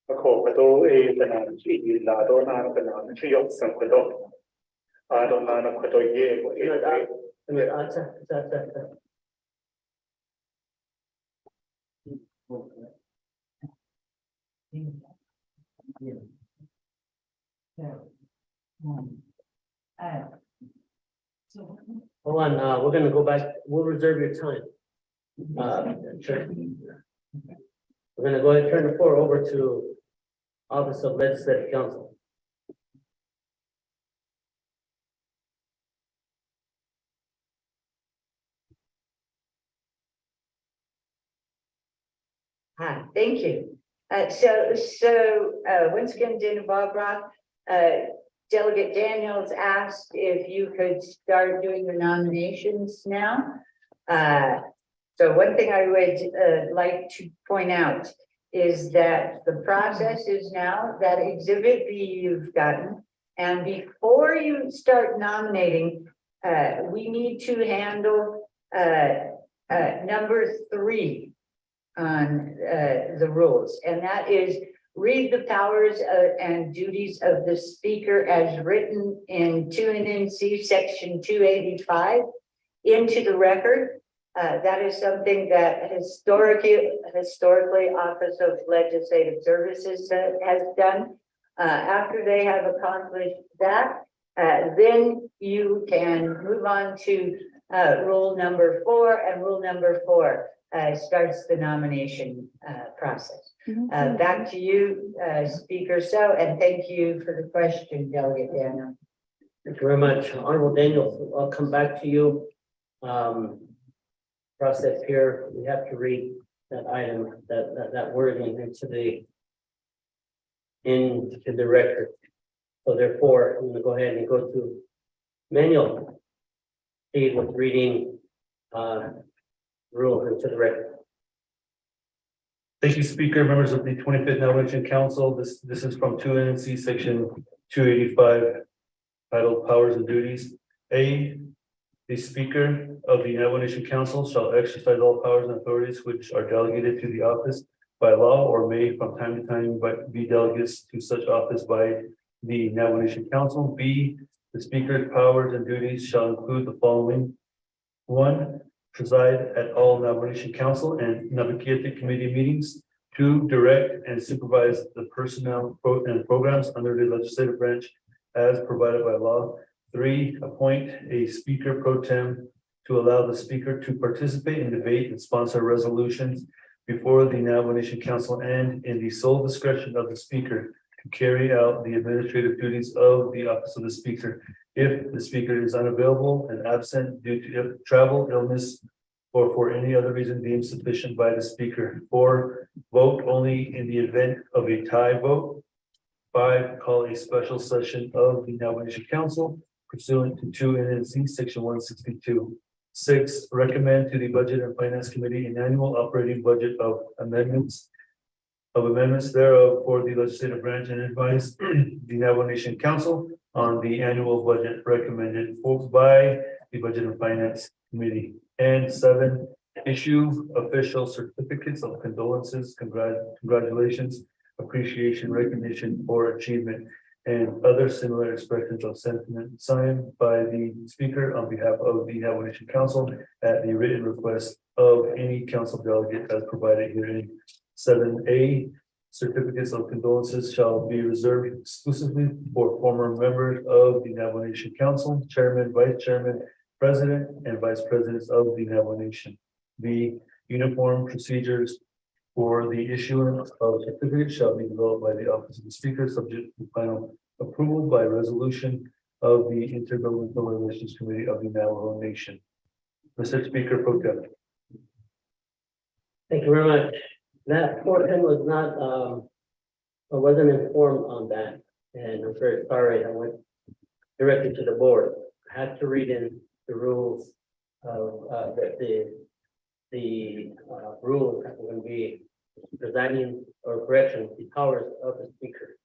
A call with all a banana tree, la dona banana tree of some could do. I don't know what Hold on, we're gonna go back. We'll reserve your time. Sure. We're gonna go ahead and turn the floor over to Office of Legislative Counsel. Hi, thank you. Once again, Dana Barbara, Delegate Daniels asked if you could start doing the nominations now. So one thing I would like to point out is that the process is now that exhibit B you've gotten. And before you start nominating, we need to handle number 3 on the rules, and that is read the powers and duties of the speaker as written in 2 NC section 285 into the record. That is something that historically Office of Legislative Services has done. After they have accomplished that, then you can move on to rule number 4, and rule number 4 starts the nomination process. Back to you, Speaker So, and thank you for the question, Delegate Daniel. Thank you very much. Honorable Daniel, I'll come back to you. Process here, we have to read that item, that wording into the record. So therefore, I'm gonna go ahead and go to Manuel. proceed with reading rule into the record. Thank you, Speaker, members of the 25th Navajo Council. This is from 2 NC section 285, titled Powers and Duties. A, the Speaker of the Navajo Nation Council shall exercise all powers and authorities which are delegated to the office by law or may from time to time be delegates to such office by the Navajo Nation Council. B, the Speaker's powers and duties shall include the following. 1, preside at all Navajo Nation Council and Navajo Committee meetings. 2, direct and supervise the personnel and programs under the legislative branch as provided by law. 3, appoint a speaker pro tem to allow the speaker to participate in debate and sponsor resolutions before the Navajo Nation Council and in the sole discretion of the speaker to carry out the administrative duties of the office of the speaker. If the speaker is unavailable and absent due to travel, illness, or for any other reason deemed sufficient by the speaker. 4, vote only in the event of a tie vote. 5, call a special session of the Navajo Nation Council pursuant to 2 NNC section 162. 6, recommend to the Budget and Finance Committee an annual operating budget of amendments thereof for the legislative branch and advise the Navajo Nation Council on the annual budget recommended by the Budget and Finance Committee. And 7, issue official certificates of condolences, congratulations, appreciation, recognition, or achievement, and other similar expressions of sentiment signed by the speaker on behalf of the Navajo Nation Council at the written request of any council delegate as provided herein. 7A, certificates of condolences shall be reserved exclusively for former members of the Navajo Nation Council, chairman, vice chairman, president, and vice presidents of the Navajo Nation. B, uniform procedures for the issuance of certificates shall be developed by the office of the speaker, subject to final approval by resolution of the Intergovernmental Relations Committee of the Navajo Nation. Mr. Speaker Pro Tem. Thank you very much. That portion was not, I wasn't informed on that, and I'm very sorry. I went directly to the board. I had to read in the rules of the rules that will be presiding or correction, the powers of the speaker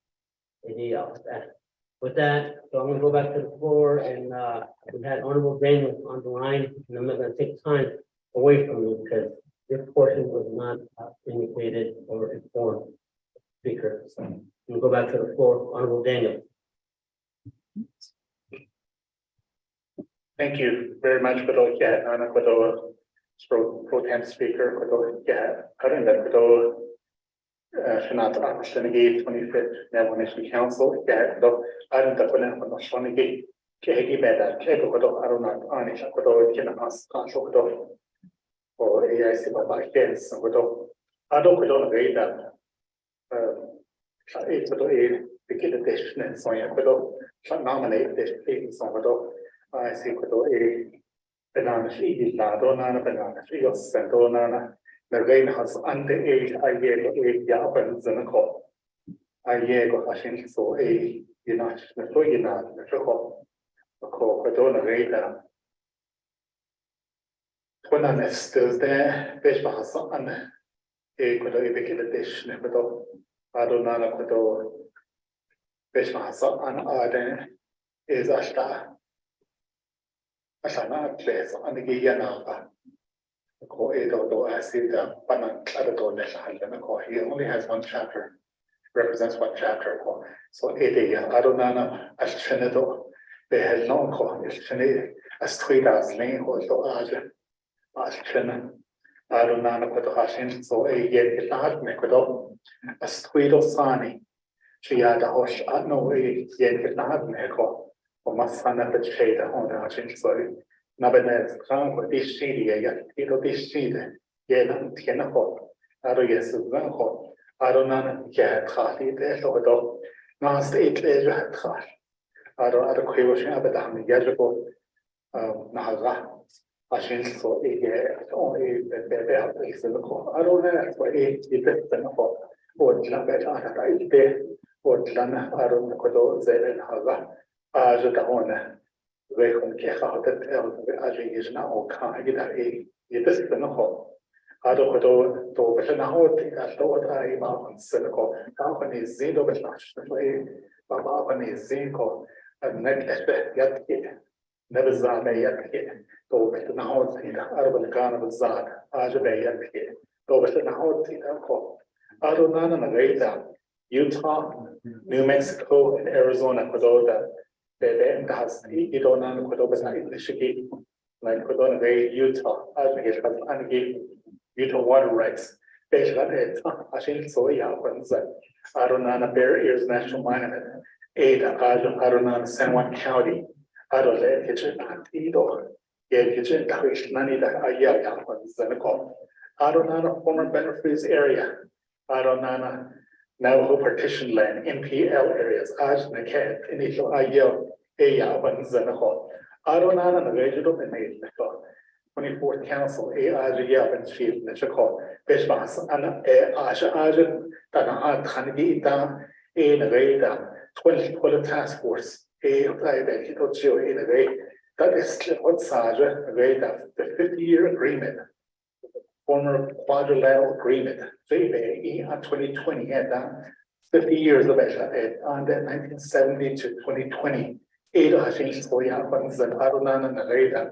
in the office. With that, so I'm gonna go back to the floor and we had Honorable Daniel on the line, and I'm not gonna take time away from you because this portion was not indicated or informed speaker. So I'm gonna go back to the floor, Honorable Daniel. Thank you very much for those pro tem speaker for those current Senat Opportunity 25th Navajo Nation Council though I don't know Shonigi Kegi Beda Kego Aruna Anish Council or AIC by Kens I don't agree that it's a big dish and so I nominate this please I see banana tree banana tree or santona the rain has under I gave Japan Zanako. I go hashing so a the Choco, a co-Padona Rada. When I nest there, fish has on a could a dish, never do. I don't know could do fish has on Arden is a star. I shall not place on the Giyanapa. I see the he only has one chapter, represents one chapter. So I don't know as Trinidad, they had no call, it's Trinidad, as 3,000 or so as Trinidad. I don't know what the Hashin, so a yet not make it up as 3 Sani. She had a hosh, I know a yet not make up or my son at the shade on the Hashin, sorry. Nabenes, Franco, this city, it'll be seated. Yelan Tianaho, Aroyes, Vanho, Aronan, Yat, there, so dog, non state leisure at Hash. Aro Quation Abadam, Yajago, Nahaza, Ashin, so a year, only the bear place in the call. I don't know for 8 years and a half, or Jabet, there, or Lana, Aron Kodo, Zen and Haza, Ajatahona. Vekon Keha that Aji is now kind of a this is the no. I don't know to now I thought I about Seneco, Company Zido Baba is Zinco, and net yet never Zana yet. To now urban carnival Zad, Ajabe yet. To now I don't know Utah, New Mexico, and Arizona, Cordova. The has you don't know Cordova Michigan, like Cordova Bay, Utah, Utah water rights. I think so. Yeah, I don't know Barriers National Monument. I don't know San Juan County. I don't know kitchen either. Yeah, kitchen none that I don't know former benefits area. I don't know Navajo partition land, NPL areas, Ajnaket, initial IL, Aya, Banzanaho. I don't know the regional and 24th Council, AIGL and Chief Nishako, Bishmas, and Asha Ajan, Tanaha Tanigita, in a way that 20 task force, a private Hitocho in a way that is what Saja, a way that the 50-year agreement. Former quadrilateral agreement, in 2020, and 50 years of it, on that 1970 to 2020, 8 funds that Arunan and Reda,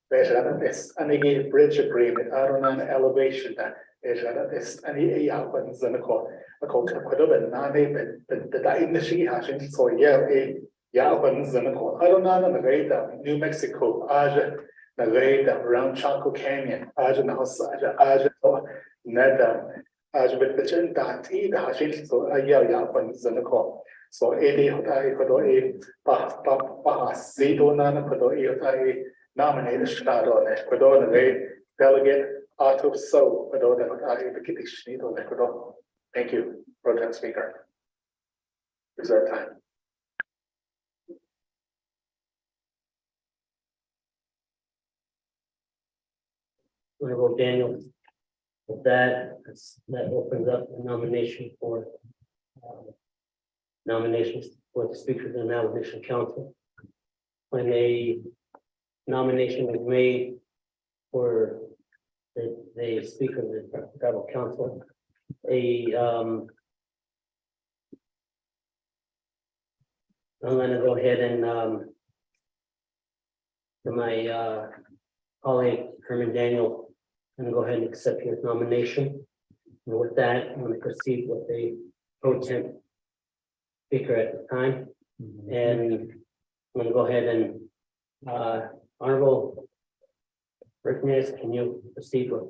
this and a bridge agreement, Arunan elevation that this and a funds and a call Quadoban, Nane, the industry has so yeah, funds and a call Arunan and Reda, New Mexico, Aja. Around Chaco Canyon, Aja, Neda, Aja with the Dati, the Hashin, so a yapan is in the call. So Edi Hotai Kodo, Baha, Zido Nana Kodo, Yotai, nominated Shado, Kodo, the delegate Arthur So, Kodo, the Hotai, the Kitish Nido, Kodo. Thank you, Pro Speaker. Reserve time. Honorable Daniel. With that, that opens up the nomination for nominations for the Speaker of the Nomination Council. When a nomination was made for the Speaker of the Tribal Council, I'm going to go ahead and to my colleague Herman Daniel. I'm going to go ahead and accept your nomination. And with that, I'm going to proceed with the pro temp speaker at the time. And I'm going to go ahead and Honorable Rickness, can you proceed with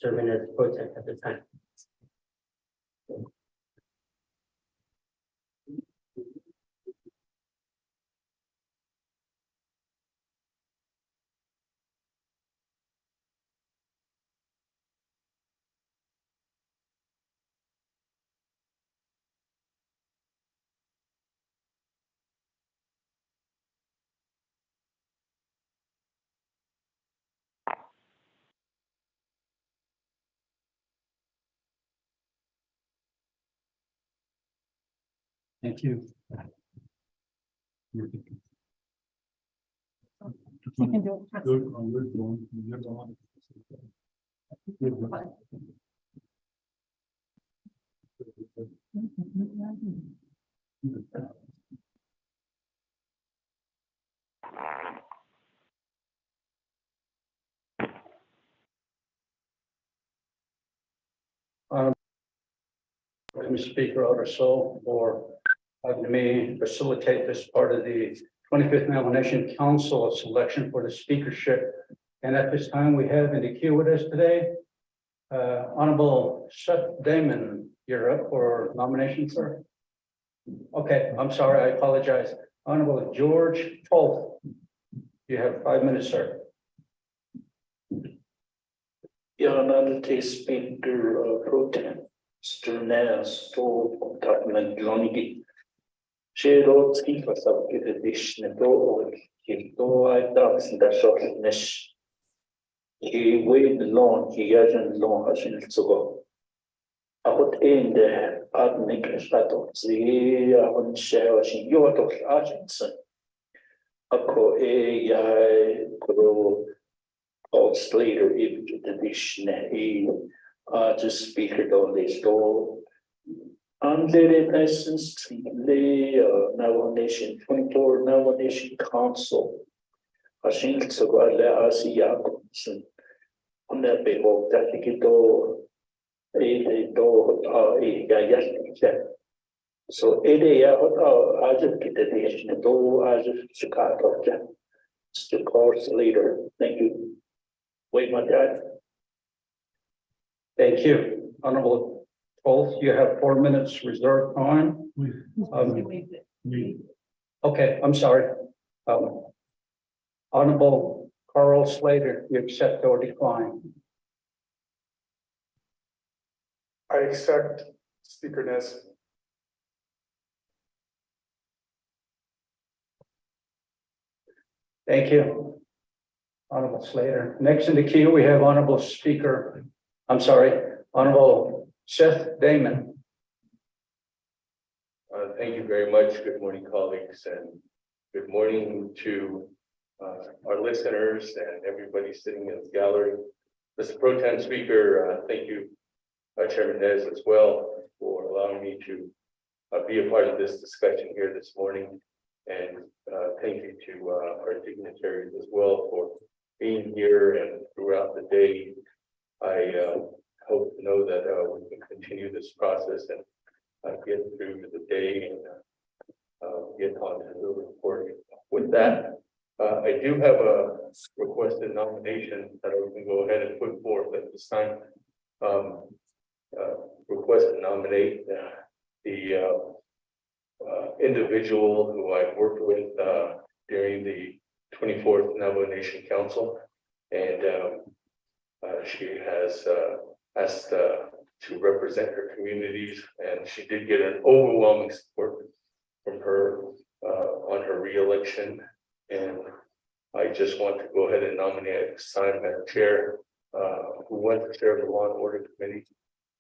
serving as pro temp at the time? Thank you. You can do it. Good, I'm good, you're going. Speaker Oderso for having me facilitate this part of the 25th Navajo Council selection for the speakership. And at this time, we have in the queue with us today, Honorable Seth Damon, you're up for nomination, sir. Okay, I'm sorry, I apologize. Honorable George Toth, you have 5 minutes, sir. Your Honor, Speaker Pro Tem, Sturnes, to Government Longi. She wrote Skifa subject edition to I dogs in the short niche. He weighed long, he hasn't long as in to go. I put in the ethnic status, the on share in your Argentina. Ako kuro Paul Slater edition the speaker on this door. Undated license to the Navajo Nation 24 Navajo Nation Council. Ashin Tsawala Asiakoson. On that behold, that they do so I just get the nation do I just Chicago. It's the course later. Thank you. Wait, my dad. Thank you, Honorable Foltz. You have 4 minutes reserved time. Okay, I'm sorry. Honorable Carl Slater, you accept or decline? I accept Speaker Nez. Thank you, Honorable Slater. Next in the queue, we have Honorable Speaker, Honorable Seth Damon. Thank you very much. Good morning, colleagues, and good morning to our listeners and everybody sitting in the gallery. Mr. Pro Tem Speaker, thank you, Chairman Nez, as well, for allowing me to be a part of this discussion here this morning. And thank you to our dignitaries as well for being here and throughout the day. I hope to know that we can continue this process and get through the day and get on to the report. With that, I do have a requested nomination that we can go ahead and put forth at this time. Request to nominate the individual who I've worked with during the 24th Navajo Nation Council, and she has asked to represent her communities, and she did get an overwhelming support from her on her re-election. And I just want to go ahead and nominate Madam Chair, who was the chair of the Law and Order Committee,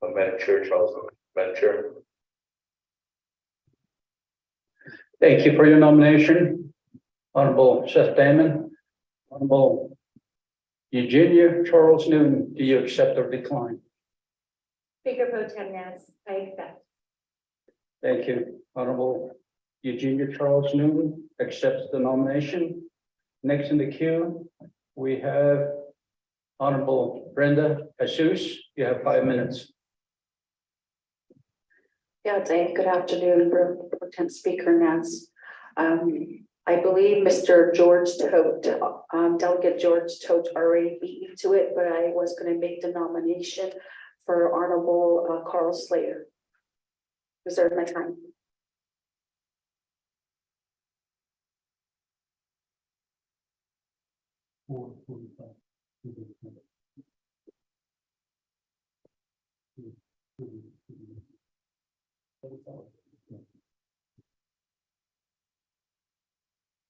Madam Chair Charles. Madam Chair. Thank you for your nomination, Honorable Seth Damon. Honorable Eugenia Charles Newton, do you accept or decline? Speaker Pro Tem Nez, I accept. Thank you. Honorable Eugenia Charles Newton accepts the nomination. Next in the queue, we have Honorable Brenda Jesus. You have 5 minutes. Yeah, good afternoon, Pro Tem Speaker Nance. I believe Mr. George Tote, Delegate George Tote already beat me to it, but I was going to make the nomination for Honorable Carl Slater. Reserve my time.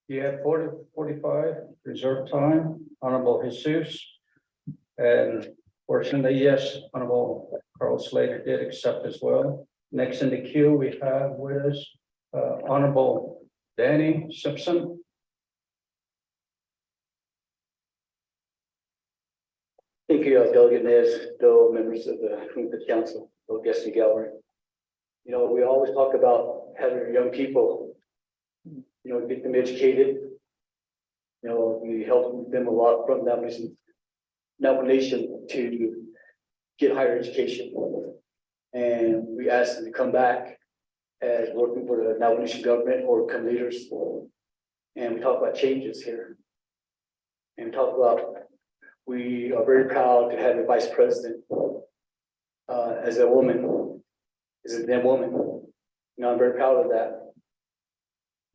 You have 45 reserve time, Honorable Jesus. And fortunately, yes, Honorable Carl Slater did accept as well. Next in the queue, we have with us Honorable Danny Simpson. Thank you, Delegate Nez, fellow members of the 25th Council, fellow guests in the gallery. You know, we always talk about having our young people, you know, get them educated. You know, we help them a lot from Navajo Nation to get higher education. And we ask them to come back as working for the Navajo Nation government or become leaders. And we talk about changes here. And we talk about, we are very proud to have a vice president as a woman, as a damn woman. You know, I'm very proud of that.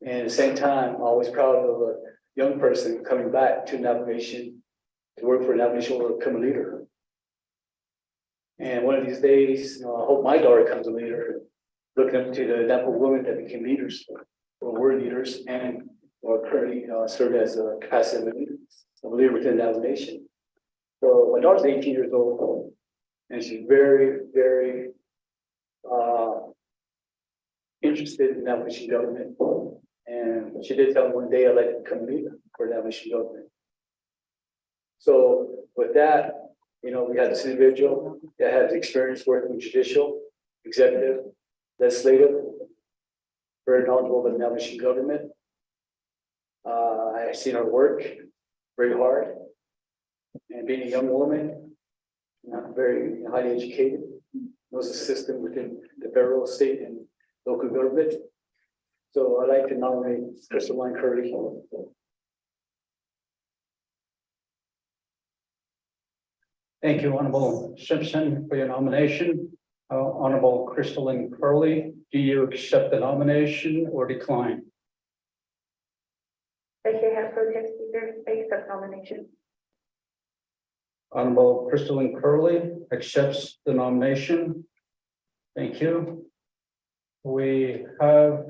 And at the same time, I'm always proud of a young person coming back to Navajo Nation to work for Navajo Nation or become a leader. And one of these days, you know, I hope my daughter becomes a leader, looking up to the Navajo women that became leaders or were leaders and or currently serve as a capacity of a leader within Navajo Nation. So my daughter's 18 years old, and she's very, very interested in Navajo Nation government And she did tell me one day I'd like to come meet her for that mission government. So with that, you know, we had this individual that has experience working in judicial, executive, legislative, very knowledgeable about the mission government. I've seen her work very hard, and being a young woman, not very highly educated, knows the system within the federal, state, and local government. So I'd like to nominate Crystalline Curley. Thank you, Honorable Simpson, for your nomination. Honorable Crystalline Curley, do you accept the nomination or decline? Vice Chair has pro tem speaker, I accept nomination. Honorable Crystalline Curley accepts the nomination. Thank you. We have,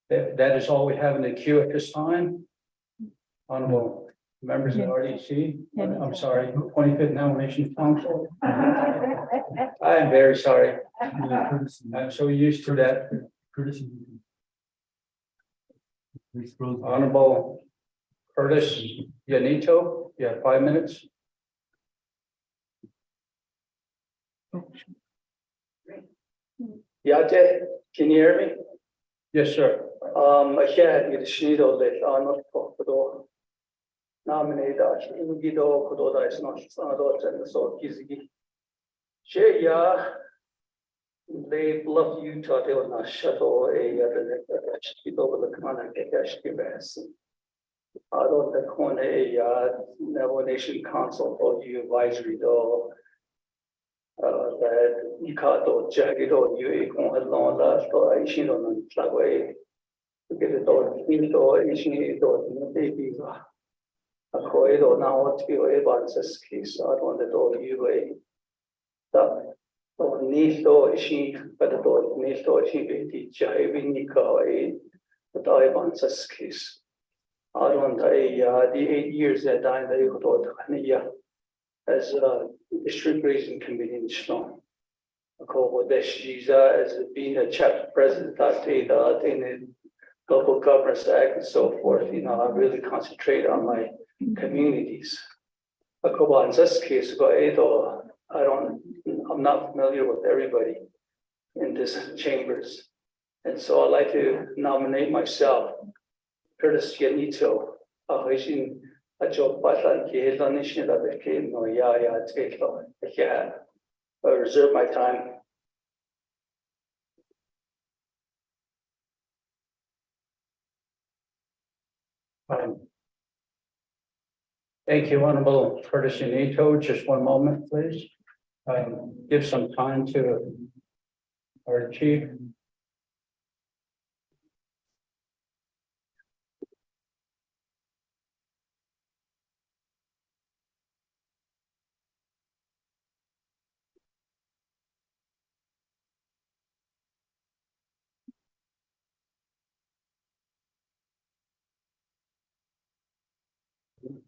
that is all we have in the queue at this time. Honorable members of the RDC, I'm sorry, 25th Nomination Council. I am very sorry. I'm so used to that. Honorable Curtis Yanito, you have 5 minutes. Yate, can you hear me? Yes, sir. I can't get a sheet of it. I'm not for the nominate that. You get all good. That's not and so easy. Share ya. They love you to they will not shuttle a other sheet over the corner. Get that sheet bass. I don't the corner a Nation Council for you advisory door. That you can't do jagged or you can't along that for a sheet on the way. To get it all, it all, baby. A corridor now to be able to case. I don't know you a that. Or need or she, but the door need or she be jiving Nika, but I want a case. I don't the 8 years that I thought as a district raising committee in Shlong. I call what she's as being a chapter president that day that in the local governance act and so forth. You know, I really concentrate on my communities. I call on this case, I'm not familiar with everybody in this chambers. And so I'd like to nominate myself, Curtis Yanito, a job button, I reserve my time. Thank you, Honorable Curtis Yanito. Just one moment, please. Give some time to our chief.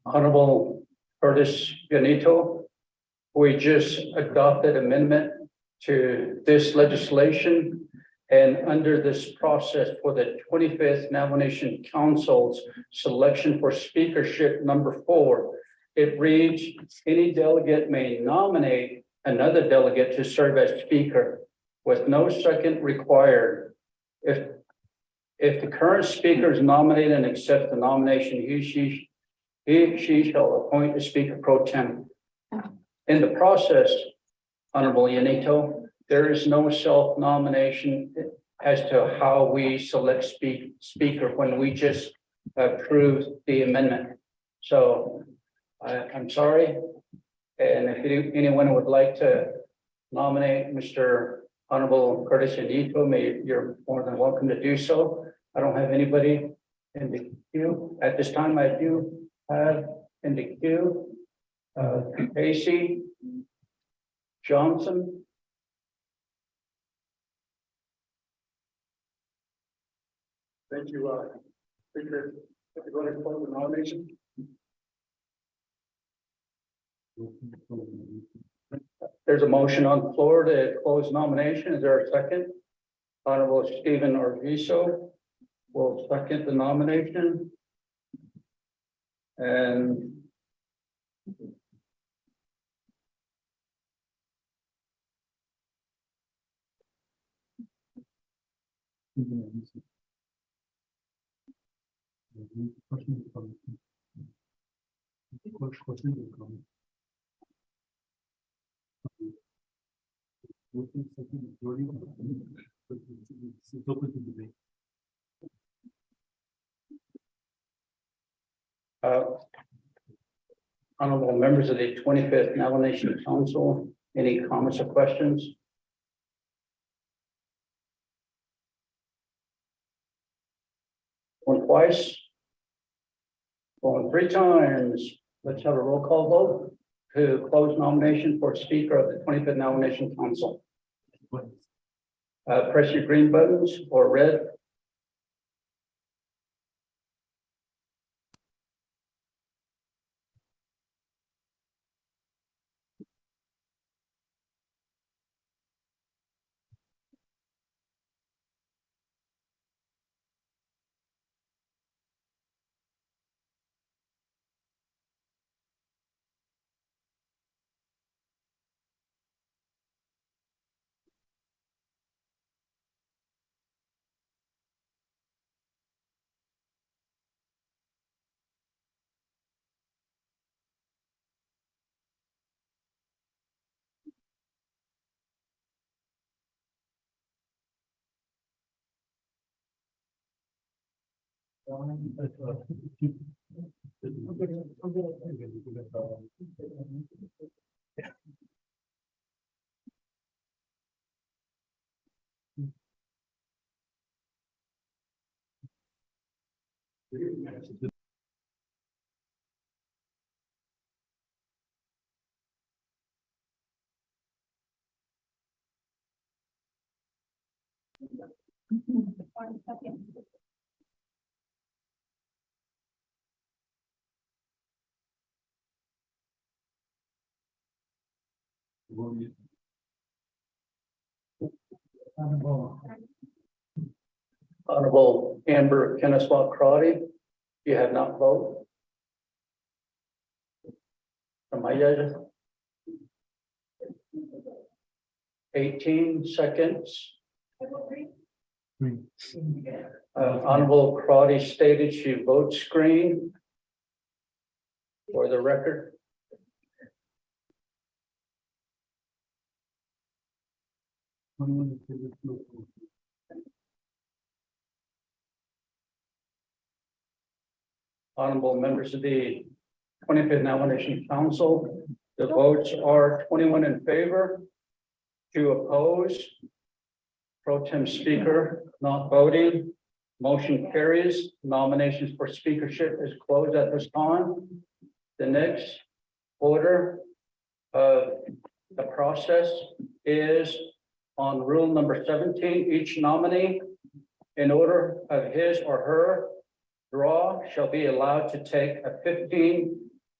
Honorable Curtis Yanito, we just adopted amendment to this legislation. And under this process for the 25th Nomination Council's selection for speakership number 4, it reads, any delegate may nominate another delegate to serve as speaker with no second required. If the current speaker is nominated and accepts the nomination, she shall appoint the speaker pro tem. In the process, Honorable Yanito, there is no self-nomination as to how we select speaker when we just approve the amendment. So I'm sorry. And if anyone would like to nominate Mr. Honorable Curtis Yanito, you're more than welcome to do so. I don't have anybody in the queue. At this time, I do have in the queue, Casey Johnson. Thank you, Speaker. If you go ahead and close the nomination. There's a motion on the floor to close nomination. Is there a second? Honorable Stephen Orviso will second the nomination. And uh, honorable members of the 25th Nomination Council, any comments or questions? Going twice? Going three times? Let's have a roll call vote to close nomination for Speaker of the 25th Nomination Council. Press your green buttons or red. Honorable Amber Kennesaw Crotty, you have not voted. Amaya. 18 seconds. Honorable Crotty stated she votes green. For the record. Honorable members of the 25th Nomination Council, the votes are 21 in favor, 2 opposed. Pro Tem Speaker not voting. Motion carries. Nominations for speakership is closed at this time. The next order of the process is on rule number 17. Each nominee, in order of his or her draw, shall be allowed to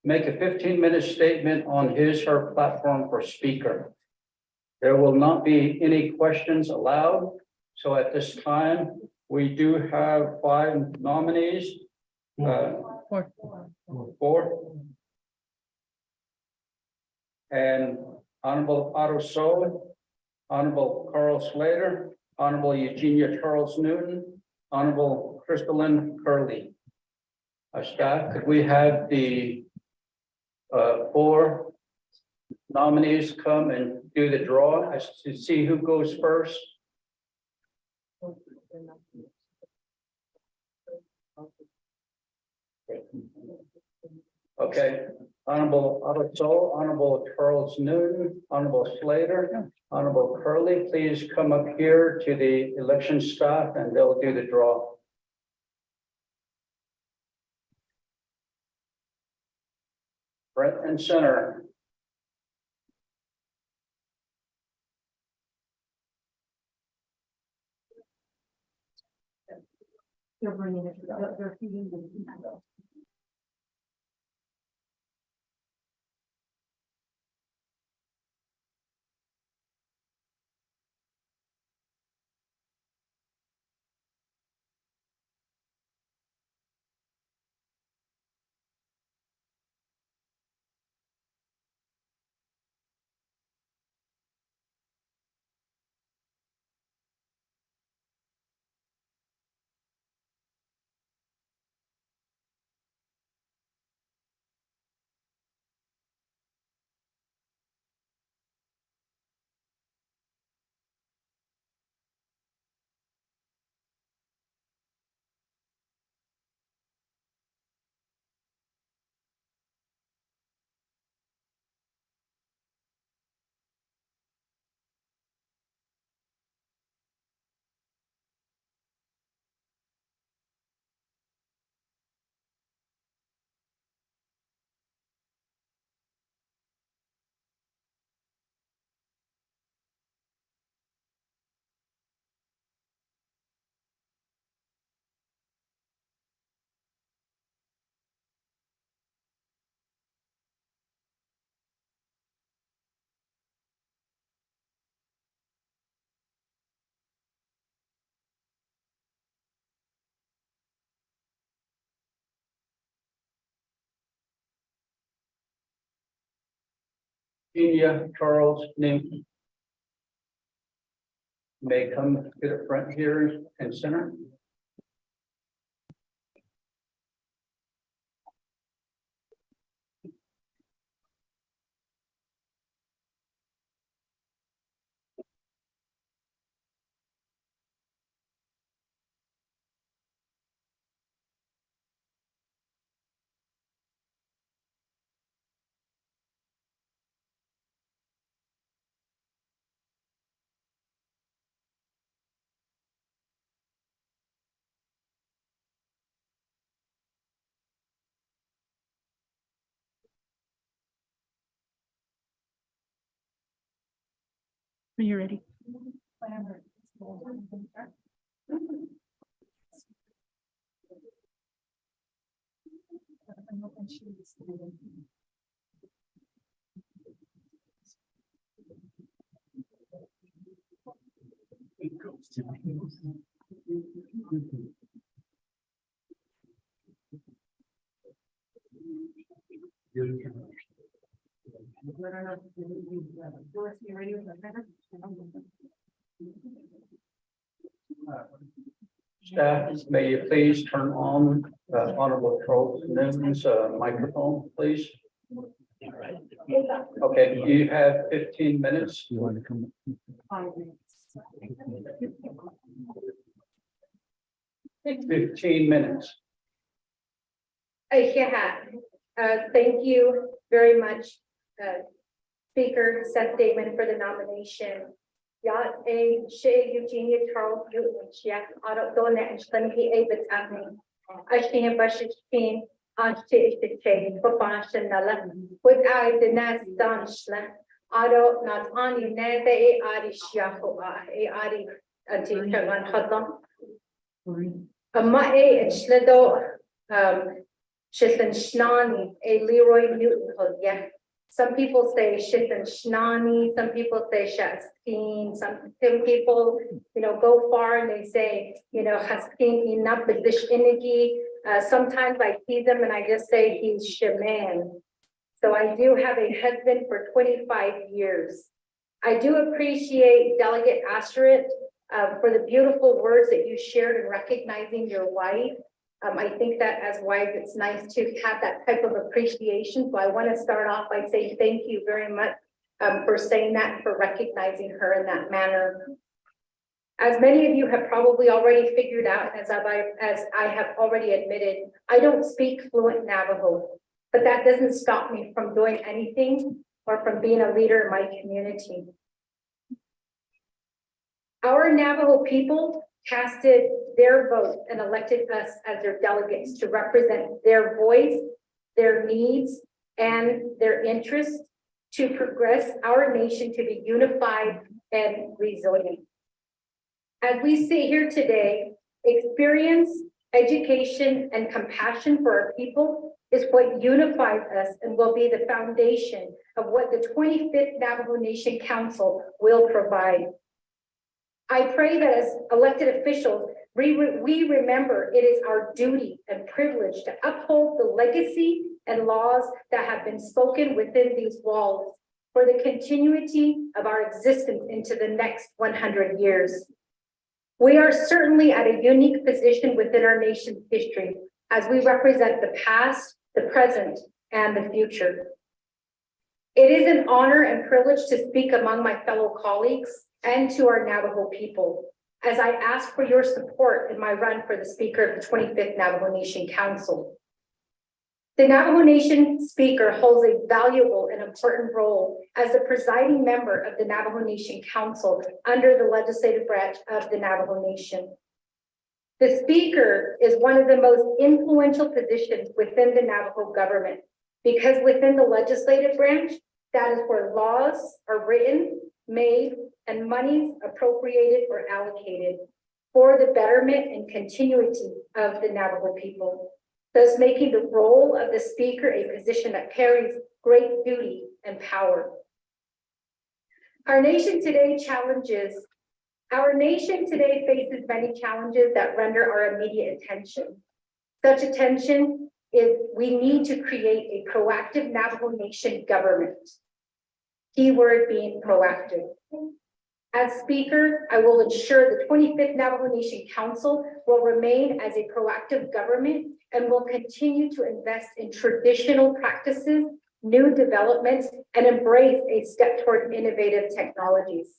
make a 15-minute statement on his or her platform for speaker. There will not be any questions allowed. So at this time, we do have 5 nominees. Four. And Honorable Otto So, Honorable Carl Slater, Honorable Eugenia Charles Newton, Honorable Crystalline Curley. Staff, could we have the 4 nominees come and do the draw as to see who goes first? Okay, Honorable Otto So, Honorable Charles Newton, Honorable Slater, Honorable Curley, please come up here to the election staff and they'll do the draw. Front and center. They're bringing it, they're feeding the. Eugenia Charles Newton. May come to the front here and center. Are you ready? Staff, may you please turn on Honorable Charles Newton's microphone, please? Okay, you have 15 minutes. You want to come? 15 minutes. Yeah, thank you very much, Speaker Seth Damon, for the nomination. Yacht a Shay Eugenia Charles Newton, Chief Auto Dona and Shlenki Abit Amni. Ashtin Bashishkin, Ashti Shay, Babashan Nala, with I the Nas Danshla, Auto not only Neve a Adi Shiahoa, a Adi Antichalan Hadlam. Mae and Shledo, Shithan Shnani, a Leroy Newton, yeah. Some people say Shithan Shnani, some people say Shaskin, some people, go far and they say, Haskin enough with this energy. Sometimes I see them and I just say he's shaman. So I do have a husband for 25 years. I do appreciate Delegate Asterit for the beautiful words that you shared in recognizing your wife. I think that as wives, it's nice to have that type of appreciation. So I want to start off by saying thank you very much for saying that, for recognizing her in that manner. As many of you have probably already figured out, as I have already admitted, I don't speak fluent Navajo, but that doesn't stop me from doing anything or from being a leader in my community. Our Navajo people casted their vote and elected us as their delegates to represent their voice, their needs, and their interests to progress our nation to be unified and resilient. As we sit here today, experience, education, and compassion for our people is what unifies us and will be the foundation of what the 25th Navajo Nation Council will provide. I pray that as elected officials, we remember it is our duty and privilege to uphold the legacy and laws that have been spoken within these walls for the continuity of our existence into the next 100 years. We are certainly at a unique position within our nation's history as we represent the past, the present, and the future. It is an honor and privilege to speak among my fellow colleagues and to our Navajo people, as I ask for your support in my run for the Speaker of the 25th Navajo Nation Council. The Navajo Nation Speaker holds a valuable and important role as the presiding member of the Navajo Nation Council under the legislative branch of the Navajo Nation. The Speaker is one of the most influential positions within the Navajo government, because within the legislative branch, that is where laws are written, made, and monies appropriated or allocated for the betterment and continuity of the Navajo people, thus making the role of the Speaker a position that carries great duty and power. Our nation today faces many challenges that render our immediate attention. Such attention is we need to create a proactive Navajo Nation government. Keyword being proactive. As Speaker, I will ensure the 25th Navajo Nation Council will remain as a proactive government and will continue to invest in traditional practices, new developments, and embrace a step toward innovative technologies.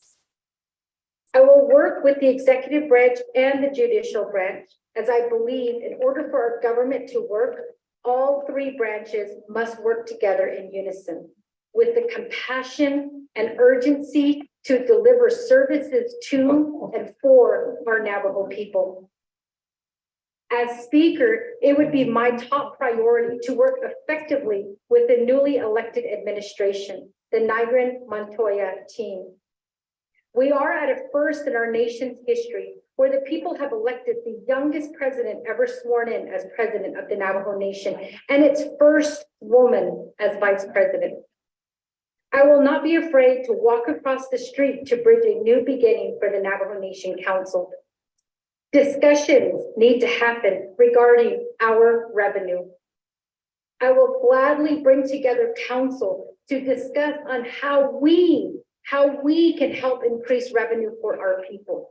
I will work with the executive branch and the judicial branch, as I believe in order for our government to work, all three branches must work together in unison with the compassion and urgency to deliver services to and for our Navajo people. As Speaker, it would be my top priority to work effectively with the newly elected administration, the Nigrin Montoya team. We are at a first in our nation's history where the people have elected the youngest president ever sworn in as president of the Navajo Nation and its first woman as vice president. I will not be afraid to walk across the street to bridge a new beginning for the Navajo Nation Council. Discussions need to happen regarding our revenue. I will gladly bring together council to discuss on how we can help increase revenue for our people.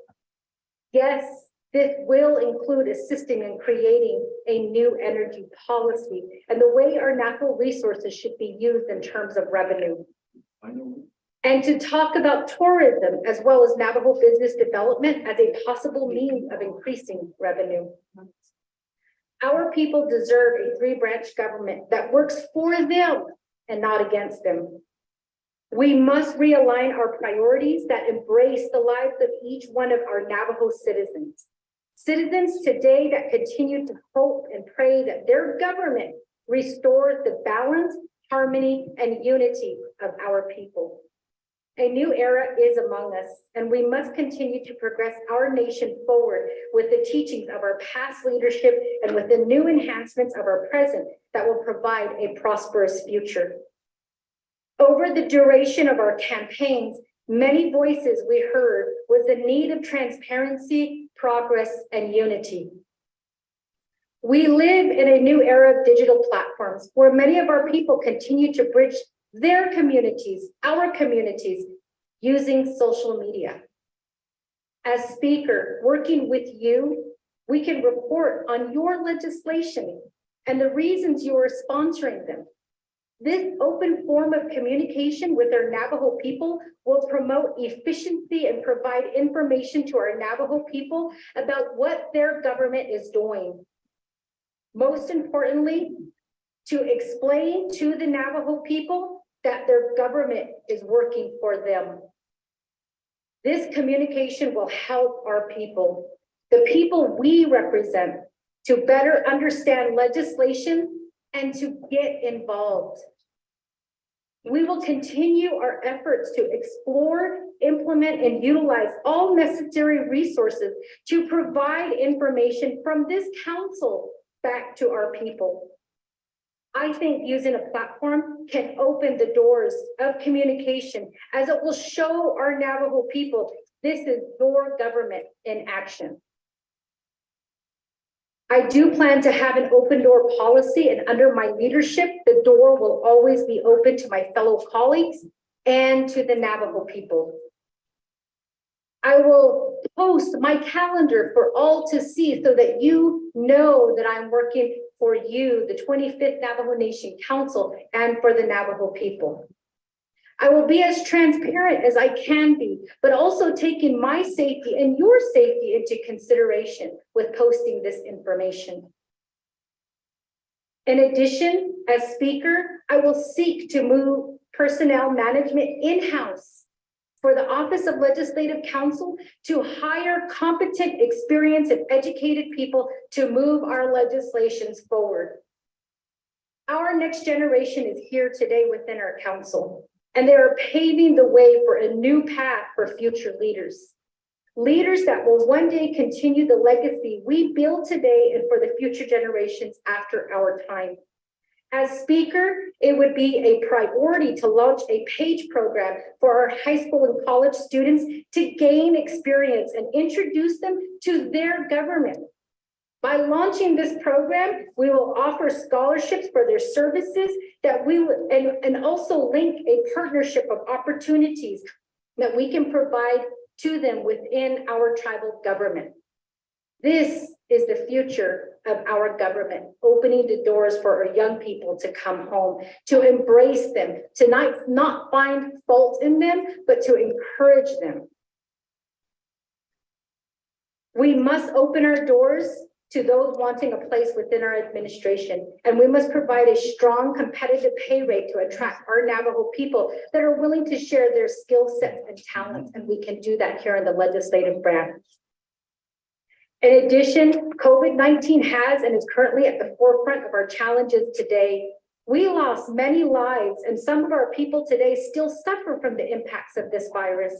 Yes, this will include assisting in creating a new energy policy and the way our natural resources should be used in terms of revenue. And to talk about tourism as well as Navajo business development as a possible means of increasing revenue. Our people deserve a three-branch government that works for them and not against them. We must realign our priorities that embrace the lives of each one of our Navajo citizens. Citizens today that continue to hope and pray that their government restores the balance, harmony, and unity of our people. A new era is among us, and we must continue to progress our nation forward with the teachings of our past leadership and with the new enhancements of our present that will provide a prosperous future. Over the duration of our campaigns, many voices we heard was the need of transparency, progress, and unity. We live in a new era of digital platforms where many of our people continue to bridge their communities, our communities, using social media. As Speaker, working with you, we can report on your legislation and the reasons you are sponsoring them. This open form of communication with our Navajo people will promote efficiency and provide information to our Navajo people about what their government is doing. Most importantly, to explain to the Navajo people that their government is working for them. This communication will help our people, the people we represent, to better understand legislation and to get involved. We will continue our efforts to explore, implement, and utilize all necessary resources to provide information from this council back to our people. I think using a platform can open the doors of communication as it will show our Navajo people this is your government in action. I do plan to have an open door policy, and under my leadership, the door will always be open to my fellow colleagues and to the Navajo people. I will post my calendar for all to see so that you know that I'm working for you, the 25th Navajo Nation Council, and for the Navajo people. I will be as transparent as I can be, but also taking my safety and your safety into consideration with posting this information. In addition, as Speaker, I will seek to move personnel management in-house for the Office of Legislative Counsel to hire competent, experienced, and educated people to move our legislations forward. Our next generation is here today within our council, and they are paving the way for a new path for future leaders. Leaders that will one day continue the legacy we build today and for the future generations after our time. As Speaker, it would be a priority to launch a PAGE program for our high school and college students to gain experience and introduce them to their government. By launching this program, we will offer scholarships for their services that we will, and also link a partnership of opportunities that we can provide to them within our tribal government. This is the future of our government, opening the doors for our young people to come home, to embrace them, to not find fault in them, but to encourage them. We must open our doors to those wanting a place within our administration, and we must provide a strong competitive pay rate to attract our Navajo people that are willing to share their skill sets and talents, and we can do that here in the legislative branch. In addition, COVID-19 has and is currently at the forefront of our challenges today. We lost many lives, and some of our people today still suffer from the impacts of this virus.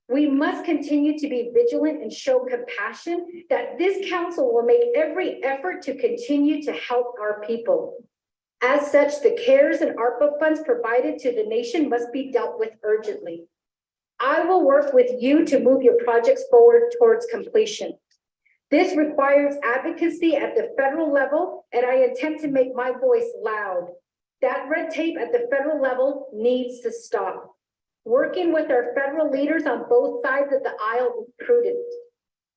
We must continue to be vigilant and show compassion that this council will make every effort to continue to help our people. As such, the CARES and ARPA funds provided to the nation must be dealt with urgently. I will work with you to move your projects forward towards completion. This requires advocacy at the federal level, and I intend to make my voice loud. That red tape at the federal level needs to stop. Working with our federal leaders on both sides of the aisle is prudent.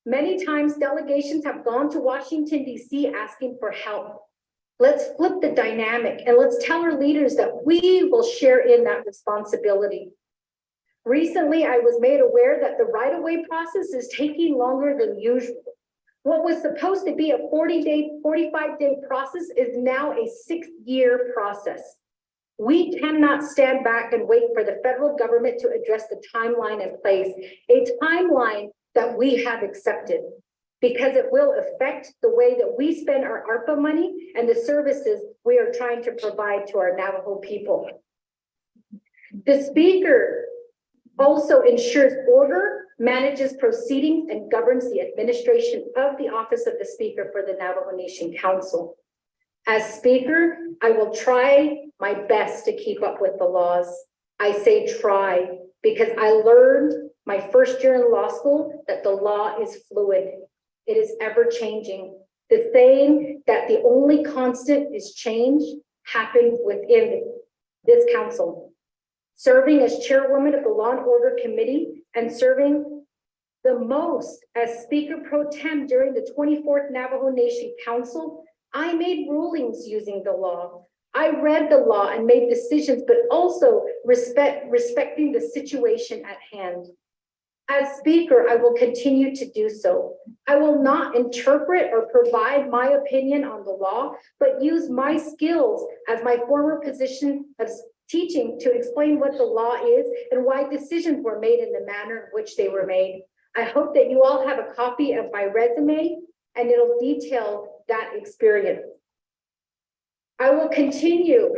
Many times delegations have gone to Washington, D.C. asking for help. Let's flip the dynamic and let's tell our leaders that we will share in that responsibility. Recently, I was made aware that the right-of-way process is taking longer than usual. What was supposed to be a 45-day process is now a 6-year process. We cannot stand back and wait for the federal government to address the timeline in place, a timeline that we have accepted, because it will affect the way that we spend our ARPA money and the services we are trying to provide to our Navajo people. The Speaker also ensures order, manages proceedings, and governs the administration of the Office of the Speaker for the Navajo Nation Council. As Speaker, I will try my best to keep up with the laws. I say try because I learned my first year in law school that the law is fluid. It is ever changing. The saying that the only constant is change happens within this council. Serving as chairwoman of the Law and Order Committee and serving the most as Speaker Pro Tem during the 24th Navajo Nation Council, I made rulings using the law. I read the law and made decisions, but also respecting the situation at hand. As Speaker, I will continue to do so. I will not interpret or provide my opinion on the law, but use my skills as my former position of teaching to explain what the law is and why decisions were made in the manner in which they were made. I hope that you all have a copy of my resume and it'll detail that experience. I will continue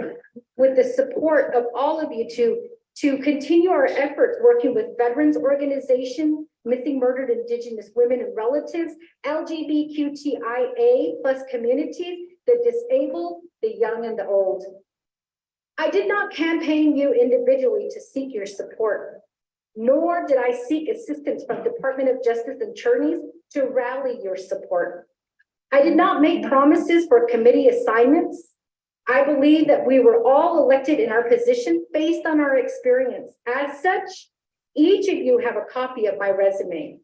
with the support of all of you to continue our efforts working with veterans organizations, missing murdered Indigenous women and relatives, LGBTQIA+ communities, the disabled, the young and the old. I did not campaign you individually to seek your support, nor did I seek assistance from Department of Justice attorneys to rally your support. I did not make promises for committee assignments. I believe that we were all elected in our position based on our experience. As such, each of you have a copy of my resume.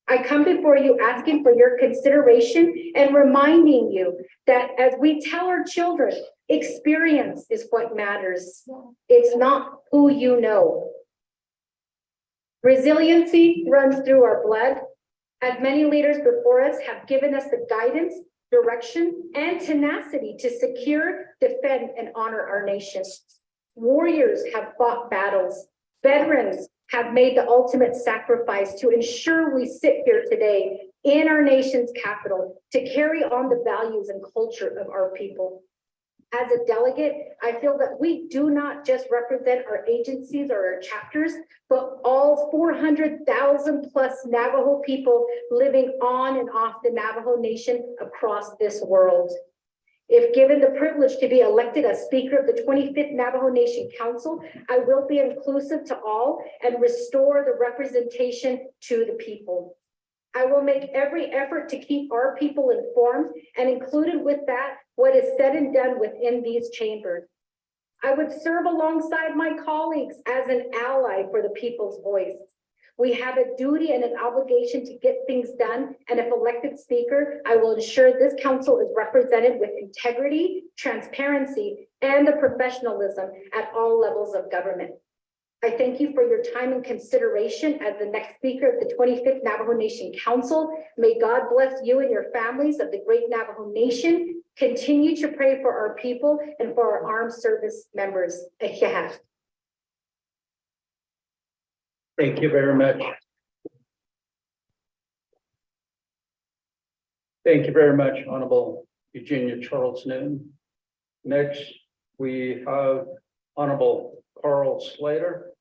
I come before you asking for your consideration and reminding you that as we tell our children, experience is what matters. It's not who you know. Resiliency runs through our blood, as many leaders before us have given us the guidance, direction, and tenacity to secure, defend, and honor our nation. Warriors have fought battles. Veterans have made the ultimate sacrifice to ensure we sit here today in our nation's capital to carry on the values and culture of our people. As a delegate, I feel that we do not just represent our agencies or our chapters, but all 400,000 plus Navajo people living on and off the Navajo Nation across this world. If given the privilege to be elected as Speaker of the 25th Navajo Nation Council, I will be inclusive to all and restore the representation to the people. I will make every effort to keep our people informed and included with that what is said and done within these chambers. I would serve alongside my colleagues as an ally for the people's voice. We have a duty and an obligation to get things done, and if elected speaker, I will ensure this council is represented with integrity, transparency, and the professionalism at all levels of government. I thank you for your time and consideration as the next speaker of the 25th Navajo Nation Council. May God bless you and your families of the great Navajo Nation. Continue to pray for our people and for our armed service members. Thank you very much. Thank you very much, Honorable Eugenia Charles Newton. Next, we have Honorable Carl Slater.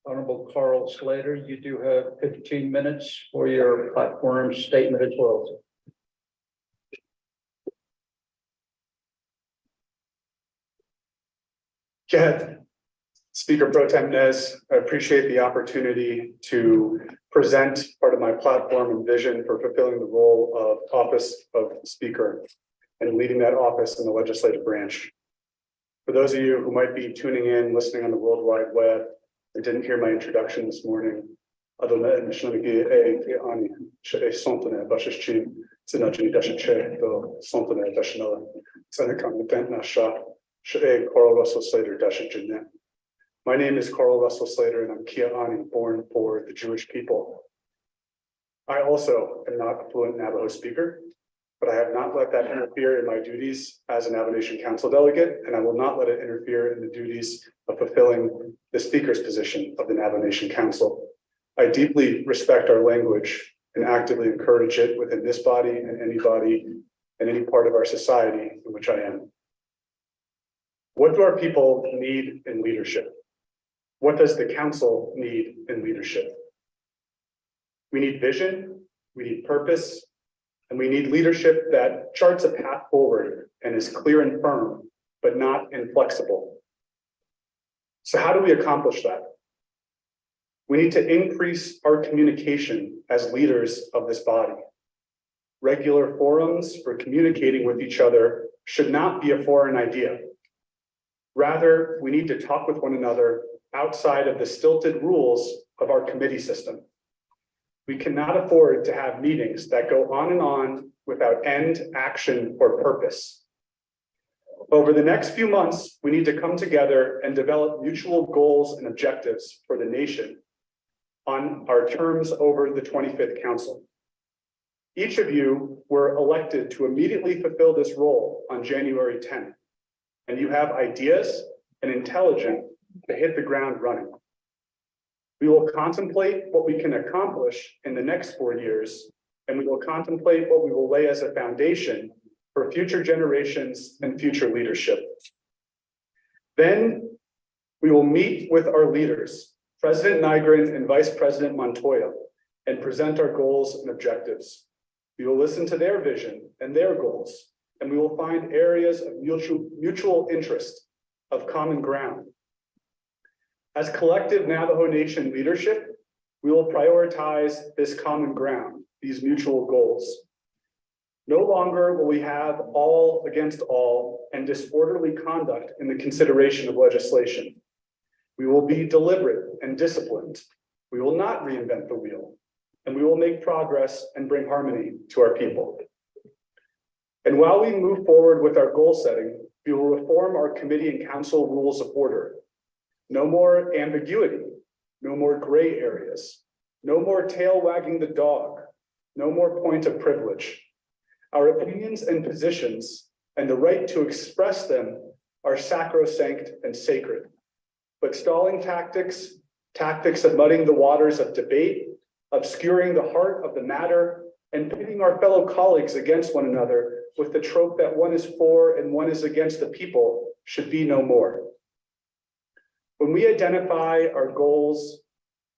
Honorable Carl Slater, you do have 15 minutes for your platform statement as well. Go ahead. Speaker Pro Tem Nez, I appreciate the opportunity to present part of my platform and vision for fulfilling the role of office of Speaker and leading that office in the legislative branch. For those of you who might be tuning in, listening on the World Wide Web, and didn't hear my introduction this morning, my name is Carl Russell Slater, and I'm Kia Ani, born for the Jewish people. I also am not a fluent Navajo speaker, but I have not let that interfere in my duties as a Navajo Nation Council delegate, and I will not let it interfere in the duties of fulfilling the speaker's position of the Navajo Nation Council. I deeply respect our language and actively encourage it within this body and anybody and any part of our society in which I am. What do our people need in leadership? What does the council need in leadership? We need vision, we need purpose, and we need leadership that charts a path forward and is clear and firm, but not inflexible. So how do we accomplish that? We need to increase our communication as leaders of this body. Regular forums for communicating with each other should not be a foreign idea. Rather, we need to talk with one another outside of the stilted rules of our committee system. We cannot afford to have meetings that go on and on without end, action, or purpose. Over the next few months, we need to come together and develop mutual goals and objectives for the nation on our terms over the 25th Council. Each of you were elected to immediately fulfill this role on January 10th, and you have ideas and intelligence to hit the ground running. We will contemplate what we can accomplish in the next 4 years, and we will contemplate what we will lay as a foundation for future generations and future leadership. Then we will meet with our leaders, President Nygren and Vice President Montoya, and present our goals and objectives. We will listen to their vision and their goals, and we will find areas of mutual interest, of common ground. As collective Navajo Nation leadership, we will prioritize this common ground, these mutual goals. No longer will we have all against all and disorderly conduct in the consideration of legislation. We will be deliberate and disciplined. We will not reinvent the wheel, and we will make progress and bring harmony to our people. And while we move forward with our goal setting, we will reform our committee and council rules of order. No more ambiguity, no more gray areas, no more tail wagging the dog, no more point of privilege. Our opinions and positions and the right to express them are sacrosanct and sacred. But stalling tactics, tactics of muddying the waters of debate, obscuring the heart of the matter, and pitting our fellow colleagues against one another with the trope that one is for and one is against the people should be no more. When we identify our goals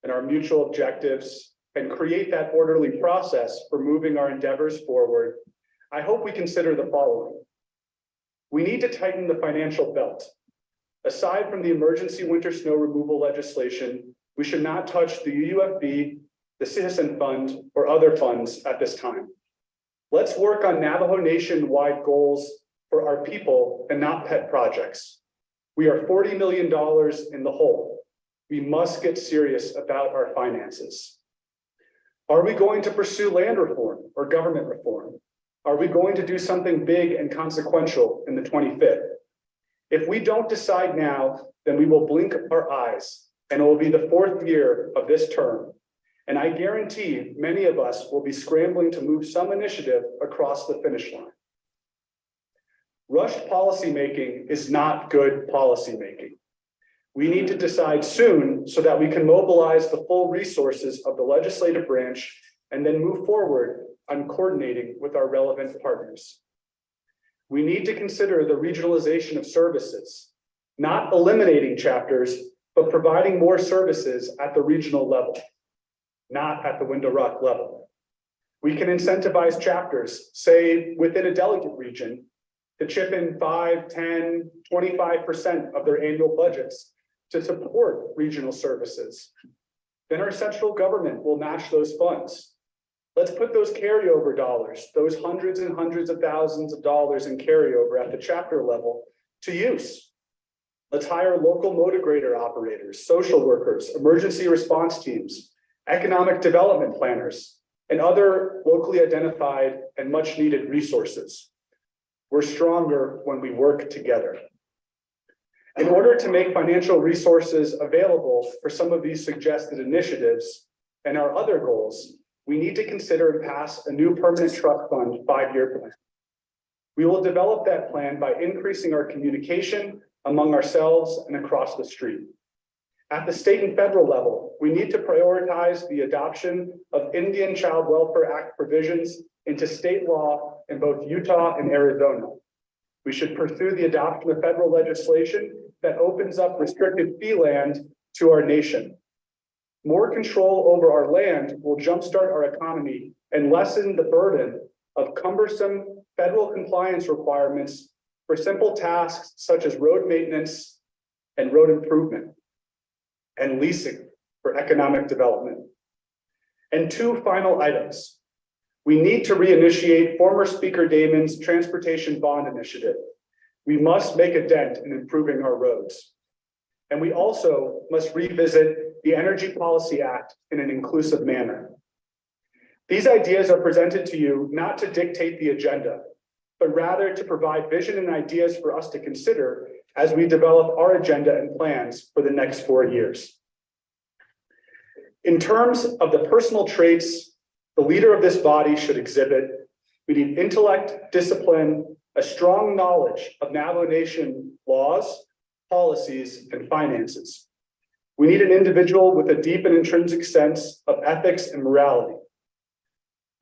and our mutual objectives and create that orderly process for moving our endeavors forward, I hope we consider the following. We need to tighten the financial belt. Aside from the emergency winter snow removal legislation, we should not touch the UUFB, the Citizen Fund, or other funds at this time. Let's work on Navajo Nation-wide goals for our people and not pet projects. We are $40 million in the hole. We must get serious about our finances. Are we going to pursue land reform or government reform? Are we going to do something big and consequential in the 25th? If we don't decide now, then we will blink our eyes and it will be the 4th year of this term. And I guarantee many of us will be scrambling to move some initiative across the finish line. Rushed policymaking is not good policymaking. We need to decide soon so that we can mobilize the full resources of the legislative branch and then move forward on coordinating with our relevant partners. We need to consider the regionalization of services, not eliminating chapters, but providing more services at the regional level, not at the Window Rock level. We can incentivize chapters, say within a delegate region, to chip in 5, 10, 25% of their annual budgets to support regional services. Then our central government will match those funds. Let's put those carryover dollars, those hundreds and hundreds of thousands of dollars in carryover at the chapter level to use. Let's hire local motor grader operators, social workers, emergency response teams, economic development planners, and other locally identified and much needed resources. We're stronger when we work together. In order to make financial resources available for some of these suggested initiatives and our other goals, we need to consider and pass a new permanent trust fund 5-year plan. We will develop that plan by increasing our communication among ourselves and across the street. At the state and federal level, we need to prioritize the adoption of Indian Child Welfare Act provisions into state law in both Utah and Arizona. We should pursue the adoption of federal legislation that opens up restricted fee land to our nation. More control over our land will jumpstart our economy and lessen the burden of cumbersome federal compliance requirements for simple tasks such as road maintenance and road improvement, and leasing for economic development. And 2 final items. We need to reinitiate former Speaker Damon's transportation bond initiative. We must make a dent in improving our roads. And we also must revisit the Energy Policy Act in an inclusive manner. These ideas are presented to you not to dictate the agenda, but rather to provide vision and ideas for us to consider as we develop our agenda and plans for the next 4 years. In terms of the personal traits the leader of this body should exhibit, we need intellect, discipline, a strong knowledge of Navajo Nation laws, policies, and finances. We need an individual with a deep and intrinsic sense of ethics and morality.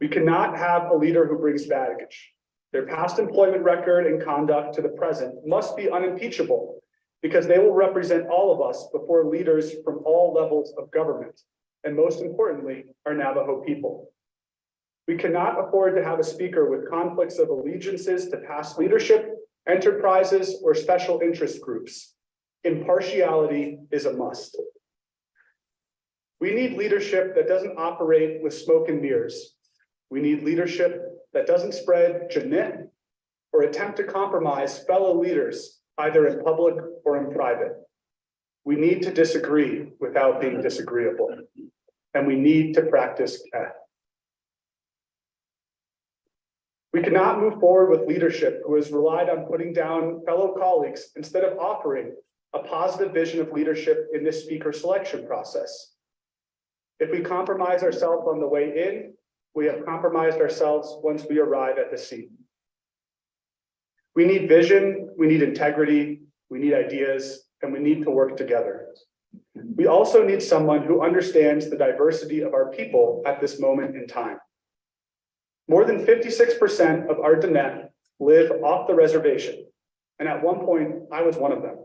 We cannot have a leader who brings baggage. Their past employment record and conduct to the present must be unimpeachable because they will represent all of us before leaders from all levels of government, and most importantly, our Navajo people. We cannot afford to have a speaker with conflicts of allegiances to past leadership, enterprises, or special interest groups. Impartiality is a must. We need leadership that doesn't operate with smoke and mirrors. We need leadership that doesn't spread janit or attempt to compromise fellow leaders, either in public or in private. We need to disagree without being disagreeable, and we need to practice care. We cannot move forward with leadership who has relied on putting down fellow colleagues instead of offering a positive vision of leadership in this speaker selection process. If we compromise ourselves on the way in, we have compromised ourselves once we arrive at the seat. We need vision, we need integrity, we need ideas, and we need to work together. We also need someone who understands the diversity of our people at this moment in time. More than 56% of our Diné live off the reservation, and at one point, I was one of them.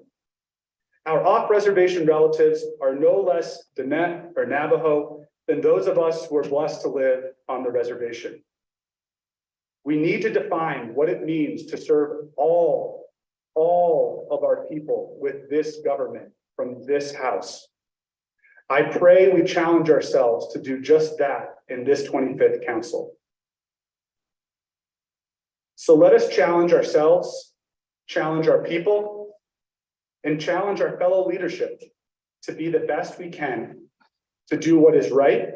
Our off-reservation relatives are no less Diné or Navajo than those of us who are blessed to live on the reservation. We need to define what it means to serve all of our people with this government from this house. I pray we challenge ourselves to do just that in this 25th council. So let us challenge ourselves, challenge our people, and challenge our fellow leadership to be the best we can, to do what is right,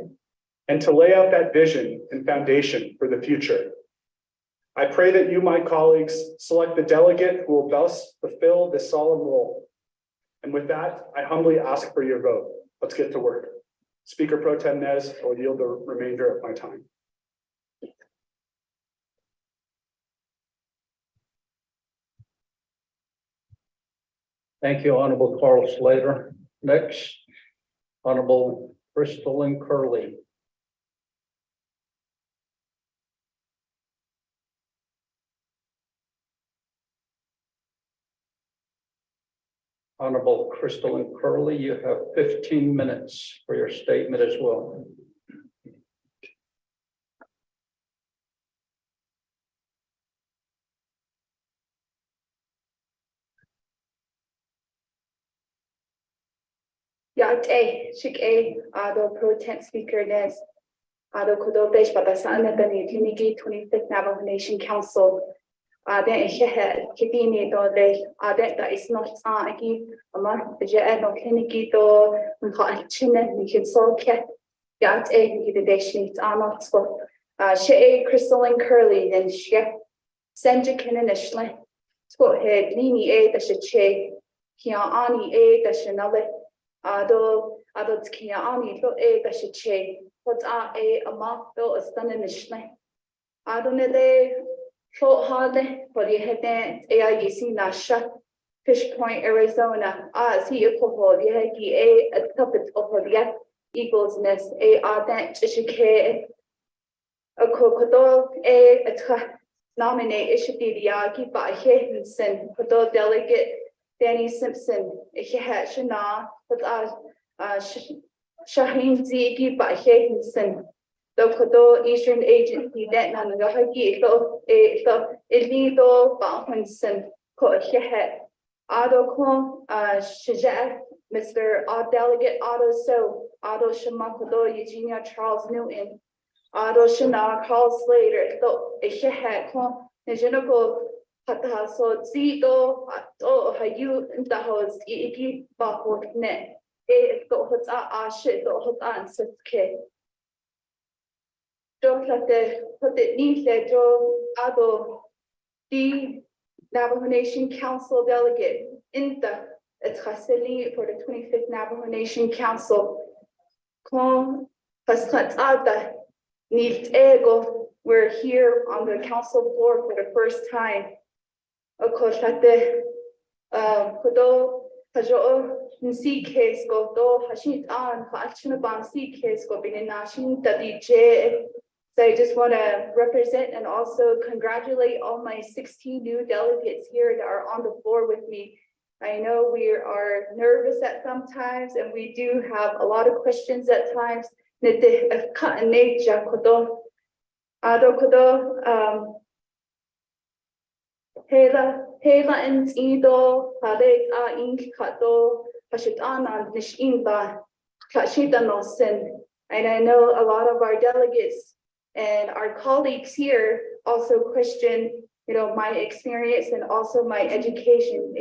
and to lay out that vision and foundation for the future. I pray that you, my colleagues, select the delegate who will best fulfill this solemn role. And with that, I humbly ask for your vote. Let's get to work. Speaker Pro Tem Nez, I will yield the remainder of my time. Thank you, Honorable Carl Slater. Next, Honorable Crystalline Curley. Honorable Crystalline Curley, you have 15 minutes for your statement as well. Yate, Shik Ado Pro Tem Speaker Nez, Ado Kodobesh Babasana Bani Tinigi 25th Navajo Nation Council. Then Shehe, Kibini Dode, that is not Saki, Amar, the Jano Kinigi do, China, we can so cat. Yate, the Deshni, Anna Spot. She Crystalline Curley, then she Senjikin and Ashland. Spot head, Nini the Shache, Kiani the Shanale. Ado Tzkia Ani, Bill the Shache, what's Amok Bill a stunning Ashland. Adonele. Fort Harley, but you had that AIGC Nasha, Fish Point, Arizona. See a couple, you had a puppet of the Eagles Nest, that Chishike, a crocodile, a nominate, it should be the Yaki by Henson, Kodo delegate Danny Simpson, if you had Shana, but Shaheen Ziki by Henson. The Eastern Agency that Nanagahaki illegal Bahanson Kohead Ado Shajak, Mr. Delegate Otto So, Otto Shamakodo, Eugenia Charles Newton, Otto Shana, Carl Slater, a Shehead, Najinical Hataso, Zito, Hayu, and the host, Iki Bahok Net, Hota Ashit, Hotan Sitke. Put it neatly, Joe Ado, the Navajo Nation Council delegate, Inta, Etrasili for the 25th Navajo Nation Council. Con Pascatada, Nilt Ego, we're here on the council floor for the first time. Of course, at the Kodo, Hajo, Nsi case go, do Hashit on, Hachinaban C case go, Binashin, DJ. So I just want to represent and also congratulate all my 16 new delegates here that are on the floor with me. I know we are nervous at some times and we do have a lot of questions at times. Hela and Ido, Halek a ink kato, Hashitana, Nishimba, Kashita Nosen. And I know a lot of our delegates and our colleagues here also question, my experience and also my education.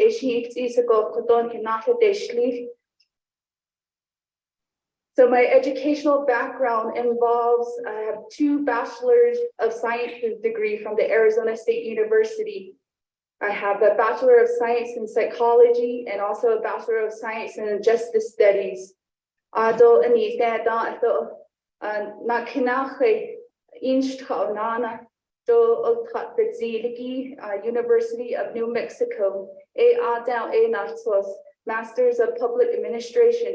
So my educational background involves, I have 2 bachelors of sciences degree from the Arizona State University. I have a Bachelor of Science in Psychology and also a Bachelor of Science in Justice Studies. University of New Mexico, Masters of Public Administration,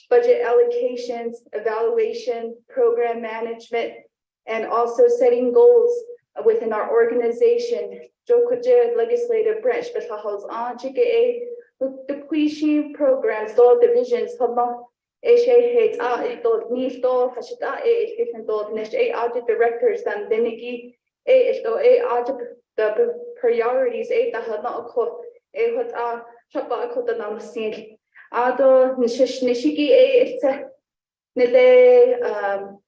budget allocations, evaluation, program management, and also setting goals within our organization, Jokoje legislative branch, but on the Quishi programs, all divisions, Hate Nifto, Hashita, audit directors, and Denigi, the priorities, the Chapa Kotanam Ado Nishiki, Nile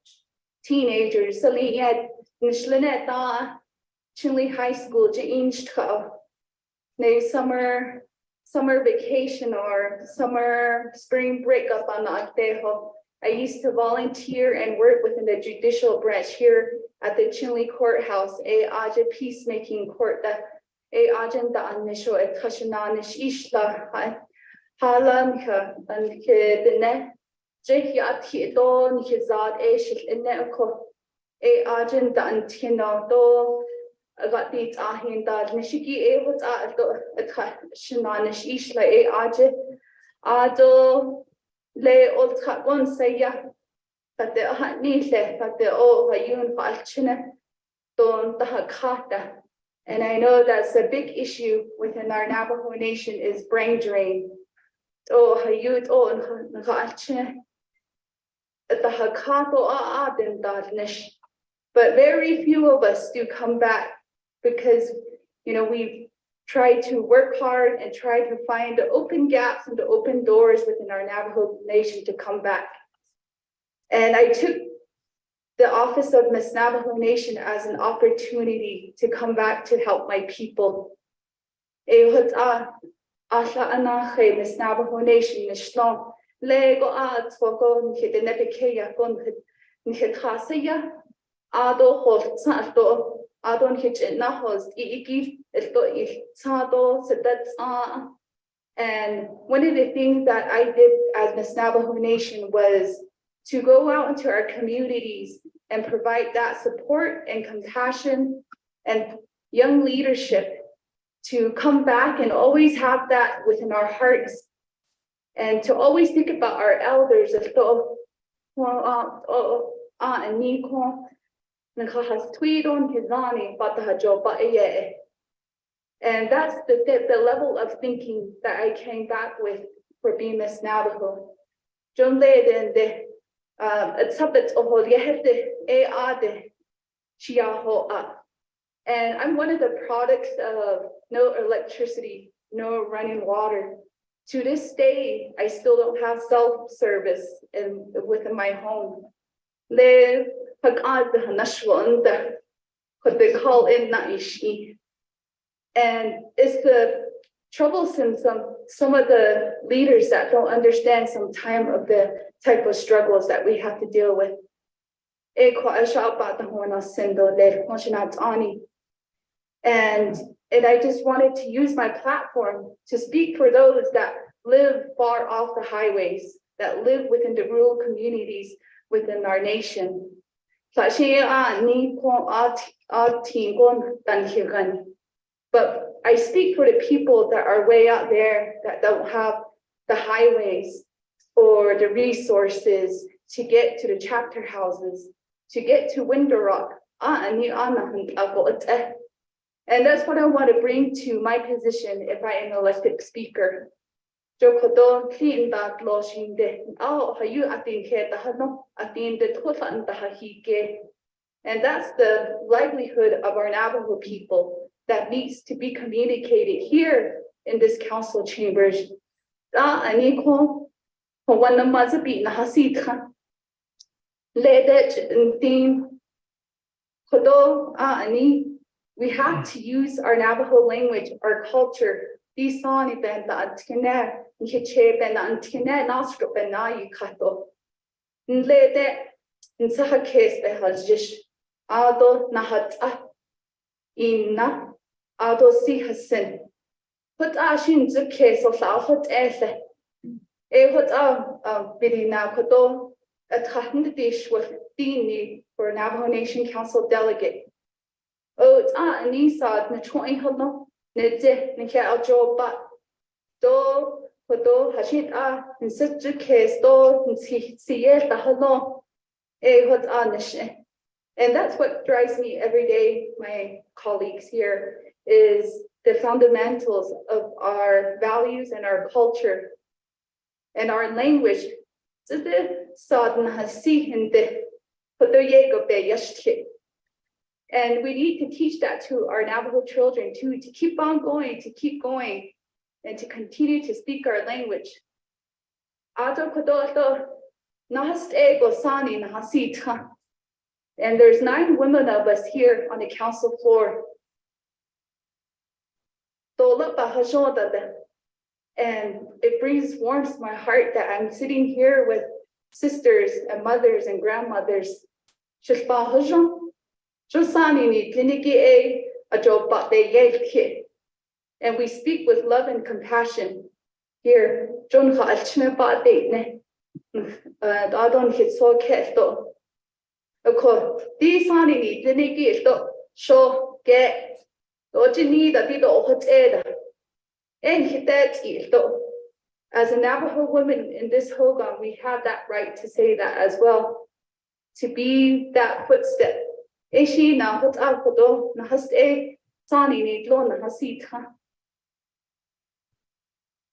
teenagers, Salia, Nishlineta, Chinley High School, Jainchka, summer vacation or summer spring break up on Actejo. I used to volunteer and work within the judicial branch here at the Chinley Courthouse, a Aja peacemaking court that a agenda initial at Tashananish Ishla Halanka and the net. Jake Yati Don Hizad Ashik in Neko a agenda and Tino do. Got these ahin that Nishiki a what's at Shananish Ishla a aje Ado le old cat one say ya that the Hatnile that the old Hayun Falchina don the Hakata. And I know that's a big issue within our Navajo Nation is brain drain. Oh Hayut oh Nchina at the Hakato Adin Dadnish. But very few of us do come back because, we try to work hard and try to find the open gaps and the open doors within our Navajo Nation to come back. And I took the office of Miss Navajo Nation as an opportunity to come back to help my people. Miss Navajo Nation, Lego ads for going to the Nepikeya gun Nihasaya, Ado Hosato. I don't hit it now. And one of the things that I did as Miss Navajo Nation was to go out into our communities and provide that support and compassion and young leadership to come back and always have that within our hearts and to always think about our elders and and that's the level of thinking that I came back with for being Miss Navajo. John Leden the and I'm one of the products of no electricity, no running water. To this day, I still don't have self-service within my home. And it's the troublesome some of the leaders that don't understand some time of the type of struggles that we have to deal with. And I just wanted to use my platform to speak for those that live far off the highways, that live within the rural communities within our nation. But I speak for the people that are way out there that don't have the highways or the resources to get to the chapter houses, to get to Window Rock. And that's what I want to bring to my position if I am elected speaker. And that's the livelihood of our Navajo people that needs to be communicated here in this council chambers. We have to use our Navajo language, our culture. Ado nahat inna ado si hasin. Put ashin zuke so hot efe. Hot bidina kodo at hatn dish with dini for Navajo Nation Council delegate. It's nisad na choin hono nede nika aljo ba do kodo hashit in such a case do si the hono hot nishe. And that's what drives me every day, my colleagues here, is the fundamentals of our values and our culture and our language. And we need to teach that to our Navajo children too, to keep on going, and to continue to speak our language. And there's 9 women of us here on the council floor. And it brings warmth to my heart that I'm sitting here with sisters and mothers and grandmothers. And we speak with love and compassion here. As a Navajo woman in this Hogan, we have that right to say that as well, to be that footstep.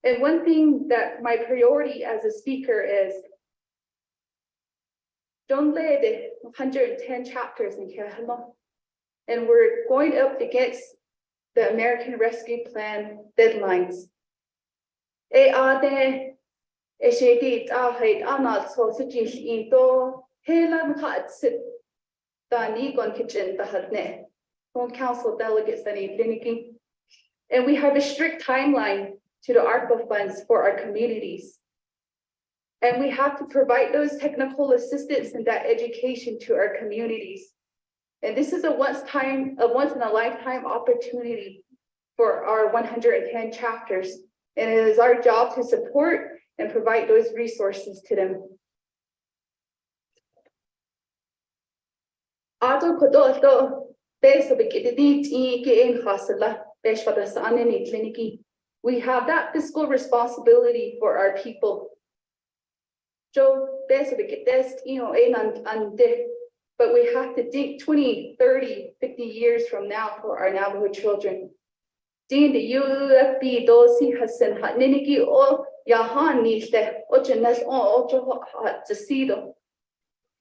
And one thing that my priority as a speaker is, don't let the 110 chapters in Kahama, and we're going up against the American Rescue Plan deadlines. Council delegates, and we have a strict timeline to the ARPA funds for our communities. And we have to provide those technical assistance and that education to our communities. And this is a once in a lifetime opportunity for our 110 chapters. And it is our job to support and provide those resources to them. We have that fiscal responsibility for our people. But we have to think 20, 30, 50 years from now for our Navajo children.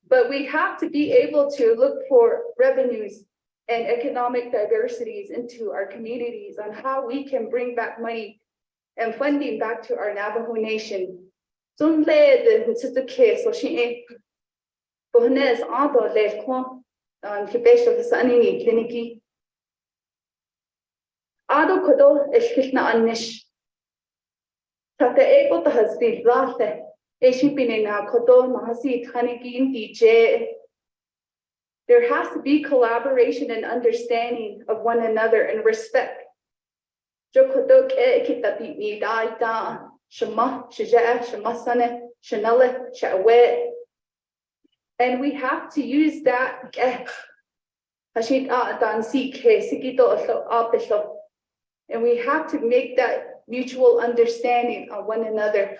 But we have to be able to look for revenues and economic diversities into our communities on how we can bring back money and funding back to our Navajo Nation. There has to be collaboration and understanding of one another and respect. And we have to use that. And we have to make that mutual understanding of one another.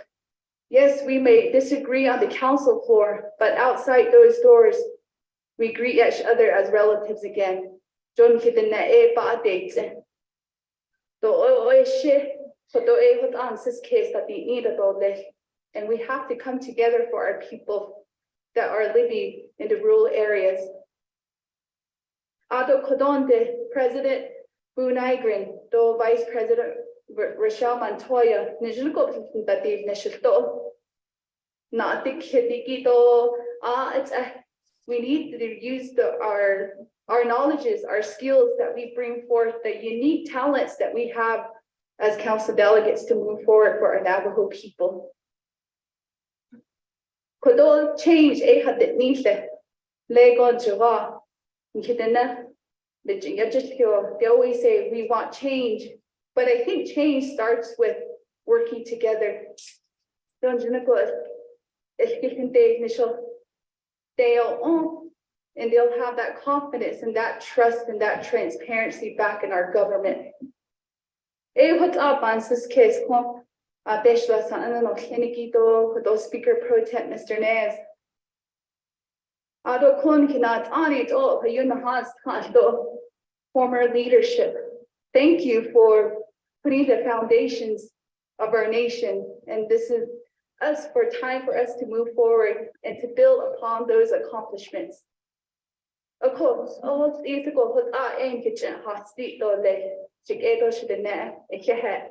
Yes, we may disagree on the council floor, but outside those doors, we greet each other as relatives again. And we have to come together for our people that are living in the rural areas. President Boo Nygren, Vice President Rochelle Montoya, we need to use our knowledges, our skills that we bring forth, the unique talents that we have as council delegates to move forward for our Navajo people. Change they always say we want change, but I think change starts with working together. And they'll have that confidence and that trust and that transparency back in our government. What's up on this case? Speaker Pro Tem, Mr. Nez. Ado kon kinat anit o hayunahas kanto former leadership. Thank you for putting the foundations of our nation, and this is us for time for us to move forward and to build upon those accomplishments. Of course, all these go put our aim kitchen hostit do le chigedo shidene ekehe.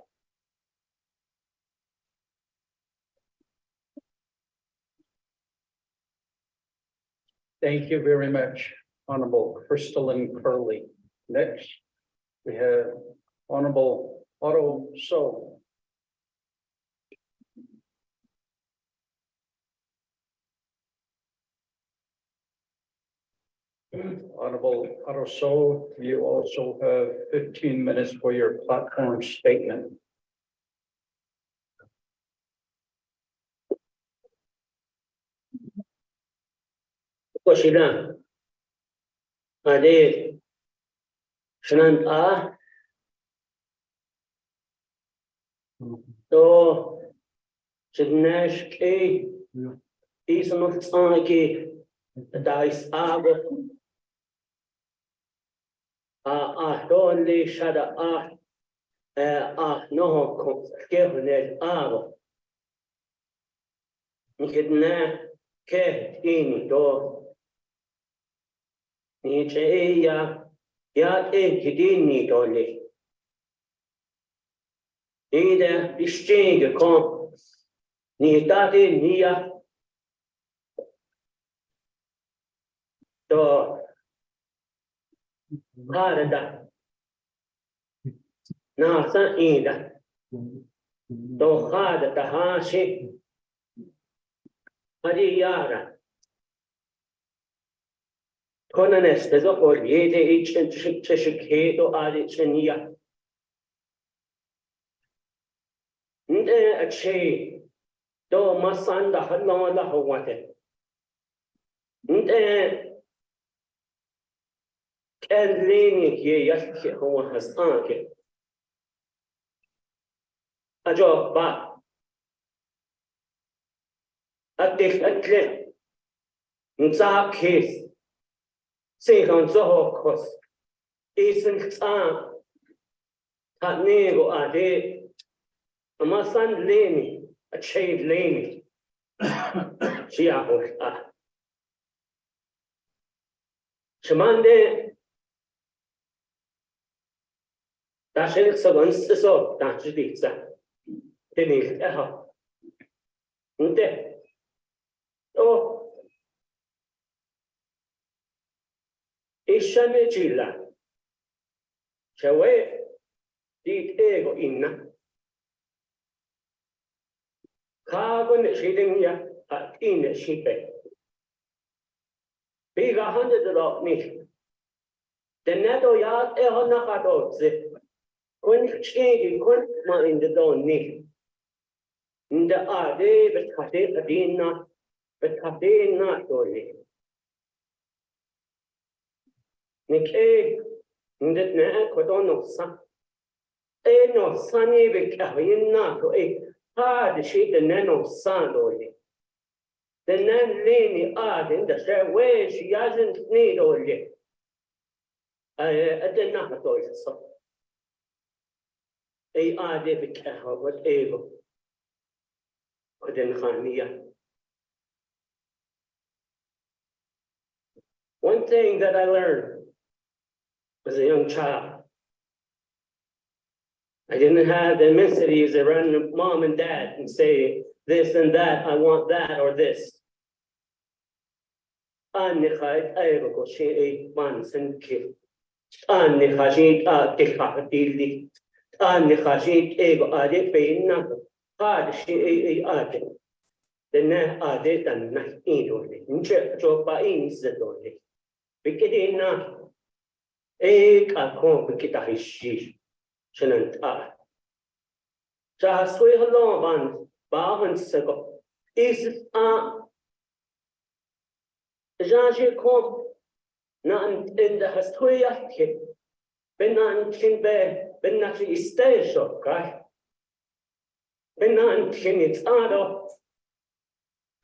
Thank you very much, Honorable Crystalline Curley. Next, we have Honorable Otto So. Honorable Otto So, you also have 15 minutes for your platform statement. Koshina. Ade. Shananta. To. Chidnesh ke. Isanot ke. Dais abo. Donde shada no kehnet abo. Nikidna ke in do. Niche ya kidini dole. Ida istingue com ni date nia do harada na sa ida do hada tahashi Ariara Conanes de Oliede each and Cheshikedo Adichenia. Nde a che do masanda halala hawate. Nde Kendlini ye yaki hawa has anke. Ajo ba Adik atle Nza case say on Zoho cos isn't Tatnego ade Amasan leni a shade leni. Chiaho Shamande Dashin Savans so Dachiditsa. Dennis Eho. Nde. Oh. Ishane Gila. Chawe. Dit ego inna. Carbon shitting ya at in a shipe. Big 100 of me. The netto yard ehonakadoze. Kun change kun mind the don nick. In the ade, but Kadina, but Kadina doli. Nick egg in the neck with no sun. No sunny became not to a hard sheet the nano sun doli. The nan leany odd in the share way she hasn't need only. I did not do it so. A ade became what able. One thing that I learned as a young child, I didn't have the immensity to run mom and dad and say this and that, I want that or this. The net are they done not in only. Inject job by instead only. Bikidina a comb bikita his sheesh. Shan't I? Just wait a long one, Barnes ago. Is Jaji comb none in the Hastoya kid. Benan kin bear, Benaki stage shop, right? Benan kin it's ado.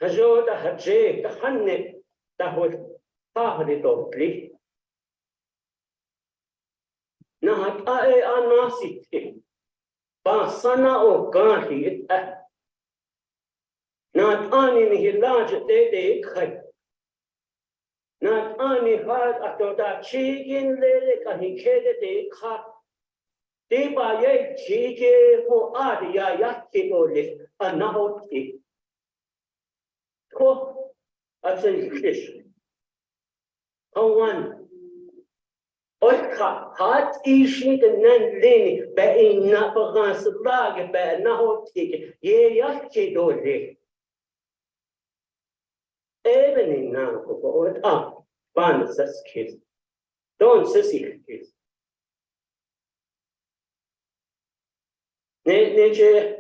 Hajoda Haje, the honey that would Pahditopli. Nahat ae anasiti. Pasana o gahi. Not ani ni hilaja de kai. Not ani had atoda chigin lele kahikede de ka. De ba ye chige ho adia yaki ole anahoti. Ko atse fish. Kawan. Otka hat ishi de nan leni be in napagas lage be nahoti. Ye yaki dole. Even in now, ban says kids. Don't sissy kids. Nature,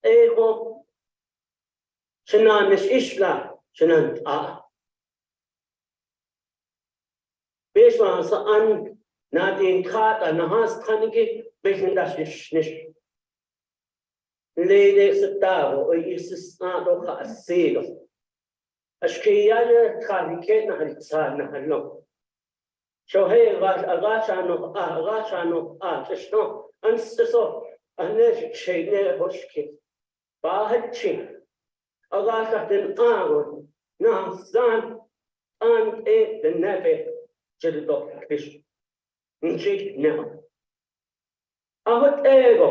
ego, Shanan is Ishla, Shanan Bishwan Saan, Nadine Kat and Nahas Taniki, Bishan Dash. Lady Satavo, or Isis Nado Seal. A skier can't get no. So hey, Agashano, just no, and so, and there's shade near Hoshki. Bahad Chin. Agasha den Agon, now son, and ate the neve, Jedok fish. Njig now. Ahot ego.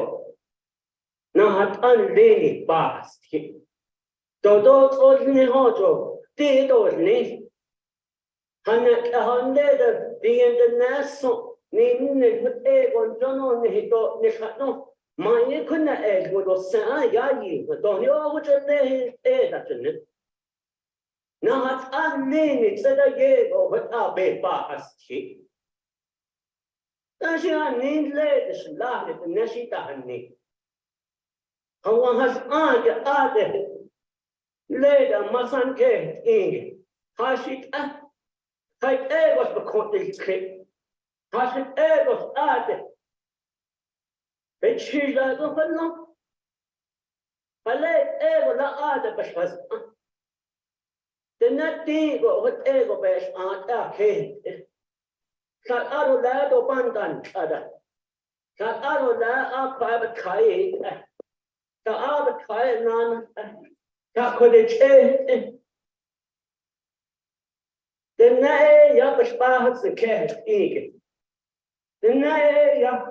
Now had unlady bast. Dodo told me hojo, did or me. Hanek a hundred, the international, Nin with ego, John on the hito, Nishano. My couldn't egg would was say, Yayi, but don't you which are there, it. Now at unlady said I gave over our bed bast. That's your name ladies laughed at the Nashita and me. How one has added later, Masan came in. Hashit was the country clip. Hashit was added. But she's like, oh, no. I let ever la added, but was the net thing or whatever best aunt came. Cut out of that or bandan other. Cut out of that our private kai. The other kai none. That could it change. The nay yapashpahs the cat eating. The nay yap.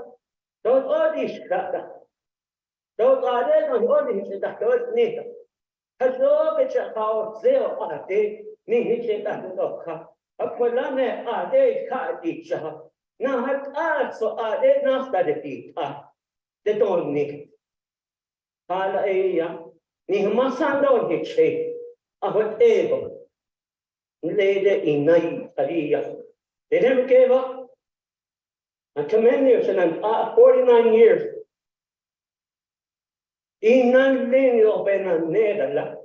Don't all these crata. Don't are there on all these in the third nigger. Has no picture how zero are they. Need that no cup. A polane are they cut each other. Now had also are they not that it they don't need. Hala aya. Nihimasan don't hit shape. I would able. Later in night, they never gave up. I commend you, and 49 years. In none linear of an nether.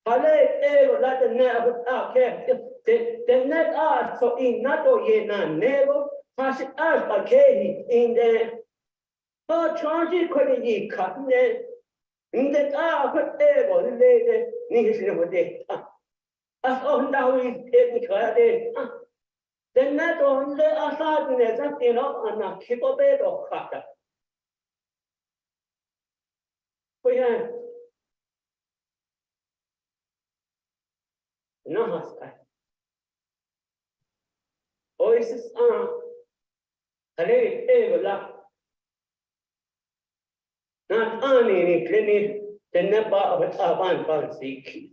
Hale, let the net out care. The net art so in not or ye none never. Pass it out by Katie in there. Oh, charge could ye cut there. In that whatever later needs never did. As on now is taking then that on the aside there's something up and a keep a bed of cutter. We have no husband. Oasis a late ever luck. Not only clinic, the never of a taban fancy.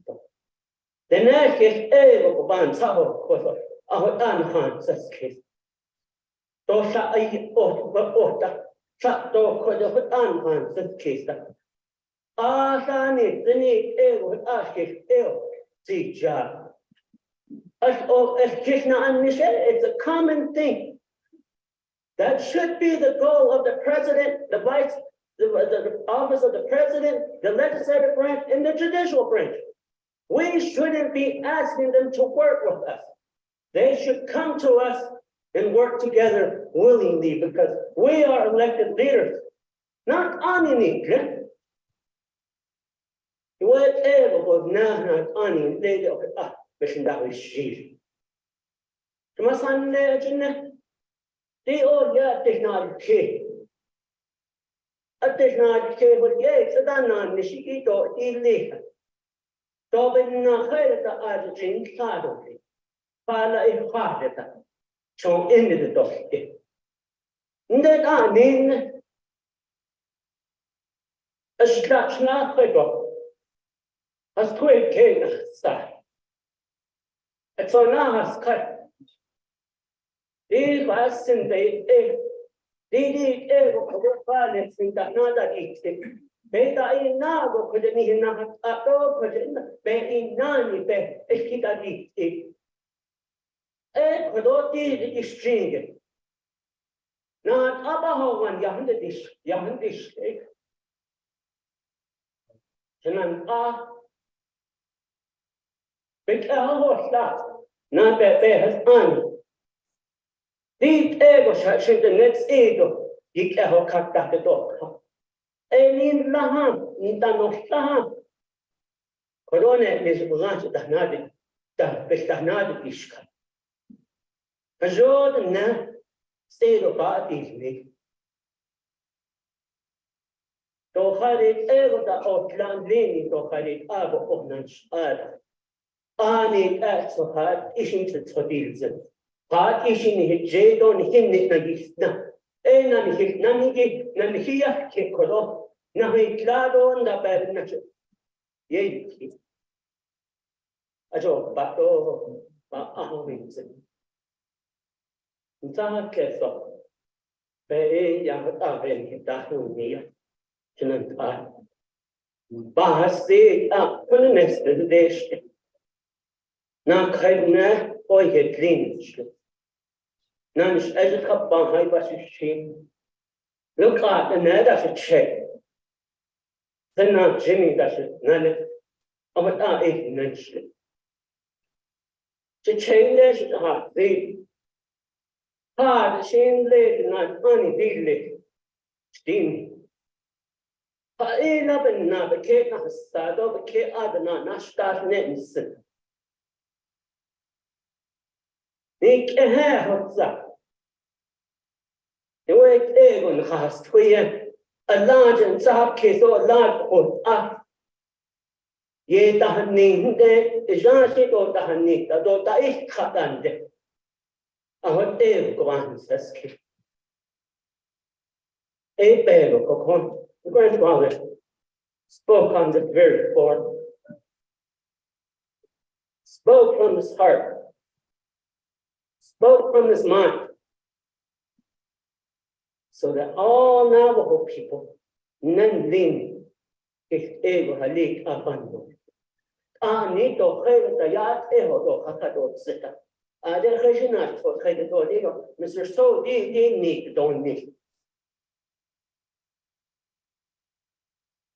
The neck is ever ban sabo, our unhands case. Dosa I order, shut door could have unhands case. Asani, the need ever ask it ill, see job. As Krishna and Michelle, it's a common thing. That should be the goal of the president, the vice, the office of the president, the legislative branch, and the judicial branch. We shouldn't be asking them to work with us. They should come to us and work together willingly because we are elected leaders, not unique. Whatever was not unique, باش ندعو الشيء كما صنع جنة دي أول يا تكنولوجي التكنولوجي والجاي سدانا نشيكي تو إليها تو بدنا خير تأجين كادوكي فلا إخواتها شو إني تدوكي ندك آمين أشتاقنا خيبو أستوي كين أخسر أتصنع أسكر دي غاسن دي وكذا فعل سنتنا دا ديك بيتا إنا وكذا نهنا أتو كذا بينا نبي إشكيدا ديك كذا دي إشتري نات أبا هو من يهندش شنان بك هو لا نبي هسان ديك شنت next ديك كاتا تدوك نين لهم نتنوحهم كورونا نزبغان تهنادي بتهنادي إشكال فجود إنه سيدو قاتيني تو خارج دا أوتلان ليني تو خارج أبنش آني أسوهات إيشين تتصديل قاد إيشين هجيدون هني نجيسنا نمشي كيكولو نهي كلادون دا بيرنش يجي أجو باتو بأهوينزن نتاها كيسو بأي يامتا بين هداهونية شننتاها باسي كل نسل ديش ناكهدنا اوي هتلينش نمش أجد خبان هاي بس الشيء لو قاعد نادا شيء سنا جيمي داش نال أما إيه ننشل شيء ليش هذي هذا شيء ليش ناني ديلي شتيني فإيه لبنا بكي نحسادو بكي أدنا نشتاش ننسل نيك هوتزا يويك ايغون خاص تويا اللاجن صاحب كيسو اللاج قد يتهنين ده إجاشي دو تهنين دو تايش خطان ده أهو ايغو كوان سسكي اي بيغو كوكون the grandfather spoke on the very floor, spoke from his heart, spoke from his mind, so that all Navajo people, Nandin, is able to live abundantly. Nito Hayatayat Eho Hakado Sita. Other Hajinat for Hayatolino, Mr. So they need, don't need.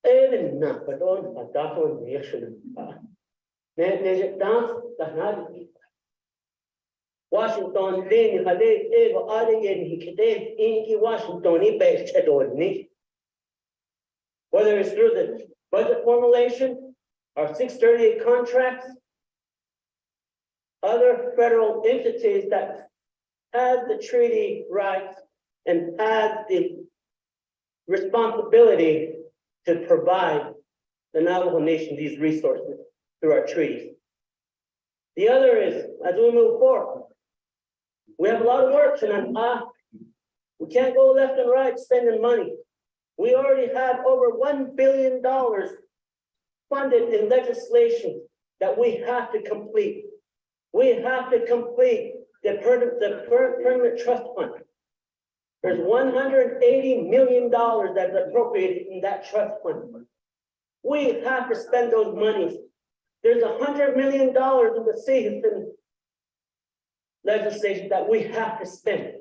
Even now, but on a down nation. There's a dance that not Washington, Lane, Hale, Ego, Arian, Hikade, Inky, Washington, based at Ordney. Whether it's through the budget formulation, our 638 contracts, other federal entities that have the treaty rights and have the responsibility to provide the Navajo Nation these resources through our treaties. The other is, as we move forward, we have a lot of work tonight. We can't go left and right spending money. We already have over $1 billion funded in legislation that we have to complete. We have to complete the permanent trust fund. There's $180 million that's appropriated in that trust fund. We have to spend those monies. There's $100 million in the citizen legislation that we have to spend.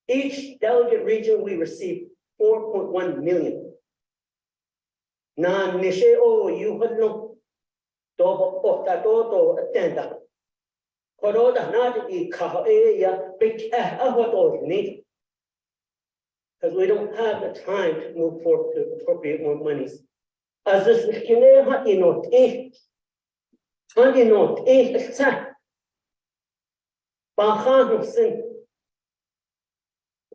Each delegate region we receive 4.1 million. Non-nishe o you had no dobo otato attenda. Koroda nadi kaha ya big need. Because we don't have the time to move forward to appropriate more monies. As this kine ha inot eh. Not exact. Bahansin.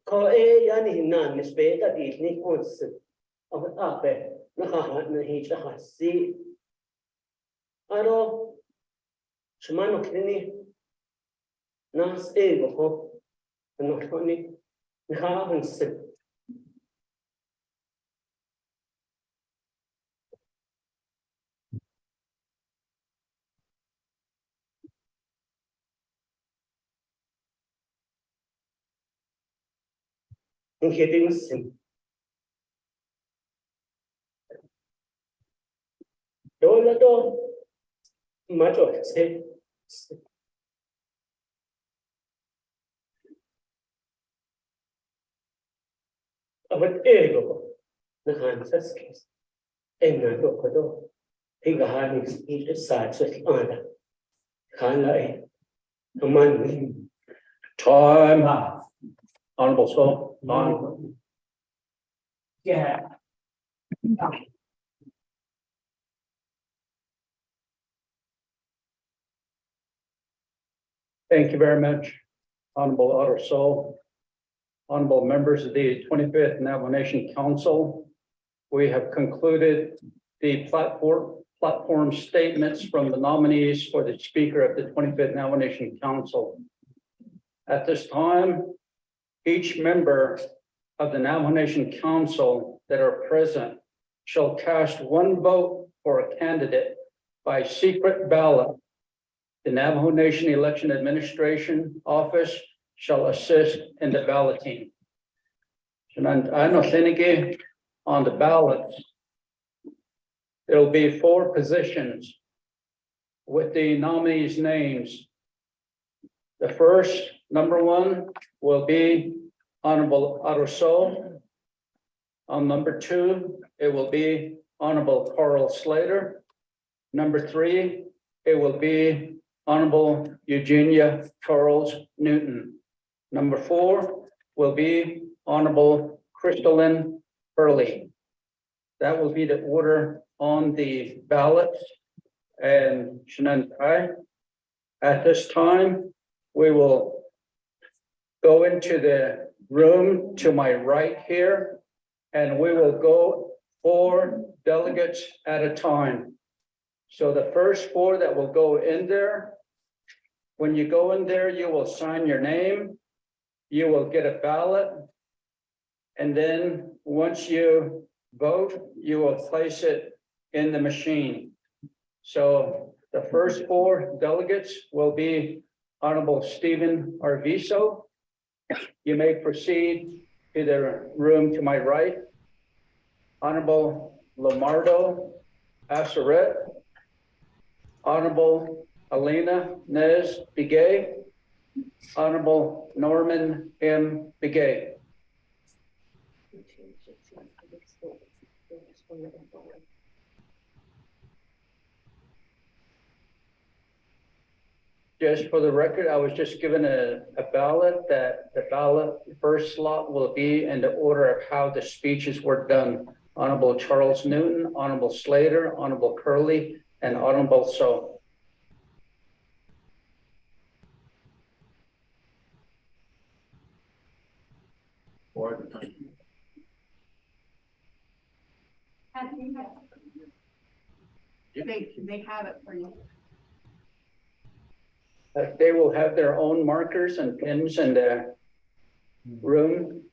Ko yani nan nispeta di ni konsin. Of ape nakahat na hita hasi. Aro Shimano kini nas ego ho no toni nakahansin. Hitting sin. Dola do macho say. Abat ego nakahansas kes. Enga do kodo. Higahani ito sa ana. Kala aman. Time. Honorable So. Time. Yeah. Thank you very much, Honorable Otter So. Honorable members of the 25th Navajo Nation Council, we have concluded the platform statements from the nominees for the Speaker of the 25th Navajo Nation Council. At this time, each member of the Navajo Nation Council that are present shall cast one vote for a candidate by secret ballot. The Navajo Nation Election Administration Office shall assist in the balloting. On the ballots, there will be 4 positions with the nominees' names. The first, number 1, will be Honorable Aruso. On number 2, it will be Honorable Carl Slater. Number 3, it will be Honorable Eugenia Charles Newton. Number 4 will be Honorable Crystalline Hurley. That will be the order on the ballots. And at this time, we will go into the room to my right here, and we will go 4 delegates at a time. So the first 4 that will go in there, when you go in there, you will sign your name, you will get a ballot, and then once you vote, you will place it in the machine. So the first 4 delegates will be Honorable Stephen Arvizo. You may proceed to the room to my right. Honorable Lomardo Assaret. Honorable Elena Nez Begay. Honorable Norman M. Begay. Just for the record, I was just given a ballot that the ballot first slot will be in the order of how the speeches were done. Honorable Charles Newton, Honorable Slater, Honorable Curley, and Honorable So. They have it for you. They will have their own markers and pins in the room.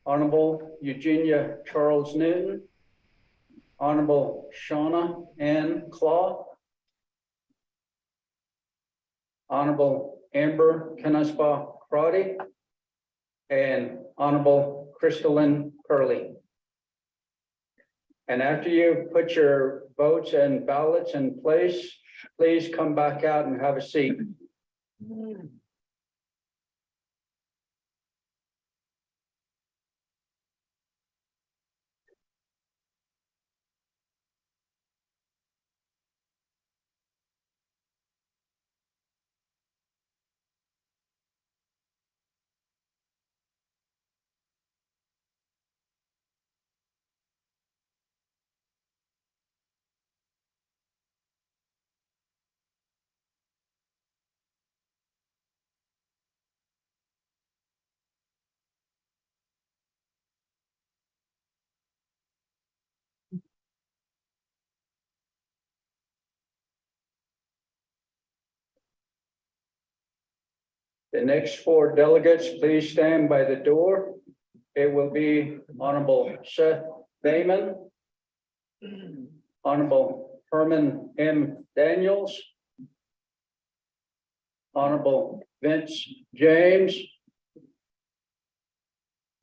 Honorable Eugenia Charles Newton, Honorable Shauna Ann Claw, Honorable Amber Kennesbaugh Crotty, and Honorable Crystalline Curley. And after you put your votes and ballots in place, please come back out and have a seat. The next four delegates, please stand by the door. It will be Honorable Seth Bayman, Honorable Herman M. Daniels, Honorable Vince James,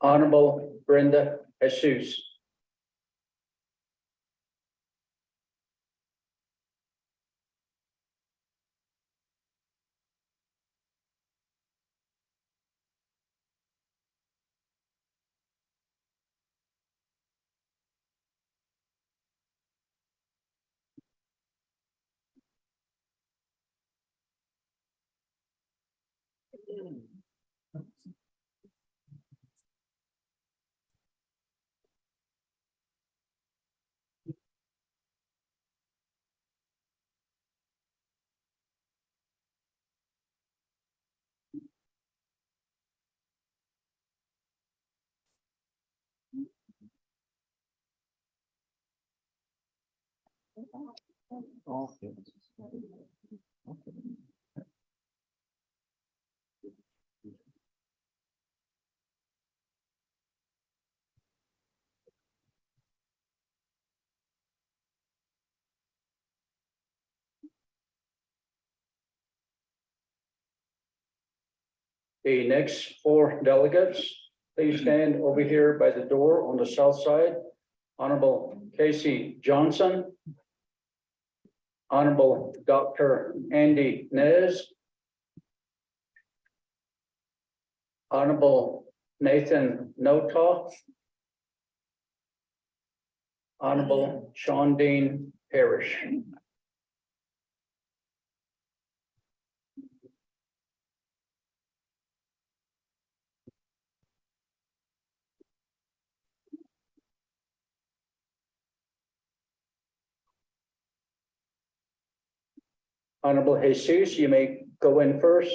Honorable Brenda Jesus. The next four delegates, please stand over here by the door on the south side. Honorable Casey Johnson, Honorable Dr. Andy Nez, Honorable Nathan Notoff, Honorable Sean Dean Parrish. Honorable Jesus, you may go in first.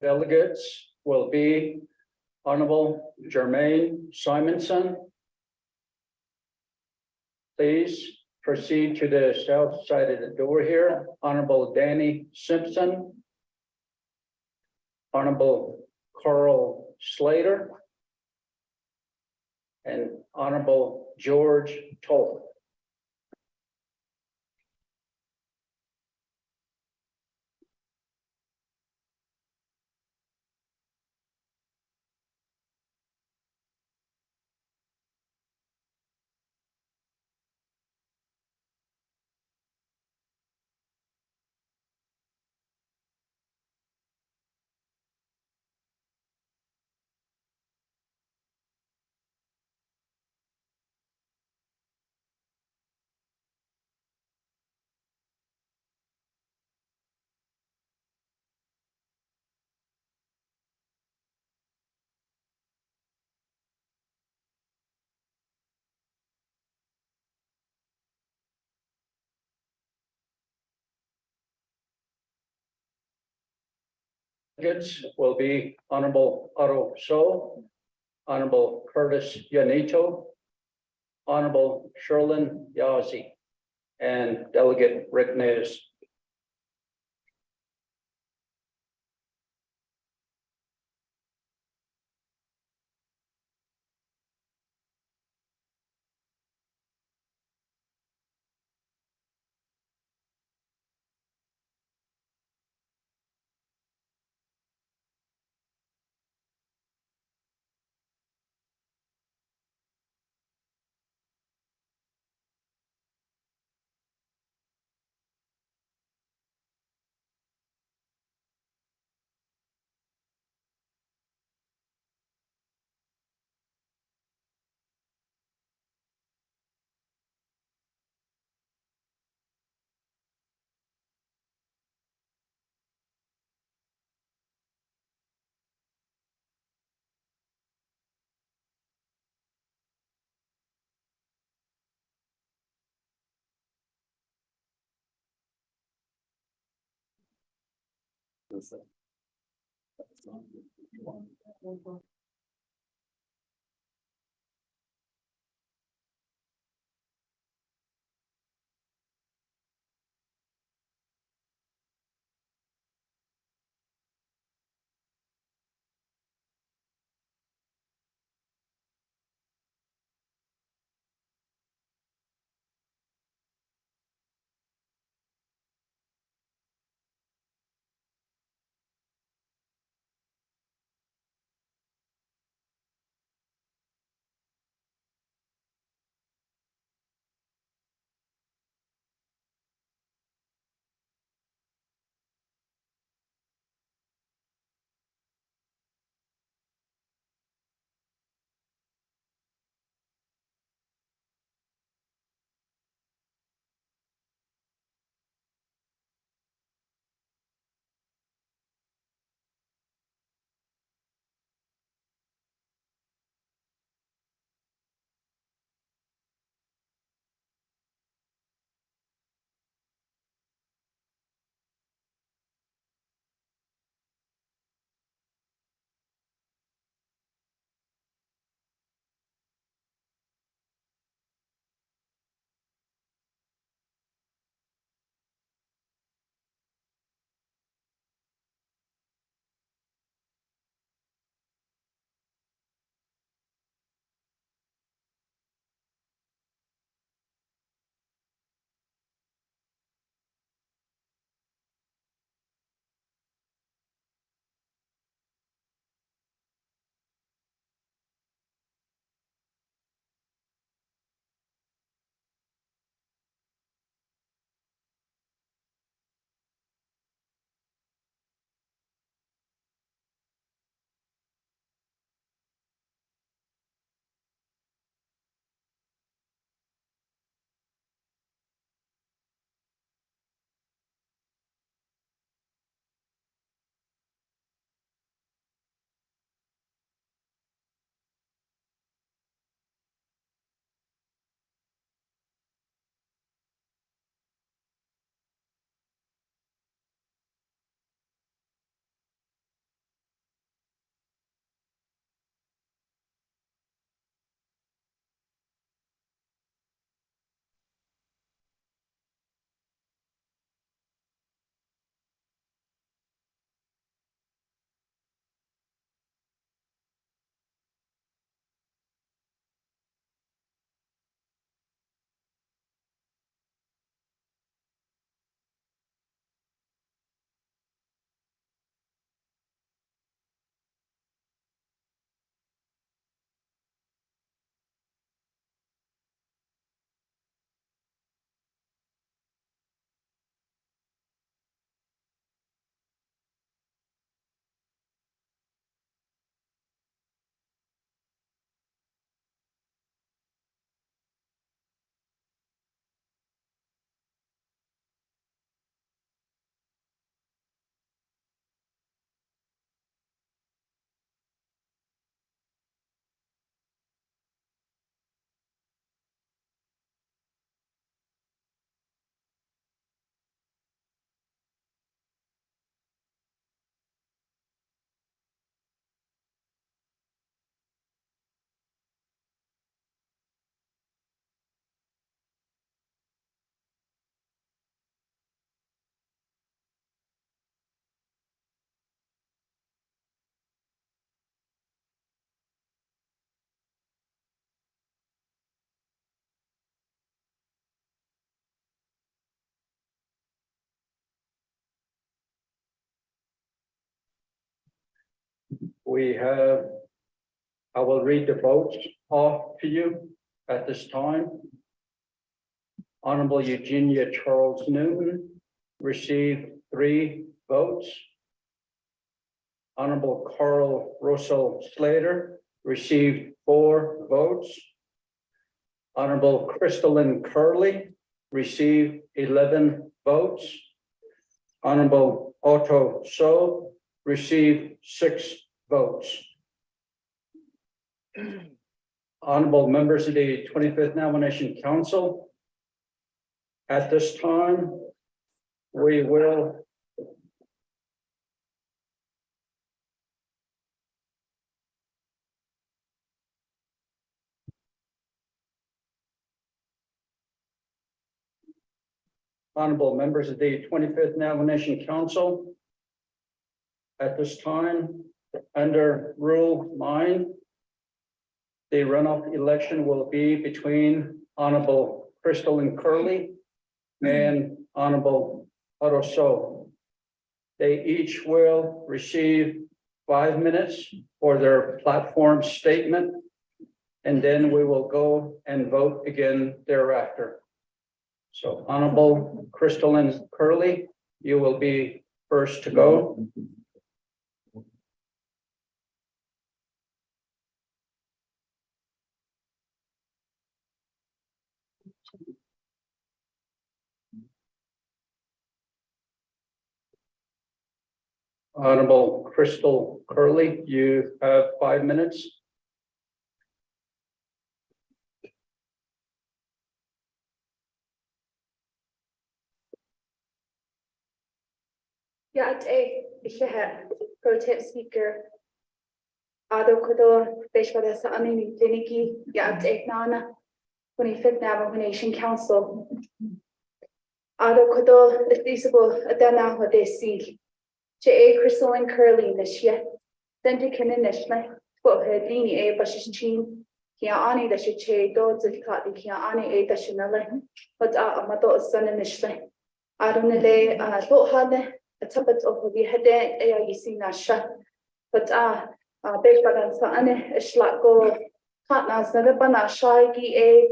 Delegates will be Honorable Jermaine Simonson. Please proceed to the south side of the door here. Honorable Danny Simpson. Honorable Carl Slater. And Honorable George Toll. delegates will be Honorable Otto So, Honorable Curtis Yanito, Honorable Sherlin Yazzie, and Delegate Rick Nez. I will read the votes off to you at this time. Honorable Eugenia Charles Newton received 3 votes. Honorable Carl Russell Slater received 4 votes. Honorable Crystalline Curley received 11 votes. Honorable Otto So received 6 votes. Honorable members of the 25th Nomination Council, at this time, we will honorable members of the 25th Nomination Council, at this time, under Rule 9, the runoff election will be between Honorable Crystalline Curley and Honorable Otto So. They each will receive 5 minutes for their platform statement, and then we will go and vote again thereafter. So Honorable Crystalline Curley, you will be first to go. Honorable Crystal Curley, you have 5 minutes. Pro Tem Speaker. Ado Kodo, Beshwada Sa'amini Diniki, Yate Nana, 25th Navajo Nation Council. Ado Kodo, Lisabo, Adana Hodesi, J.A. Crystalline Curley, Nishia, Sendi Kinishla, Dini A. Bashishin, Kiani, the Shiche, Dods of Kati, Kiani A. Dashinale, but Amato Son and Nishla. Adonale, Dohane, a tuppet of the head, Ayisi Nasha, but Beshwadan Sa'ane, Ishlako, Katnas, Nadabana, Shagi A.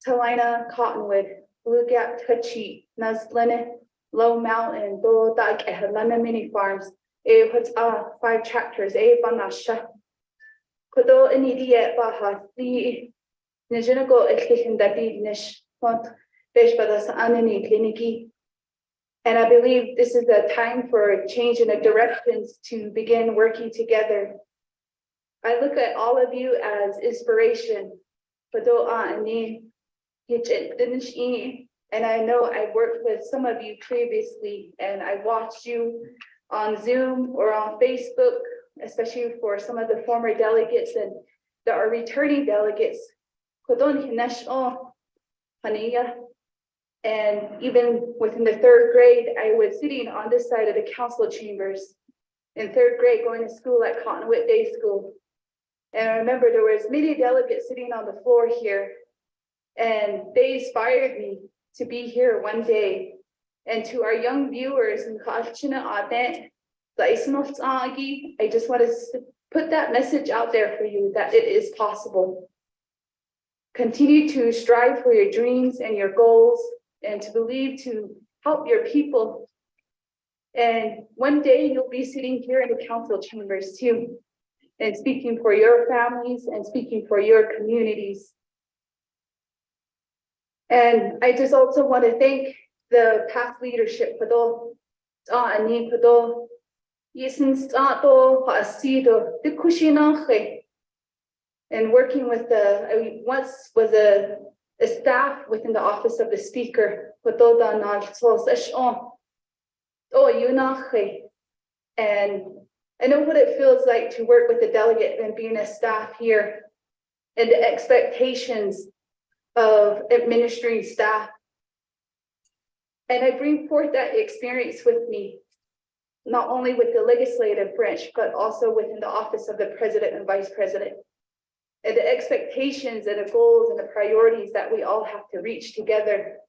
Talina, Cottonwood, Blue Gap, Tachi, Nazlene, Low Mountain, Do Dak, Helena Mini Farms, A. What's 5 tractors, A. Banasha. Kodo Inidia Baha, the Nijinago Eklikin Dadi Nish, Font, Beshwadas Anani, Kliniki. And I believe this is the time for a change in the directions to begin working together. I look at all of you as inspiration. And I know I've worked with some of you previously, and I watched you on Zoom or on Facebook, especially for some of the former delegates and that are returning delegates. And even within the 3rd grade, I was sitting on this side of the council chambers in 3rd grade, going to school at Cottonwood Day School. And I remember there was many delegates sitting on the floor here, and they inspired me to be here one day. And to our young viewers in Kachina Adet, I just want to put that message out there for you that it is possible. Continue to strive for your dreams and your goals, and to believe to help your people. And one day you'll be sitting here in the council chambers too, and speaking for your families and speaking for your communities. And I just also want to thank the past leadership for those and working with I once was a staff within the office of the speaker. And I know what it feels like to work with the delegate and being a staff here, and the expectations of administering staff. And I bring forth that experience with me, not only with the legislative branch, but also within the office of the president and vice president. And the expectations and the goals and the priorities that we all have to reach together.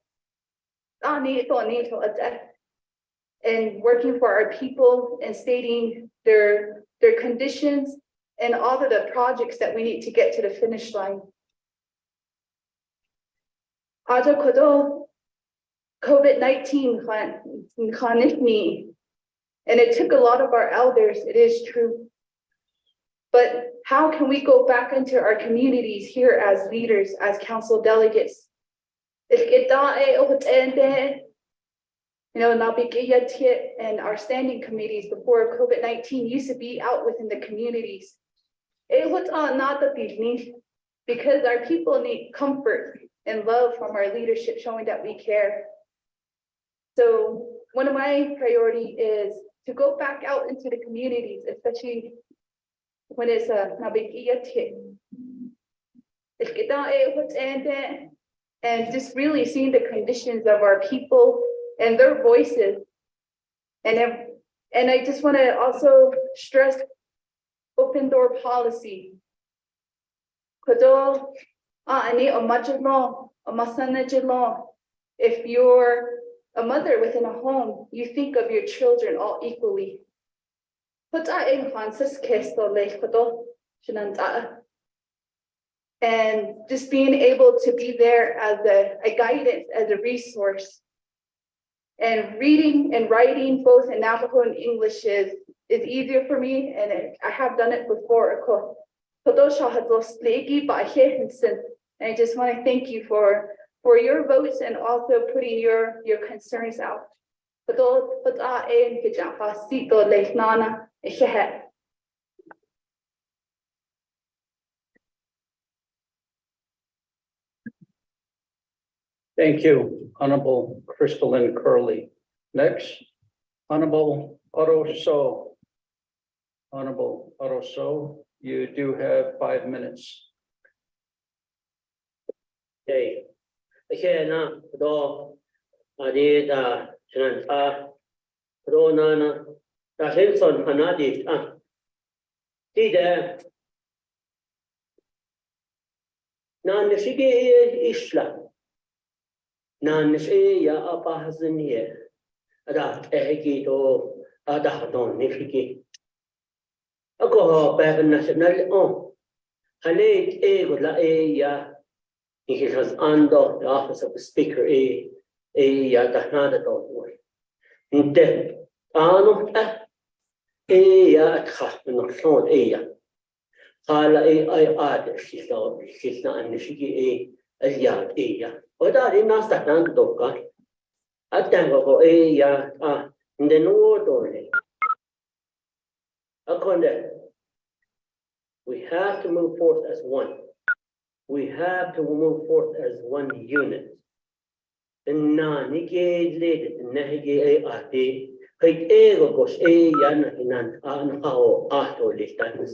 And working for our people and stating their their conditions, and all of the projects that we need to get to the finish line. Aja kodo COVID-19 and it took a lot of our elders, it is true. But how can we go back into our communities here as leaders, as council delegates? You know, and our standing committees before COVID-19 used to be out within the communities. Because our people need comfort and love from our leadership, showing that we care. So one of my priority is to go back out into the communities, especially when it's and just really seeing the conditions of our people and their voices. And I just want to also stress open door policy. If you're a mother within a home, you think of your children all equally. And just being able to be there as a guidance, as a resource. And reading and writing both in Navajo and English is easier for me, and I have done it before. And I just want to thank you for your votes and also putting your concerns out. Thank you, Honorable Crystalline Curley. Next, Honorable Otto So. Honorable Otto So, you do have 5 minutes. Okay. Okay, na do adi da chinan do na da henson hanadi ti de na nishige isla na nishi ya apa hazniye ada ehki do ada don nishige ako ba national hale la ya. He has under the office of the speaker Yahanador. And then Arnold Khafman Hala she's not an issue a yard or that in us that Nandoka. I think of in the North we have to move forth as one. We have to move forth as one unit. And now, Nike led Nahige Ate, Kate Ego goes Yana in an how after this time.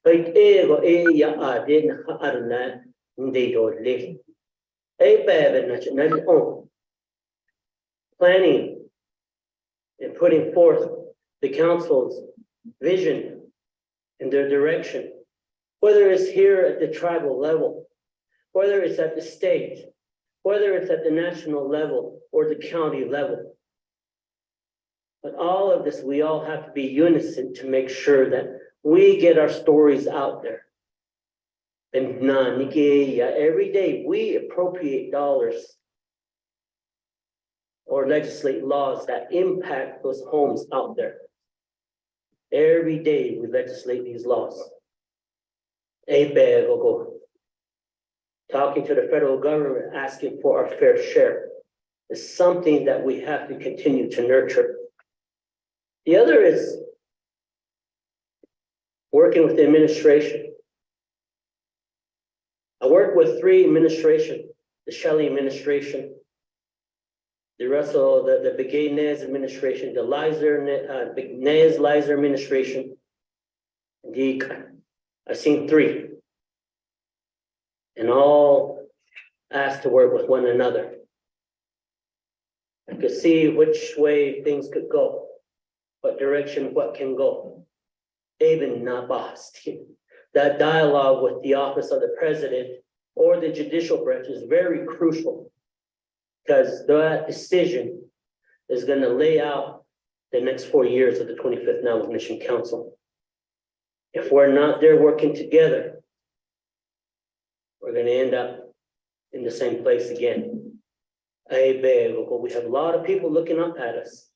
Kate Ego Ya Ade Arna, they don't live. A bad national own. Planning and putting forth the council's vision and their direction. Whether it's here at the tribal level, whether it's at the state, whether it's at the national level or the county level. But all of this, we all have to be unison to make sure that we get our stories out there. And every day we appropriate dollars or legislate laws that impact those homes out there. Every day we legislate these laws. Talking to the federal government, asking for our fair share is something that we have to continue to nurture. The other is working with the administration. I work with 3 administrations, the Shelley administration, the Russell, the Begay Nez administration, the Nez Lizer administration, I've seen 3, and all asked to work with one another. I could see which way things could go, what direction, what can go. Even Nabasti. That dialogue with the office of the president or the judicial branch is very crucial because that decision is going to lay out the next 4 years of the 25th Navajo Nation Council. If we're not there working together, we're gonna end up in the same place again. Hey, babe, we have a lot of people looking up at us.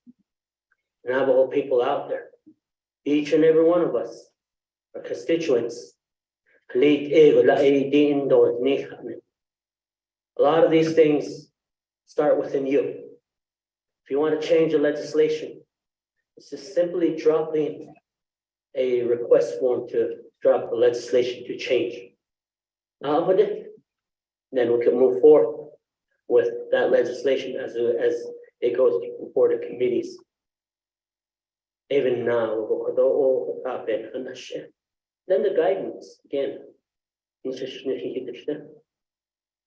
Navajo people out there, each and every one of us, our constituents. A lot of these things start within you. If you want to change the legislation, it's just simply dropping a request form to drop the legislation to change. With it, then we can move forward with that legislation as it goes before the committees. Even now, then the guidance again.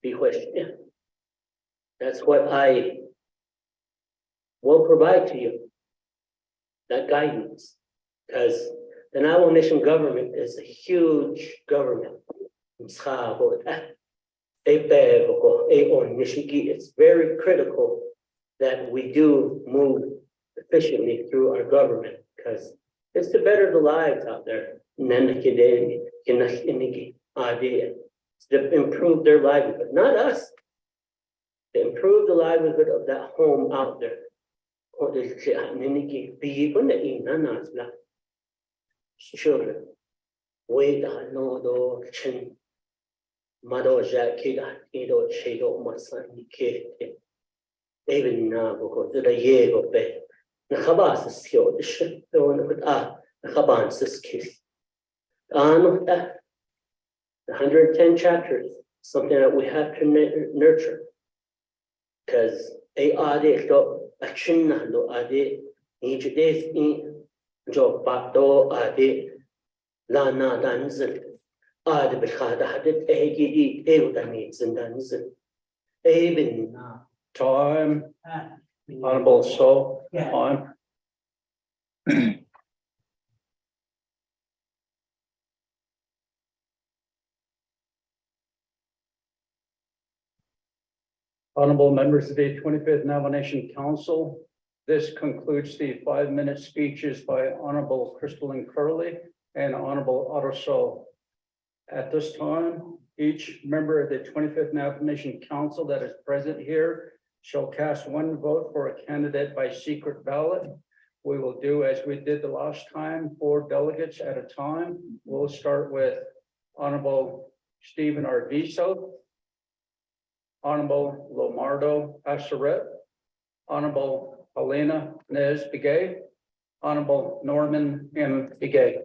Be questioned. That's what I will provide to you. That guidance, because the Navajo Nation government is a huge government. It's very critical that we do move efficiently through our government, because it's to better the lives out there. To improve their livelihood, not us. To improve the livelihood of that home out there. Children. Wait, no, do chin. Mado Jackie, Edo, Shado, Masan, Kate. Even now, because the year of bed. Nakabas is here, the ship, the one with Nakabans is kiss. The 110 chapters, something that we have to nurture. Because a chin each day's in job bato lana danzen bechada had it needs and danzen. Even Time, Honorable So, time. Honorable members of the 25th Navajo Nation Council, this concludes the 5-minute speeches by Honorable Crystalline Curley and Honorable Otto So. At this time, each member of the 25th Navajo Nation Council that is present here shall cast one vote for a candidate by secret ballot. We will do as we did the last time, 4 delegates at a time. We'll start with Honorable Stephen Arvizo, Honorable Lomardo Assaret, Honorable Helena Nez Begay, Honorable Norman M. Begay.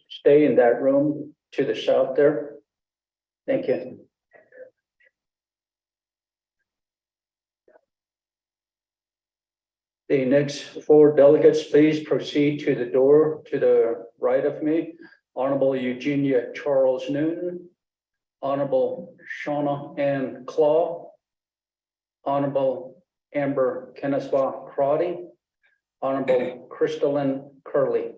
stay in that room to the south there. Thank you. The next four delegates, please proceed to the door to the right of me. Honorable Eugenia Charles Newton, Honorable Shauna Ann Claw, Honorable Amber Kennesaw Crotty, Honorable Crystalline Curley.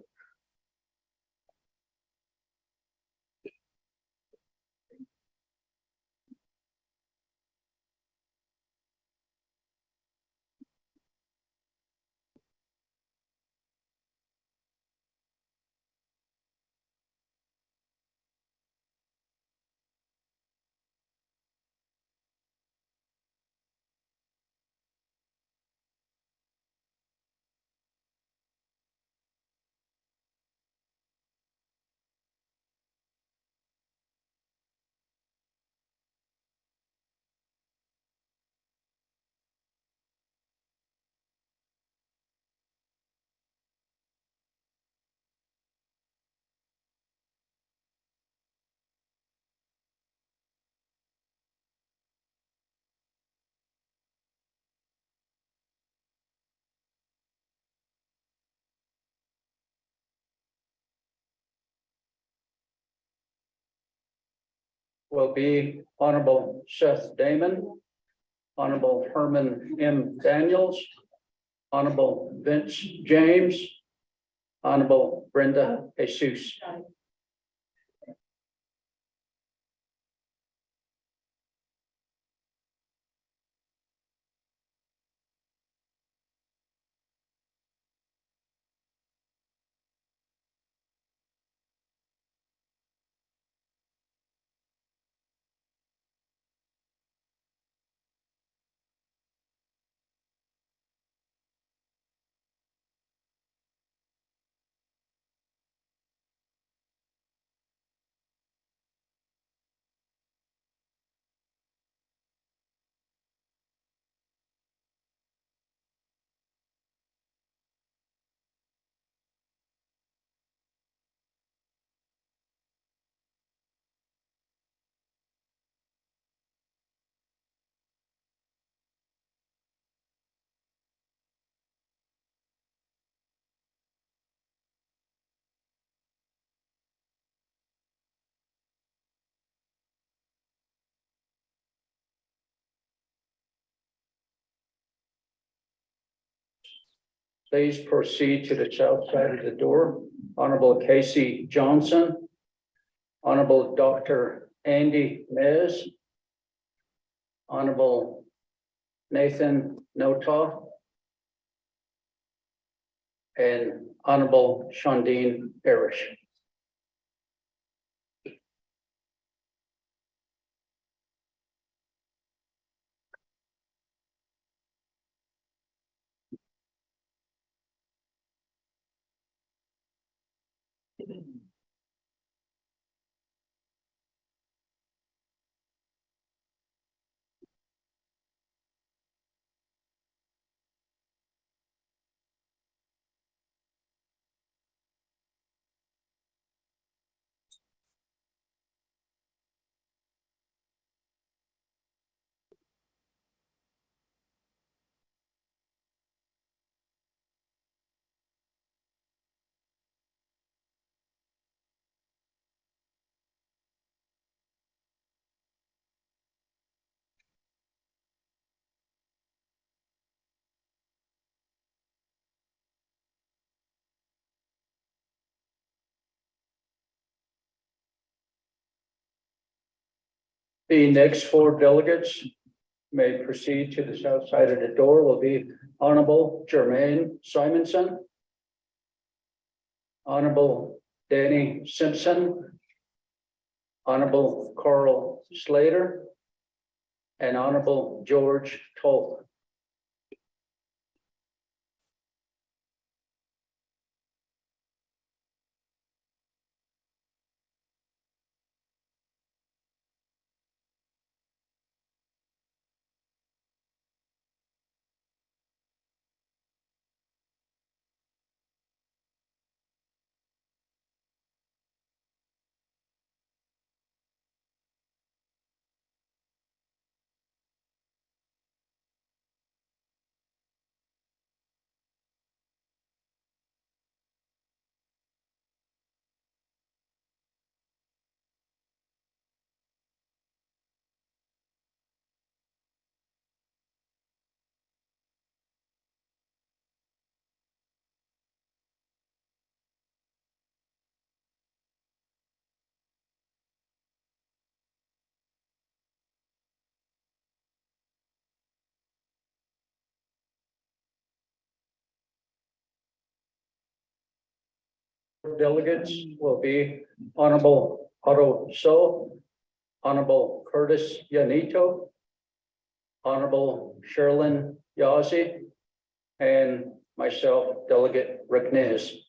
Will be Honorable Seth Damon, Honorable Herman M. Daniels, Honorable Vince James, Honorable Brenda Jesus. Please proceed to the south side of the door. Honorable Casey Johnson, Honorable Dr. Andy Mez, Honorable Nathan Nota, and Honorable Shondine Parrish. The next four delegates may proceed to the south side of the door. Will be Honorable Jermaine Simonson, Honorable Danny Simpson, Honorable Carl Slater, and Honorable George Toll. delegates will be Honorable Otto So, Honorable Curtis Yanito, Honorable Sherilyn Yazzie, and myself, Delegate Rick Nez.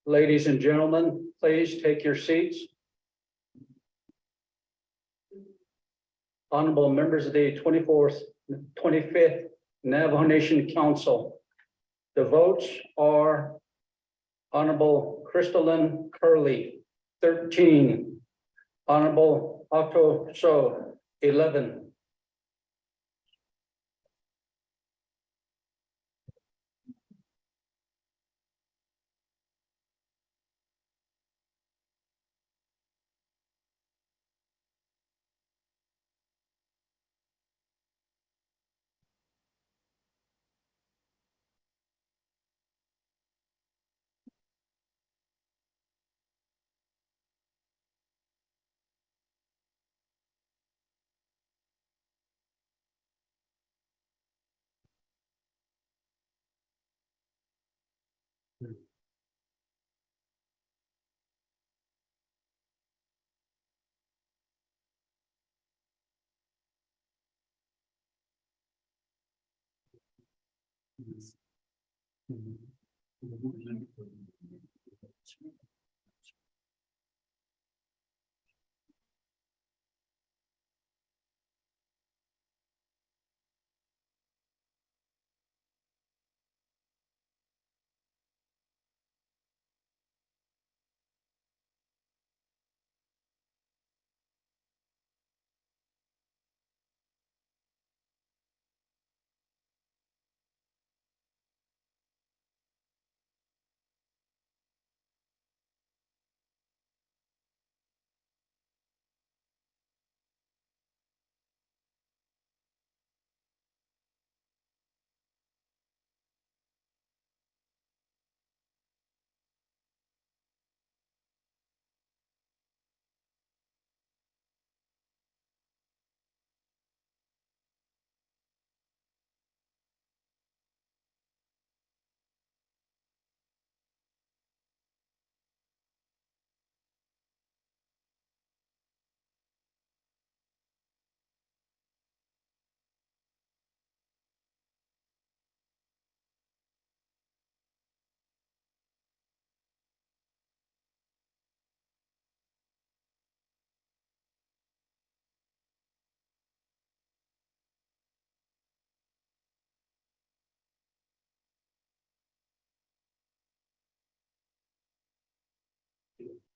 Ladies and gentlemen, please take your seats. Honorable members of the 25th Navajo Nation Council. The votes are Honorable Crystalline Curley, 13. Honorable Otto So, 11.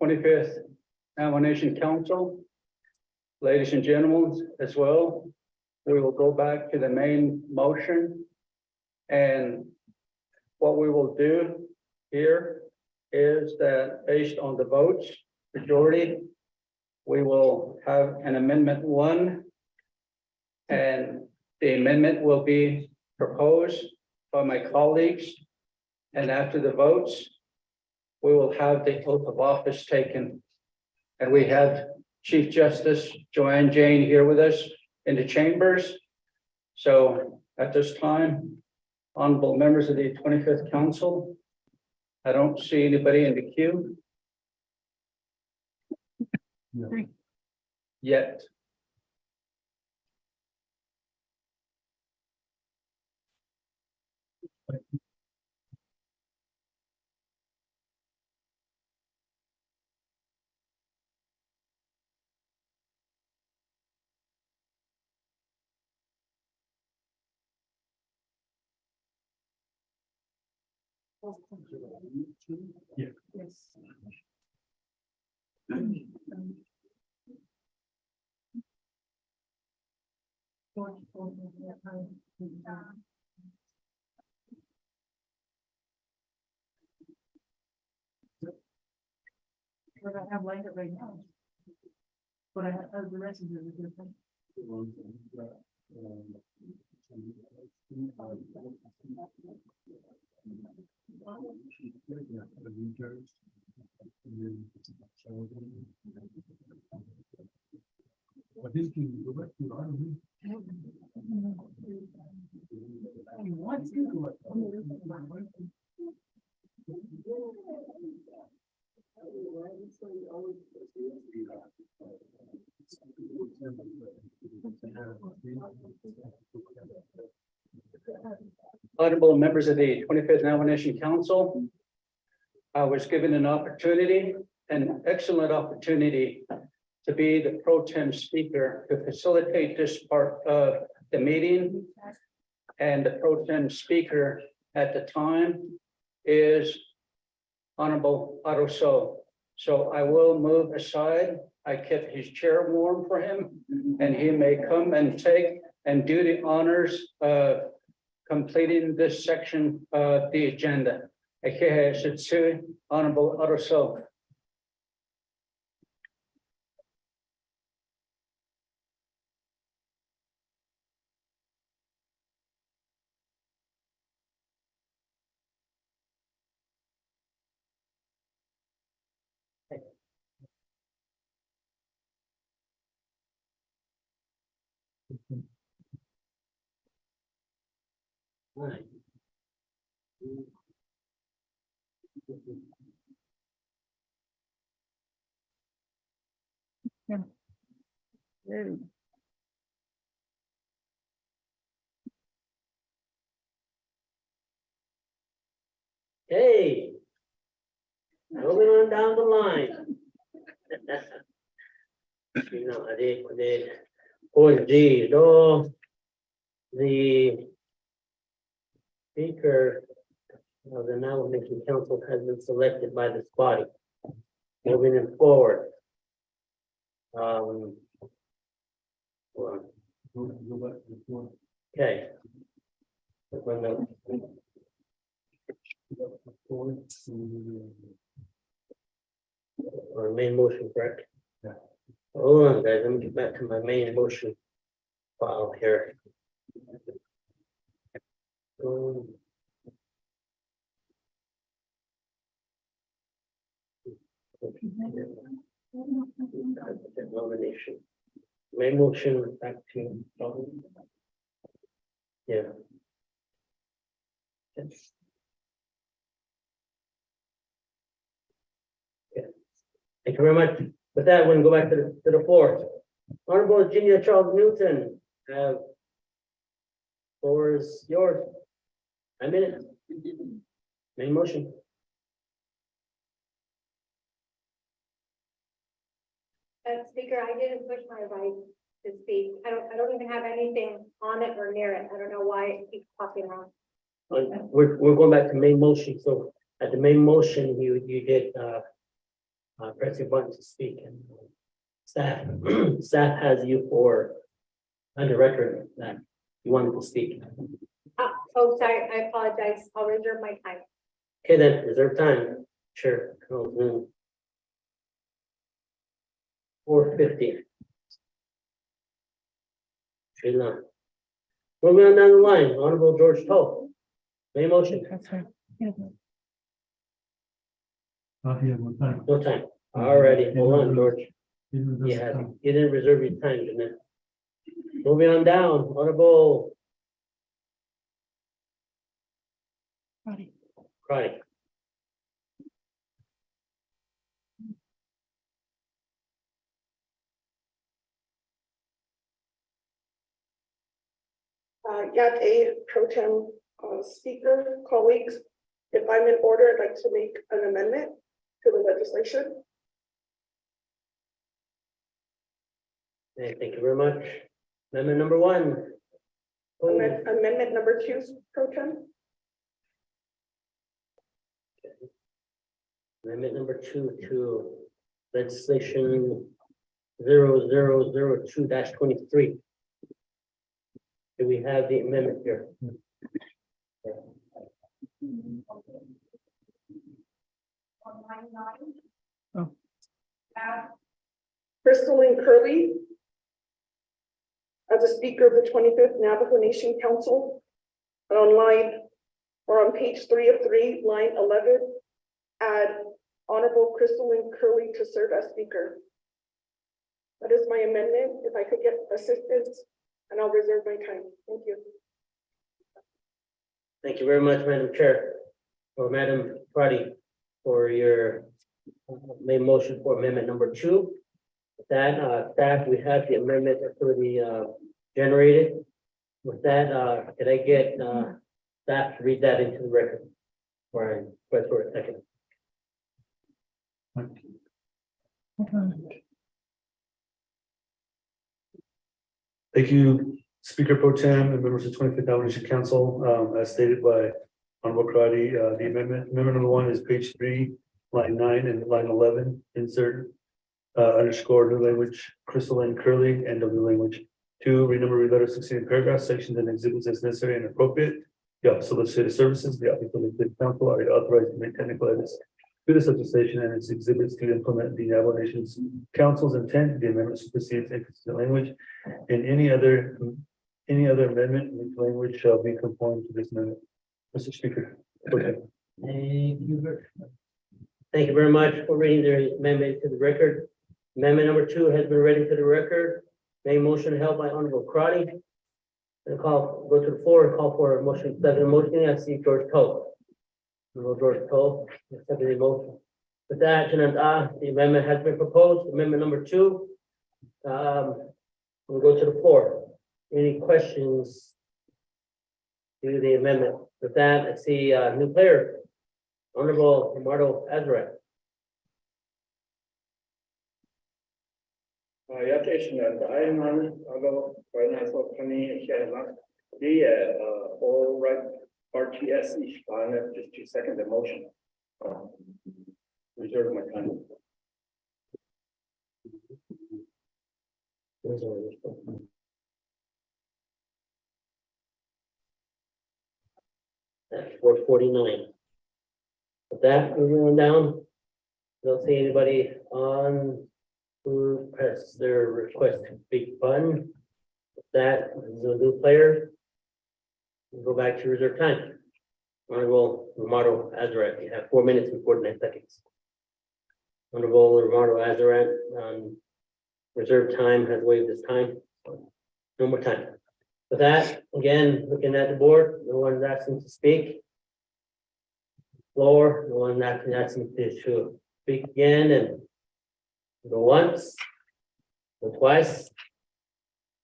25th Navajo Council. Ladies and gentlemen, as well, we will go back to the main motion. And what we will do here is that based on the votes, majority, we will have an amendment 1. And the amendment will be proposed by my colleagues. And after the votes, we will have the oath of office taken. And we have Chief Justice Joanne Jane here with us in the chambers. So at this time, honorable members of the 25th Council, I don't see anybody in the queue yet. Yeah. Yes. But I have light right now. But I have the rest of it is different. I think you go back to your army. Honorable members of the 25th Navajo Council, I was given an opportunity, an excellent opportunity, to be the pro tem speaker to facilitate this part of the meeting. And the pro tem speaker at the time is Honorable Otto So. So I will move aside. I kept his chair warm for him, and he may come and take and do the honors of completing this section of the agenda. Honorable Otto So. Right. Hey. Moving on down the line. The speaker of the Navajo Nation Council has been selected by this body. Moving it forward. Hold on. Okay. Our main motion, correct? Yeah. Hold on, guys, let me get back to my main motion file here. Nomination. Main motion back to. Yeah. Yes. Okay. Thank you very much. With that, we're gonna go back to the floor. Honorable Virginia Charles Newton, floor is yours. A minute. Main motion. Speaker, I didn't push my right to speak. I don't even have anything on it or near it. I don't know why it keeps popping around. We're going back to main motion. So at the main motion, you did press your button to speak, and staff has you for on the record that you wanted to speak. Oh, sorry, I apologize. I'll reserve my time. Okay, then reserve time. Sure. 4:50. Moving on down the line, Honorable George Toll. Main motion. No time. Alrighty, hold on, George. Yeah, you didn't reserve your time, didn't it? Moving on down, Honorable. Right. Yet a pro tem speaker, colleagues, if I'm in order, I'd like to make an amendment to the legislation. Okay, thank you very much. Amendment number 1. Amendment number 2, pro tem. Amendment number 2 to legislation 0002-23. Do we have the amendment here? Crystal and Curley as a speaker of the 25th Navajo Nation Council on page 3 of 3, line 11, add Honorable Crystal and Curley to serve as speaker. That is my amendment. If I could get assistance, and I'll reserve my time. Thank you. Thank you very much, Madam Chair, or Madam Friday, for your main motion for amendment number 2. With that, staff, we have the amendment already generated. With that, could I get staff to read that into the record? For a second. Thank you, Speaker Pro Tem and members of the 25th Navajo Nation Council. As stated by Honorable Karate, the amendment number 1 is page 3, line 9 and line 11, insert underscore new language, Crystal and Curley, and of new language. 2, renumber, reletter succeeding paragraphs, sections, and exhibits as necessary and appropriate. The Office of Legislative Services, the Office of Legislative Council are authorized to make technical edits to this legislation and its exhibits to implement the Navajo Nation's Council's intent. The amendment supersedes inconsistent language, and any other amendment in language shall be conformed to this amendment. Mr. Speaker. Okay. Thank you very much for reading the amendment to the record. Amendment number 2 has been read into the record. Main motion held by Honorable Karate. And go to the floor and call for a motion. Second motion, I see George Toll. George Toll, second motion. With that, the amendment has been proposed. Amendment number 2 We'll go to the floor. Any questions? To the amendment. With that, I see new player, Honorable Mardo Azra. Additional diamond, although financial planning, all right, RTS each plan, just to second the motion. Reserve my time. At 4:49. With that, moving on down. Don't see anybody on who pressed their request to speak button. With that is a new player. We'll go back to reserve time. Honorable Romano Azarat, you have 4 minutes and 49 seconds. Honorable Romano Azarat, reserve time has waived this time. No more time. With that, again, looking at the board, no one's asking to speak. Floor, no one asking to speak again and go once, go twice,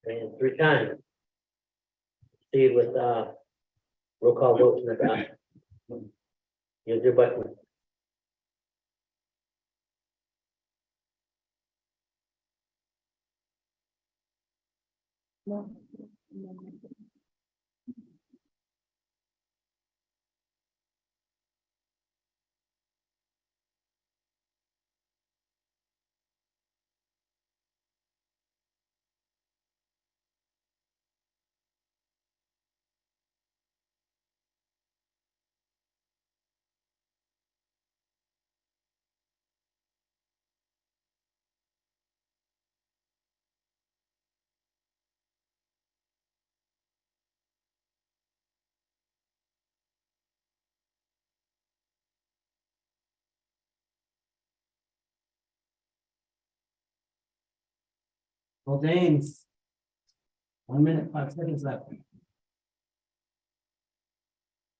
and 3 times. Proceed with roll call vote in the back. Use your button. Well, James. 1 minute, 5 seconds left.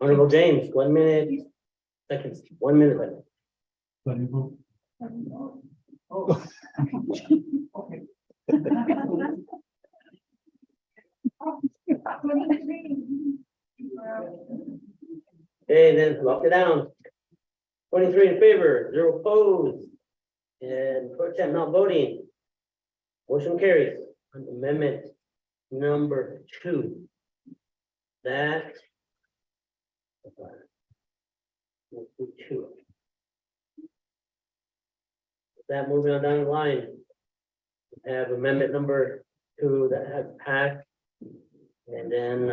Honorable James, 1 minute, seconds, 1 minute left. Okay, then lock it down. 23 in favor, 0 opposed, and pro temp not voting. Motion carries. On amendment number 2. That. 2. That moving on down the line. We have amendment number 2 that has passed. And then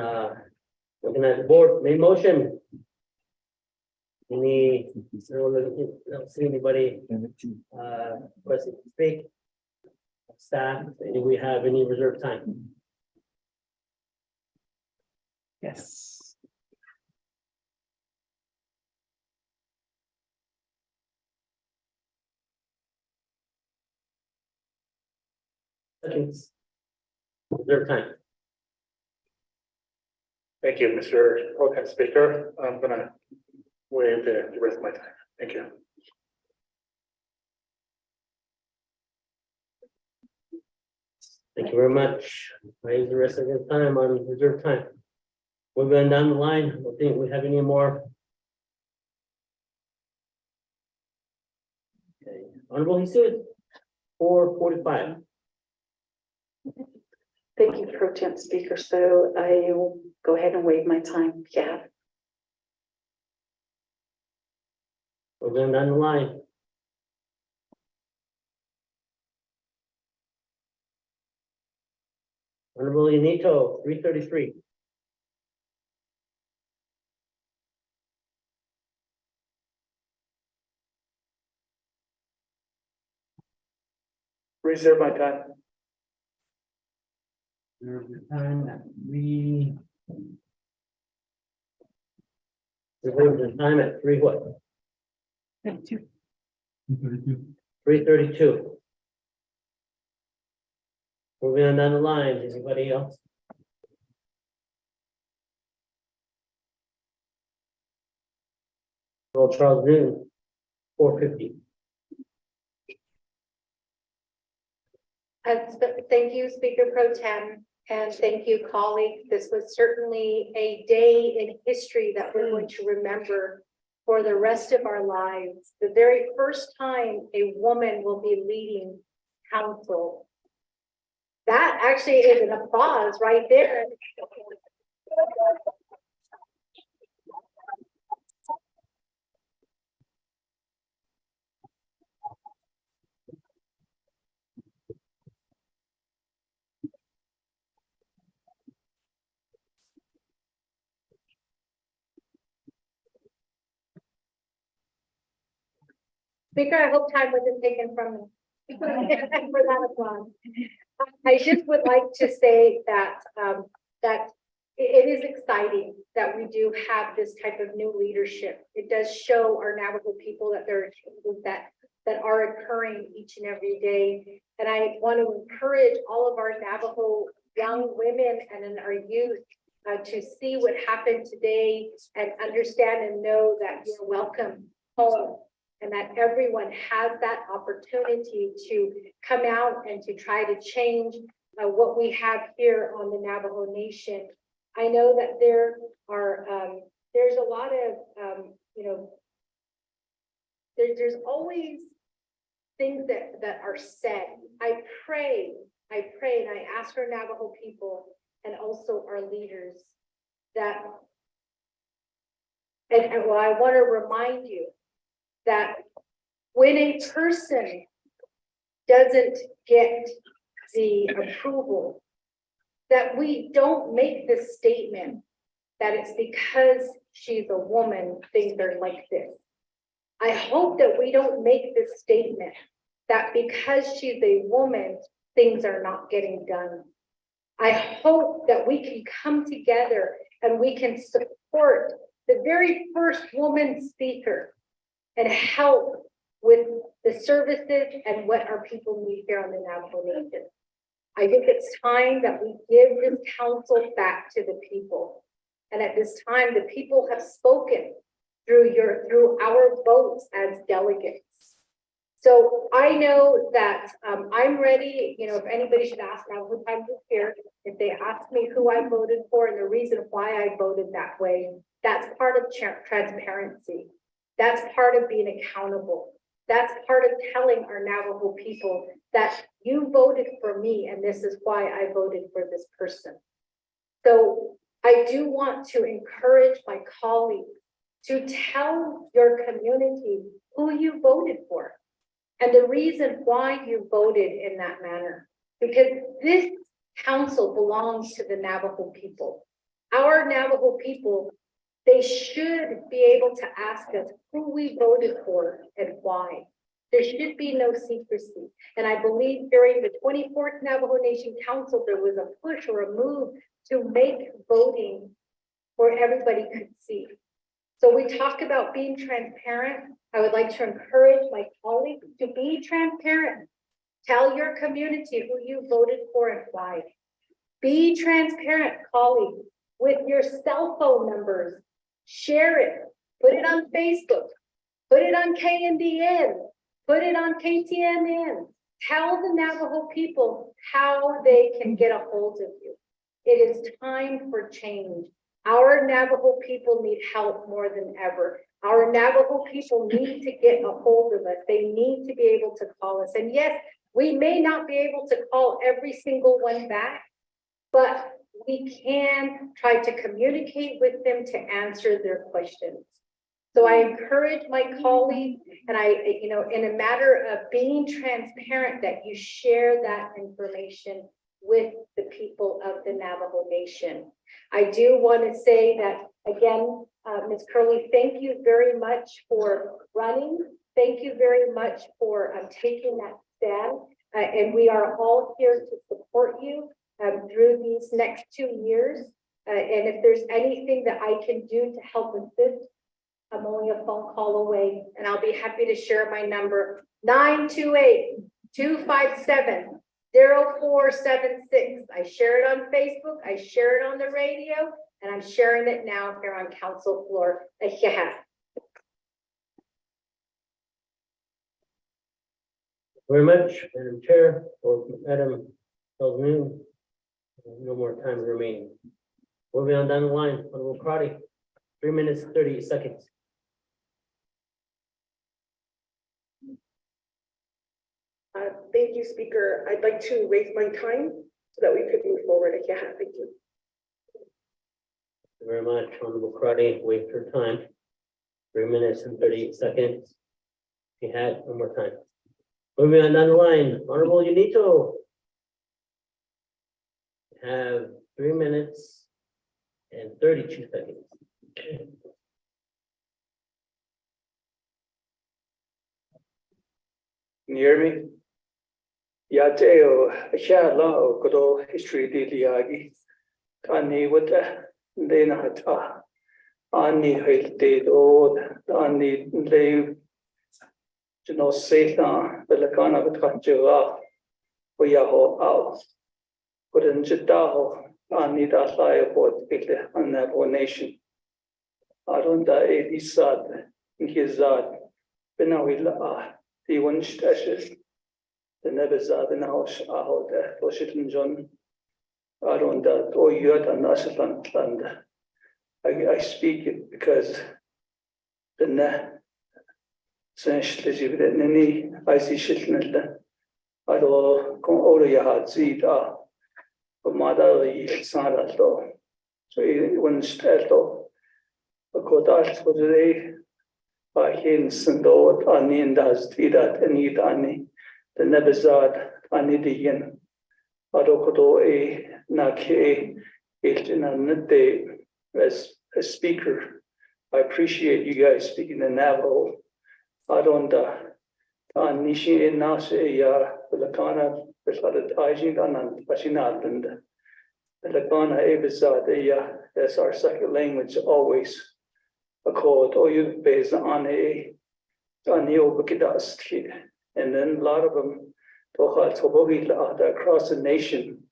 looking at the board, main motion. Any, don't see anybody requesting to speak. Staff, do we have any reserve time? Yes. Seconds. Reserve time. Thank you, Mr. Pro Tem Speaker. I'm gonna waive the rest of my time. Thank you. Thank you very much. Raise the rest of your time on reserve time. We're going down the line. I don't think we have any more. Okay, Honorable Jesus, 4:45. Thank you, Pro Temp Speaker. So I will go ahead and waive my time. Yeah. We're going down the line. Honorable Yanito, 333. Reserve my time. Reserve your time at 3. Reserve the time at 3 what? 32. 3:32. Moving on down the line, anybody else? Well, Charles Newton, 4:50. Thank you, Speaker Pro Tem, and thank you, colleagues. This was certainly a day in history that we're going to remember for the rest of our lives. The very first time a woman will be leading council. That actually is an applause right there. Speaker, I hope time wasn't taken from me for that applause. I just would like to say that it is exciting that we do have this type of new leadership. It does show our Navajo people that there are changes that are occurring each and every day. And I want to encourage all of our Navajo young women and in our youth to see what happened today and understand and know that you're welcome home. And that everyone has that opportunity to come out and to try to change what we have here on the Navajo Nation. I know that there are, there's a lot of, there's always things that are said. I pray, and I ask our Navajo people and also our leaders that, and well, I want to remind you that when a person doesn't get the approval, that we don't make the statement that it's because she's a woman, things are like this. I hope that we don't make the statement that because she's a woman, things are not getting done. I hope that we can come together and we can support the very first woman speaker and help with the services and what our people need here on the Navajo Nation. I think it's time that we give this council back to the people. And at this time, the people have spoken through our votes as delegates. So I know that I'm ready, if anybody should ask now, who I'm here, if they ask me who I voted for and the reason why I voted that way, that's part of transparency. That's part of being accountable. That's part of telling our Navajo people that you voted for me and this is why I voted for this person. So I do want to encourage my colleagues to tell your community who you voted for and the reason why you voted in that manner. Because this council belongs to the Navajo people. Our Navajo people, they should be able to ask us who we voted for and why. There should be no secrecy. And I believe during the 24th Navajo Nation Council, there was a push or a move to make voting where everybody could see. So we talk about being transparent. I would like to encourage my colleagues to be transparent. Tell your community who you voted for and why. Be transparent, colleagues, with your cell phone numbers. Share it, put it on Facebook, put it on KNDN, put it on KTNN. Tell the Navajo people how they can get a hold of you. It is time for change. Our Navajo people need help more than ever. Our Navajo people need to get a hold of us. They need to be able to call us. And yes, we may not be able to call every single one back, but we can try to communicate with them to answer their questions. So I encourage my colleagues and in a matter of being transparent, that you share that information with the people of the Navajo Nation. I do want to say that again, Ms. Curley, thank you very much for running. Thank you very much for taking that stand. And we are all here to support you through these next 2 years. And if there's anything that I can do to help assist, I'm only a phone call away, and I'll be happy to share my number, 928-257-0476. I share it on Facebook, I share it on the radio, and I'm sharing it now here on council floor. Very much, Madam Chair, or Madam Noon. No more time remaining. Moving on down the line, Honorable Crotty, 3 minutes, 30 seconds. Thank you, Speaker. I'd like to raise my time so that we could move forward. Thank you. Thank you very much, Honorable Crotty. Wait for time. 3 minutes and 38 seconds. You had one more time. Moving on down the line, Honorable Unito. Have 3 minutes and 32 seconds. Can you hear me? Yateo, Shala, Kodo, history Diliagi, Tani with the Denata, Ani Hilde, Ani Lev, Jano Satan, Belakana with Kachua, Oyaho out. But in Jadaho, Ani Datlaya bought Pile and Navajo Nation. Arunda Edi Sad, Gizad, Benawila, the one stashes. The Nebezad in house, Aho, the Washington John, Arunda, Oyut and Asatlant land. I speak it because the Ne essentially Nini, I see Shitnella. I don't go over your heart, see that. But mother, it's not at all. So it wouldn't start though. Because for today, I can't send out Ani and does that and eat Ani. The Nebezad Anidian Adokodo a Nake Iltinanate as a speaker. I appreciate you guys speaking in Navajo. Adonda Nishi Nase Ya Lakana Besada Tajin Anan Pashinatanda. The Lakana Ebezad Ya, that's our second language always. A code or you based on a Neobukidas kid. And then a lot of them across the nation,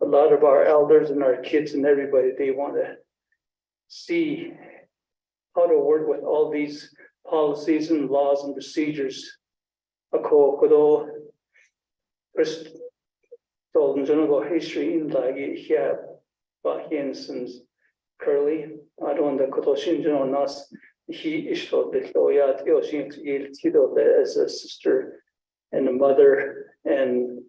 a lot of our elders and our kids and everybody, they want to see how to work with all these policies and laws and procedures. First, told in general history in Lagi, Bahianson's Curly, I don't know the Kotoshin General Nas. He is told that Loyat Yoshin Tido as a sister and a mother and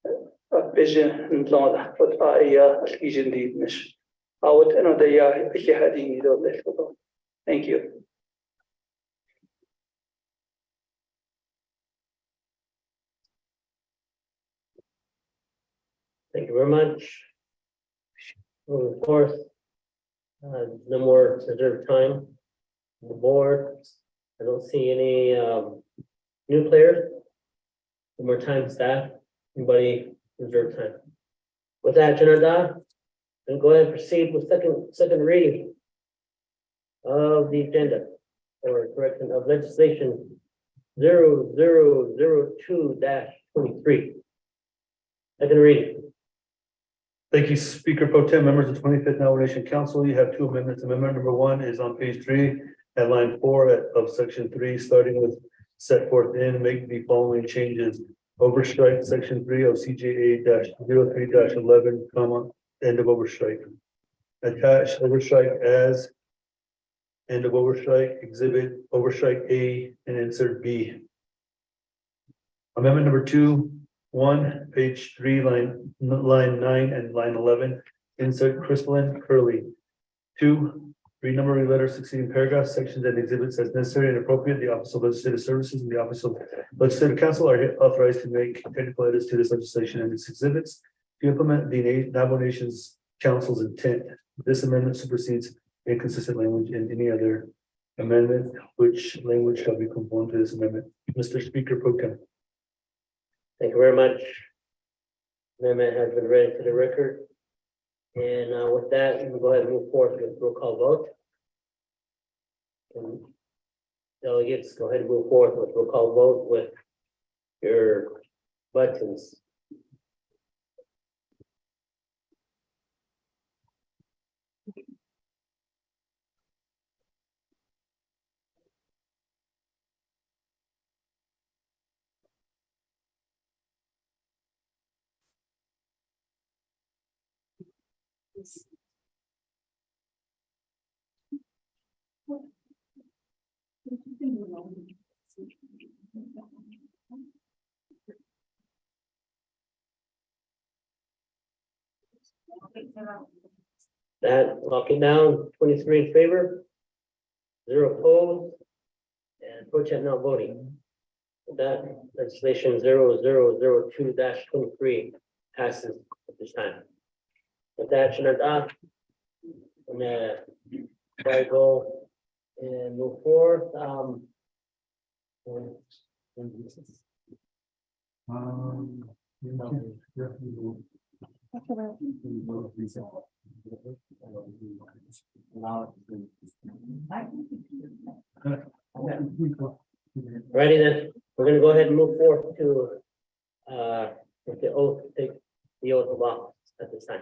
a vision and Lord, but I vision deepness. I would another year heading it. Thank you. Thank you very much. Of course, no more reserved time. The board, I don't see any new players. One more time, staff. Anybody reserve time? With that, Janarda, then go ahead and proceed with second reading of the agenda or correction of legislation 0002-23. Second reading. Thank you, Speaker Pro Tem, members of 25th Navajo Council. You have 2 amendments. Amendment number 1 is on page 3 at line 4 of section 3, starting with set forth in, make the following changes. Overstrike section 3 of CJA-03-11, comma, end of overstrike. Attach overstrike as end of overstrike, exhibit overstrike A and insert B. Amendment number 2, 1, page 3, line 9 and line 11, insert crystalline curly. 2, renumbering letters succeeding paragraphs, sections and exhibits as necessary and appropriate. The Office of Legislative Services and the Office of Legislative Council are authorized to make technical edits to this legislation and its exhibits to implement the Navajo Nation's Council's intent. This amendment supersedes inconsistent language in any other amendment, which language shall be conformed to this amendment. Mr. Speaker Pro Tem. Thank you very much. Amendment has been read to the record. And with that, we'll go ahead and move forward with roll call vote. And delegates, go ahead and move forward with roll call vote with your buttons. That, lock it down, 23 in favor, 0 opposed, and pro tem not voting. That legislation 0002-23 passes at this time. With that, should adopt. I'm gonna try to go and move forward. Ready then, we're gonna go ahead and move forward to with the oath, take the oath of office at this time.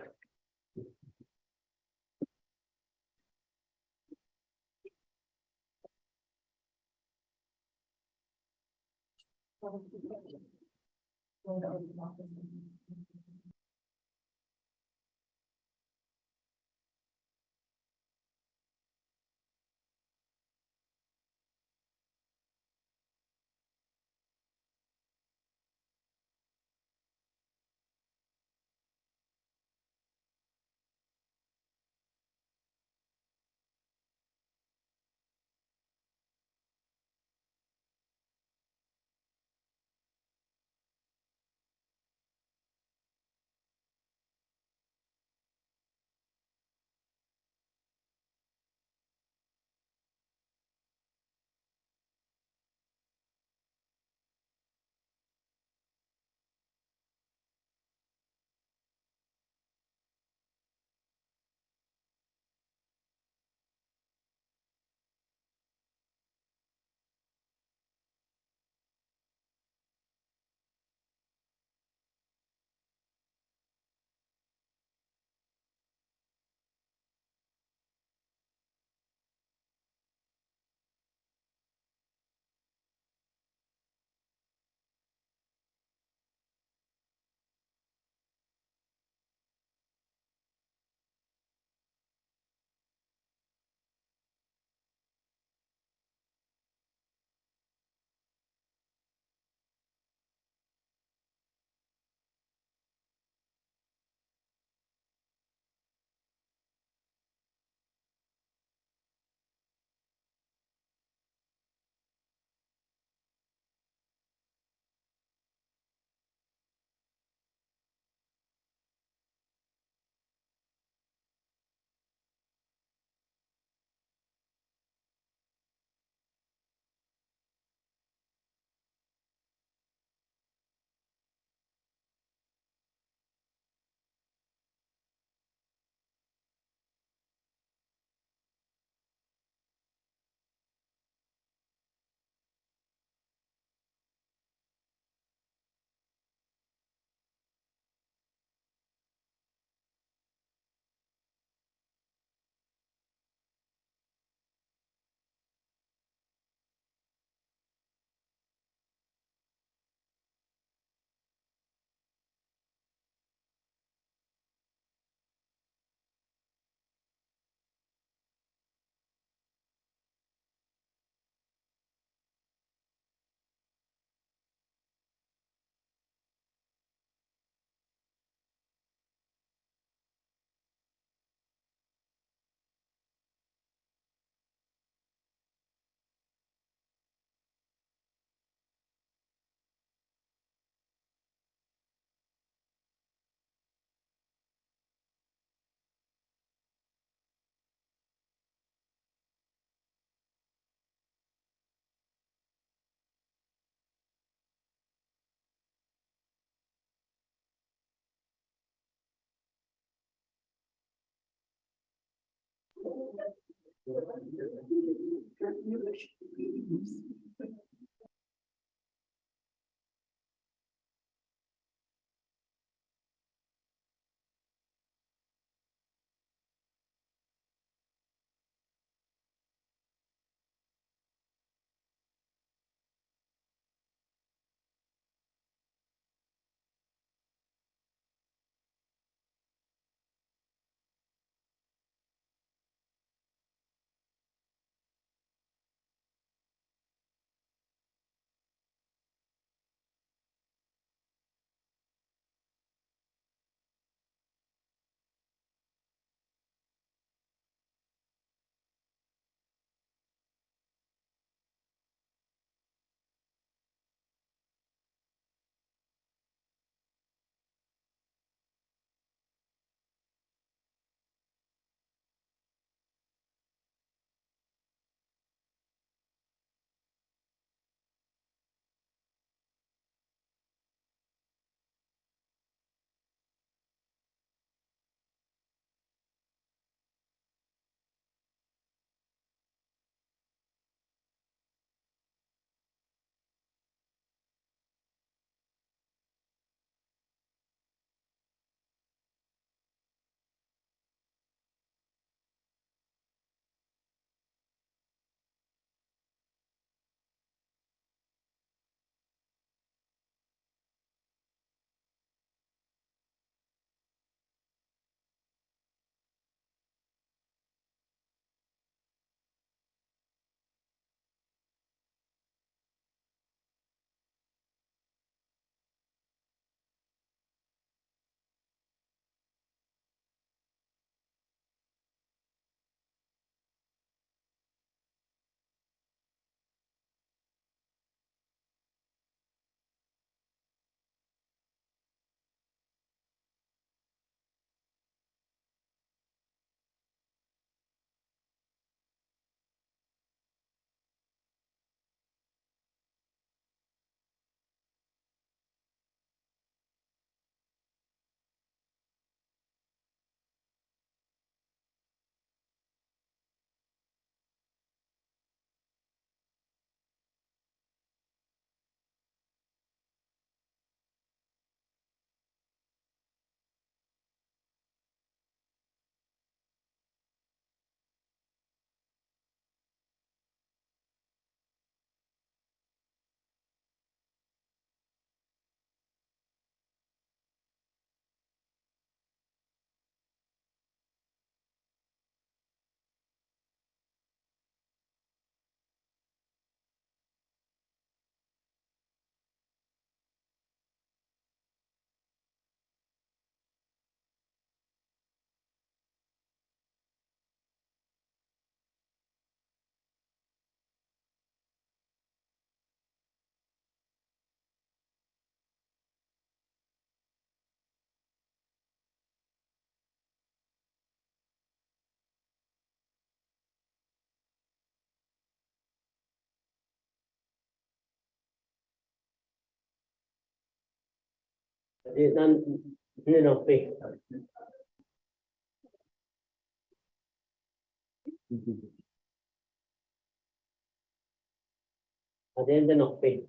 Adende no pe.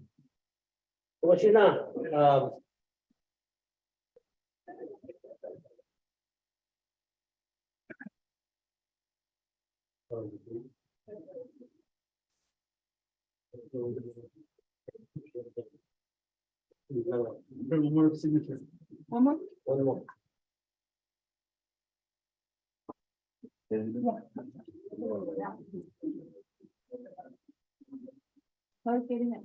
What One more signature. One more? One more. How's getting it?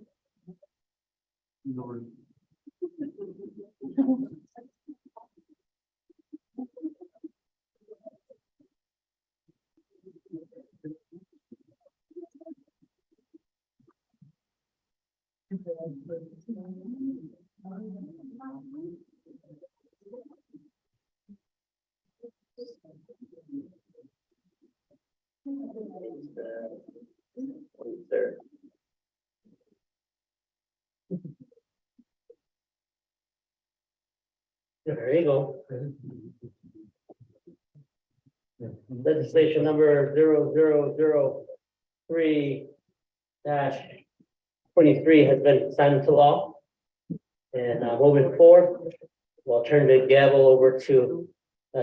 There. There you go. Legislation number 0003-23 has been signed into law. And moving forward, we'll turn the gavel over to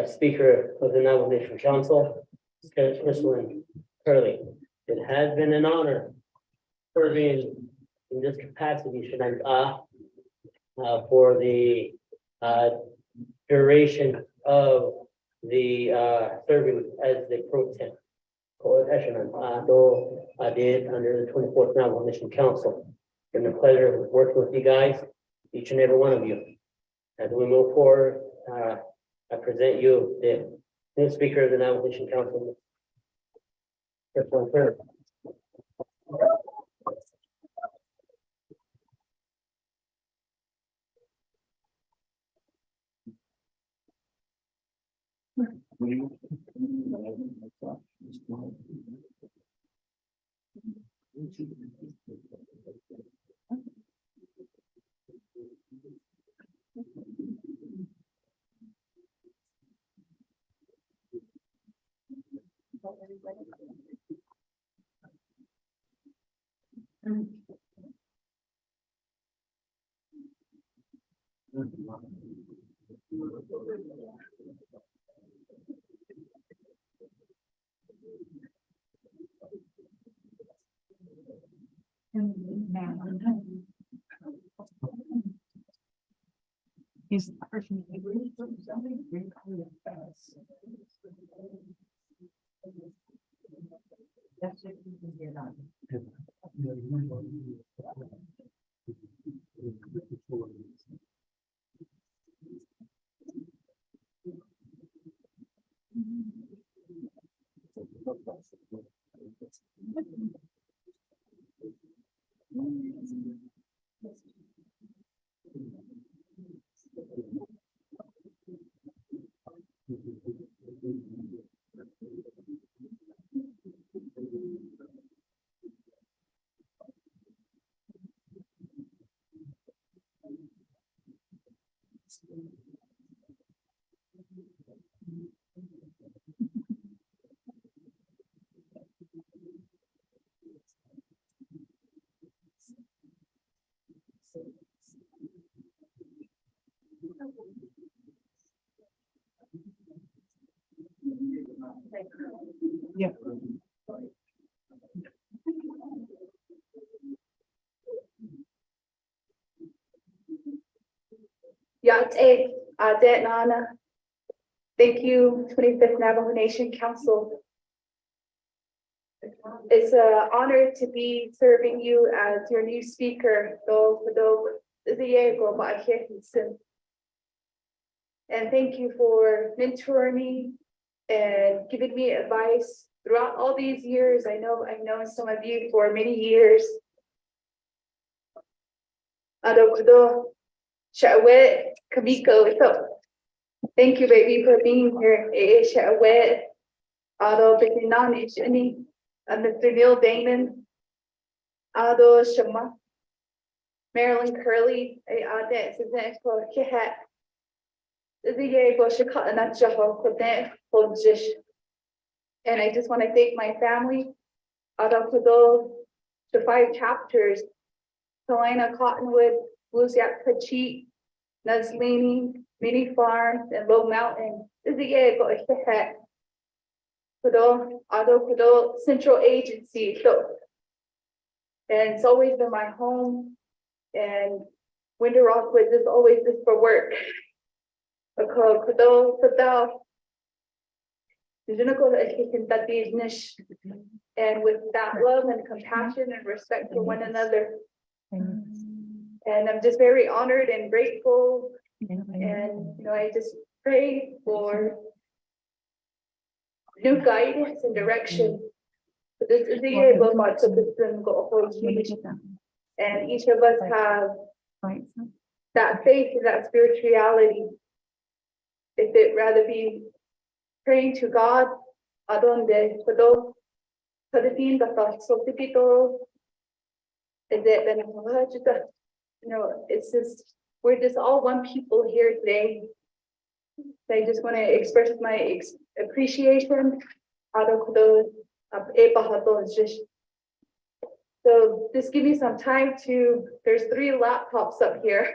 Speaker of the Navajo Nation Council, Crystalline Curley. It has been an honor serving in this capacity, for the duration of the serving as the pro temp coalition, though I did under the 24th Navajo Nation Council. It's been a pleasure working with you guys, each and every one of you. As we move forward, I present you the new Speaker of the Navajo Nation Council. He's the person who really took something really fast. That's it, we can get on. Yeah. Yate, Adet Nana. Thank you, 25th Navajo Nation Council. It's an honor to be serving you as your new speaker. And thank you for mentoring me and giving me advice throughout all these years. I know I've known some of you for many years. Kamiko, so thank you, baby, for being here. Mr. Neil Damon, Shama, Marilyn Curley, And I just want to thank my family. The 5 chapters. Helena Cottonwood, Bluesiak Pachit, Nazlini, Mini Farms, and Low Mountain. Central Agency. So, and it's always been my home. And Winter Rockwood is always just for work. And with that love and compassion and respect for one another. And I'm just very honored and grateful. And, I just pray for new guidance and direction. But this is the year of my and each of us have that faith and that spirituality. If it rather be praying to God, adonde puedo padefin the so tipito is it it's just we're just all one people here today. So I just want to express my appreciation. So just give me some time to, there's 3 laptops up here.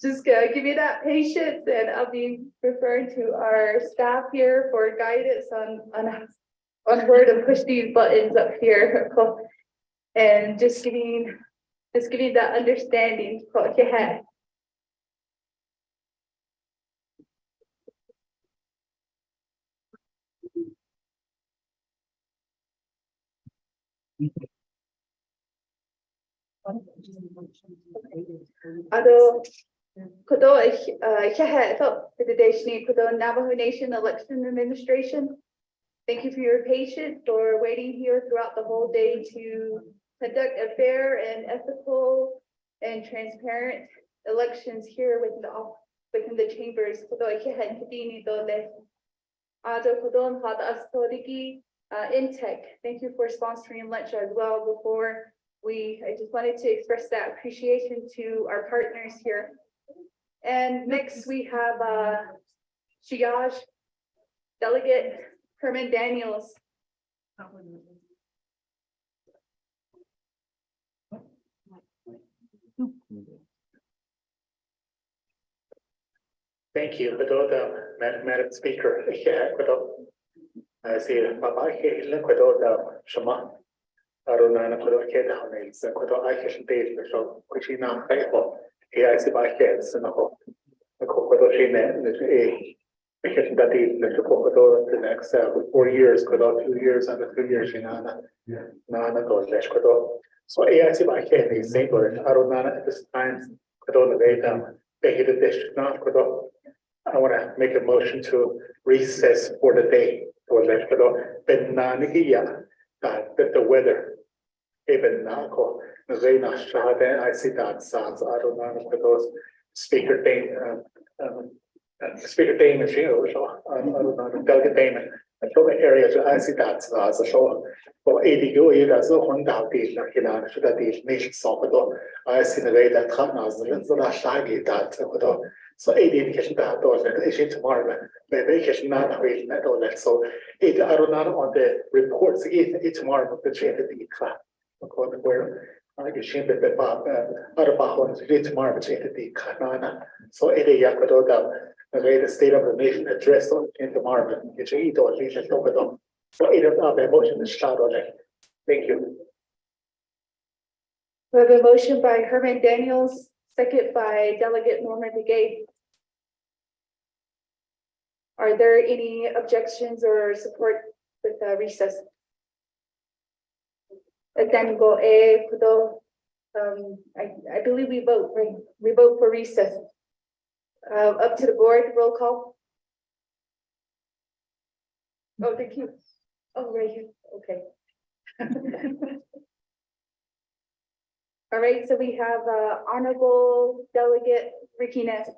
Just give me that patience and I'll be referring to our staff here for guidance on where to push these buttons up here. And just giving that understanding. Navajo Nation Election Administration. Thank you for your patience for waiting here throughout the whole day to conduct a fair and ethical and transparent elections here within the chambers. Intech, thank you for sponsoring lunch as well before I just wanted to express that appreciation to our partners here. And next we have Shiage Delegate Herman Daniels. Thank you, Madam Speaker. I see Papa here, Shama. Arunana Kodokeda Honails, Kodo Akish Dave, so which is now payable. Here I see by heads and a whole. The Kokodoshin, the kitchen that the Kokodo the next 4 years, Kodo 2 years and 3 years in Nana goes less Kodo. So I see by head is single Arunana at this time, Kodo the way down. They hit the district not Kodo. I want to make a motion to recess for the day. Or let Kodo, but Nanikia. That the weather, even now, I see that sounds. I don't know if those speaker Damon, so I don't know, Delegate Damon. I told the areas I see that so for ADU, that's the one that should that the nation saw. I see the way that so indication that those is tomorrow, the vacation not really at all that. So I don't know on the reports it's tomorrow the change the class. According where I can change the other bahons read tomorrow change the canana. So it is the way the state of the nation addressed in tomorrow. It's either or least over them. So it is not the emotion is shot on it. Thank you. We have a motion by Herman Daniels, second by Delegate Norman Begay. Are there any objections or support with recess? Then go I believe we vote, right? We vote for recess. Up to the board, roll call. Oh, thank you. Oh, right here. Okay. All right, so we have Honorable Delegate Ricky Ness.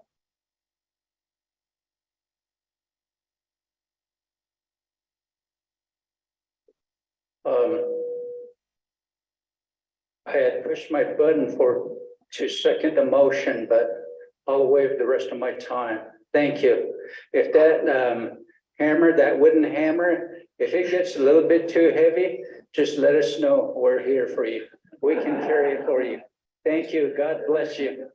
I had pushed my button for to second the motion, but I'll waive the rest of my time. Thank you. If that hammer, that wooden hammer, if it gets a little bit too heavy, just let us know. We're here for you. We can carry it for you. Thank you. God bless you.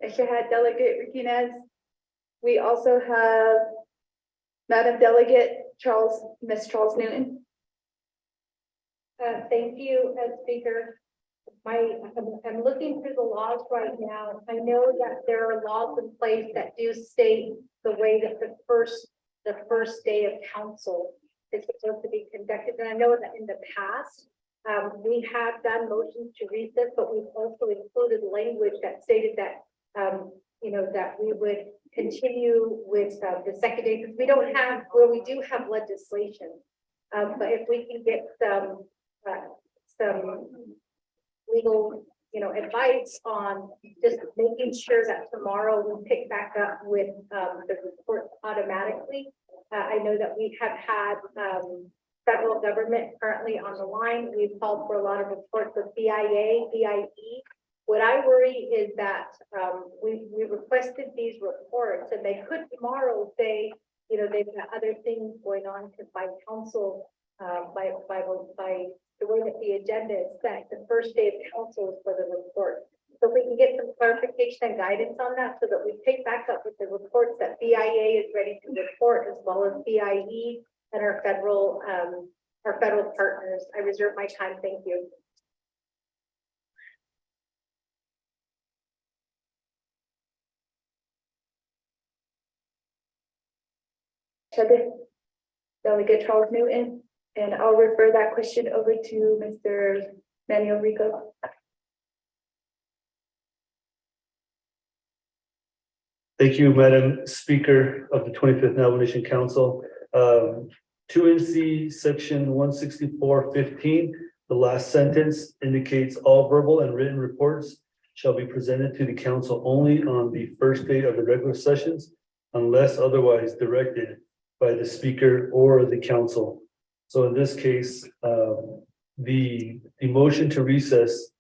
Thank you, Head Delegate Riquinez. We also have Madam Delegate Miss Charles Newton. Thank you, Speaker. I'm looking through the laws right now. I know that there are laws in place that do state the way that the first day of council is supposed to be conducted. And I know that in the past, we have done motions to recess, but we've also included language that stated that, that we would continue with the second day, because we don't have, well, we do have legislation. But if we can get some legal, advice on just making sure that tomorrow we pick back up with the report automatically. I know that we have had federal government currently on the line. We've called for a lot of reports with BIA, BIE. What I worry is that we requested these reports, and they could tomorrow say, they've got other things going on, because by council, by the way that the agenda is set, the first day of council is for the report. So if we can get some clarification and guidance on that, so that we pick back up with the reports that BIA is ready to report, as well as BIE and our federal partners. I reserve my time. Thank you. Delegate Charles Newton, and I'll refer that question over to Mr. Manuel Rico. Thank you, Madam Speaker of the 25th Navajo Nation Council. 2 NC section 164.15, the last sentence indicates all verbal and written reports shall be presented to the council only on the first day of the regular sessions, unless otherwise directed by the speaker or the council. So in this case, the motion to recess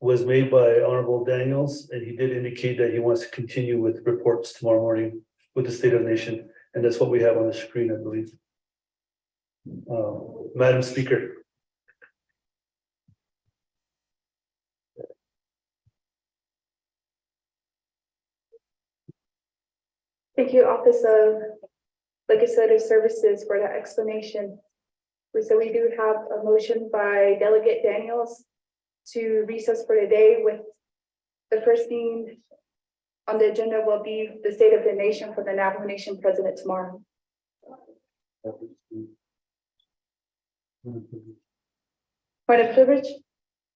was made by Honorable Daniels, and he did indicate that he wants to continue with reports tomorrow morning with the State of the Nation. And that's what we have on the screen, I believe. Madam Speaker. Thank you, Office of Legislative Services, for that explanation. So we do have a motion by Delegate Daniels to recess for today, with the first thing on the agenda will be the State of the Nation for the Navajo Nation President tomorrow. Point of privilege,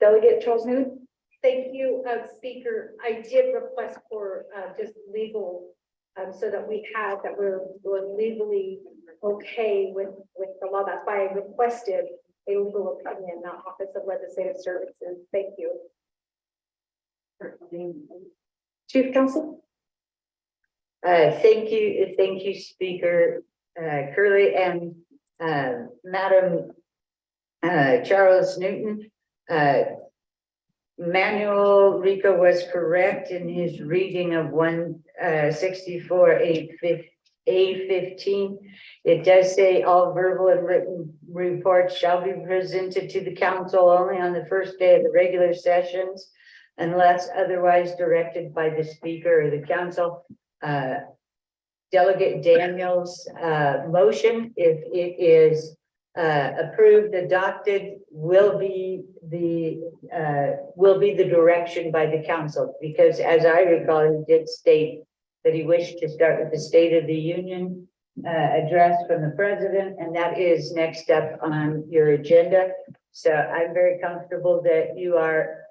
Delegate Charles Newton. Thank you, Speaker. I did request for just legal, so that we're legally okay with the law. That's why I requested a legal opinion, not Office of Legislative Services. Thank you. Chief Counsel. Thank you, Speaker Curley and Madam Charles Newton. Manuel Rico was correct in his reading of 164A15. It does say all verbal and written reports shall be presented to the council only on the first day of the regular sessions, unless otherwise directed by the speaker or the council. Delegate Daniels' motion, if it is approved, adopted, will be the direction by the council, because as I recall, he did state that he wished to start with the State of the Union address from the president, and that is next up on your agenda. So I'm very comfortable that you are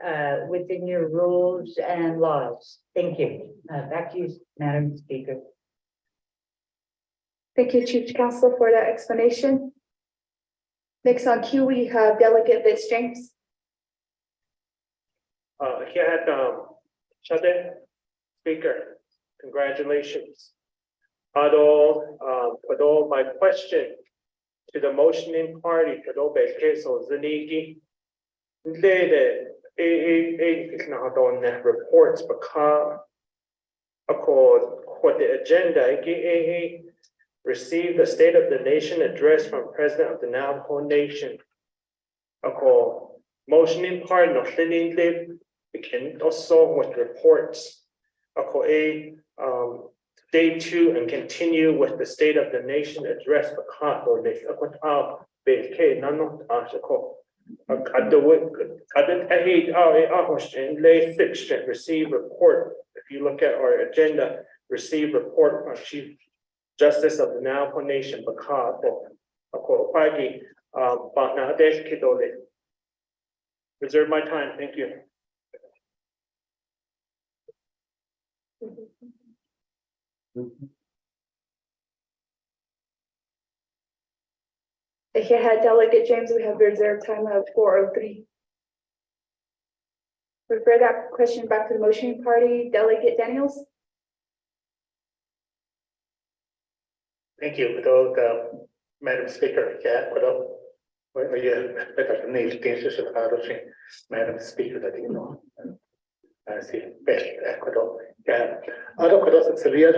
within your rules and laws. Thank you. Back to you, Madam Speaker. Thank you, Chief Counsel, for that explanation. Next on queue, we have Delegate Vince James. Speaker, congratulations. Although my question to the motioning party to do case of Zanigi. Later, is not on the reports because what the agenda, received the State of the Nation address from President of the Navajo Nation. Motioning part of the begin also with reports. Day 2 and continue with the State of the Nation address or receive report. If you look at our agenda, receive report from Chief Justice of the Navajo Nation. Reserve my time. Thank you. If you had Delegate James, we have reserved time of 4:03. Refer that question back to the motion party. Delegate Daniels. Thank you, Madam Speaker. Madam Speaker, that you know. I see. Ecuador. Yeah. Other Ecuador, it's a real.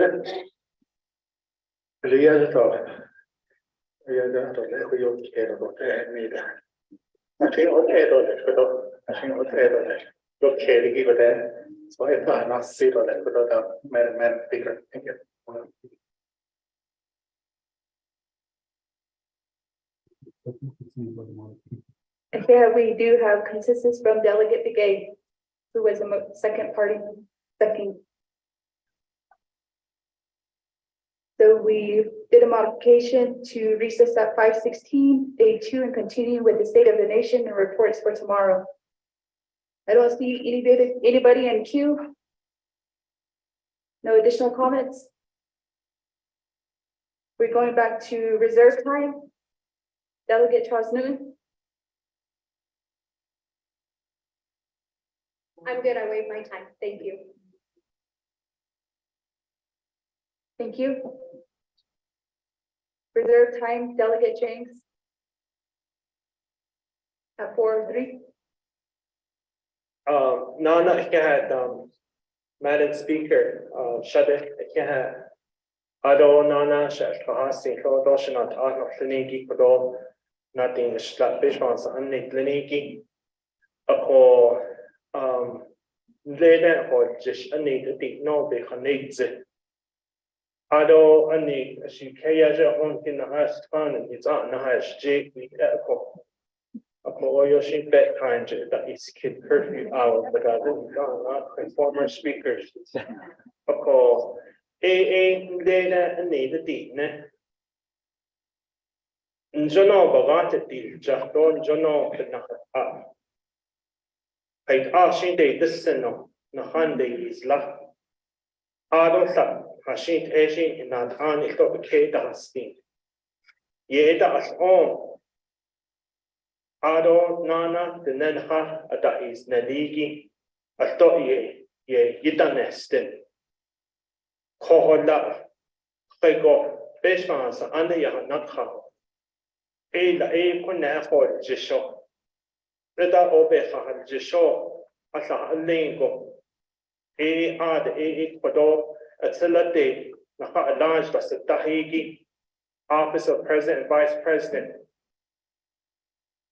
Madam Speaker. Thank you. Okay, we do have consensus from Delegate Begay, who was the second party, second. So we did a modification to recess at 5:16, day 2, and continue with the State of the Nation and reports for tomorrow. I don't see anybody in queue. No additional comments. We're going back to reserve time. Delegate Charles Newton. I'm good. I waived my time. Thank you. Thank you. Reserve time, Delegate James. At 4:03. No, I can't, Madam Speaker, shut it, I can't. Nana, Shahasi, Hodoshanat, Arnothniki, Kodo, nothing, Shlapishans, Anitliniki. Later, or just a need to be no be needs it. Ado, a need, she kayaja on in the house, and it's on the house, Jake, we Yoshi bedtime that is kid curfew hour, but I didn't know former speakers. Data and need a deed. Jono Bagata deal, just don't Jono could not up. I'd ask they listen, no Hande is luck. I don't stop, Hashint Asian in that hand, it got the Kata steam. Ye that's on. Ado Nana, the Nenha, that is Naligi, I thought ye Yidanestin. Kohola, Fego, Beshans, under Yahanaka. La Conaho, Jisho. Reda Obeha, Jisho, Asa Lingo. Ad Ecuador, a Telade, Naha large was the Tahigi, Office of President and Vice President.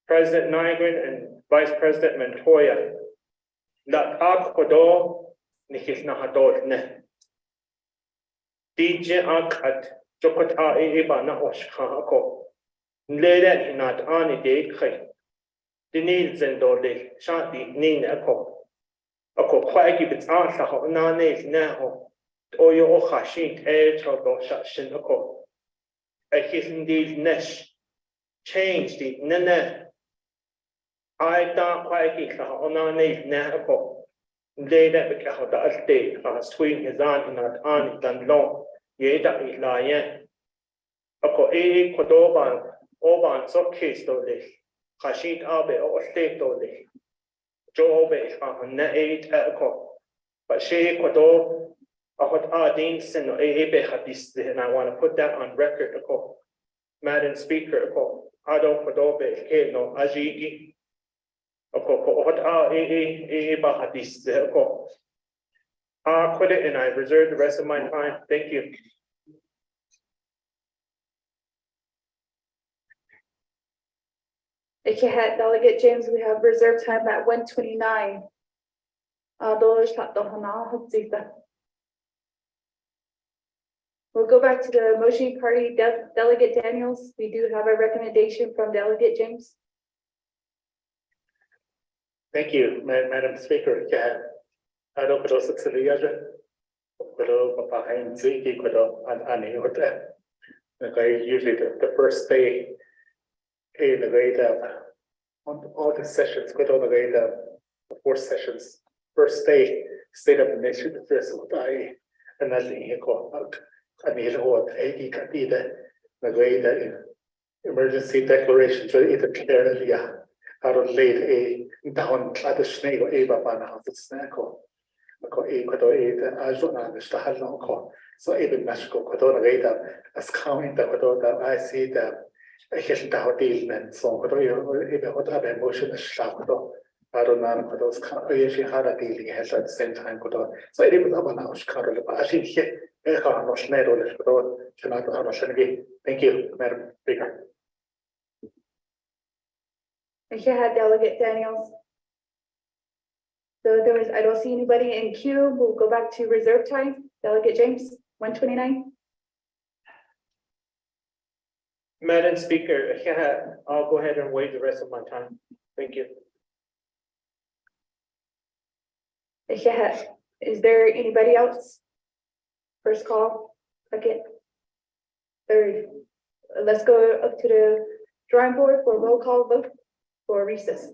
President Nygren and Vice President Montoya. La Ecuador, Nikis Nahador ne. DJ Akat, Jokota Ebana Oshkako. Later in that Ani de Kay. The needs and Dode, Shanti, Nin Echo. Oko Quaggy with Arthur, Nanes now. Oyo Ohashin, Air Chogo Shashin Oko. A his indeed Nesh. Change the Nene. I don't quite get on our name now. Lay that because the estate has twin his aunt and not aunt than long. Ye that is lying. A Cordoban, Oban, so case to this. Hashit Abe or state to this. Joe Obe on the 8 echo. But she Cordo, what are Dean Sin or Abe had this, and I want to put that on record. Madam Speaker, ko ado ko dobe ke no ajigi. Ko hot bahadis ko. Quit it and I reserve the rest of my time. Thank you. Ikehat Delegate James, we have reserved time at 1:29. We'll go back to the motion party. Delegate Daniels, we do have a recommendation from Delegate James. Thank you, Madam Speaker. Yeah. I don't know what's the other. Pero papahain ziki pero ani hote. Okay, usually the first day in the grade on all the sessions, but on the grade the 4 sessions, first day, state of the nation address what I and that's in out. I mean what the grade emergency declaration to either clear yeah. How to lead a down traditional eva bana of the snack or a so even Mexico as counting that I see that I get down deal and so what other emotion is sharp. I don't know those usually had a dealing has at the same time. So it was about now, Carol, but I think here, thank you, Madam Speaker. Ikehat Delegate Daniels. So I don't see anybody in queue. We'll go back to reserve time. Delegate James, 1:29. Madam Speaker, I'll go ahead and wait the rest of my time. Thank you. Ikehat, is there anybody else? First call, second, third. Let's go up to the drawing board for roll call vote for recess.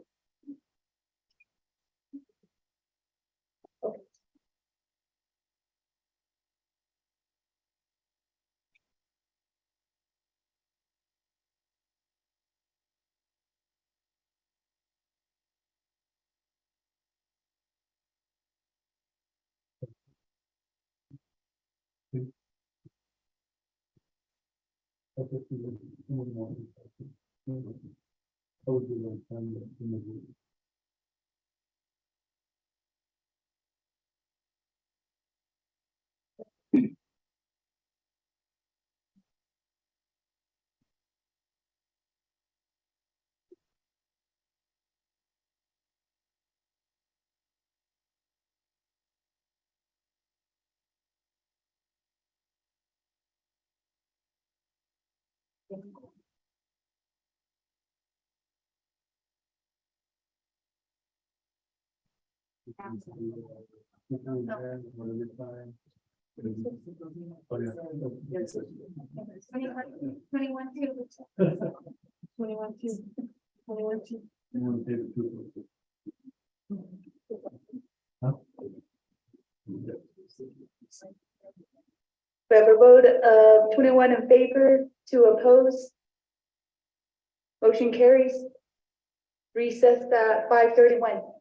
We have a vote of 21 in favor, 2 opposed. Motion carries. Recess at 5:31.